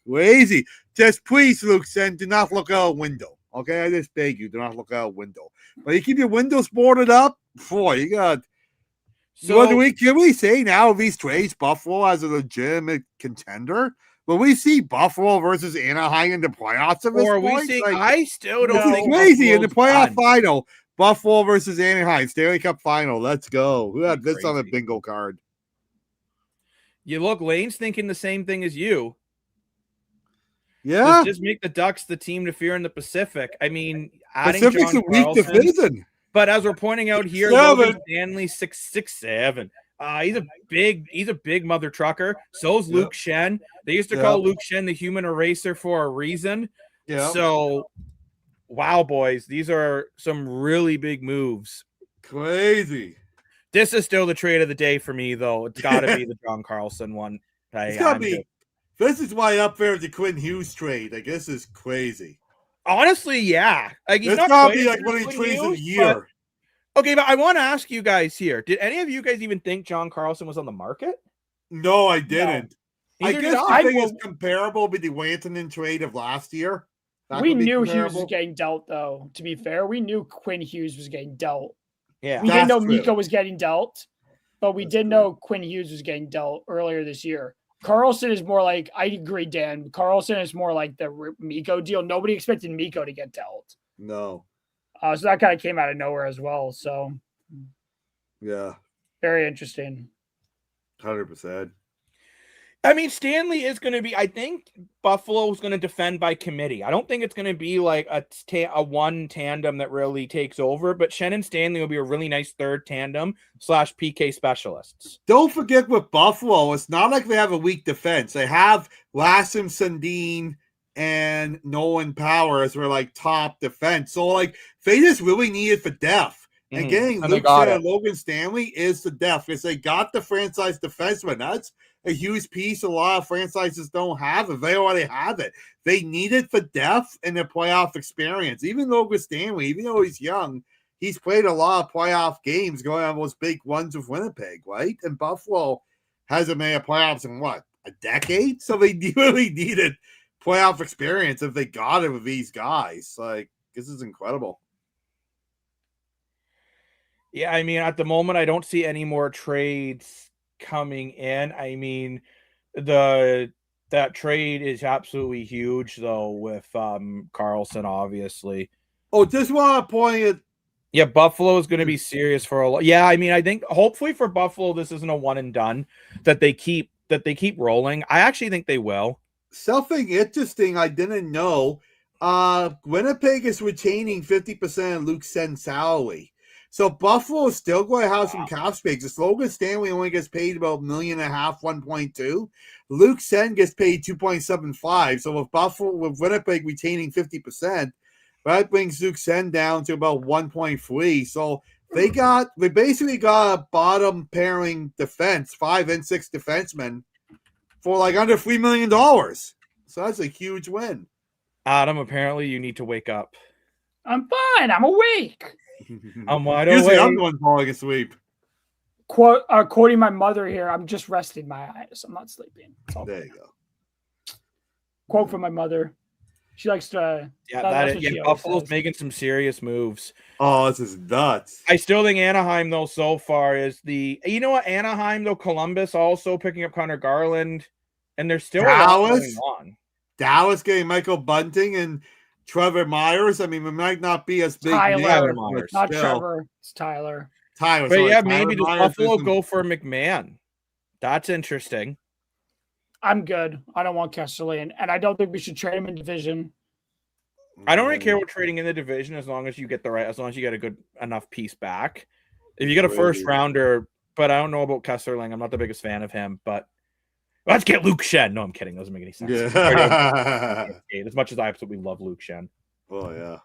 crazy. Just please, Luke, do not look out a window. Okay, I just beg you, do not look out a window. But you keep your windows boarded up, boy, you got. So can we say now these trades Buffalo as a legitimate contender? Will we see Buffalo versus Anaheim in the playoffs of this point? We see, I still don't think crazy in the playoff final. Buffalo versus Anaheim, Stanley Cup final. Let's go. Who had this on the bingo card? You look, Lane's thinking the same thing as you. Yeah. Just make the Ducks the team to fear in the Pacific. I mean, adding Pacific's John a weak division. But as we're pointing out here, Logan Stanley 6'7". He's a big mother trucker. So's Luke Shen. They used to call Luke Shen the human eraser for a reason. Yeah. So, wow, boys, these are some really big moves. Crazy. This is still the trade of the day for me, though. It's got to be the John Carlson one. It's got to be. This is why up there with the Quinn Hughes trade. Like, this is crazy. Honestly, yeah. Like, it's got to be like one of the trades of the year. Okay, but I want to ask you guys here. Did any of you guys even think John Carlson was on the market? No, I didn't. No. I guess the thing is comparable with the Wantonen trade of last year. We knew Hughes was getting dealt, though. To be fair, we knew Quinn Hughes was getting dealt. Yeah, we didn't know Mikko was getting dealt, but we did know Quinn Hughes was getting dealt earlier this year. Carlson is more like, I agree, Dan. Carlson is more like the Mikko deal. Nobody expected Mikko to get dealt. No. So that kind of came out of nowhere as well. So, yeah. Very interesting. 100%. I mean, Stanley is going to be, I think Buffalo is going to defend by committee. I don't think it's going to be like a one tandem that really takes over, but Shen and Stanley will be a really nice third tandem / PK specialists. Don't forget with Buffalo, it's not like they have a weak defense. They have Lassem, Sundin, and Nolan Powers were like top defense. So like they just really need it for depth. And getting Luke Shen and Logan Stanley is the depth because they got the franchise defenseman. That's a huge piece a lot of franchises don't have it. They already have it. They need it for depth and the playoff experience. Even Logan Stanley, even though he's young, he's played a lot of playoff games going on those big ones with Winnipeg, right? And Buffalo hasn't made a playoffs in what, a decade? So they really needed playoff experience if they got it with these guys. Like, this is incredible. Yeah, I mean, at the moment, I don't see any more trades coming in. I mean, that trade is absolutely huge, though, with Carlson, obviously. Oh, just want to point it. Yeah, Buffalo is going to be serious for a lot. Yeah, I mean, I think hopefully for Buffalo, this isn't a one and done, that they keep rolling. I actually think they will. Something interesting I didn't know. Winnipeg is retaining 50% of Luke Sen's salary. So Buffalo is still going to have some cap space. The Logan Stanley only gets paid about $1.5 million, 1.2. Luke Sen gets paid 2.75. So with Winnipeg retaining 50%, that brings Luke Sen down to about 1.3. So they basically got a bottom pairing defense, 5 and 6 defensemen for like under $3 million. So that's a huge win. Adam, apparently you need to wake up. I'm fine. I'm awake. I'm wide awake. Usually I'm going falling asleep. Quoting my mother here, I'm just resting my eyes. I'm not sleeping. There you go. Quote from my mother. She likes to. Buffalo's making some serious moves. Oh, this is nuts. I still think Anaheim, though, so far is you know what? Anaheim, though, Columbus also picking up Connor Garland, and there's still a lot going on. Dallas getting Michael Bunting and Trevor Myers. I mean, it might not be as big. Tyler Myers, not Trevor. It's Tyler. But yeah, maybe does Buffalo go for McMahon? That's interesting. I'm good. I don't want Kesterly, and I don't think we should trade him in division. I don't really care about trading in the division as long as you get a good enough piece back. If you get a first rounder, but I don't know about Kesserling. I'm not the biggest fan of him, but let's get Luke Shen. No, I'm kidding. Doesn't make any sense. Yeah. As much as I absolutely love Luke Shen. Oh yeah.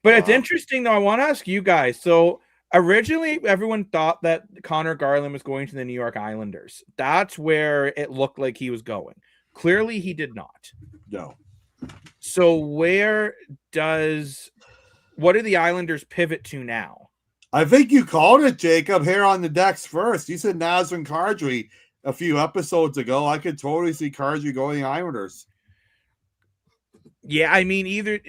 But it's interesting though. I want to ask you guys. So originally, everyone thought that Connor Garland was going to the New York Islanders. That's where it looked like he was going. Clearly, he did not. No. So what do the Islanders pivot to now? I think you called it, Jacob, here on the decks first. You said Nazem Kadri a few episodes ago. I could totally see Kadri going Islanders. Yeah, I mean, either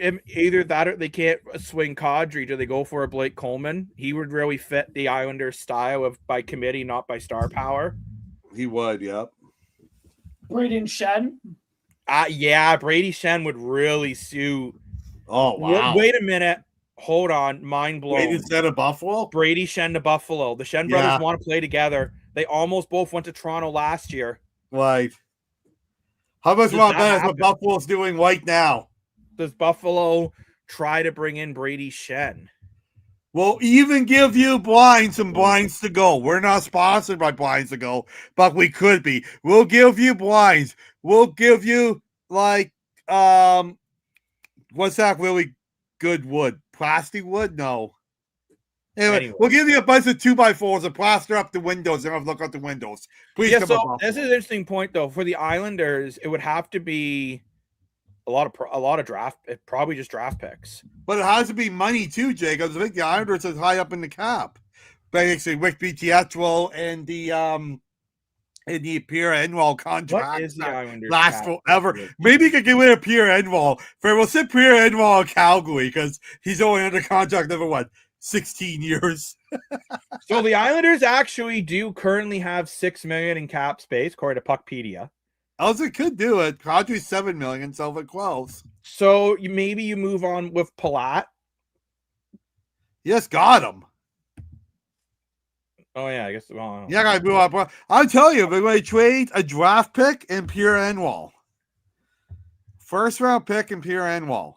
that or they can't swing Kadri. Do they go for a Blake Coleman? He would really fit the Islanders' style of by committee, not by star power. He would, yep. Brady Shen? Yeah, Brady Shen would really suit. Oh, wow. Wait a minute. Hold on. Mind blown. Brady Shen to Buffalo? Brady Shen to Buffalo. The Shen brothers want to play together. They almost both went to Toronto last year. Right. How much more better is what Buffalo's doing right now? Does Buffalo try to bring in Brady Shen? We'll even give you some blinds to go. We're not sponsored by blinds to go, but we could be. We'll give you blinds. We'll give you what's that really good wood? Plastic wood? No. Anyway, we'll give you a bunch of 2x4s and plaster up the windows and look out the windows. Please come up. This is an interesting point though. For the Islanders, it would have to be a lot of draft, probably just draft picks. But it has to be money too, Jacob. I think the Islanders is high up in the cap. Basically, Rick Pietro and the Pierre Enwall contract last forever. Maybe you could get rid of Pierre Enwall. We'll sit Pierre Enwall in Calgary because he's only under contract over 16 years. So the Islanders actually do currently have $6 million in cap space, according to Puckpedia. Also, could do it. Kadri's $7 million, so it quells. So maybe you move on with Palat. Yes, got him. Oh yeah, I guess. Well, I gotta move up. I'll tell you, we're going to trade a draft pick and Pierre Enwall. First round pick and Pierre Enwall.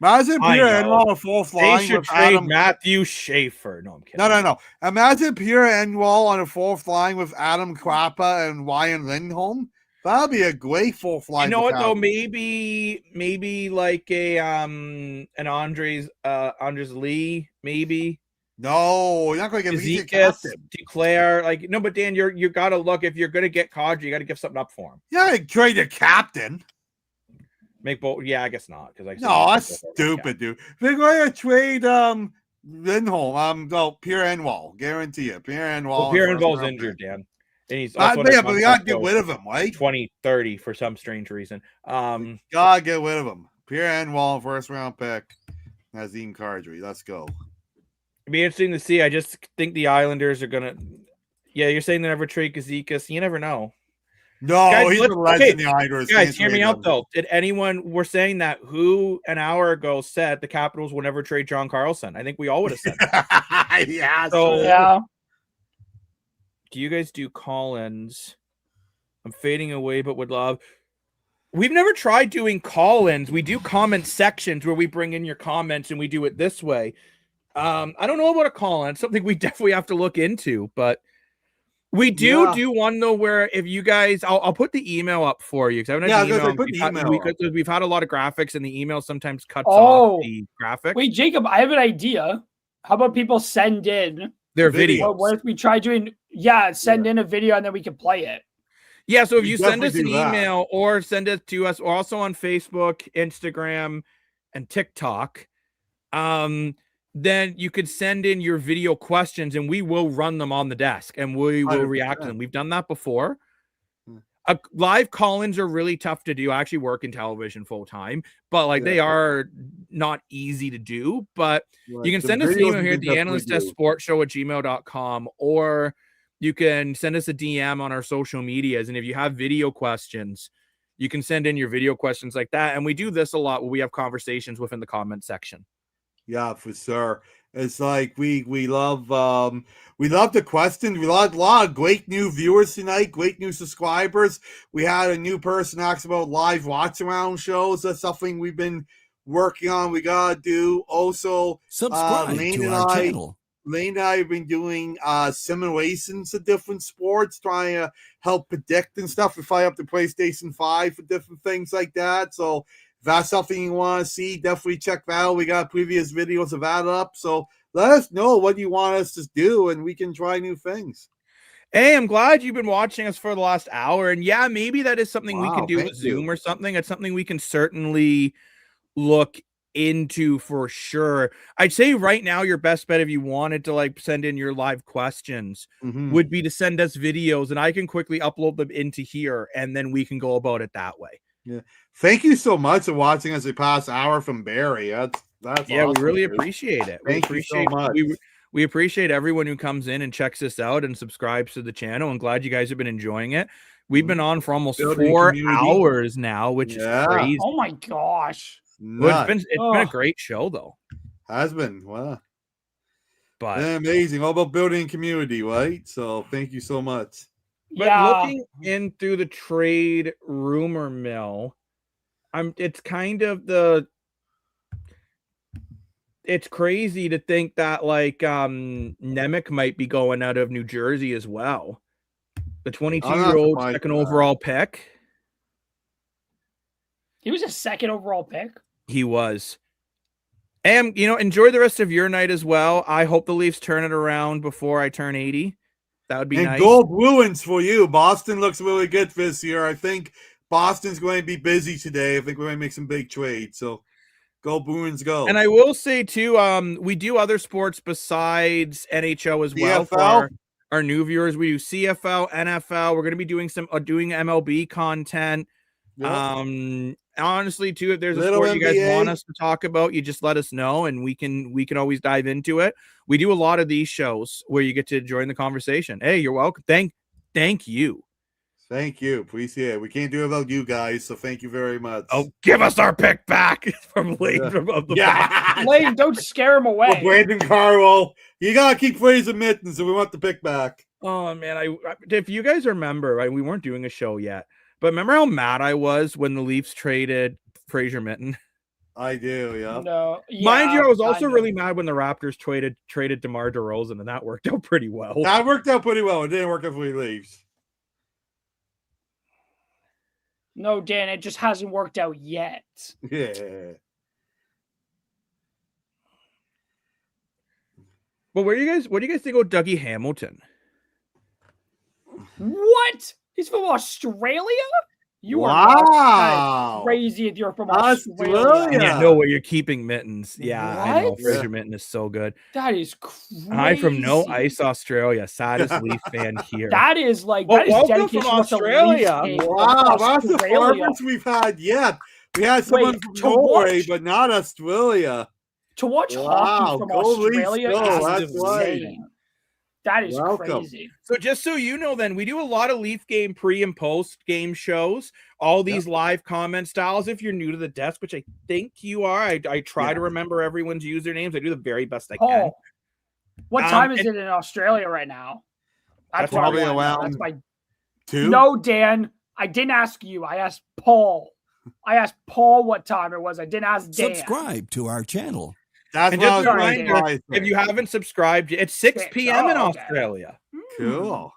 Imagine Pierre Enwall on a fourth line. They should trade Matthew Schaefer. No, I'm kidding. No. Imagine Pierre Enwall on a fourth line with Adam Krappa and Ryan Lindholm. That'd be a great fourth line. You know what though? Maybe like an Andres Lee, maybe. No, you're not going to get Zekas, Declare. No, but Dan, you got to look. If you're going to get Kadri, you got to give something up for him. Yeah, trade the captain. Make both. Yeah, I guess not. Because that's stupid, dude. They're going to trade Lindholm. Pierre Enwall, guarantee it. Pierre Enwall. Well, Pierre Enwall's injured, Dan. And he's but we got to get rid of him, right? 2030 for some strange reason. Gotta get rid of him. Pierre Enwall, first round pick. Nazem Kadri. Let's go. It'd be interesting to see. I just think the Islanders are gonna. Yeah, you're saying they never trade Kazikas. You never know. No, guys, he's a legend. The Islanders. Guys, hear me out though. Did anyone? We're saying that who an hour ago said the Capitals will never trade John Carlson? I think we all would have said that. Yeah. So yeah. Do you guys do call-ins? I'm fading away, but would love. We've never tried doing call-ins. We do comment sections where we bring in your comments and we do it this way. I don't know about a call-in. Something we definitely have to look into, but we do one though where if you guys, I'll put the email up for you because I haven't we've had a lot of graphics and the email sometimes cuts off the graphic. Wait, Jacob, I have an idea. How about people send in their video? What if we try doing? Send in a video and then we can play it. Yeah, so if you send us an email or send it to us, also on Facebook, Instagram, and TikTok, then you could send in your video questions and we will run them on the desk and we will react to them. We've done that before. live call-ins are really tough to do. I actually work in television full time, but like they are not easy to do. But you can send us an email here at the Analyst Desk Sports Show at gmail.com, or you can send us a DM on our social medias. And if you have video questions, you can send in your video questions like that. And we do this a lot where we have conversations within the comment section. Yeah, for sure. It's like we love the questions. We love a lot of great new viewers tonight, great new subscribers. We had a new person ask about live watch around shows. That's something we've been working on. We gotta do. Also, subscribe to our channel. Lane and I have been doing simulations of different sports, trying to help predict and stuff. We fire up the PlayStation 5 for different things like that. So if that's something you want to see, definitely check that out. We got previous videos of that up. So let us know what you want us to do, and we can try new things. Hey, I'm glad you've been watching us for the last hour. And yeah, maybe that is something we can do with Zoom or something. It's something we can certainly look into for sure. I'd say right now your best bet, if you wanted to like send in your live questions, would be to send us videos, and I can quickly upload them into here, and then we can go about it that way. Yeah. Thank you so much for watching us the past hour from Barry. That's yeah, awesome, we really appreciate it. Thank you so much. We appreciate everyone who comes in and checks us out and subscribes to the channel. I'm glad you guys have been enjoying it. We've been on for almost 4 hours now, which is crazy. Oh my gosh. Well, it's been a great show though. Has been. Wow. But amazing. All about building community, right? So thank you so much. But looking in through the trade rumor mill, it's kind of it's crazy to think that like Nemec might be going out of New Jersey as well. The 22-year-old second overall pick. He was a second overall pick. He was. And enjoy the rest of your night as well. I hope the Leafs turn it around before I turn 80. That would be nice. And gold Bruins for you. Boston looks really good this year. I think Boston's going to be busy today. I think we're going to make some big trades. So go Bruins, go. And I will say too, we do other sports besides NHL as well. For our new viewers, we do CFL, NFL. We're going to be doing doing MLB content. Yep. Honestly too, if there's a sport you guys want us to talk about, you just let us know, and we can always dive into it. We do a lot of these shows where you get to join the conversation. Hey, you're welcome. Thank you. Thank you. Appreciate it. We can't do it without you guys, so thank you very much. Oh, give us our pick back from Lane. Lane, don't scare him away. Well, Brandon Carwell, you gotta keep raising mittens, and we want the pick back. Oh man, if you guys remember, we weren't doing a show yet. But remember how mad I was when the Leafs traded Fraser Mitten? I do, yeah. No, mind you, I was also really mad when the Raptors traded DeMar DeRozan, and that worked out pretty well. That worked out pretty well. It didn't work out for the Leafs. No, Dan, it just hasn't worked out yet. Yeah. But what do you guys think about Dougie Hamilton? What? He's from Australia? You are crazy if you're from Australia. Yeah, no way, you're keeping Mittens. Yeah, what? I know. Fraser Mitten is so good. That is crazy. I'm from No Ice, Australia. Saddest Leaf fan here. That is dedication from Australia. Wow, that's the farthest we've had yet. We had someone from Norway, but not Australia. To watch hockey from Australia is insane. That is crazy. So just so you know, then we do a lot of Leaf game pre and post game shows, all these live comment styles. If you're new to the desk, which I think you are, I try to remember everyone's usernames. I do the very best I can. What time is it in Australia right now? That's probably around 2. No, Dan, I didn't ask you. I asked Paul. I asked Paul what time it was. I didn't ask Dan. Subscribe to our channel. That's and just a reminder, if you haven't subscribed, it's 6 p.m. in Australia. Cool.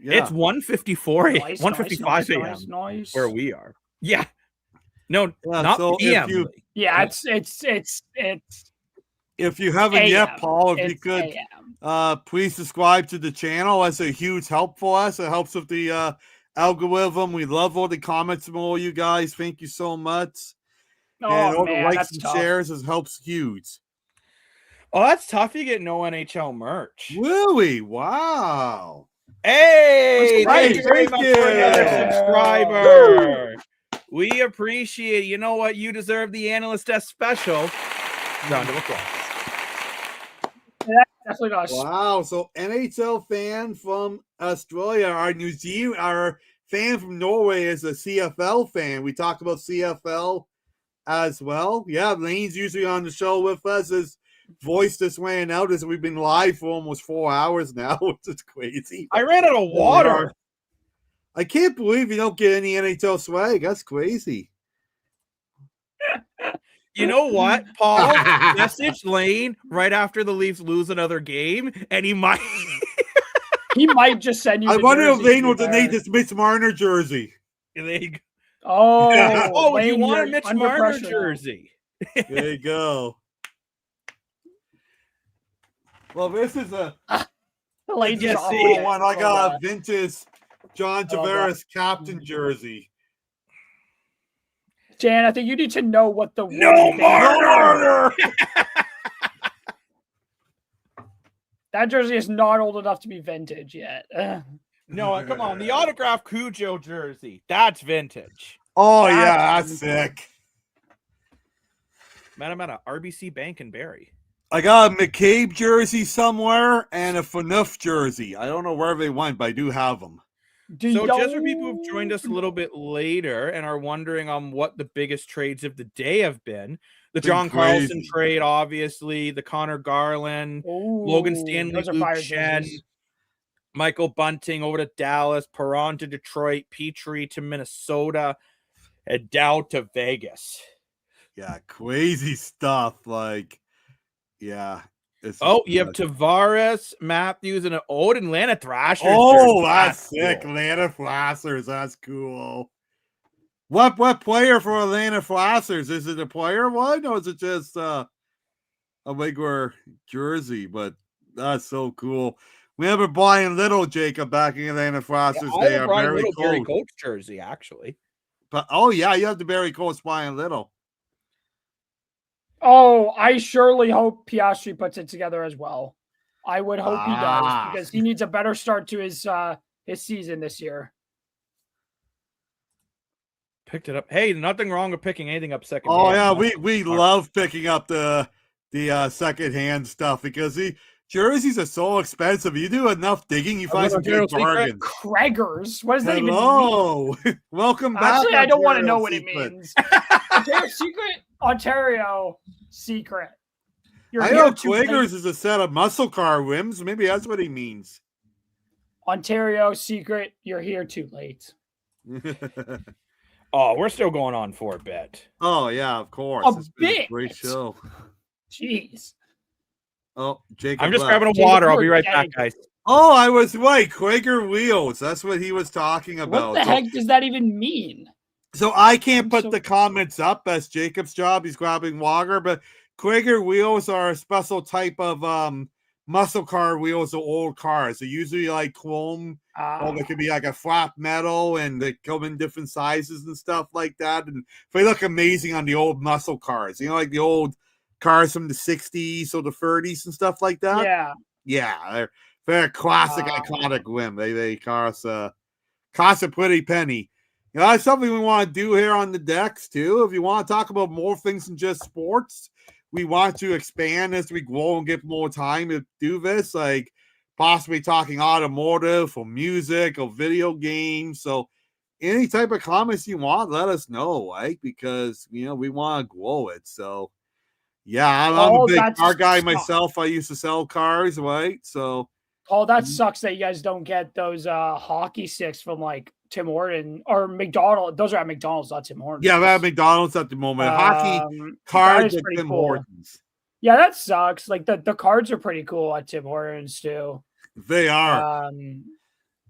Yeah. It's 1:54 1:55 a.m. where we are. Yeah. No, not p.m. It's if you haven't yet, Paul, if you could please subscribe to the channel. That's a huge help for us. It helps with the algorithm. We love all the comments from all you guys. Thank you so much. And all the likes and shares helps huge. Oh, that's tough. You get no NHL merch. Really? Wow. Hey, thank Hey, you very much for another subscriber. We appreciate it. You know what? You deserve the Analyst Desk special. Round of applause. Definitely not. Wow. So NHL fan from Australia, our fan from Norway is a CFL fan. We talked about CFL as well. Yeah, Lane's usually on the show with us. His voice just ran out as we've been live for almost 4 hours now, which is crazy. I ran out of water. I can't believe you don't get any NHL swag. That's crazy. You know what, Paul? Message Lane right after the Leafs lose another game, and he might just send you. I wonder if Lane will donate this Mitch Marner jersey. Oh, Lane, you want a Mitch Marner jersey? There you go. Well, this is a one. I got a vintage John Tavares captain jersey. Jan, I think you need to know what the No Marner. That jersey is not old enough to be vintage yet. No, come on. The autograph Cujo jersey. That's vintage. Oh, that's sick. Man, RBC Bank and Barry. I got a McCabe jersey somewhere and a FNUF jersey. I don't know where they went, but I do have them. So just for people who've joined us a little bit later and are wondering on what the biggest trades of the day have been, the John Carlson trade, obviously, the Connor Garland, Logan Stanley, Luke Shen, Michael Bunting over to Dallas, Perron to Detroit, Petrie to Minnesota, and Dow to Vegas. Yeah, crazy stuff. Like, yeah. You have Tavares, Matthews, and an old Atlanta Thrashers. Oh, that's sick. Cool. Atlanta Thrashers. That's cool. What player for Atlanta Thrashers? Is it a player one or is it just a regular jersey? But that's so cool. We have a Brian Little, Jacob, back in Atlanta Thrashers. Yeah, they are very cool. Barry Coach jersey, actually. But you have the Barry Coach Brian Little. Oh, I surely hope Piastri puts it together as well. I would hope he does because he needs a better start to his season this year. Picked it up. Hey, nothing wrong with picking anything up second. Oh yeah, we love picking up the second hand stuff because the jerseys are so expensive. You do enough digging, you find some good bargains. Craigers. What does that even mean? Welcome back. Actually, I don't want to know what it means. Ontario secret. I know Quakers is a set of muscle car rims. Maybe that's what he means. Ontario secret. You're here too late. Oh, we're still going on for a bit. Oh yeah, of course. It's been a great show. Jeez. Oh, Jacob. I'm just grabbing a water. I'll be right back, guys. Oh, I was right. Quaker wheels. That's what he was talking about. What the heck does that even mean? So I can't put the comments up. That's Jacob's job. He's grabbing water. But Quaker wheels are a special type of muscle car wheels of old cars. They're usually like chrome. Or they could be like a flat metal, and they come in different sizes and stuff like that. And they look amazing on the old muscle cars. You know, like the old cars from the 60s or the 30s and stuff like that. Yeah. Yeah. They're a classic, iconic whim. They cost a pretty penny. You know, that's something we want to do here on the decks, too. If you want to talk about more things than just sports, we want to expand as we grow and get more time to do this, like possibly talking automotive or music or video games. So any type of comments you want, let us know, right? Because, you know, we want to grow it. So, yeah, I'm a big car guy myself. I used to sell cars, right? So, that sucks that you guys don't get those hockey sticks from like Tim Horton or McDonald's. Those are at McDonald's, not Tim Hortons. Yeah, we're at McDonald's at the moment. Hockey cards at Tim Hortons. Yeah, that sucks. Like the cards are pretty cool at Tim Hortons too. They are.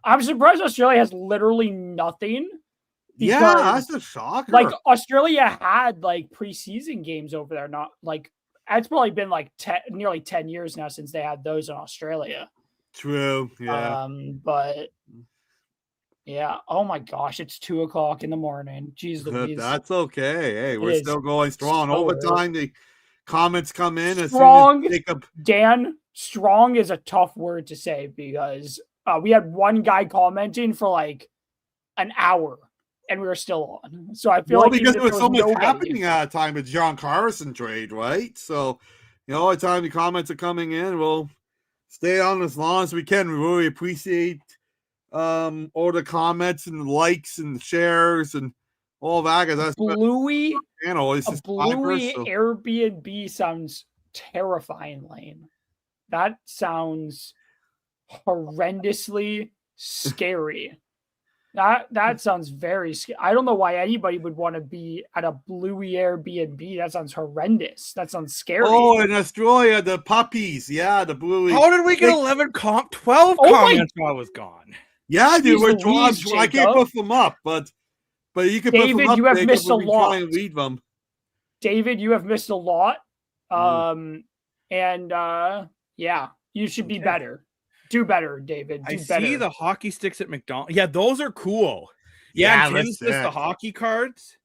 I'm surprised Australia has literally nothing. Yeah, that's a shocker. Like Australia had like preseason games over there. Not like it's probably been like nearly 10 years now since they had those in Australia. True. Yeah. But yeah. Oh my gosh, it's 2:00 in the morning. Jeez Louise. That's okay. Hey, we're still going strong. Overtime, the comments come in. Strong. Dan, strong is a tough word to say because we had one guy commenting for like an hour, and we were still on. So I feel like because there was so much nobody happening at a time with John Carlson trade, right? So, at the time the comments are coming in, we'll stay on as long as we can. We really appreciate all the comments and the likes and the shares and all that. Because that's Bluey channel. It's a Bluey Airbnb sounds terrifying, Lane. That sounds horrendously scary. That sounds very scary. I don't know why anybody would want to be at a Bluey Airbnb. That sounds horrendous. That sounds scary. Oh, in Australia, the puppies. Yeah, the Bluey. How did we get 12 comments while I was gone? Yeah, dude, we're drawn. I can't put them up, but you can put them up. You have missed a lot. Try and lead them. David, you have missed a lot. Yeah, you should be better. Do better, David. Do better. See the hockey sticks at McDonald's. Yeah, those are cool. Yeah, Tim says the hockey cards.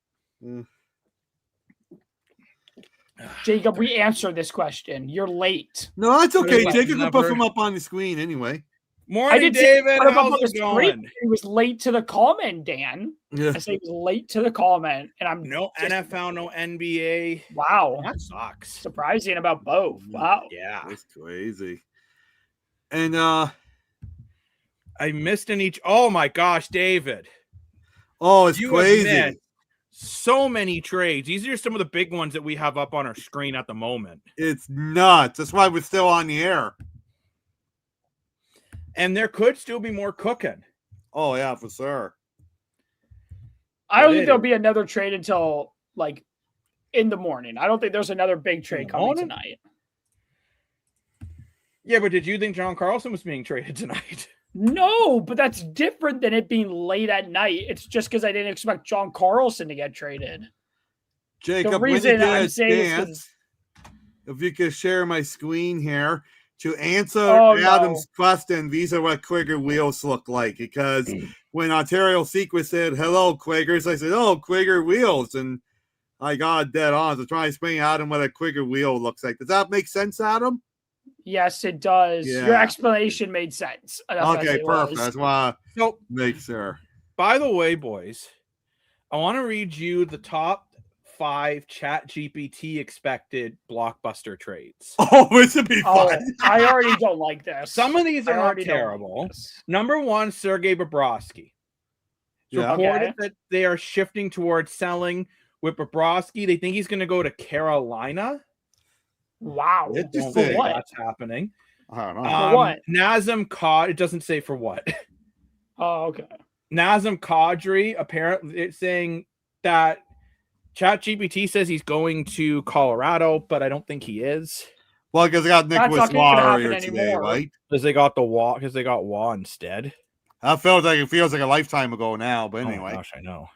Jacob, we answered this question. You're late. No, that's okay. Jacob can put them up on the screen anyway. Morning, David. How's it going? He was late to the comment, Dan. Yeah. I say he was late to the comment, and I'm no NFL, no NBA. Wow, that sucks. Surprising about both. Wow. Yeah, that's crazy. And I missed in each. Oh my gosh, David. Oh, it's crazy. So many trades. These are some of the big ones that we have up on our screen at the moment. It's nuts. That's why we're still on the air. And there could still be more cooking. Oh, yeah, for sure. I don't think there'll be another trade until like in the morning. I don't think there's another big trade coming tonight. Yeah, but did you think John Carlson was being traded tonight? No, but that's different than it being late at night. It's just because I didn't expect John Carlson to get traded. Jacob, the reason I'm saying is if you could share my screen here to answer Adam's question, these are what Quaker wheels look like. Because when Ontario Secret said, hello, Quakers, I said, oh, Quaker wheels. And I got dead on. So trying to explain Adam what a Quaker wheel looks like. Does that make sense, Adam? Yes, it does. Yeah. Your explanation made sense. Okay, perfect. That's why I make sure. By the way, boys, I want to read you the top 5 ChatGPT expected blockbuster trades. Oh, this would be fun. I already don't like this. Some of these are not terrible. Like Number 1, Sergei Bobrovsky. It's reported that they are shifting towards selling with Bobrovsky. They think he's going to go to Carolina. Wow. For what? That's happening. I don't know. For what? Nazem Kadri. It doesn't say for what. Oh, okay. Nazem Kadri, apparently it's saying that ChatGPT says he's going to Colorado, but I don't think he is. Well, because they got Nicholas Waugh earlier today, right? Because they got Waugh instead. That feels like a lifetime ago now, but anyway. Oh gosh, I know.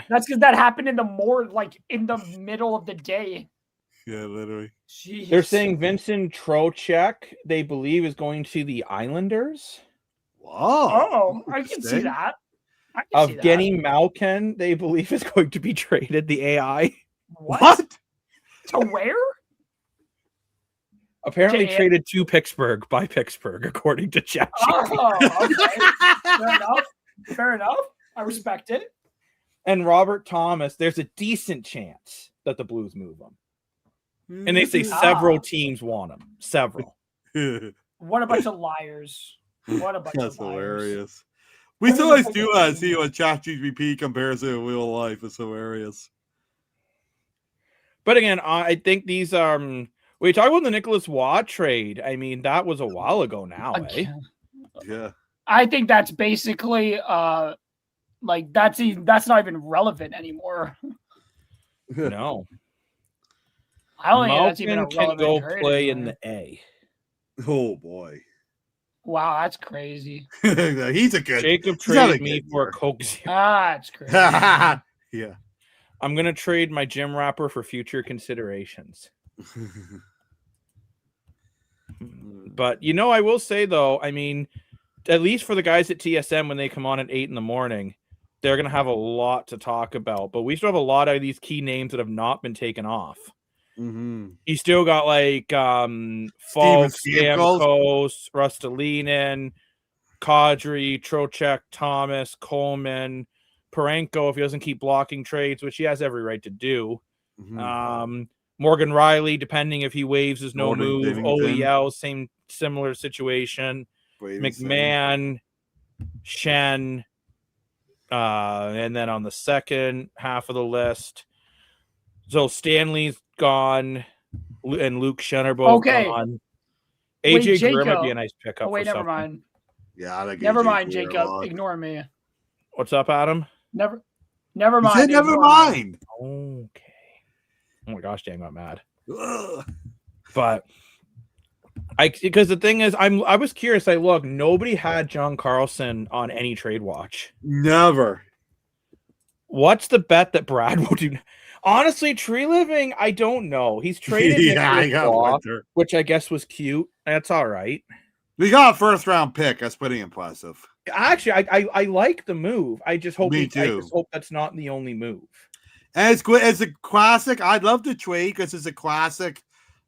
That's because that happened in the middle of the day. Yeah, literally. Jeez. They're saying Vincent Trocheck, they believe, is going to the Islanders. Wow. Oh, I can see that. Evgeny Malkin, they believe, is going to be traded. The AI. What? To where? Apparently traded to Pittsburgh by Pittsburgh, according to ChatGPT. Oh, okay. Fair enough. I respect it. And Robert Thomas, there's a decent chance that the Blues move him. And they say several teams want him. Several. What a bunch of liars. What a bunch That's of liars. Hilarious. We still always do see what ChatGPT compares to real life. It's hilarious. But again, I think these are... we talk about the Nicholas Waugh trade. I mean, that was a while ago now, eh? Yeah. I think that's basically that's not even relevant anymore. No. I don't think that's even a relevant can go trade play anymore. in the A. Oh boy. Wow, that's crazy. He's a good. Jacob traded me for a Coke Zero. That's crazy. Yeah. I'm gonna trade my gym wrapper for future considerations. But I will say though, I mean, at least for the guys at TSM, when they come on at 8 a.m, they're gonna have a lot to talk about. But we still have a lot of these key names that have not been taken off. You still got like Falk, Stamkos, Rustolinin, Kadri, Trocheck, Thomas, Coleman, Parenko if he doesn't keep blocking trades, which he has every right to do. Morgan Riley, depending if he waives his no move. OEL, similar situation. McMahon, Shen, and then on the second half of the list, so Stanley's gone and Luke Shen are both gone. AJ Greer might be a nice pickup. Never mind. Yeah, never mind, Jacob. Ignore me. What's up, Adam? Never mind. Said, never mind. Okay. Oh my gosh, Dan got mad. But because the thing is, I was curious. Nobody had John Carlson on any trade watch. Never. What's the bet that Brad will do? Honestly, Tree Living, I don't know. He's traded which I guess was cute. That's all right. We got a first round pick. That's pretty impressive. Actually, I like the move. I just hope I just hope that's not the only move. And it's good. It's a classic. I'd love to trade because it's a classic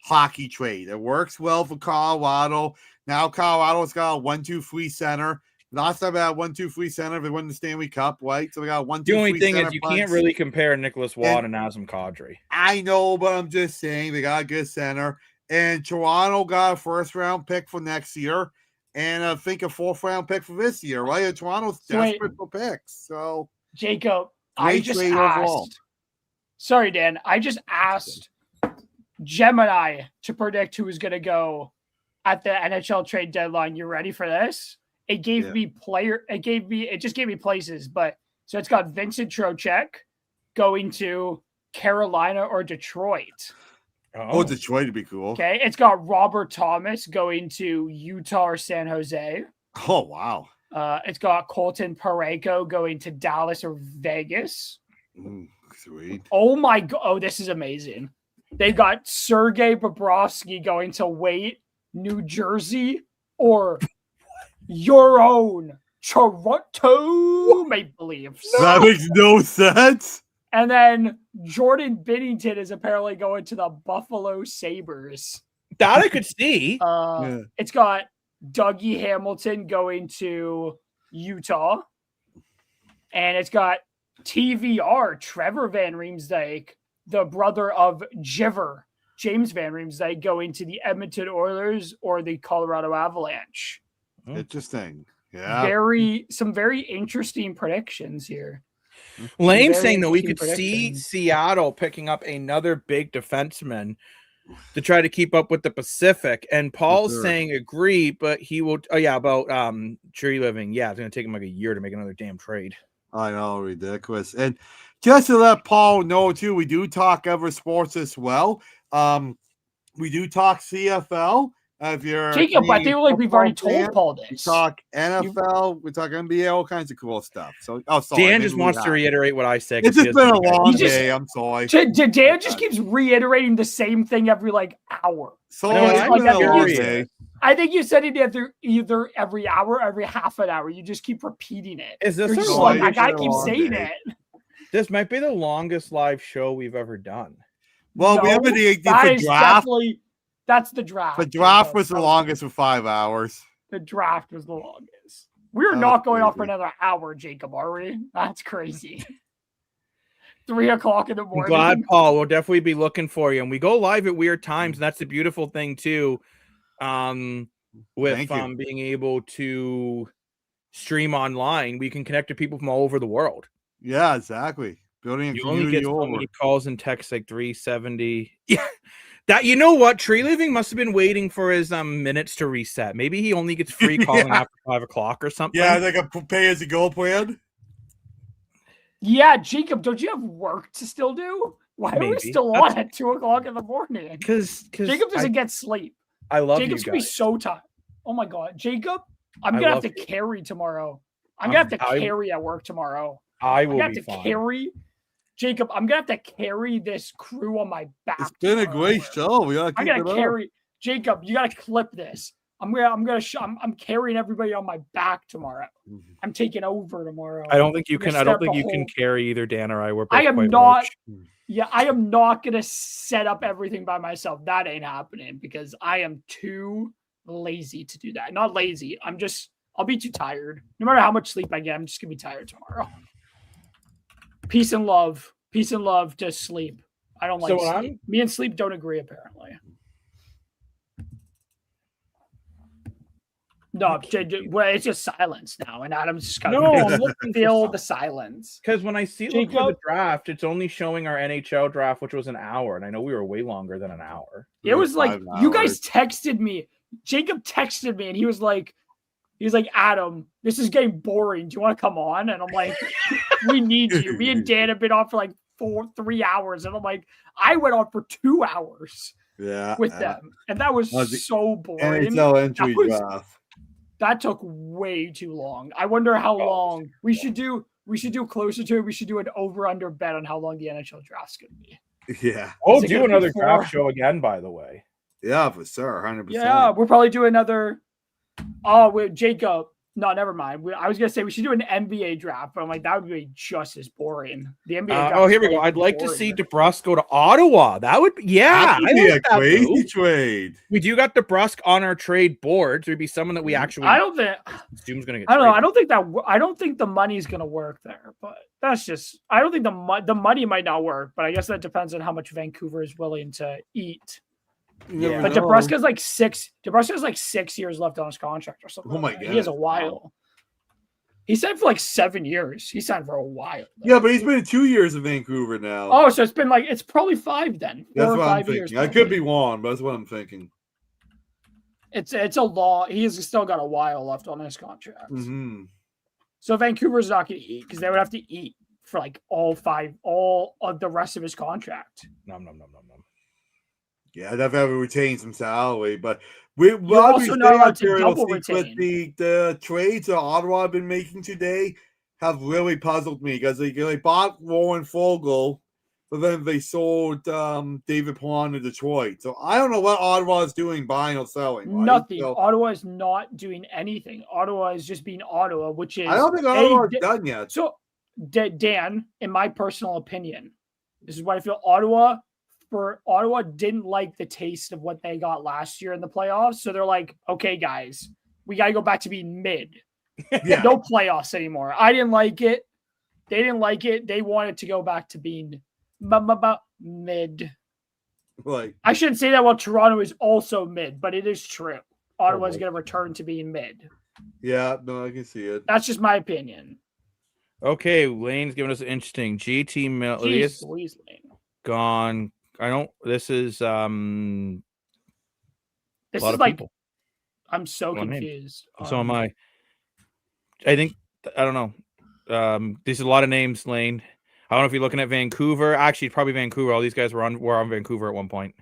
hockey trade. It works well for Colorado. Now Colorado's got a 1-2-3 center. Last time I had 1-2-3 center, they won the Stanley Cup, right? So we got 1-2-3. The only thing is you can't really compare Nicholas Watt and Nazem Kadri. I know, but I'm just saying they got a good center. And Toronto got a first round pick for next year. And I think a fourth round pick for this year, right? And Toronto's desperate for picks. So Jacob, I just asked. Overall. Sorry, Dan. I just asked Gemini to predict who was going to go at the NHL trade deadline. You ready for this? It gave me it just gave me places, but so it's got Vincent Trocheck going to Carolina or Detroit. Oh, Detroit would be cool. Okay. It's got Robert Thomas going to Utah or San Jose. Oh, wow. It's got Colton Parayko going to Dallas or Vegas. Sweet. Oh my God. Oh, this is amazing. They got Sergei Bobrovsky going to Wait, New Jersey, or your own Toronto Maple Leafs. That makes no sense. And then Jordan Binnington is apparently going to the Buffalo Sabres. That I could see. It's got Dougie Hamilton going to Utah. And it's got TVR, Trevor Van Riemsdyk, the brother of Jiver, James Van Riemsdyk, going to the Edmonton Oilers or the Colorado Avalanche. Interesting. Yeah. Some very interesting predictions here. Lane saying that we could see Seattle picking up another big defenseman to try to keep up with the Pacific. And Paul's saying agree, but he will. Oh yeah, about Tree Living. Yeah, it's gonna take him like a year to make another damn trade. I know, ridiculous. And just to let Paul know too, we do talk other sports as well. We do talk CFL. If you're Jacob, I feel like we've already told Paul this. We talk NFL, we talk NBA, all kinds of cool stuff. So, sorry, Dan just wants to reiterate what I said. It's just been a long day. I'm sorry. Dan just keeps reiterating the same thing every hour. So I think you said it either every hour, or every half an hour. You just keep repeating it. Is this I gotta keep saying it? This might be the longest live show we've ever done. Well, we haven't did the draft. That's the draft. The draft was the longest for 5 hours. The draft was the longest. We're not going off for another hour, Jacob, are we? That's crazy. 3 o'clock in the morning. I'm glad, Paul. We'll definitely be looking for you. And we go live at weird times. And that's the beautiful thing, too, with being able to stream online. We can connect to people from all over the world. Yeah, exactly. Building a you community. Only get so many calls and texts, like 370. Yeah. That, you know what? Tree Living must have been waiting for his minutes to reset. Maybe he only gets free calling after 5 o'clock or something. Yeah, like a pay-as-you-go plan. Yeah, Jacob, don't you have work to still do? Why are we still on at 2 o'clock in the morning? Because Jacob doesn't get sleep. I love Jacob's you guys. Gonna be so tired. Oh my God, Jacob, I'm gonna have to carry tomorrow. I'm gonna have to carry at work tomorrow. I will have to carry. Jacob, I'm gonna have to carry this crew on my back. It's been a great show. We gotta keep carry. Jacob, you gotta clip this. I'm carrying everybody on my back tomorrow. I'm taking over tomorrow. I don't think you can. I don't think you can carry either Dan or I. We're both I am quite not. large. Yeah, I am not gonna set up everything by myself. That ain't happening because I am too lazy to do that. Not lazy. I'll be too tired. No matter how much sleep I get, I'm just gonna be tired tomorrow. Peace and love. Peace and love to sleep. I don't like sleep. Me and sleep don't agree, apparently. No, it's just silence now, and Adam's just got to fill the silence. Because when I see the draft, it's only showing our NHL draft, which was an hour, and I know we were way longer than an hour. It was like you guys texted me. Jacob texted me, and he was like, Adam, this is getting boring. Do you want to come on? And I'm like, we need you. Me and Dan have been on for like 3 hours, and I'm like, I went on for 2 hours. With them, and that was so boring. NHL entry draft. That took way too long. I wonder how long we should do. We should do closer to it. We should do an over/under bet on how long the NHL draft's going to be. Yeah, we'll do another draft show again. By the way, yeah, for sure, 100%. Yeah, we'll probably do another. Oh, with Jacob. No, never mind. I was gonna say we should do an NBA draft, but I'm like that would be just as boring. The NBA. Draft here we go. I'd like to see DeBrusk go to Ottawa. That would be I like that crazy trade. We do got DeBrusk on our trade board, so it'd be someone that we actually. I don't think. Doom's gonna get. I don't know. I don't think the money's gonna work there, but that's just. I don't think the money might not work, but I guess that depends on how much Vancouver is willing to eat. Yeah, but DeBrusk has like 6 years left on his contract or something. Oh my god, he has a while. He signed for like 7 years. He signed for a while. Though. Yeah, but he's been 2 years in Vancouver now. Oh, so it's probably 5 then. That's what I'm thinking. I could be wrong, but that's what I'm thinking. It's a law. He's still got a while left on his contract. Mm-hmm. So Vancouver's not going to eat because they would have to eat for like all of the rest of his contract. No. Yeah, they've ever retained some salary, but we're also not allowed to double retain. The trades that Ottawa have been making today have really puzzled me because they bought Warren Fogle, but then they sold David Perron to Detroit. So I don't know what Ottawa is doing, buying or selling. Right? Nothing. So, Ottawa is not doing anything. Ottawa is just being Ottawa, which is I don't think Ottawa's done yet. So Dan, in my personal opinion, this is what I feel. Ottawa didn't like the taste of what they got last year in the playoffs. So they're like, okay, guys, we got to go back to being mid. Yeah. No playoffs anymore. I didn't like it. They didn't like it. They wanted to go back to being mid. Like, I shouldn't say that while Toronto is also mid, but it is true. Ottawa's going to return to being mid. Yeah, no, I can see it. That's just my opinion. Okay, Lane's giving us an interesting GT Milius gone. I don't. This is This is like people. I'm so confused. So am I. I think I don't know. There's a lot of names, Lane. I don't know if you're looking at Vancouver. Actually, probably Vancouver. All these guys were on Vancouver at one point.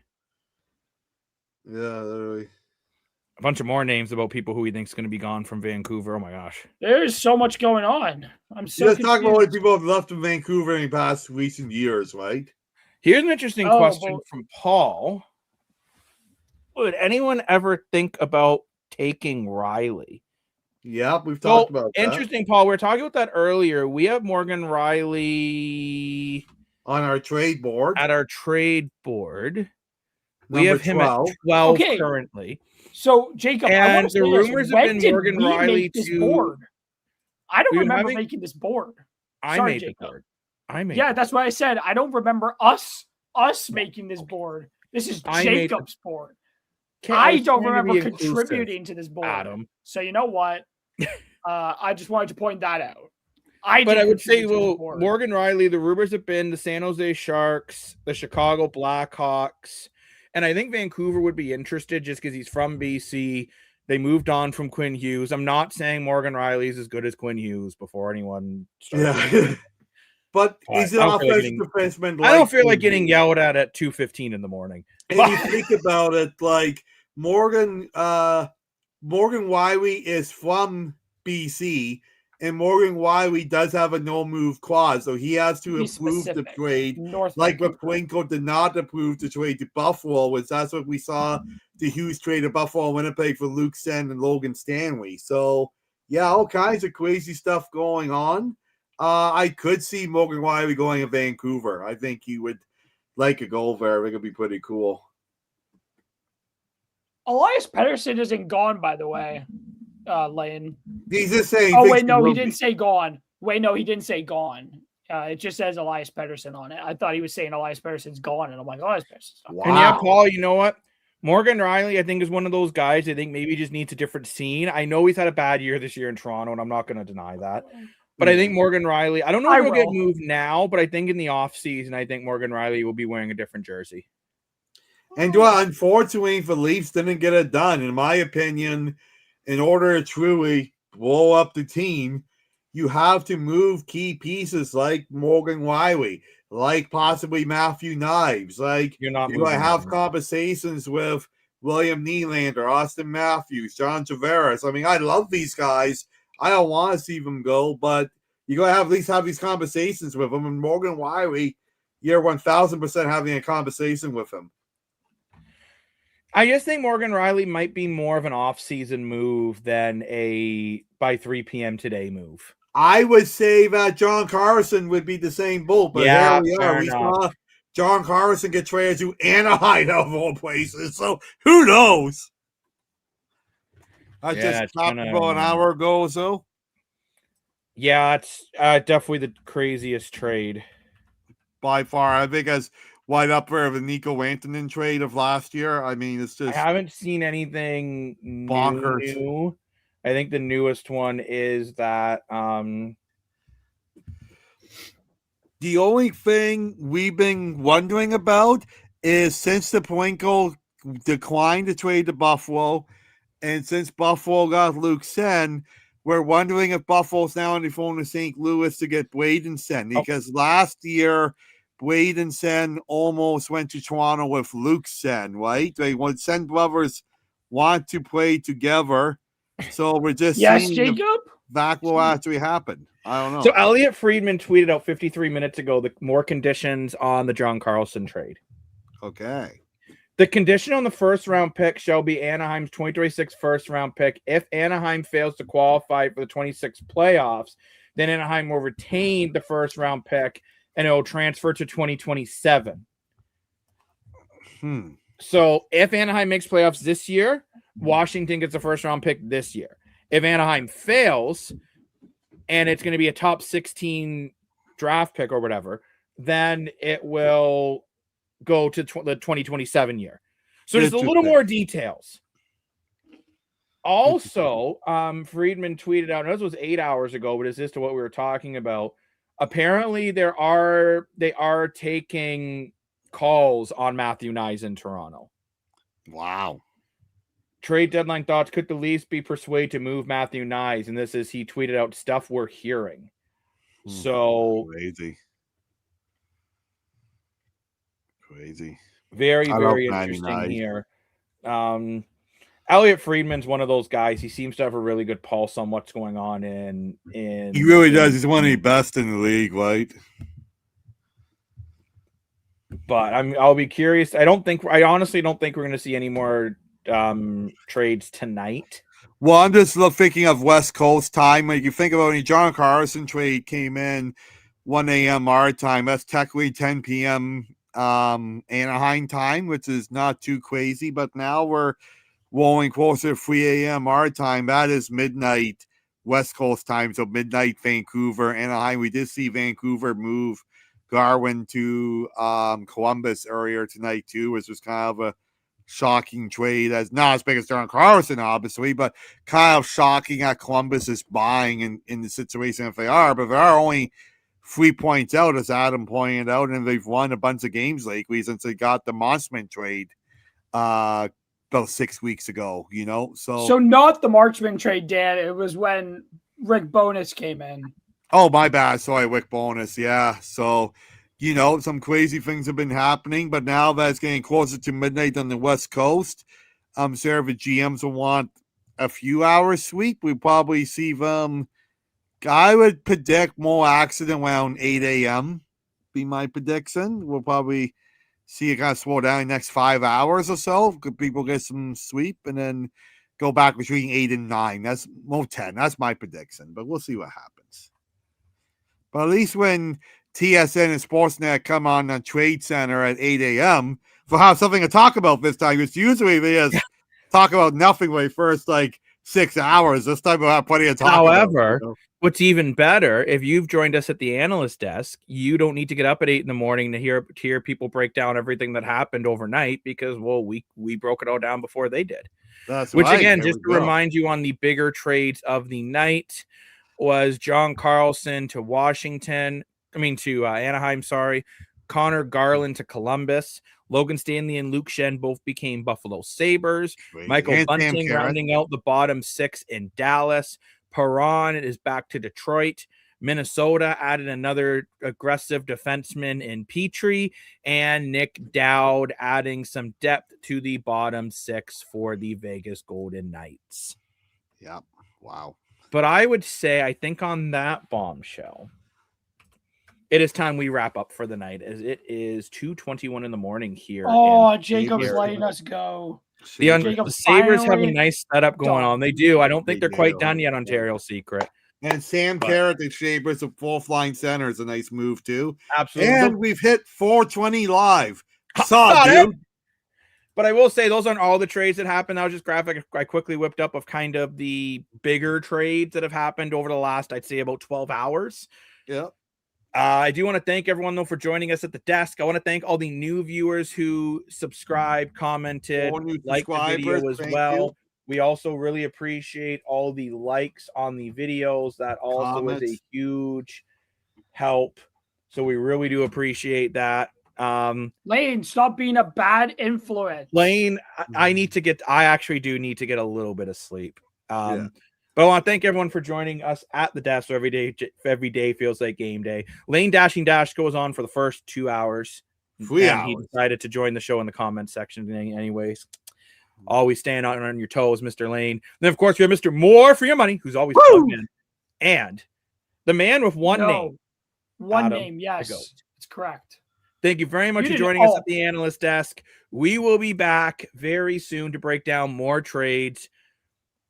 Yeah, literally. A bunch of more names about people who he thinks is going to be gone from Vancouver. Oh my gosh, there's so much going on. I'm so. Let's talk about what people have left in Vancouver in the past recent years, right? Here's an interesting question from Paul. Would anyone ever think about taking Riley? Yeah, we've talked about that. Interesting, Paul. We were talking about that earlier. We have Morgan Riley on our trade board. At our trade board. We have him 12. At 12 currently. So, Jacob, and the rumors have been Morgan Riley to board. I don't remember making this board. I made the board. That's what I said. I don't remember us making this board. This is Jacob's board. I don't remember contributing to this board. Adam. So you know what? I just wanted to point that out. I would say, Morgan Riley, the rumors have been the San Jose Sharks, the Chicago Blackhawks, and I think Vancouver would be interested just because he's from BC. They moved on from Quinn Hughes. I'm not saying Morgan Riley is as good as Quinn Hughes before anyone starts. Yeah. But he's an offensive defenseman. I don't feel like getting yelled at 2:15 in the morning. And you think about it, like Morgan Riley is from BC, and Morgan Riley does have a no-move clause, so he has to approve the trade. Like Raplenko did not approve the trade to Buffalo, which that's what we saw the Hughes trade of Buffalo Winnipeg for Luke Sen and Logan Stanley. So, yeah, all kinds of crazy stuff going on. I could see Morgan Rielly going to Vancouver. I think he would like a goal there. I think it'd be pretty cool. Elias Pettersson isn't gone, by the way, Lane. He's just saying. Oh, wait, no, he didn't say gone. Wait, no, he didn't say gone. It just says Elias Pettersson on it. I thought he was saying Elias Pettersson's gone, and I'm like, Elias Pettersson's gone. Wow. And yeah, Paul, you know what? Morgan Rielly, I think, is one of those guys I think maybe just needs a different scene. I know he's had a bad year this year in Toronto, and I'm not going to deny that. But I think Morgan Rielly, I don't know if he'll get moved now, but I think in the offseason, I think Morgan Rielly will be wearing a different jersey. And unfortunately, the Leafs didn't get it done. In my opinion, in order to truly blow up the team, you have to move key pieces like Morgan Rielly, like possibly Matthew Knives. Like you're going to have conversations with William Nylander, Austin Matthews, John Tavares. I mean, I love these guys. I don't want to see them go, but you're going to have at least have these conversations with them. And Morgan Rielly, you're 1,000% having a conversation with him. I just think Morgan Rielly might be more of an off-season move than a by 3 p.m. today move. I would say that John Carlson would be the same boat, but yeah, here we are. We saw John Carlson get traded to Anaheim of all places, so who knows? I just talked about an hour ago or so. Yeah, it's definitely the craziest trade by far. I think as wide up there of the Nico Antonin trade of last year. I mean, it's just I haven't seen anything bonkers. New. I think the newest one is that the only thing we've been wondering about is since the Poinko declined to trade to Buffalo, and since Buffalo got Luke Sen, we're wondering if Buffalo's now on the phone to St. Louis to get Braden Sen, because last year Braden Sen almost went to Toronto with Luke Sen, right? They would Sen brothers want to play together. So we're just seeing Jacob. That will actually happen. I don't know. So Elliot Friedman tweeted out 53 minutes ago the more conditions on the John Carlson trade. Okay. The condition on the first round pick shall be Anaheim's 2026 first round pick. If Anaheim fails to qualify for the 26 playoffs, then Anaheim will retain the first round pick and it will transfer to 2027. So if Anaheim makes playoffs this year, Washington gets a first round pick this year. If Anaheim fails and it's going to be a top 16 draft pick or whatever, then it will go to the 2027 year. So there's a little more details. Also, Friedman tweeted out, this was 8 hours ago, but it's just to what we were talking about. Apparently they are taking calls on Matthew Knies in Toronto. Wow. Trade deadline thoughts. Could the Leafs be persuaded to move Matthew Knies? And this is, he tweeted out stuff we're hearing. So crazy. Very, very interesting here. Elliot Friedman's one of those guys. He seems to have a really good pulse on what's going on in he really does. He's one of the best in the league, right? But I'll be curious. I honestly don't think we're going to see any more trades tonight. Well, I'm just thinking of West Coast time. Like you think about when the John Carlson trade came in 1 a.m. our time, that's technically 10 p.m. Anaheim time, which is not too crazy. But now we're rolling closer to 3 a.m. our time. That is midnight West Coast time, so midnight Vancouver, Anaheim. We did see Vancouver move Garwin to Columbus earlier tonight too, which was kind of a shocking trade. As not as big as John Carlson, obviously, but kind of shocking that Columbus is buying in the situation if they are. But they are only 3 points out, as Adam pointed out, and they've won a bunch of games lately since they got the Mossman trade about 6 weeks ago. You know, so not the Marchman trade, Dan. It was when Rick Bowness came in. Oh, my bad. Sorry, Rick Bowness. Yeah. So, you know, some crazy things have been happening, but now that it's getting closer to midnight on the West Coast, I'm sure the GMs will want a few hours sleep. We probably see them. I would predict more accident around 8 a.m. be my prediction. We'll probably see it kind of slow down in the next 5 hours or so. Could people get some sweep and then go back between 8 and 9? That's 10. That's my prediction, but we'll see what happens. But at least when TSN and Sportsnet come on Trade Center at 8 a.m., we'll have something to talk about this time. It's usually they just talk about nothing for the first 6 hours. This time we'll have plenty of time. However, what's even better, if you've joined us at the analyst desk, you don't need to get up at 8 in the morning to hear people break down everything that happened overnight because, well, we broke it all down before they did. That's Which, right. again, just to remind you on the bigger trades of the night was John Carlson to Anaheim, Connor Garland to Columbus. Logan Stanley and Luke Shen both became Buffalo Sabres. Michael Bunting rounding out the bottom 6 in Dallas. Perron is back to Detroit. Minnesota added another aggressive defenseman in Petrie, and Nick Dowd adding some depth to the bottom 6 for the Vegas Golden Knights. Yeah. Wow. But I would say, I think on that bombshell, it is time we wrap up for the night, as it is 2:21 in the morning here. Oh, Jacob's letting us go. The Sabres have a nice setup going on. They do. I don't think they're quite done yet, Ontario Secret. And Sam Carrot, the Sabres, a 4th line center, is a nice move too. Absolutely. And we've hit 420 live. Dude. But I will say those aren't all the trades that happened. That was just graphic I quickly whipped up of kind of the bigger trades that have happened over the last, I'd say, about 12 hours. Yeah. I do want to thank everyone, though, for joining us at the desk. I want to thank all the new viewers who subscribed, commented, liked the video as well. We also really appreciate all the likes on the videos. That also is a huge help. So we really do appreciate that. Lane, stop being a bad influence. Lane, I actually do need to get a little bit of sleep. But I want to thank everyone for joining us at the desk. So every day feels like game day. Lane Dashing Dash goes on for the first 2 hours. He decided to join the show in the comment section anyways. Always staying on your toes, Mr. Lane. And then, of course, we have Mr. More for your money, who's always plugged in. And the man with one name. One name, yes. It's correct. Thank you very much for joining us at the analyst desk. We will be back very soon to break down more trades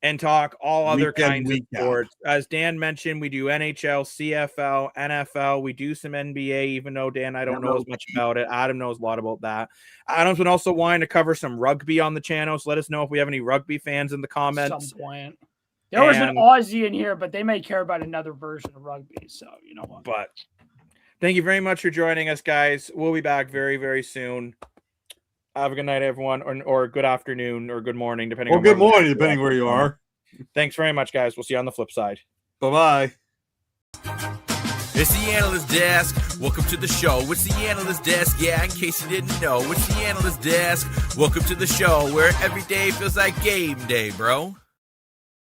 and talk all other kinds of sports. As Dan mentioned, we do NHL, CFL, NFL. We do some NBA, even though, Dan, I don't know as much about it. Adam knows a lot about that. Adam's been also wanting to cover some rugby on the channel, so let us know if we have any rugby fans in the comments. At some point. There was an Aussie in here, but they may care about another version of rugby, so you know what. But thank you very much for joining us, guys. We'll be back very, very soon. Have a good night, everyone, or good afternoon, or good morning, depending on good morning, depending where you are. Thanks very much, guys. We'll see you on the flip side. Bye-bye. It's the Analyst Desk. Welcome to the show. It's the Analyst Desk. Yeah, in case you didn't know, it's the Analyst Desk. Welcome to the show where every day feels like game day, bro.